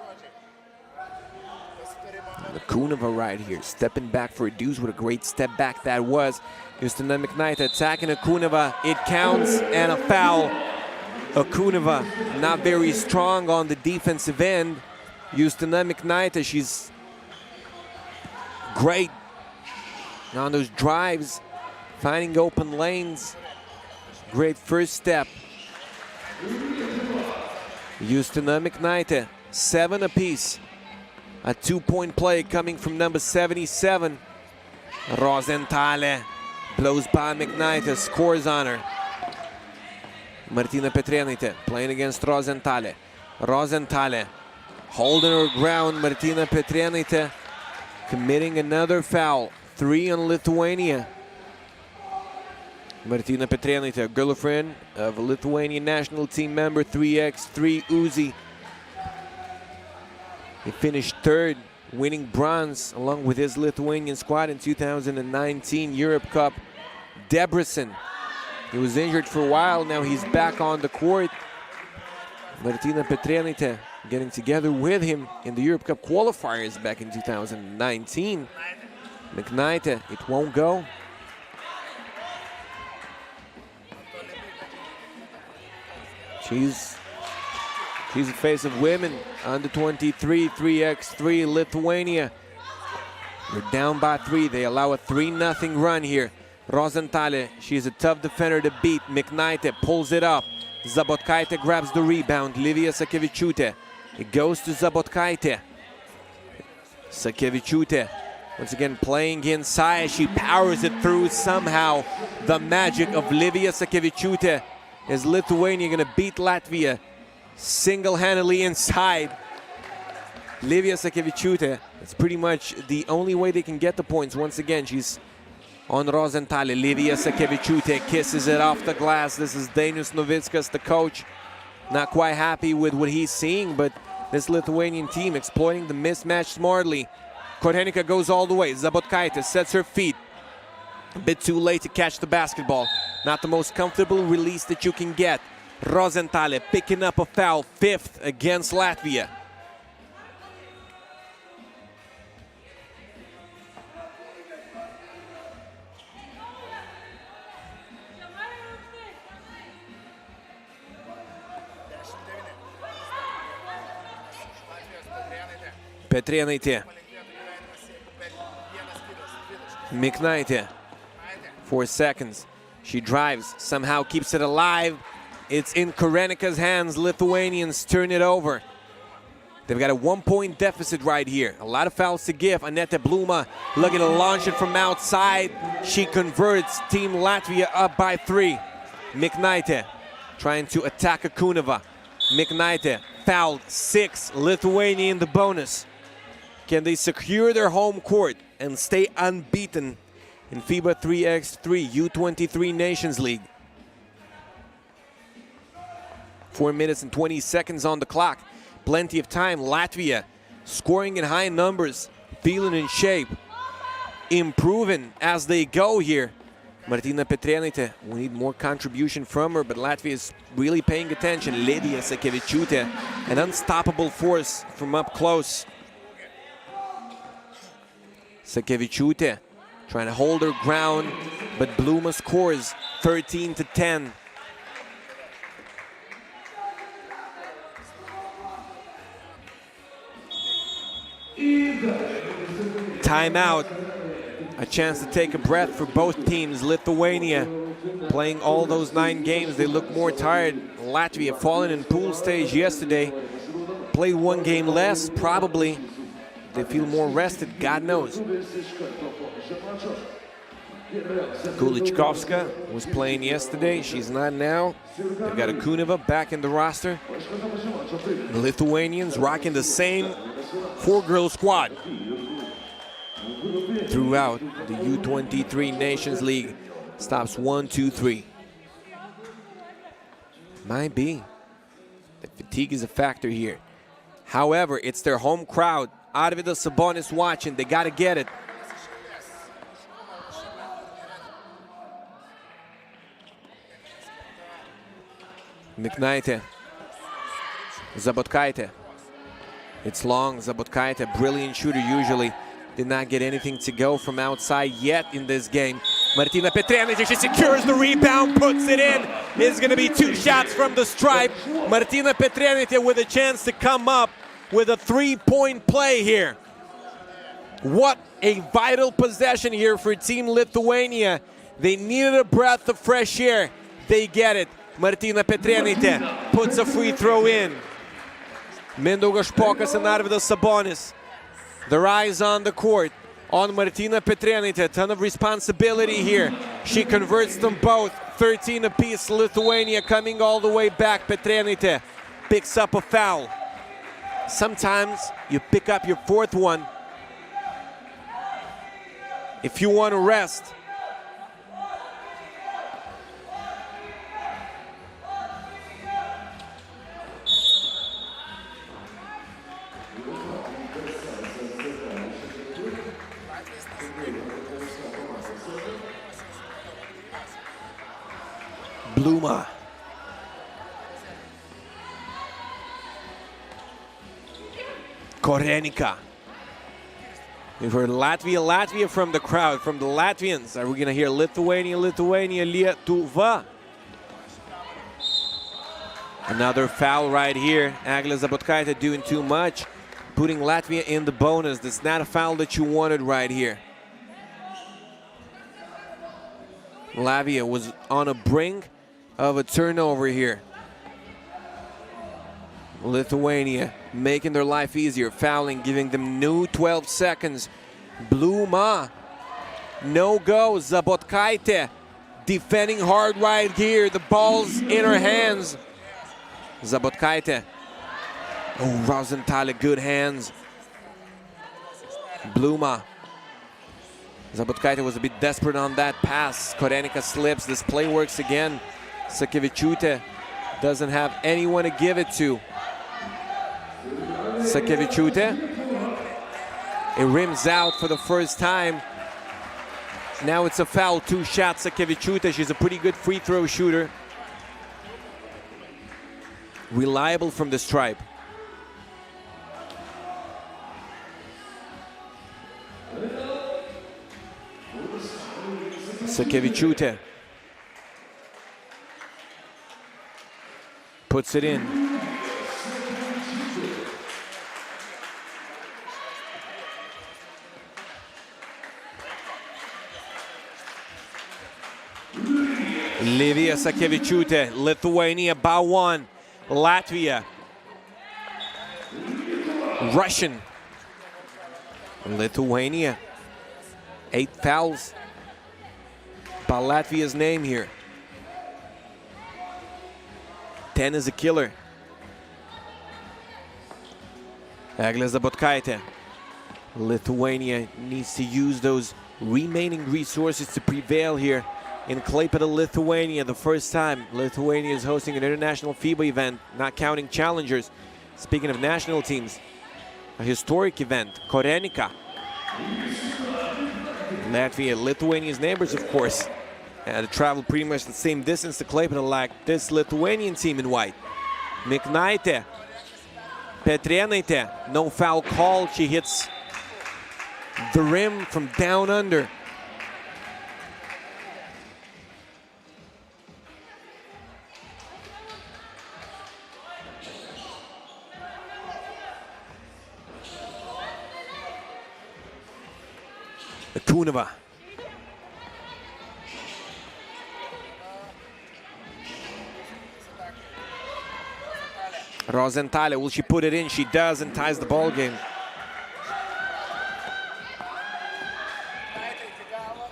Akuneva right here, stepping back for a deuce. What a great step back that was. Justina Miknaitė attacking Akuneva. It counts and a foul. Akuneva not very strong on the defensive end. Justina Miknaitė, she's great on those drives, finding open lanes. Great first step. Justina Miknaitė, 7 apiece. A 2-point play coming from number 77. Rosenthal blows by Miknaitė, scores on her. Martina Petrėnaitė playing against Rosenthal. Rosenthal holding her ground. Martina Petrėnaitė committing another foul. 3 on Lithuania. Martina Petrėnaitė, girlfriend of a Lithuanian national team member, 3x3 Uzi. He finished 3rd, winning bronze along with his Lithuanian squad in 2019 Europe Cup. Debrecen, he was injured for a while, now he's back on the court. Martina Petrėnaitė getting together with him in the Europe Cup qualifiers back in 2019. Miknaitė, it won't go. She's She's the face of women. Under 23, 3x3, Lithuania. They're down by 3. They allow a 3-0 run here. Rozentalė, she's a tough defender to beat. Miknaitė pulls it up. Zabotkaitė grabs the rebound. Livija Sakevičiūtė. It goes to Zabotkaitė. Sakevičiūtė, once again playing inside. She powers it through somehow. The magic of Livija Sakevičiūtė. Is Lithuania going to beat Latvia single-handedly inside? Livija Sakevičiūtė, it's pretty much the only way they can get the points. Once again, she's on Rozentalė. Livija Sakevičiūtė kisses it off the glass. This is Dainius Novickas, the coach. Not quite happy with what he's seeing, but this Lithuanian team exploiting the mismatch smartly. Korenika goes all the way. Zabotkaitė sets her feet. A bit too late to catch the basketball. Not the most comfortable release that you can get. Rozentalė picking up a foul, 5th against Latvia. Petrėnaitė. Miknaitė. 4 seconds. She drives, somehow keeps it alive. It's in Korenika's hands. Lithuanians turn it over. They've got a 1-point deficit right here. A lot of fouls to give. Anette Bluma looking to launch it from outside. She converts. Team Latvia up by 3. Miknaitė trying to attack Akunova. Miknaitė fouled, 6. Lithuania in the bonus. Can they secure their home court and stay unbeaten in FIBA 3x3 U23 Nations League? 4 minutes and 20 seconds on the clock. Plenty of time. Latvia scoring in high numbers, feeling in shape, improving as they go here. Martina Petrėnaitė, we need more contribution from her, but Latvia is really paying attention. Livija Sakevičiūtė, an unstoppable force from up close. Sakevičiūtė trying to hold her ground, but Bluma scores 13-10. Timeout. A chance to take a breath for both teams. Lithuania playing all those 9 games. They look more tired. Latvia fallen in pool stage yesterday. Played 1 game less, probably. They feel more rested, God knows. Kulichkovska was playing yesterday. She's not now. They've got Akunova back in the roster. The Lithuanians rocking the same 4-girl squad throughout the U23 Nations League. Stops 1, 2, 3. Might be. The fatigue is a factor here. However, it's their home crowd. Arvydas Sabonis watching. They got to get it. Miknaitė. Zabotkaitė. It's long. Zabotkaitė, brilliant shooter usually. Did not get anything to go from outside yet in this game. Martina Petrėnaitė, she secures the rebound, puts it in. It's going to be 2 shots from the stripe. Martina Petrėnaitė with a chance to come up with a 3-point play here. What a vital possession here for Team Lithuania. They needed a breath of fresh air. They get it. Martina Petrėnaitė puts a free throw in. Mindaugas Špokas and Arvydas Sabonis. Their eyes on the court. On Martina Petrėnaitė, a ton of responsibility here. She converts them both. 13 apiece. Lithuania coming all the way back. Petrėnaitė picks up a foul. Sometimes you pick up your 4th one if you want to rest. Bluma. Korenika. We've heard Latvia, Latvia from the crowd, from the Latvians. Are we going to hear Lithuania, Lithuania, Lietuva? Another foul right here. Eglė Zabotkaitė doing too much, putting Latvia in the bonus. That's not a foul that you wanted right here. Latvia was on a brink of a turnover here. Lithuania making their life easier, fouling, giving them new 12 seconds. Bluma, no go. Zabotkaitė defending hard right here. The ball's in her hands. Zabotkaitė. Oh, Rosenthal, good hands. Bluma. Zabotkaitė was a bit desperate on that pass. Korenika slips. This play works again. Sakevičiūtė doesn't have anyone to give it to. Sakevičiūtė. It rims out for the first time. Now it's a foul. 2 shots. Sakevičiūtė. She's a pretty good free throw shooter. Reliable from the stripe. Sakevičiūtė puts it in. Livija Sakevičiūtė, Lithuania by 1. Latvia Russian. Lithuania 8 fouls by Latvia's name here. 10 is a killer. Eglė Zabotkaitė. Lithuania needs to use those remaining resources to prevail here in Klaipėda, Lithuania. The first time Lithuania is hosting an international FIBA event, not counting challengers. Speaking of national teams, a historic event, Korenika. Latvia, Lithuania's neighbors, of course, had to travel pretty much the same distance to Klaipėda like this Lithuanian team in white. Miknaitė, Petrėnaitė, no foul call. She hits the rim from down under. Akunova. Rosenthal, will she put it in? She does, and ties the ball game.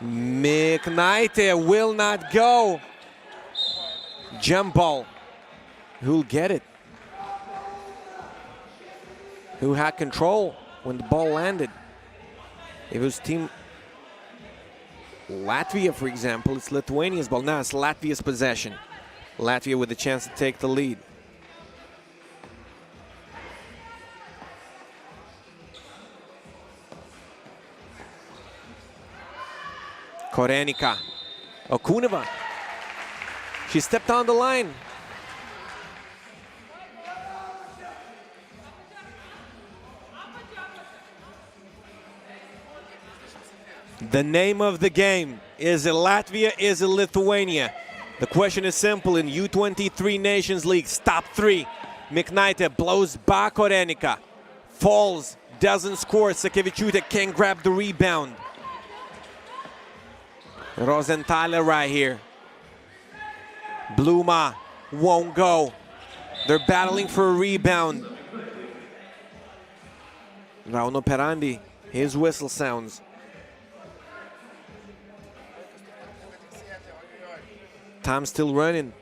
Miknaitė will not go. Jump ball. Who'll get it? Who had control when the ball landed? If it was team Latvia, for example, it's Lithuania's ball. Now it's Latvia's possession. Latvia with a chance to take the lead. Korenika. Akunova. She stepped on the line. The name of the game, is it Latvia, is it Lithuania? The question is simple in U23 Nations League's top 3. Miknaitė blows by Korenika. Falls, doesn't score. Sakevičiūtė can't grab the rebound. Rosenthal right here. Bluma won't go. They're battling for a rebound. Rauno Perandi, his whistle sounds. Time still running.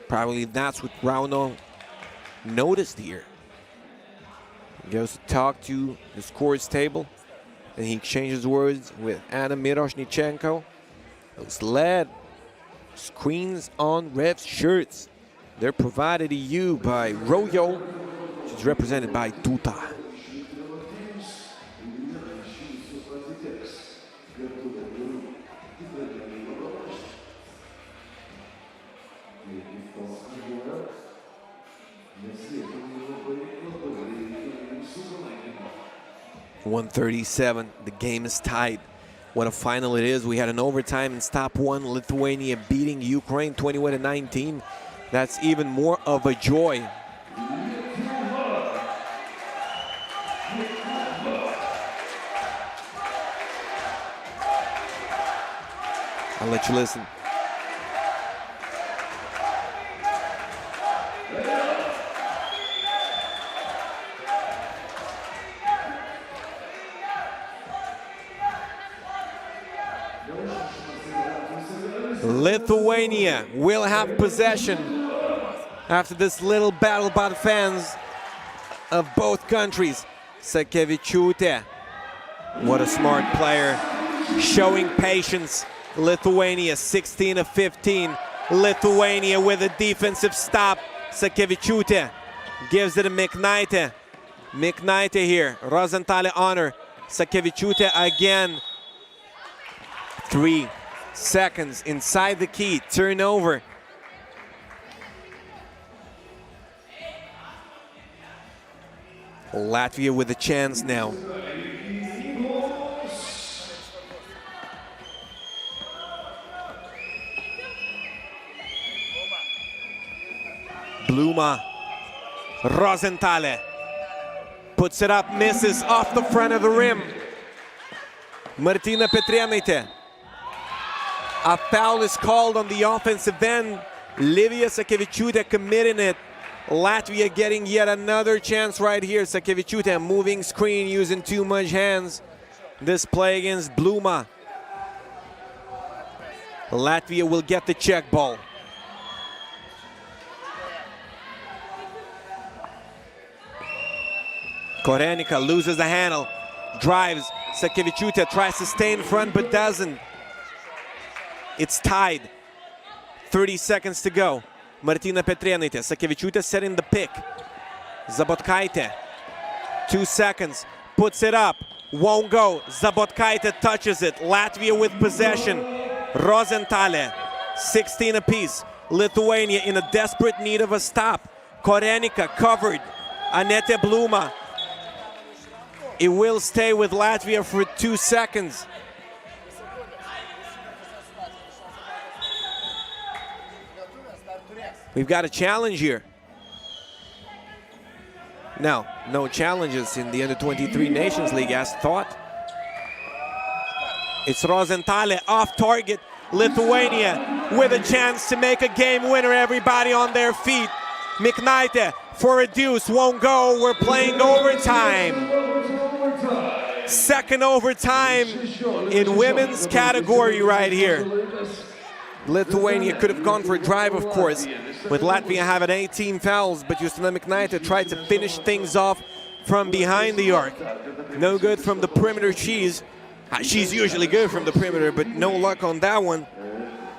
Probably that's what Rauno noticed here. He goes to talk to the scores table, and he exchanges words with Anna Miroshnichenko. Those LED screens on refs' shirts. They're provided to you by Royo, which is represented by Tuta. .137, the game is tied. What a final it is. We had an overtime in stop 1, Lithuania beating Ukraine 21-19. that's even more of a joy. I'll let you listen. Lithuania will have possession after this little battle by the fans of both countries. Sakevičiūtė, what a smart player, showing patience. Lithuania 16 of 15. Lithuania with a defensive stop. Sakevičiūtė gives it to Miknaitė. Miknaitė here. Rozentalė honor. Sakevičiūtė again. 3 seconds inside the key. Turnover. Latvia with a chance now. Bluma. Rozentalė puts it up, misses off the front of the rim. Martina Petrėnaitė. A foul is called on the offensive end. Livija Sakevičiūtė committing it. Latvia getting yet another chance right here. Sakevičiūtė moving screen, using too much hands. This play against Bluma. Latvia will get the check ball. Korenika loses the handle, drives. Sakevičiūtė tries to stay in front but doesn't. It's tied. 30 seconds to go. Martina Petrėnaitė. Sakevičiūtė setting the pick. Zabotkaitė. 2 seconds. Puts it up. Won't go. Zabotkaitė touches it. Latvia with possession. Rozentalė. 16 apiece. Lithuania in a desperate need of a stop. Korenika covered. Anette Bluma. It will stay with Latvia for 2 seconds. We've got a challenge here. No, no challenges in the Under-23 Nations League as thought. It's Rozentalė off target. Lithuania with a chance to make a game winner. Everybody on their feet. Miknaitė for a deuce, won't go. We're playing overtime. Second overtime in women's category right here. Lithuania could have gone for a drive, of course, with Latvia having 18 fouls, but Justina Miknaitė tried to finish things off from behind the arc. No good from the perimeter. She's usually good from the perimeter, but no luck on that one.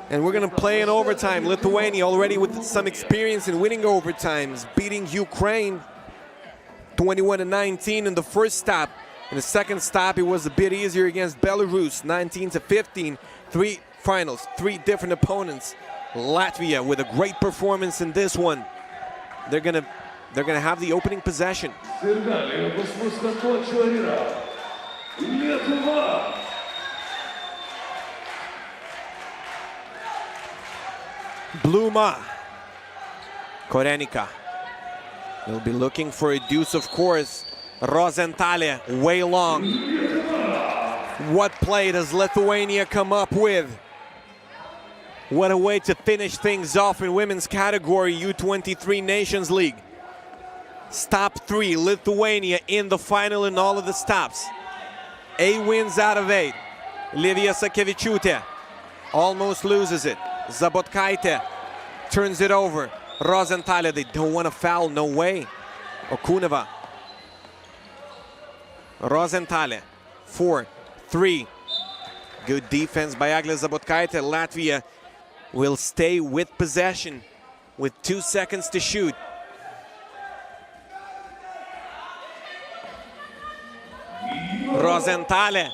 And we're going to play in overtime. Lithuania already with some experience in winning overtimes, beating Ukraine 21-19 in the first stop. In the second stop, it was a bit easier against Belarus, 19-15. 3 finals, 3 different opponents. Latvia with a great performance in this one. They're gonna have the opening possession. Bluma. Korenika. He'll be looking for a deuce, of course. Rozentalė, way long. What play does Lithuania come up with? What a way to finish things off in women's category U23 Nations League. Stop 3, Lithuania in the final in all of the stops. 8 wins out of 8. Livija Sakevičiūtė almost loses it. Zabotkaitė turns it over. Rozentalė, they don't want to foul, no way. Okuneva. Rozentalė, 4, 3. Good defense by Eglė Zabotkaitė. Latvia will stay with possession with 2 seconds to shoot. Rozentalė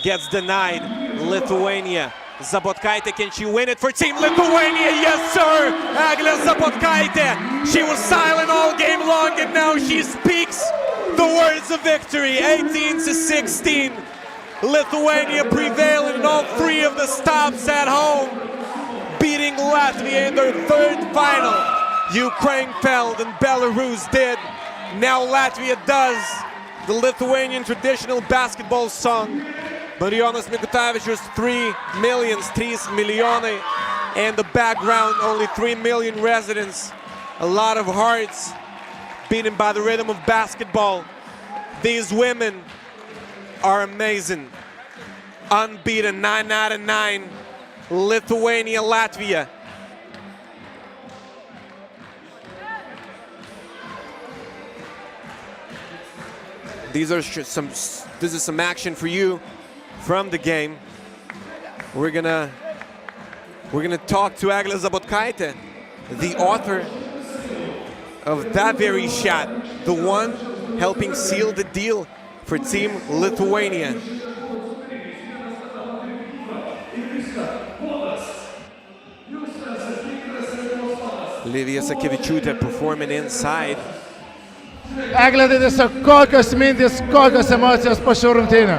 gets denied. Lithuania. Zabotkaitė, can she win it for Team Lithuania? Yes, sir! Eglė Zabotkaitė. She was silent all game long, and now she speaks the words of victory. 18-16. Lithuania prevailing in all 3 of the stops at home, beating Latvia in their 3rd final. Ukraine fell and Belarus did. Now Latvia does the Lithuanian traditional basketball song. Marijonas Mikutavičius, 3 milijonai. And the background, only 3 million residents. A lot of hearts beaten by the rhythm of basketball. These women are amazing. Unbeaten, 9 out of 9. Lithuania, Latvia. This is some action for you from the game. We're gonna talk to Eglė Zabotkaitė, the author of that very shot, the one helping seal the deal for Team Lithuania. Livija Sakevičiūtė performing inside. Eglė, tai tiesiog kokios mintis, kokios emocijos po šių rungtynių?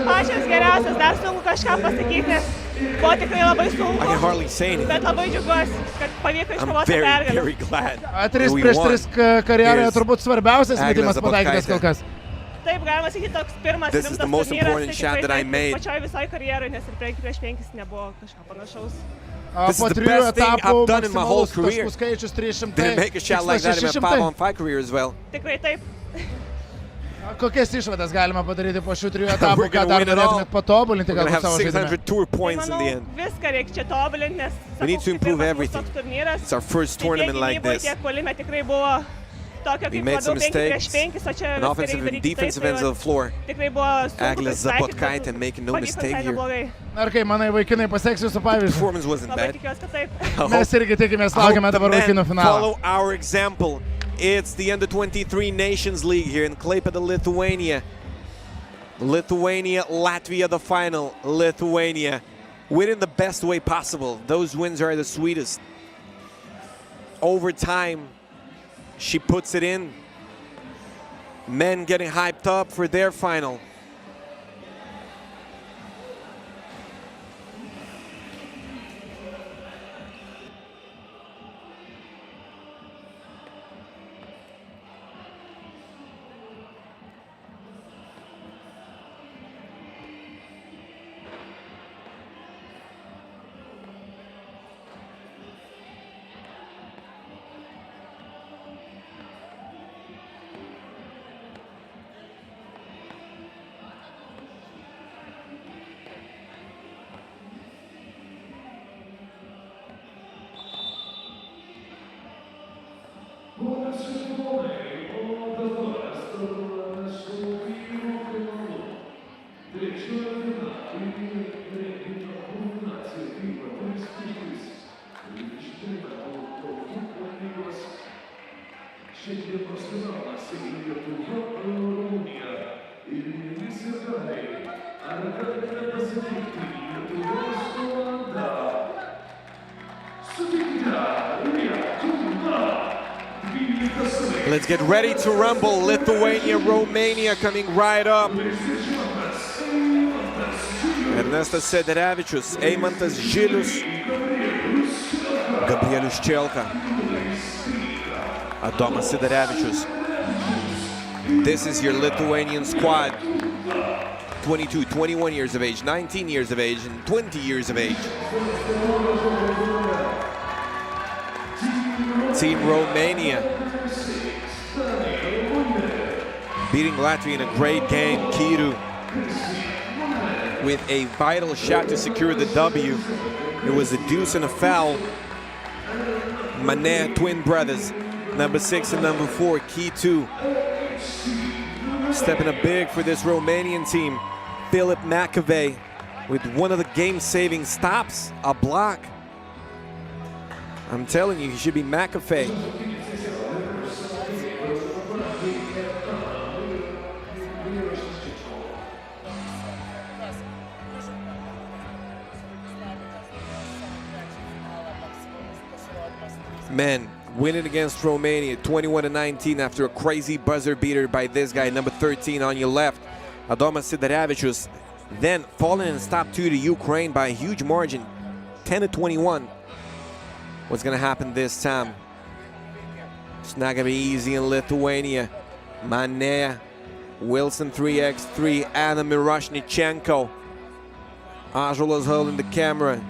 Pačios geriausias, dar sunku kažką pasakyti, nes buvo tikrai labai sunku, bet labai džiaugiuosi, kad pavyko iškovoti pergalę. 3-3 karjeroje turbūt svarbiausias metimas pataikytas kol kas. Taip, galima sakyti, toks pirmas rimtas turnyras, tai tikrai pačioj visoj karjeroje, nes ir prieš 5 nebuvo kažką panašaus. This is the best thing I've done in my whole career. Didn't make a shot like that in my 5-on-5 career as well. Tikrai taip. Kokias išvadas galima padaryti po šių 3 etapų, ką dar norėtumėt patobulinti galbūt savo žaidime? Manau, viską reikia čia tobulinti, nes pirmas toks turnyras. It's our first tournament like this. Tiek puolime tikrai buvo tokio kaip labiau 5-5, o čia an offensive and defensive ends of the floor. Tikrai buvo sunku Eglė Zabotkaitė making no mistake here. Ar kai manai, vaikinai, paseks jūsų pavyzdį? Performance wasn't Labai bad. tikiuosi, kad taip. Mes irgi tikimės, laukiame dabar vaikinų finalą. Follow our example. It's the Under-23 Nations League here in Klaipėda, Lithuania. Lithuania, Latvia, the final. Lithuania winning the best way possible. Those wins are the sweetest. Overtime, she puts it in. Men getting hyped up for their final. Let's get ready to rumble. Lithuania, Romania coming right up. Ernestas Sederevičius, Eimantas Žilius, Gabrielius Čelka, Adomas Sederevičius. This is your Lithuanian squad. 22, 21 years of age, 19 years of age, and 20 years of age. Team Romania beating Latvia in a great game. Kiru with a vital shot to secure the W. It was a deuce and a foul. Mane twin brothers, number 6 and number 4, Kitu. Stepping up big for this Romanian team. Filip Macavei with one of the game-saving stops, a block. I'm telling you, he should be Macavei. Men winning against Romania 21-19 after a crazy buzzer beater by this guy, number 13 on your left, Adomas Sederevičius. Then falling in stop 2 to Ukraine by a huge margin, 10-21. what's going to happen this time. It's not going to be easy in Lithuania. Manea, Wilson 3x3, Adam Miroshnichenko. Ąžuolas holding the camera.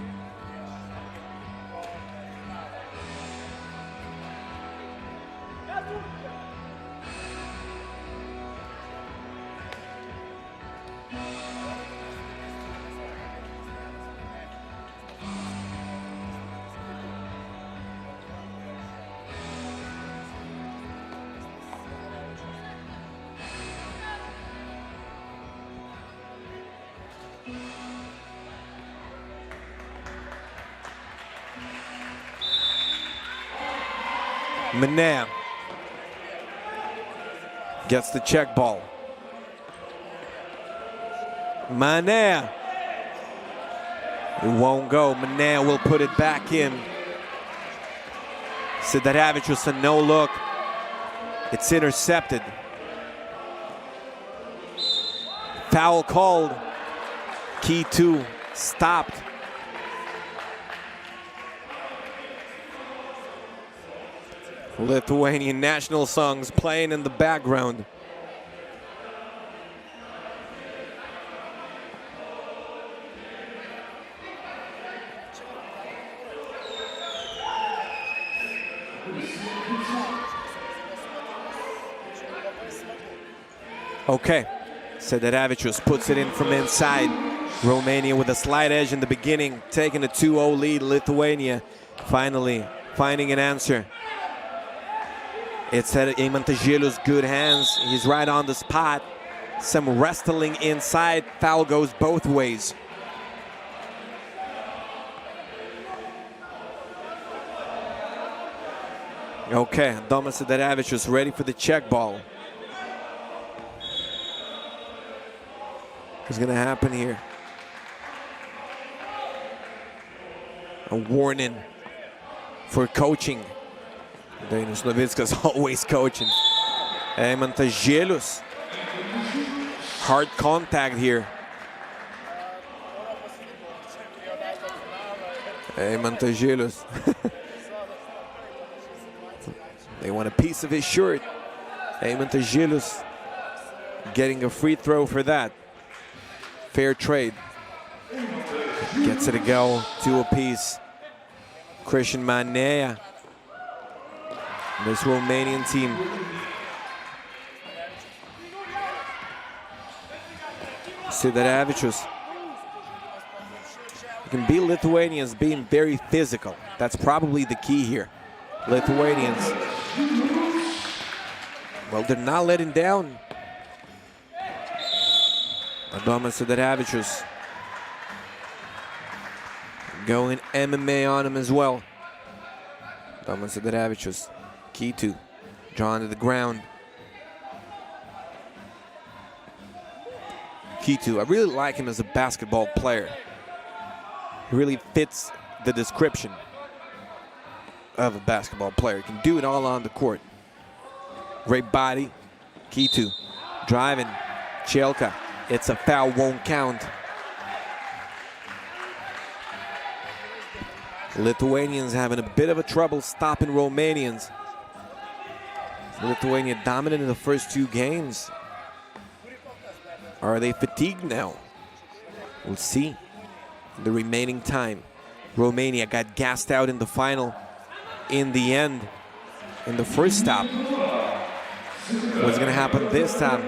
Manea gets the check ball. Manea. It won't go. Manea will put it back in. Sidarevičius, a no look. It's intercepted. Foul called. K2 stopped. Lithuanian national songs playing in the background. Okay, Sidarevičius puts it in from inside. Romania with a slight edge in the beginning, taking a 2-0 lead. Lithuania finally finding an answer. It's at Eimantas Žilius' good hands. He's right on the spot. Some wrestling inside. Foul goes both ways. Okay, Domas Sidarevičius ready for the check ball. What's going to happen here? A warning for coaching. Dainius Novickas always coaching. Eimantas Žilius. Hard contact here. Eimantas Žilius. They want a piece of his shirt. Eimantas Žilius getting a free throw for that. Fair trade. Gets it to go, 2 apiece. Christian Manea. This Romanian team. Sidarevičius. You can beat Lithuanians being very physical. That's probably the key here. Lithuanians, well, they're not letting down. Domas Sidarevičius going MMA on him as well. Domas Sidarevičius. K2 drawn to the ground. K2, I really like him as a basketball player. He really fits the description of a basketball player. He can do it all on the court. Great body. K2 driving. Chielka. It's a foul, won't count. Lithuanians having a bit of a trouble stopping Romanians. Lithuania dominant in the first 2 games. Are they fatigued now? We'll see the remaining time. Romania got gassed out in the final. In the end, in the first stop. What's going to happen this time?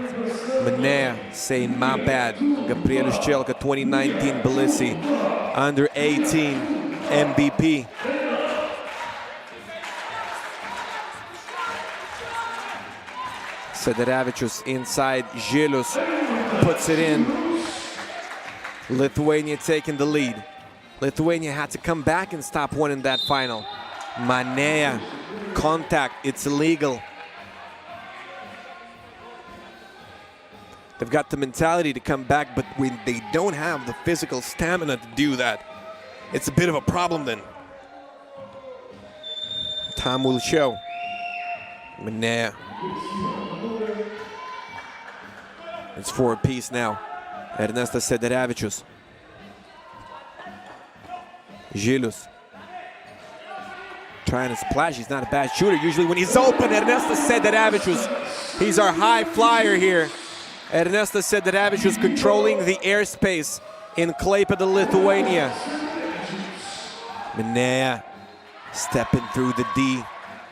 Manea saying, my bad. Gabrielius Chielka, 2019 Tbilisi, under 18 MVP. Sidarevičius inside. Žilius puts it in. Lithuania taking the lead. Lithuania had to come back and stop winning that final. Manea, contact, it's illegal. They've got the mentality to come back, but when they don't have the physical stamina to do that, it's a bit of a problem then. Time will show. Manea. It's 4 apiece now. Ernestas Sidarevičius. Žilius. Trying to splash. He's not a bad shooter. Usually when he's open, Ernestas Sederevičius, he's our high flyer here. Ernestas Sederevičius controlling the airspace in Klaipėda, Lithuania. Minea stepping through the D.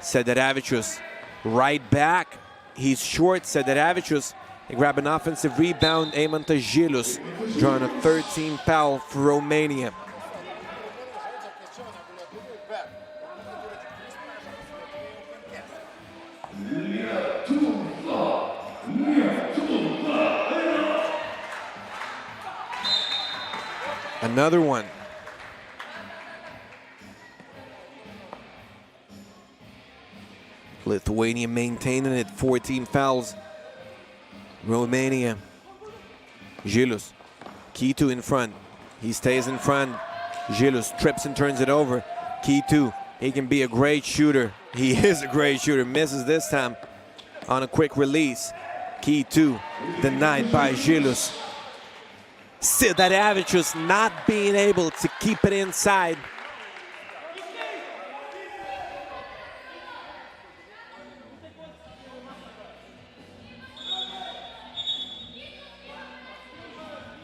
Sederevičius right back. He's short. Sederevičius, they grab an offensive rebound. Eimantas Žilius drawing a 13 foul for Romania. Another one. Lithuania maintaining it, 14 fouls. Romania. Žilius. Kytū in front. He stays in front. Žilius trips and turns it over. Kytū, he can be a great shooter. He is a great shooter. Misses this time on a quick release. Kytū denied by Žilius. Sederevičius not being able to keep it inside.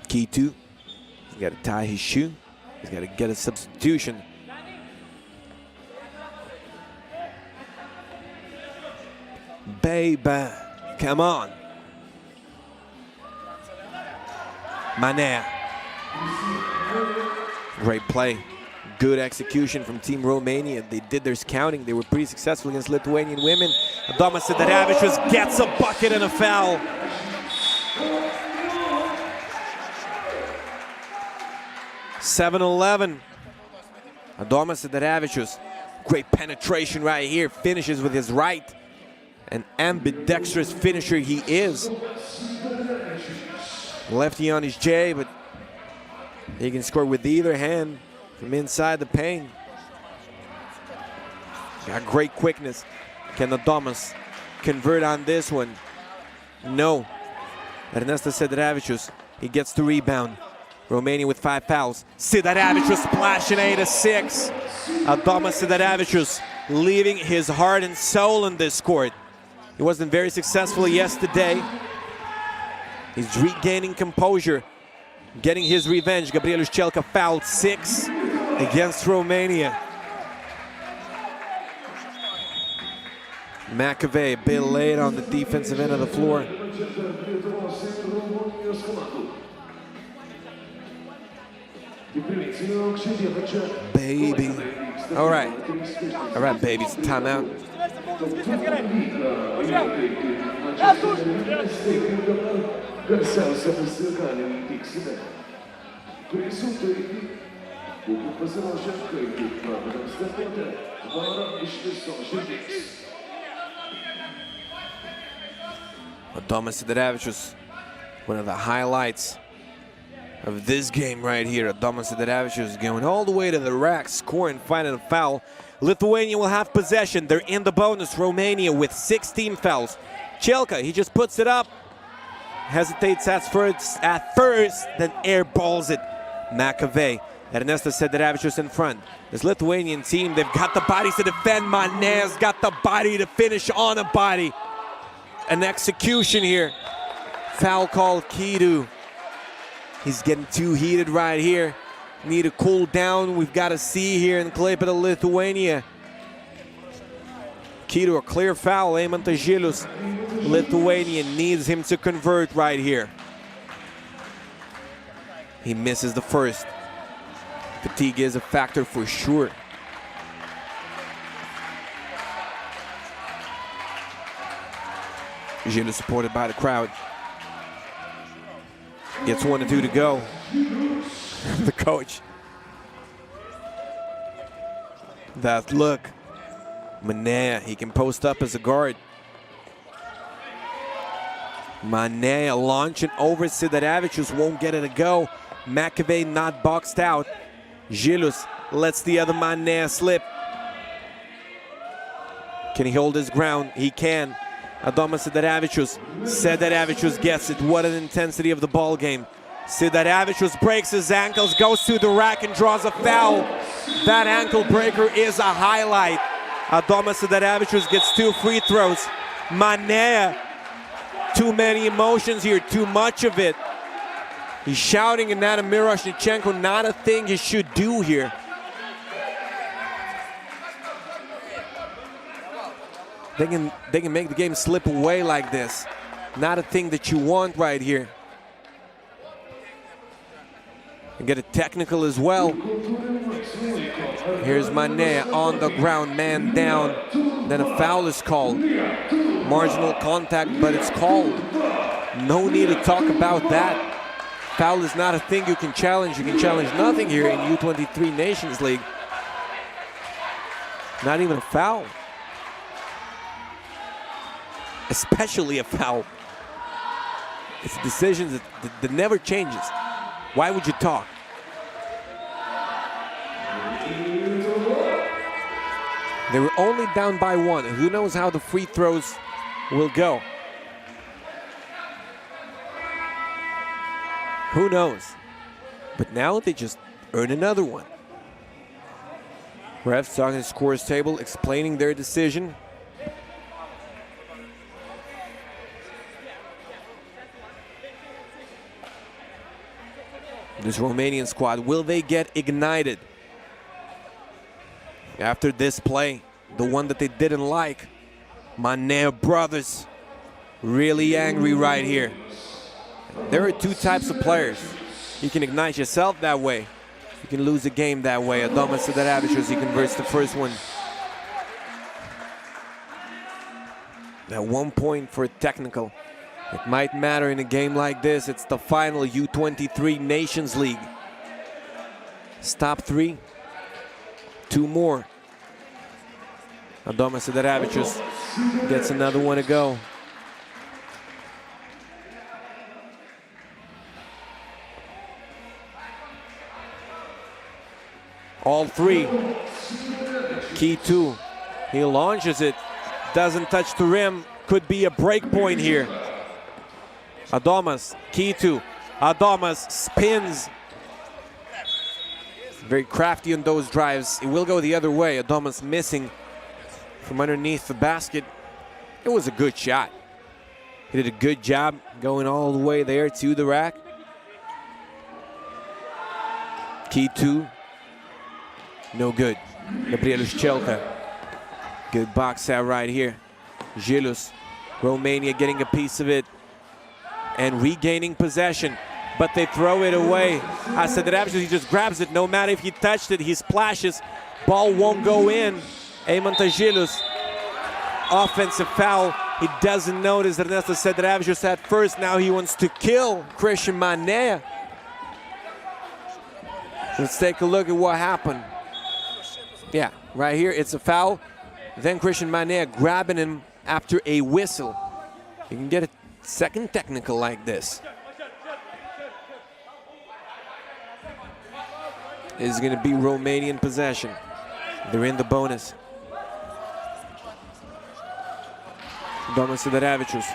Kytū, he's got to tie his shoe. He's got to get a substitution. Baby, come on. Manea. Great play. Good execution from Team Romania. They did their scouting. They were pretty successful against Lithuanian women. Adomas Sederevičius gets a bucket and a foul. (7-11). Adomas Sederevičius. Great penetration right here. Finishes with his right. An ambidextrous finisher he is. Lefty on his J, but he can score with either hand from inside the paint. Got great quickness. Can Adomas convert on this one? No. Ernestas Sederevičius, he gets the rebound. Romania with 5 fouls. Sederevičius splashing 8-6. Adomas Sederevičius leaving his heart and soul in this court. He wasn't very successful yesterday. He's regaining composure, getting his revenge. Gabrielius Čelka fouled 6 against Romania. McAvey a bit late on the defensive end of the floor. Baby. All right, baby, it's timeout. Garsiausia pasigalim tiksime. Turėsim taigi, būkit pasiruošę, kai kaip pradedam startuoti, varom iš viso žaidėjus. Adomas Sederevičius, one of the highlights of this game right here. Adomas Sederevičius going all the way to the rack, scoring, finding a foul. Lithuania will have possession. They're in the bonus. Romania with 16 fouls. Čelka, he just puts it up. Hesitates at first, then airballs it. McAvey. Ernestas Sederevičius in front. This Lithuanian team, they've got the bodies to defend. Manea's got the body to finish on a body. An execution here. Foul call, Kytū. He's getting too heated right here. Need to cool down. We've got to see here in Klaipėda, Lithuania. Kytū, a clear foul. Eimantas Žilius. Lithuania needs him to convert right here. He misses the first. Fatigue is a factor for sure. Žilius supported by the crowd. Gets 1 and 2 to go. The coach. That look. Manea, he can post up as a guard. Manea launching over Sederevičius, won't get it to go. McAvey not boxed out. Žilius lets the other Manea slip. Can he hold his ground? He can. Adomas Sederevičius. Sederevičius gets it. What an intensity of the ball game. Sederevičius breaks his ankles, goes to the rack and draws a foul. That ankle breaker is a highlight. Adomas Sidarevičius gets 2 free throws. Manea, too many emotions here, too much of it. He's shouting at Adam Miroshnichenko, not a thing he should do here. They can make the game slip away like this. Not a thing that you want right here. And get a technical as well. Here's Manea on the ground, man down. Then a foul is called. Marginal contact, but it's called. No need to talk about that. Foul is not a thing you can challenge. You can challenge nothing here in U23 Nations League. Not even a foul. Especially a foul. It's a decision that never changes. Why would you talk? They were only down by 1. And who knows how the free throws will go? Who knows? But now they just earn another one. Refs talking to the scores table, explaining their decision. This Romanian squad, will they get ignited? After this play, the one that they didn't like, Manea brothers, really angry right here. There are 2 types of players. You can ignite yourself that way. You can lose a game that way. Adomas Sidarevičius, he converts the first one. At 1 point for a technical. It might matter in a game like this. It's the final U23 Nations League. Stop 3. 2 more. Adomas Sidarevičius gets another one to go. All 3. Kitu, he launches it, doesn't touch the rim, could be a break point here. Adomas, Kitu, Adomas spins. Very crafty on those drives. It will go the other way. Adomas missing from underneath the basket. It was a good shot. He did a good job going all the way there to the rack. Kitu, no good. Gabrielius Chelka, good box out right here. Gilus, Romania getting a piece of it and regaining possession, but they throw it away. Sidarevičius, he just grabs it. No matter if he touched it, he splashes. Ball won't go in. Eimantas Gilus, offensive foul. He doesn't notice that Ernestas Sidarevičius at first. Now he wants to kill Christian Manea. Let's take a look at what happened. Yeah, right here, it's a foul. Then Christian Manea grabbing him after a whistle. You can get a second technical like this. This is going to be Romanian possession. They're in the bonus. Adomas Sidarevičius.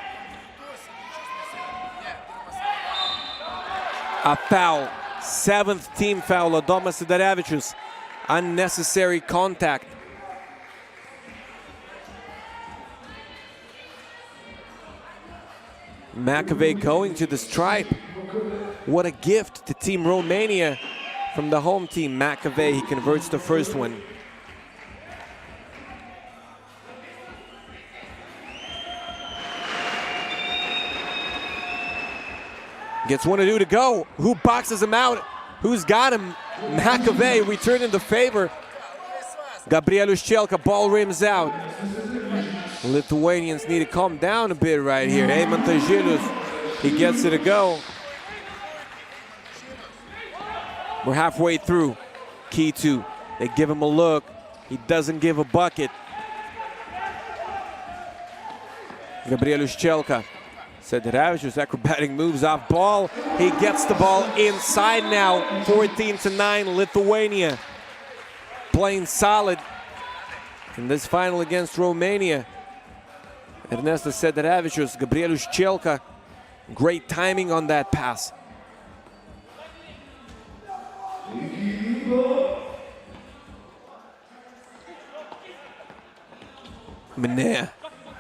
A foul. 7th team foul. Adomas Sidarevičius. Unnecessary contact. McAvey going to the stripe. What a gift to Team Romania from the home team. McAvey, he converts the first one. Gets 1 or 2 to go. Who boxes him out? Who's got him? McAvey returning the favor. Gabrielius Chelka, ball rims out. Lithuanians need to calm down a bit right here. Eimantas Gilus, he gets it to go. We're halfway through. Kitu, they give him a look. He doesn't give a bucket. Gabrielius Chelka. Sidarevičius, acrobatic moves off ball. He gets the ball inside now. 14-9, Lithuania. Playing solid in this final against Romania. Ernestas Sidarevičius, Gabrielius Chelka. Great timing on that pass. Minea,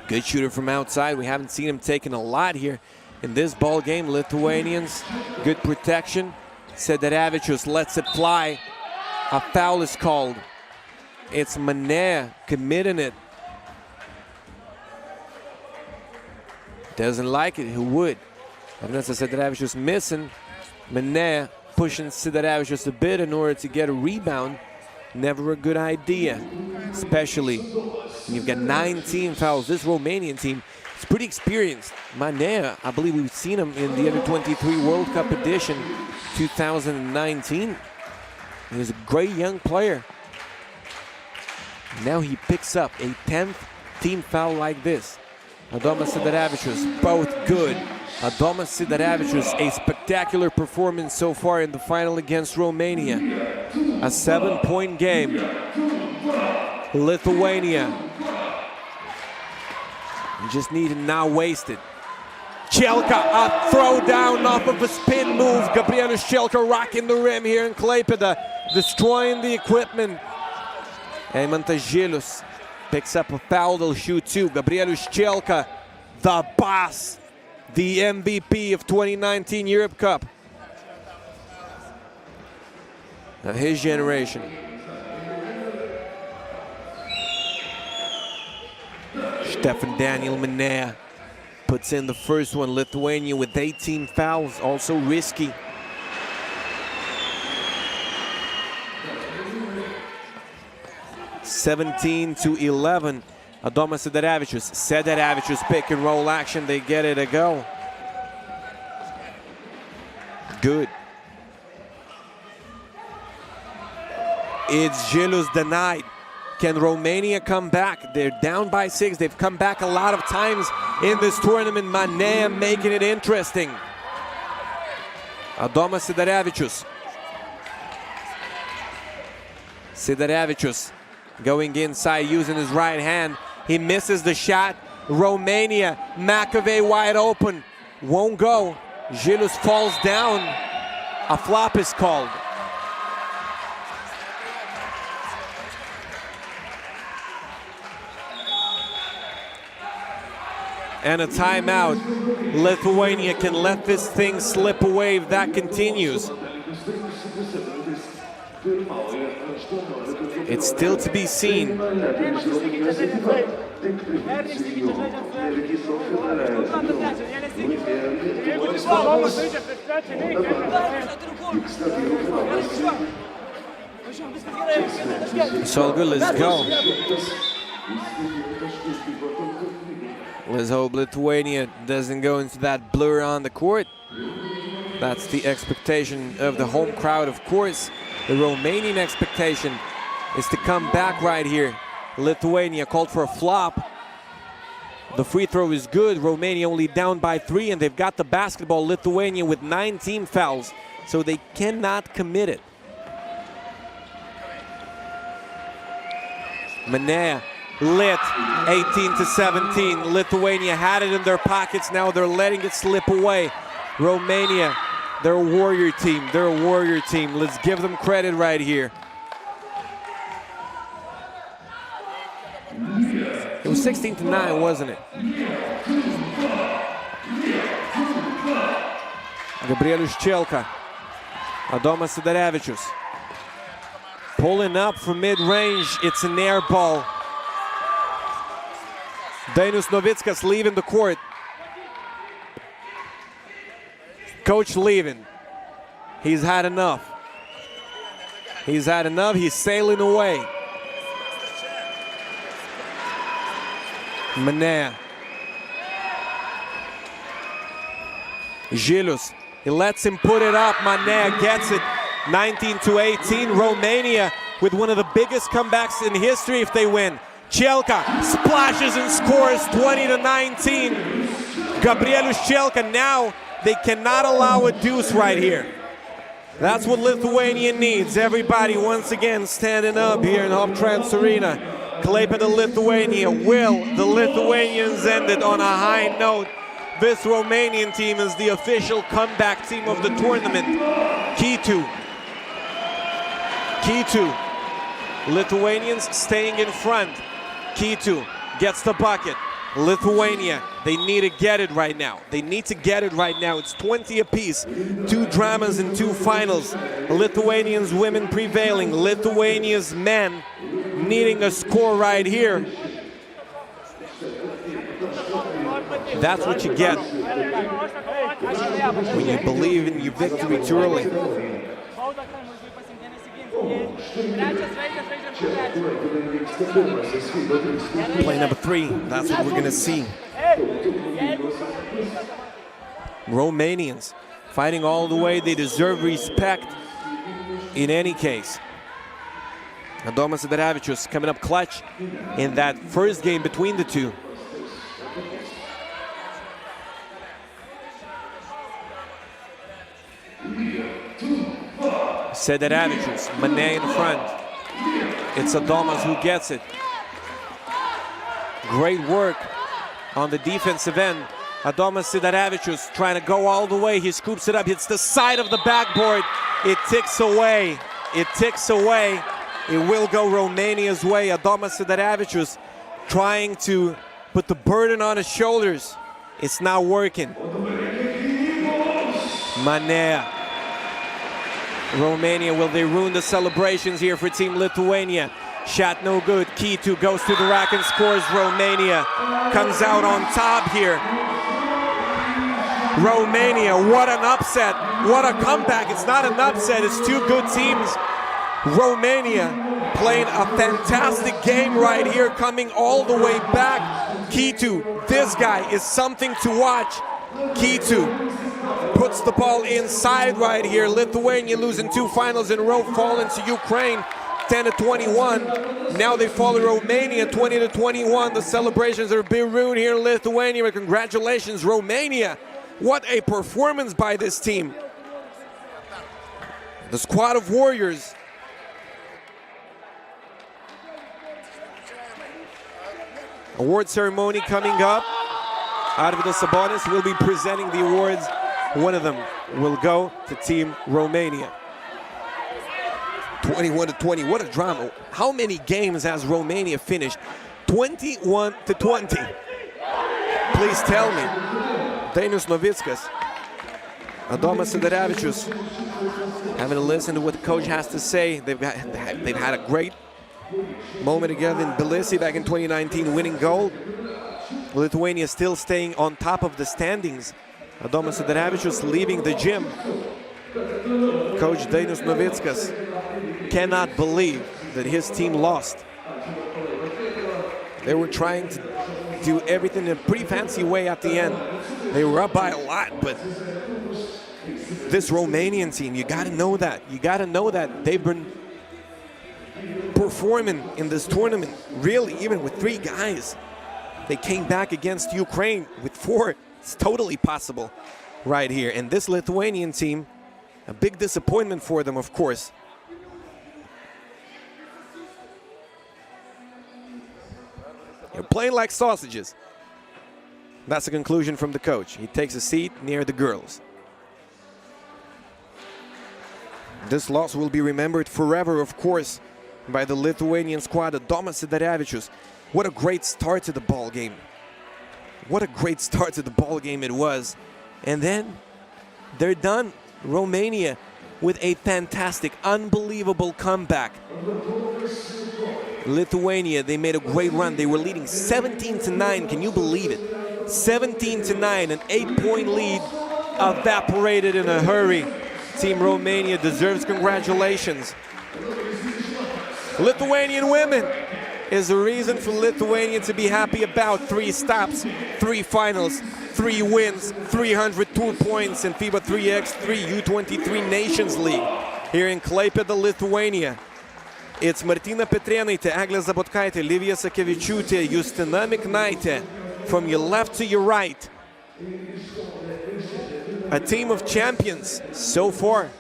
good shooter from outside. We haven't seen him taking a lot here in this ball game. Lithuanians, good protection. Sederavicius lets it fly. A foul is called. It's Minea committing it. Doesn't like it, who would? Ernestas Sederavicius missing. Minea pushing Sederavicius a bit in order to get a rebound. Never a good idea, especially when you've got 19 fouls. This Romanian team is pretty experienced. Minea, I believe we've seen him in the Under-23 World Cup edition 2019. He's a great young player. Now he picks up a 10th team foul like this. Adomas Sederavicius, both good. Adomas Sederavicius, a spectacular performance so far in the final against Romania. A 7-point game. Lithuania. You just need to not waste it. Chelka, a throw down off of a spin move. Gabrielius Chelka rocking the rim here in Klaipėda, destroying the equipment. Eimantas Žilius picks up a foul, they'll shoot two. Gabrielius Chelka, the boss, the MVP of 2019 Europe Cup. Of his generation. Stefan Daniel Minea puts in the first one. Lithuania with 18 fouls, also risky. (17-11). Adomas Sederavicius. Sederavicius pick and roll action. They get it a go. Good. It's Žilius denied. Can Romania come back? They're down by 6. They've come back a lot of times in this tournament. Minea making it interesting. Adomas Sederavicius. Sederavicius going inside using his right hand. He misses the shot. Romania, McAvey wide open. Won't go. Žilius falls down. A flop is called. And a timeout. Lithuania can let this thing slip away if that continues. It's still to be seen. It's all good, let's go. Let's hope Lithuania doesn't go into that blur on the court. That's the expectation of the home crowd, of course. The Romanian expectation is to come back right here. Lithuania called for a flop. The free throw is good. Romania only down by 3, and they've got the basketball. Lithuania with 9 team fouls, so they cannot commit it. Minea lit, 18-17. Lithuania had it in their pockets. Now they're letting it slip away. Romania, they're a warrior team. They're a warrior team. Let's give them credit right here. It was 16-9, wasn't it? Gabrielius Chelka. Adomas Sederavicius. Pulling up from mid-range. It's an air ball. Dainius Novickas leaving the court. Coach leaving. He's had enough. He's had enough. He's sailing away. Minea. Žilius. He lets him put it up. Minea gets it. 19-18. Romania with one of the biggest comebacks in history if they win. Chelka splashes and scores 20-19. Gabrielius Chelka. Now they cannot allow a deuce right here. That's what Lithuania needs. Everybody once again standing up here in Hoptrans Arena. Klaipėda, Lithuania. Will the Lithuanians end it on a high note? This Romanian team is the official comeback team of the tournament. Key to Lithuanians staying in front. Key to gets the bucket. Lithuania, they need to get it right now. They need to get it right now. It's 20 apiece. 2 dramas and 2 finals. Lithuanians women prevailing. Lithuania's men needing a score right here. That's what you get when you believe in your victory too early. Play number 3, that's what we're going to see. Romanians fighting all the way. They deserve respect in any case. Adomas Sidarevičius coming up clutch in that first game between the two. Sidarevičius, Mane in front. It's Adomas who gets it. Great work on the defensive end. Adomas Sidarevičius trying to go all the way. He scoops it up, hits the side of the backboard. It ticks away. It ticks away. It will go Romania's way. Adomas Sidarevičius trying to put the burden on his shoulders. It's not working. Manea. Romania, will they ruin the celebrations here for Team Lithuania? Shot no good. Kitu goes to the rack and scores. Romania comes out on top here. Romania, what an upset. What a comeback. It's not an upset, it's 2 good teams. Romania playing a fantastic game right here, coming all the way back. Kitu, this guy is something to watch. Kitu puts the ball inside right here. Lithuania losing 2 finals in a row, falling to Ukraine 10-21. Now they fall to Romania 20-21. The celebrations are being ruined here in Lithuania, but congratulations, Romania. What a performance by this team. The squad of warriors. Award ceremony coming up. Arvydas Sabonis will be presenting the awards. One of them will go to Team Romania. 21-20, what a drama. How many games has Romania finished? 21-20. Please tell me. Dainius Novickas, Adomas Sidarevičius, having to listen to what the coach has to say. They've had a great moment together in Tbilisi back in 2019, winning gold. Lithuania still staying on top of the standings. Adomas Sidarevičius leaving the gym. Coach Dainius Novickas cannot believe that his team lost. They were trying to do everything in a pretty fancy way at the end. They were up by a lot, but this Romanian team, you gotta know that. You gotta know that they've been performing in this tournament, really, even with 3 guys. They came back against Ukraine with 4. It's totally possible right here. And this Lithuanian team, a big disappointment for them, of course. You're playing like sausages. That's the conclusion from the coach. He takes a seat near the girls. This loss will be remembered forever, of course, by the Lithuanian squad. Adomas Sidarevičius. What a great start to the ball game. What a great start to the ball game it was. And then they're done. Romania with a fantastic, unbelievable comeback. Lithuania, they made a great run. They were leading 17-9. Can you believe it? 17-9, an 8-point lead evaporated in a hurry. Team Romania deserves congratulations. Lithuanian women is a reason for Lithuania to be happy about. 3 stops, 3 finals, 3 wins, 302 points in FIBA 3x3 U23 Nations League here in Klaipėda, Lithuania. It's Martina Petrėnaitė, Eglė Zabotkaitė, Livija Sakevičiūtė, Justina Miknaitė. From your left to your right. A team of champions so far.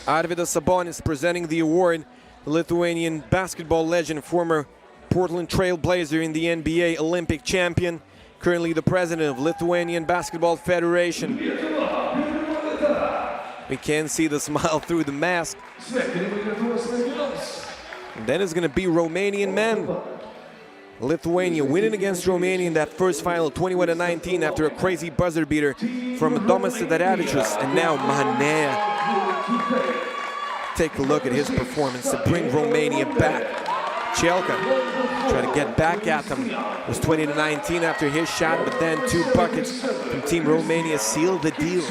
Arvydas Sabonis presenting the award. Lithuanian basketball legend, former Portland Trail Blazer in the NBA, Olympic champion, currently the president of Lithuanian Basketball Federation. We can see the smile through the mask. And then it's going to be Romanian men. Lithuania winning against Romania in that first final, 21-19, after a crazy buzzer beater from Domas Sidaravičius. And now Manea. Take a look at his performance to bring Romania back. Chelka try to get back at them. It was 20-19 after his shot, but then 2 buckets from Team Romania sealed the deal.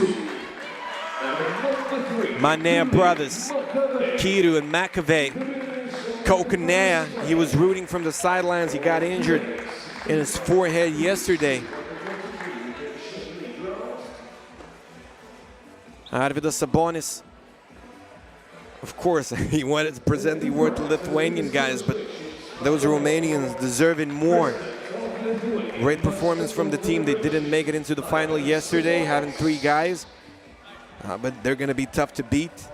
Manea brothers, Kiru and McAvey. Kokonea, he was rooting from the sidelines. He got injured in his forehead yesterday. Arvydas Sabonis, of course, he wanted to present the award to Lithuanian guys, but those Romanians deserving more. Great performance from the team. They didn't make it into the final yesterday, having 3 guys, but they're going to be tough to beat.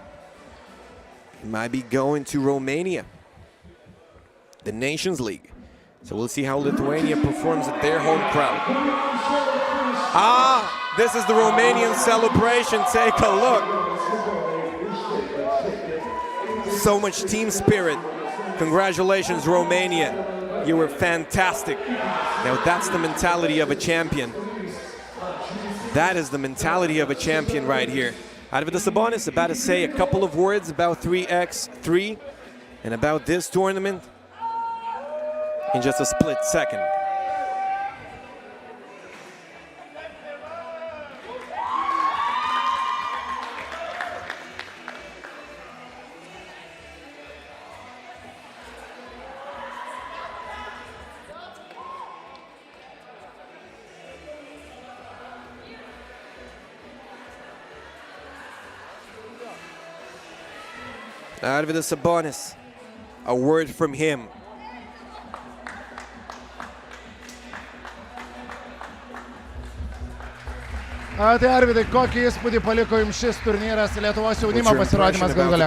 It might be going to Romania, the Nations League. So we'll see how Lithuania performs at their home crowd. This is the Romanian celebration. Take a look. So much team spirit. Congratulations, Romania. You were fantastic. Now that's the mentality of a champion. That is the mentality of a champion right here. Arvydas Sabonis about to say a couple of words about 3x3 and about this tournament in just a split second. Arvydas Sabonis, a word from him. Tai Arvydai, kokį įspūdį paliko jums šis turnyras, Lietuvos jaunimo pasirodymas galų gale?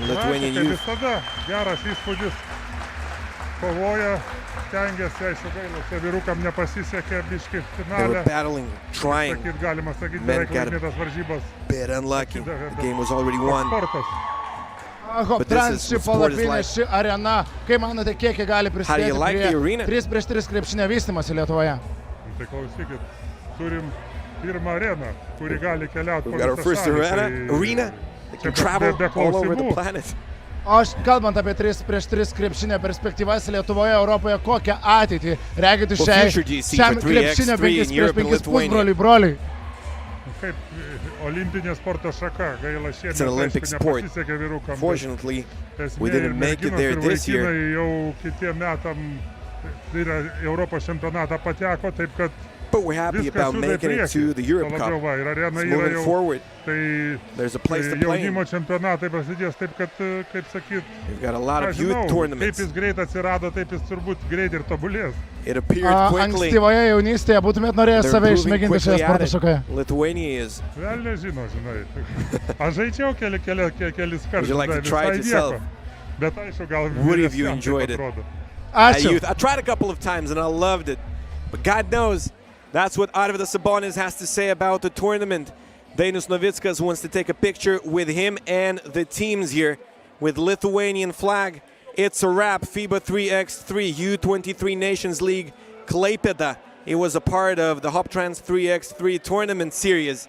Kaip visada, geras įspūdis. Kovoja, stengiasi, aišku, gaila, vyrukam nepasisekė biškį finale. Sakyt, galima sakyti, beveik laimėtas varžybos. Sportas. Hoptrans, ši palapinė, ši arena, kaip manote, kiek jie gali prisidėti prie 3x3 krepšinio vystymosi Lietuvoje? Tai klausykit, turim pirmą areną, kuri gali keliauti po visą šalį. Be klausimų. O kalbant apie 3x3 krepšinio perspektyvas Lietuvoje, Europoje, kokią ateitį regite šiam krepšinio 5x5 pusbroliui broliui? Kaip olimpinė sporto šaka, gaila šiemet, aišku, nepasisekė vyrukam. Esmė ir merginos ir vaikinai jau kitiem metam yra Europos čempionatą pateko, taip kad But we're happy about making it to the Europe Cup. It's moving forward. There's a place to play in. We've got a lot of youth tournaments. It appeared quickly. Ankstyvoje jaunystėje būtumėt norėjęs save išmėginti šioje sporto šakoje? Lithuania is. Would you like to try it yourself? Would have you enjoyed it? Ačiū. I tried a couple of times and I loved it. But God knows, that's what Arvydas Sabonis has to say about the tournament. Dainius Novickas wants to take a picture with him and the teams here with Lithuanian flag. It's a wrap. FIBA 3x3 U23 Nations League Klaipėda. It was a part of the Hoptrans 3x3 tournament series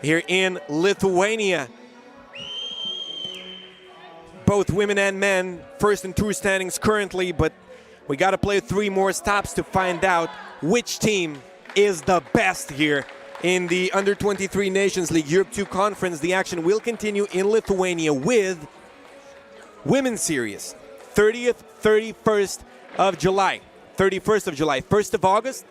here in Lithuania. Both women and men, first and tour standings currently, but we got to play 3 more stops to find out which team is the best here in the Under-23 Nations League Europe 2 Conference. The action will continue in Lithuania with Women's Series, 30th, 31st of July. 31st of July. 1st of August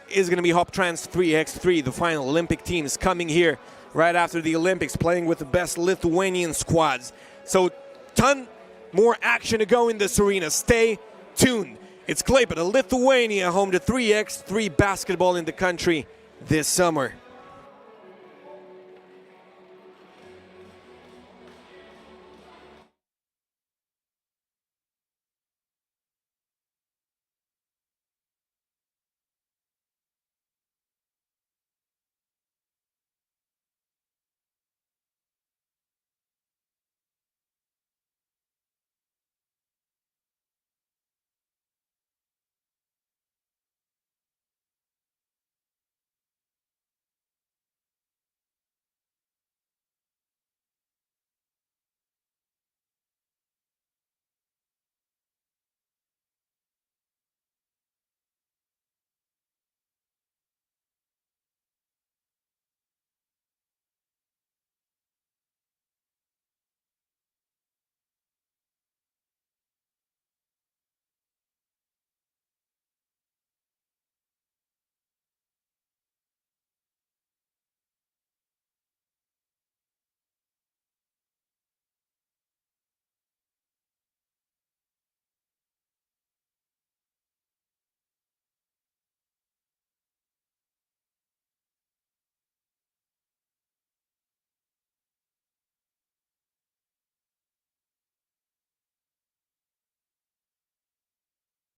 is going to be Hoptrans 3x3, the final Olympic teams coming here right after the Olympics, playing with the best Lithuanian squads. So, ton more action to go in this arena. Stay tuned. It's Klaipėda, Lithuania, home to 3x3 basketball in the country this summer.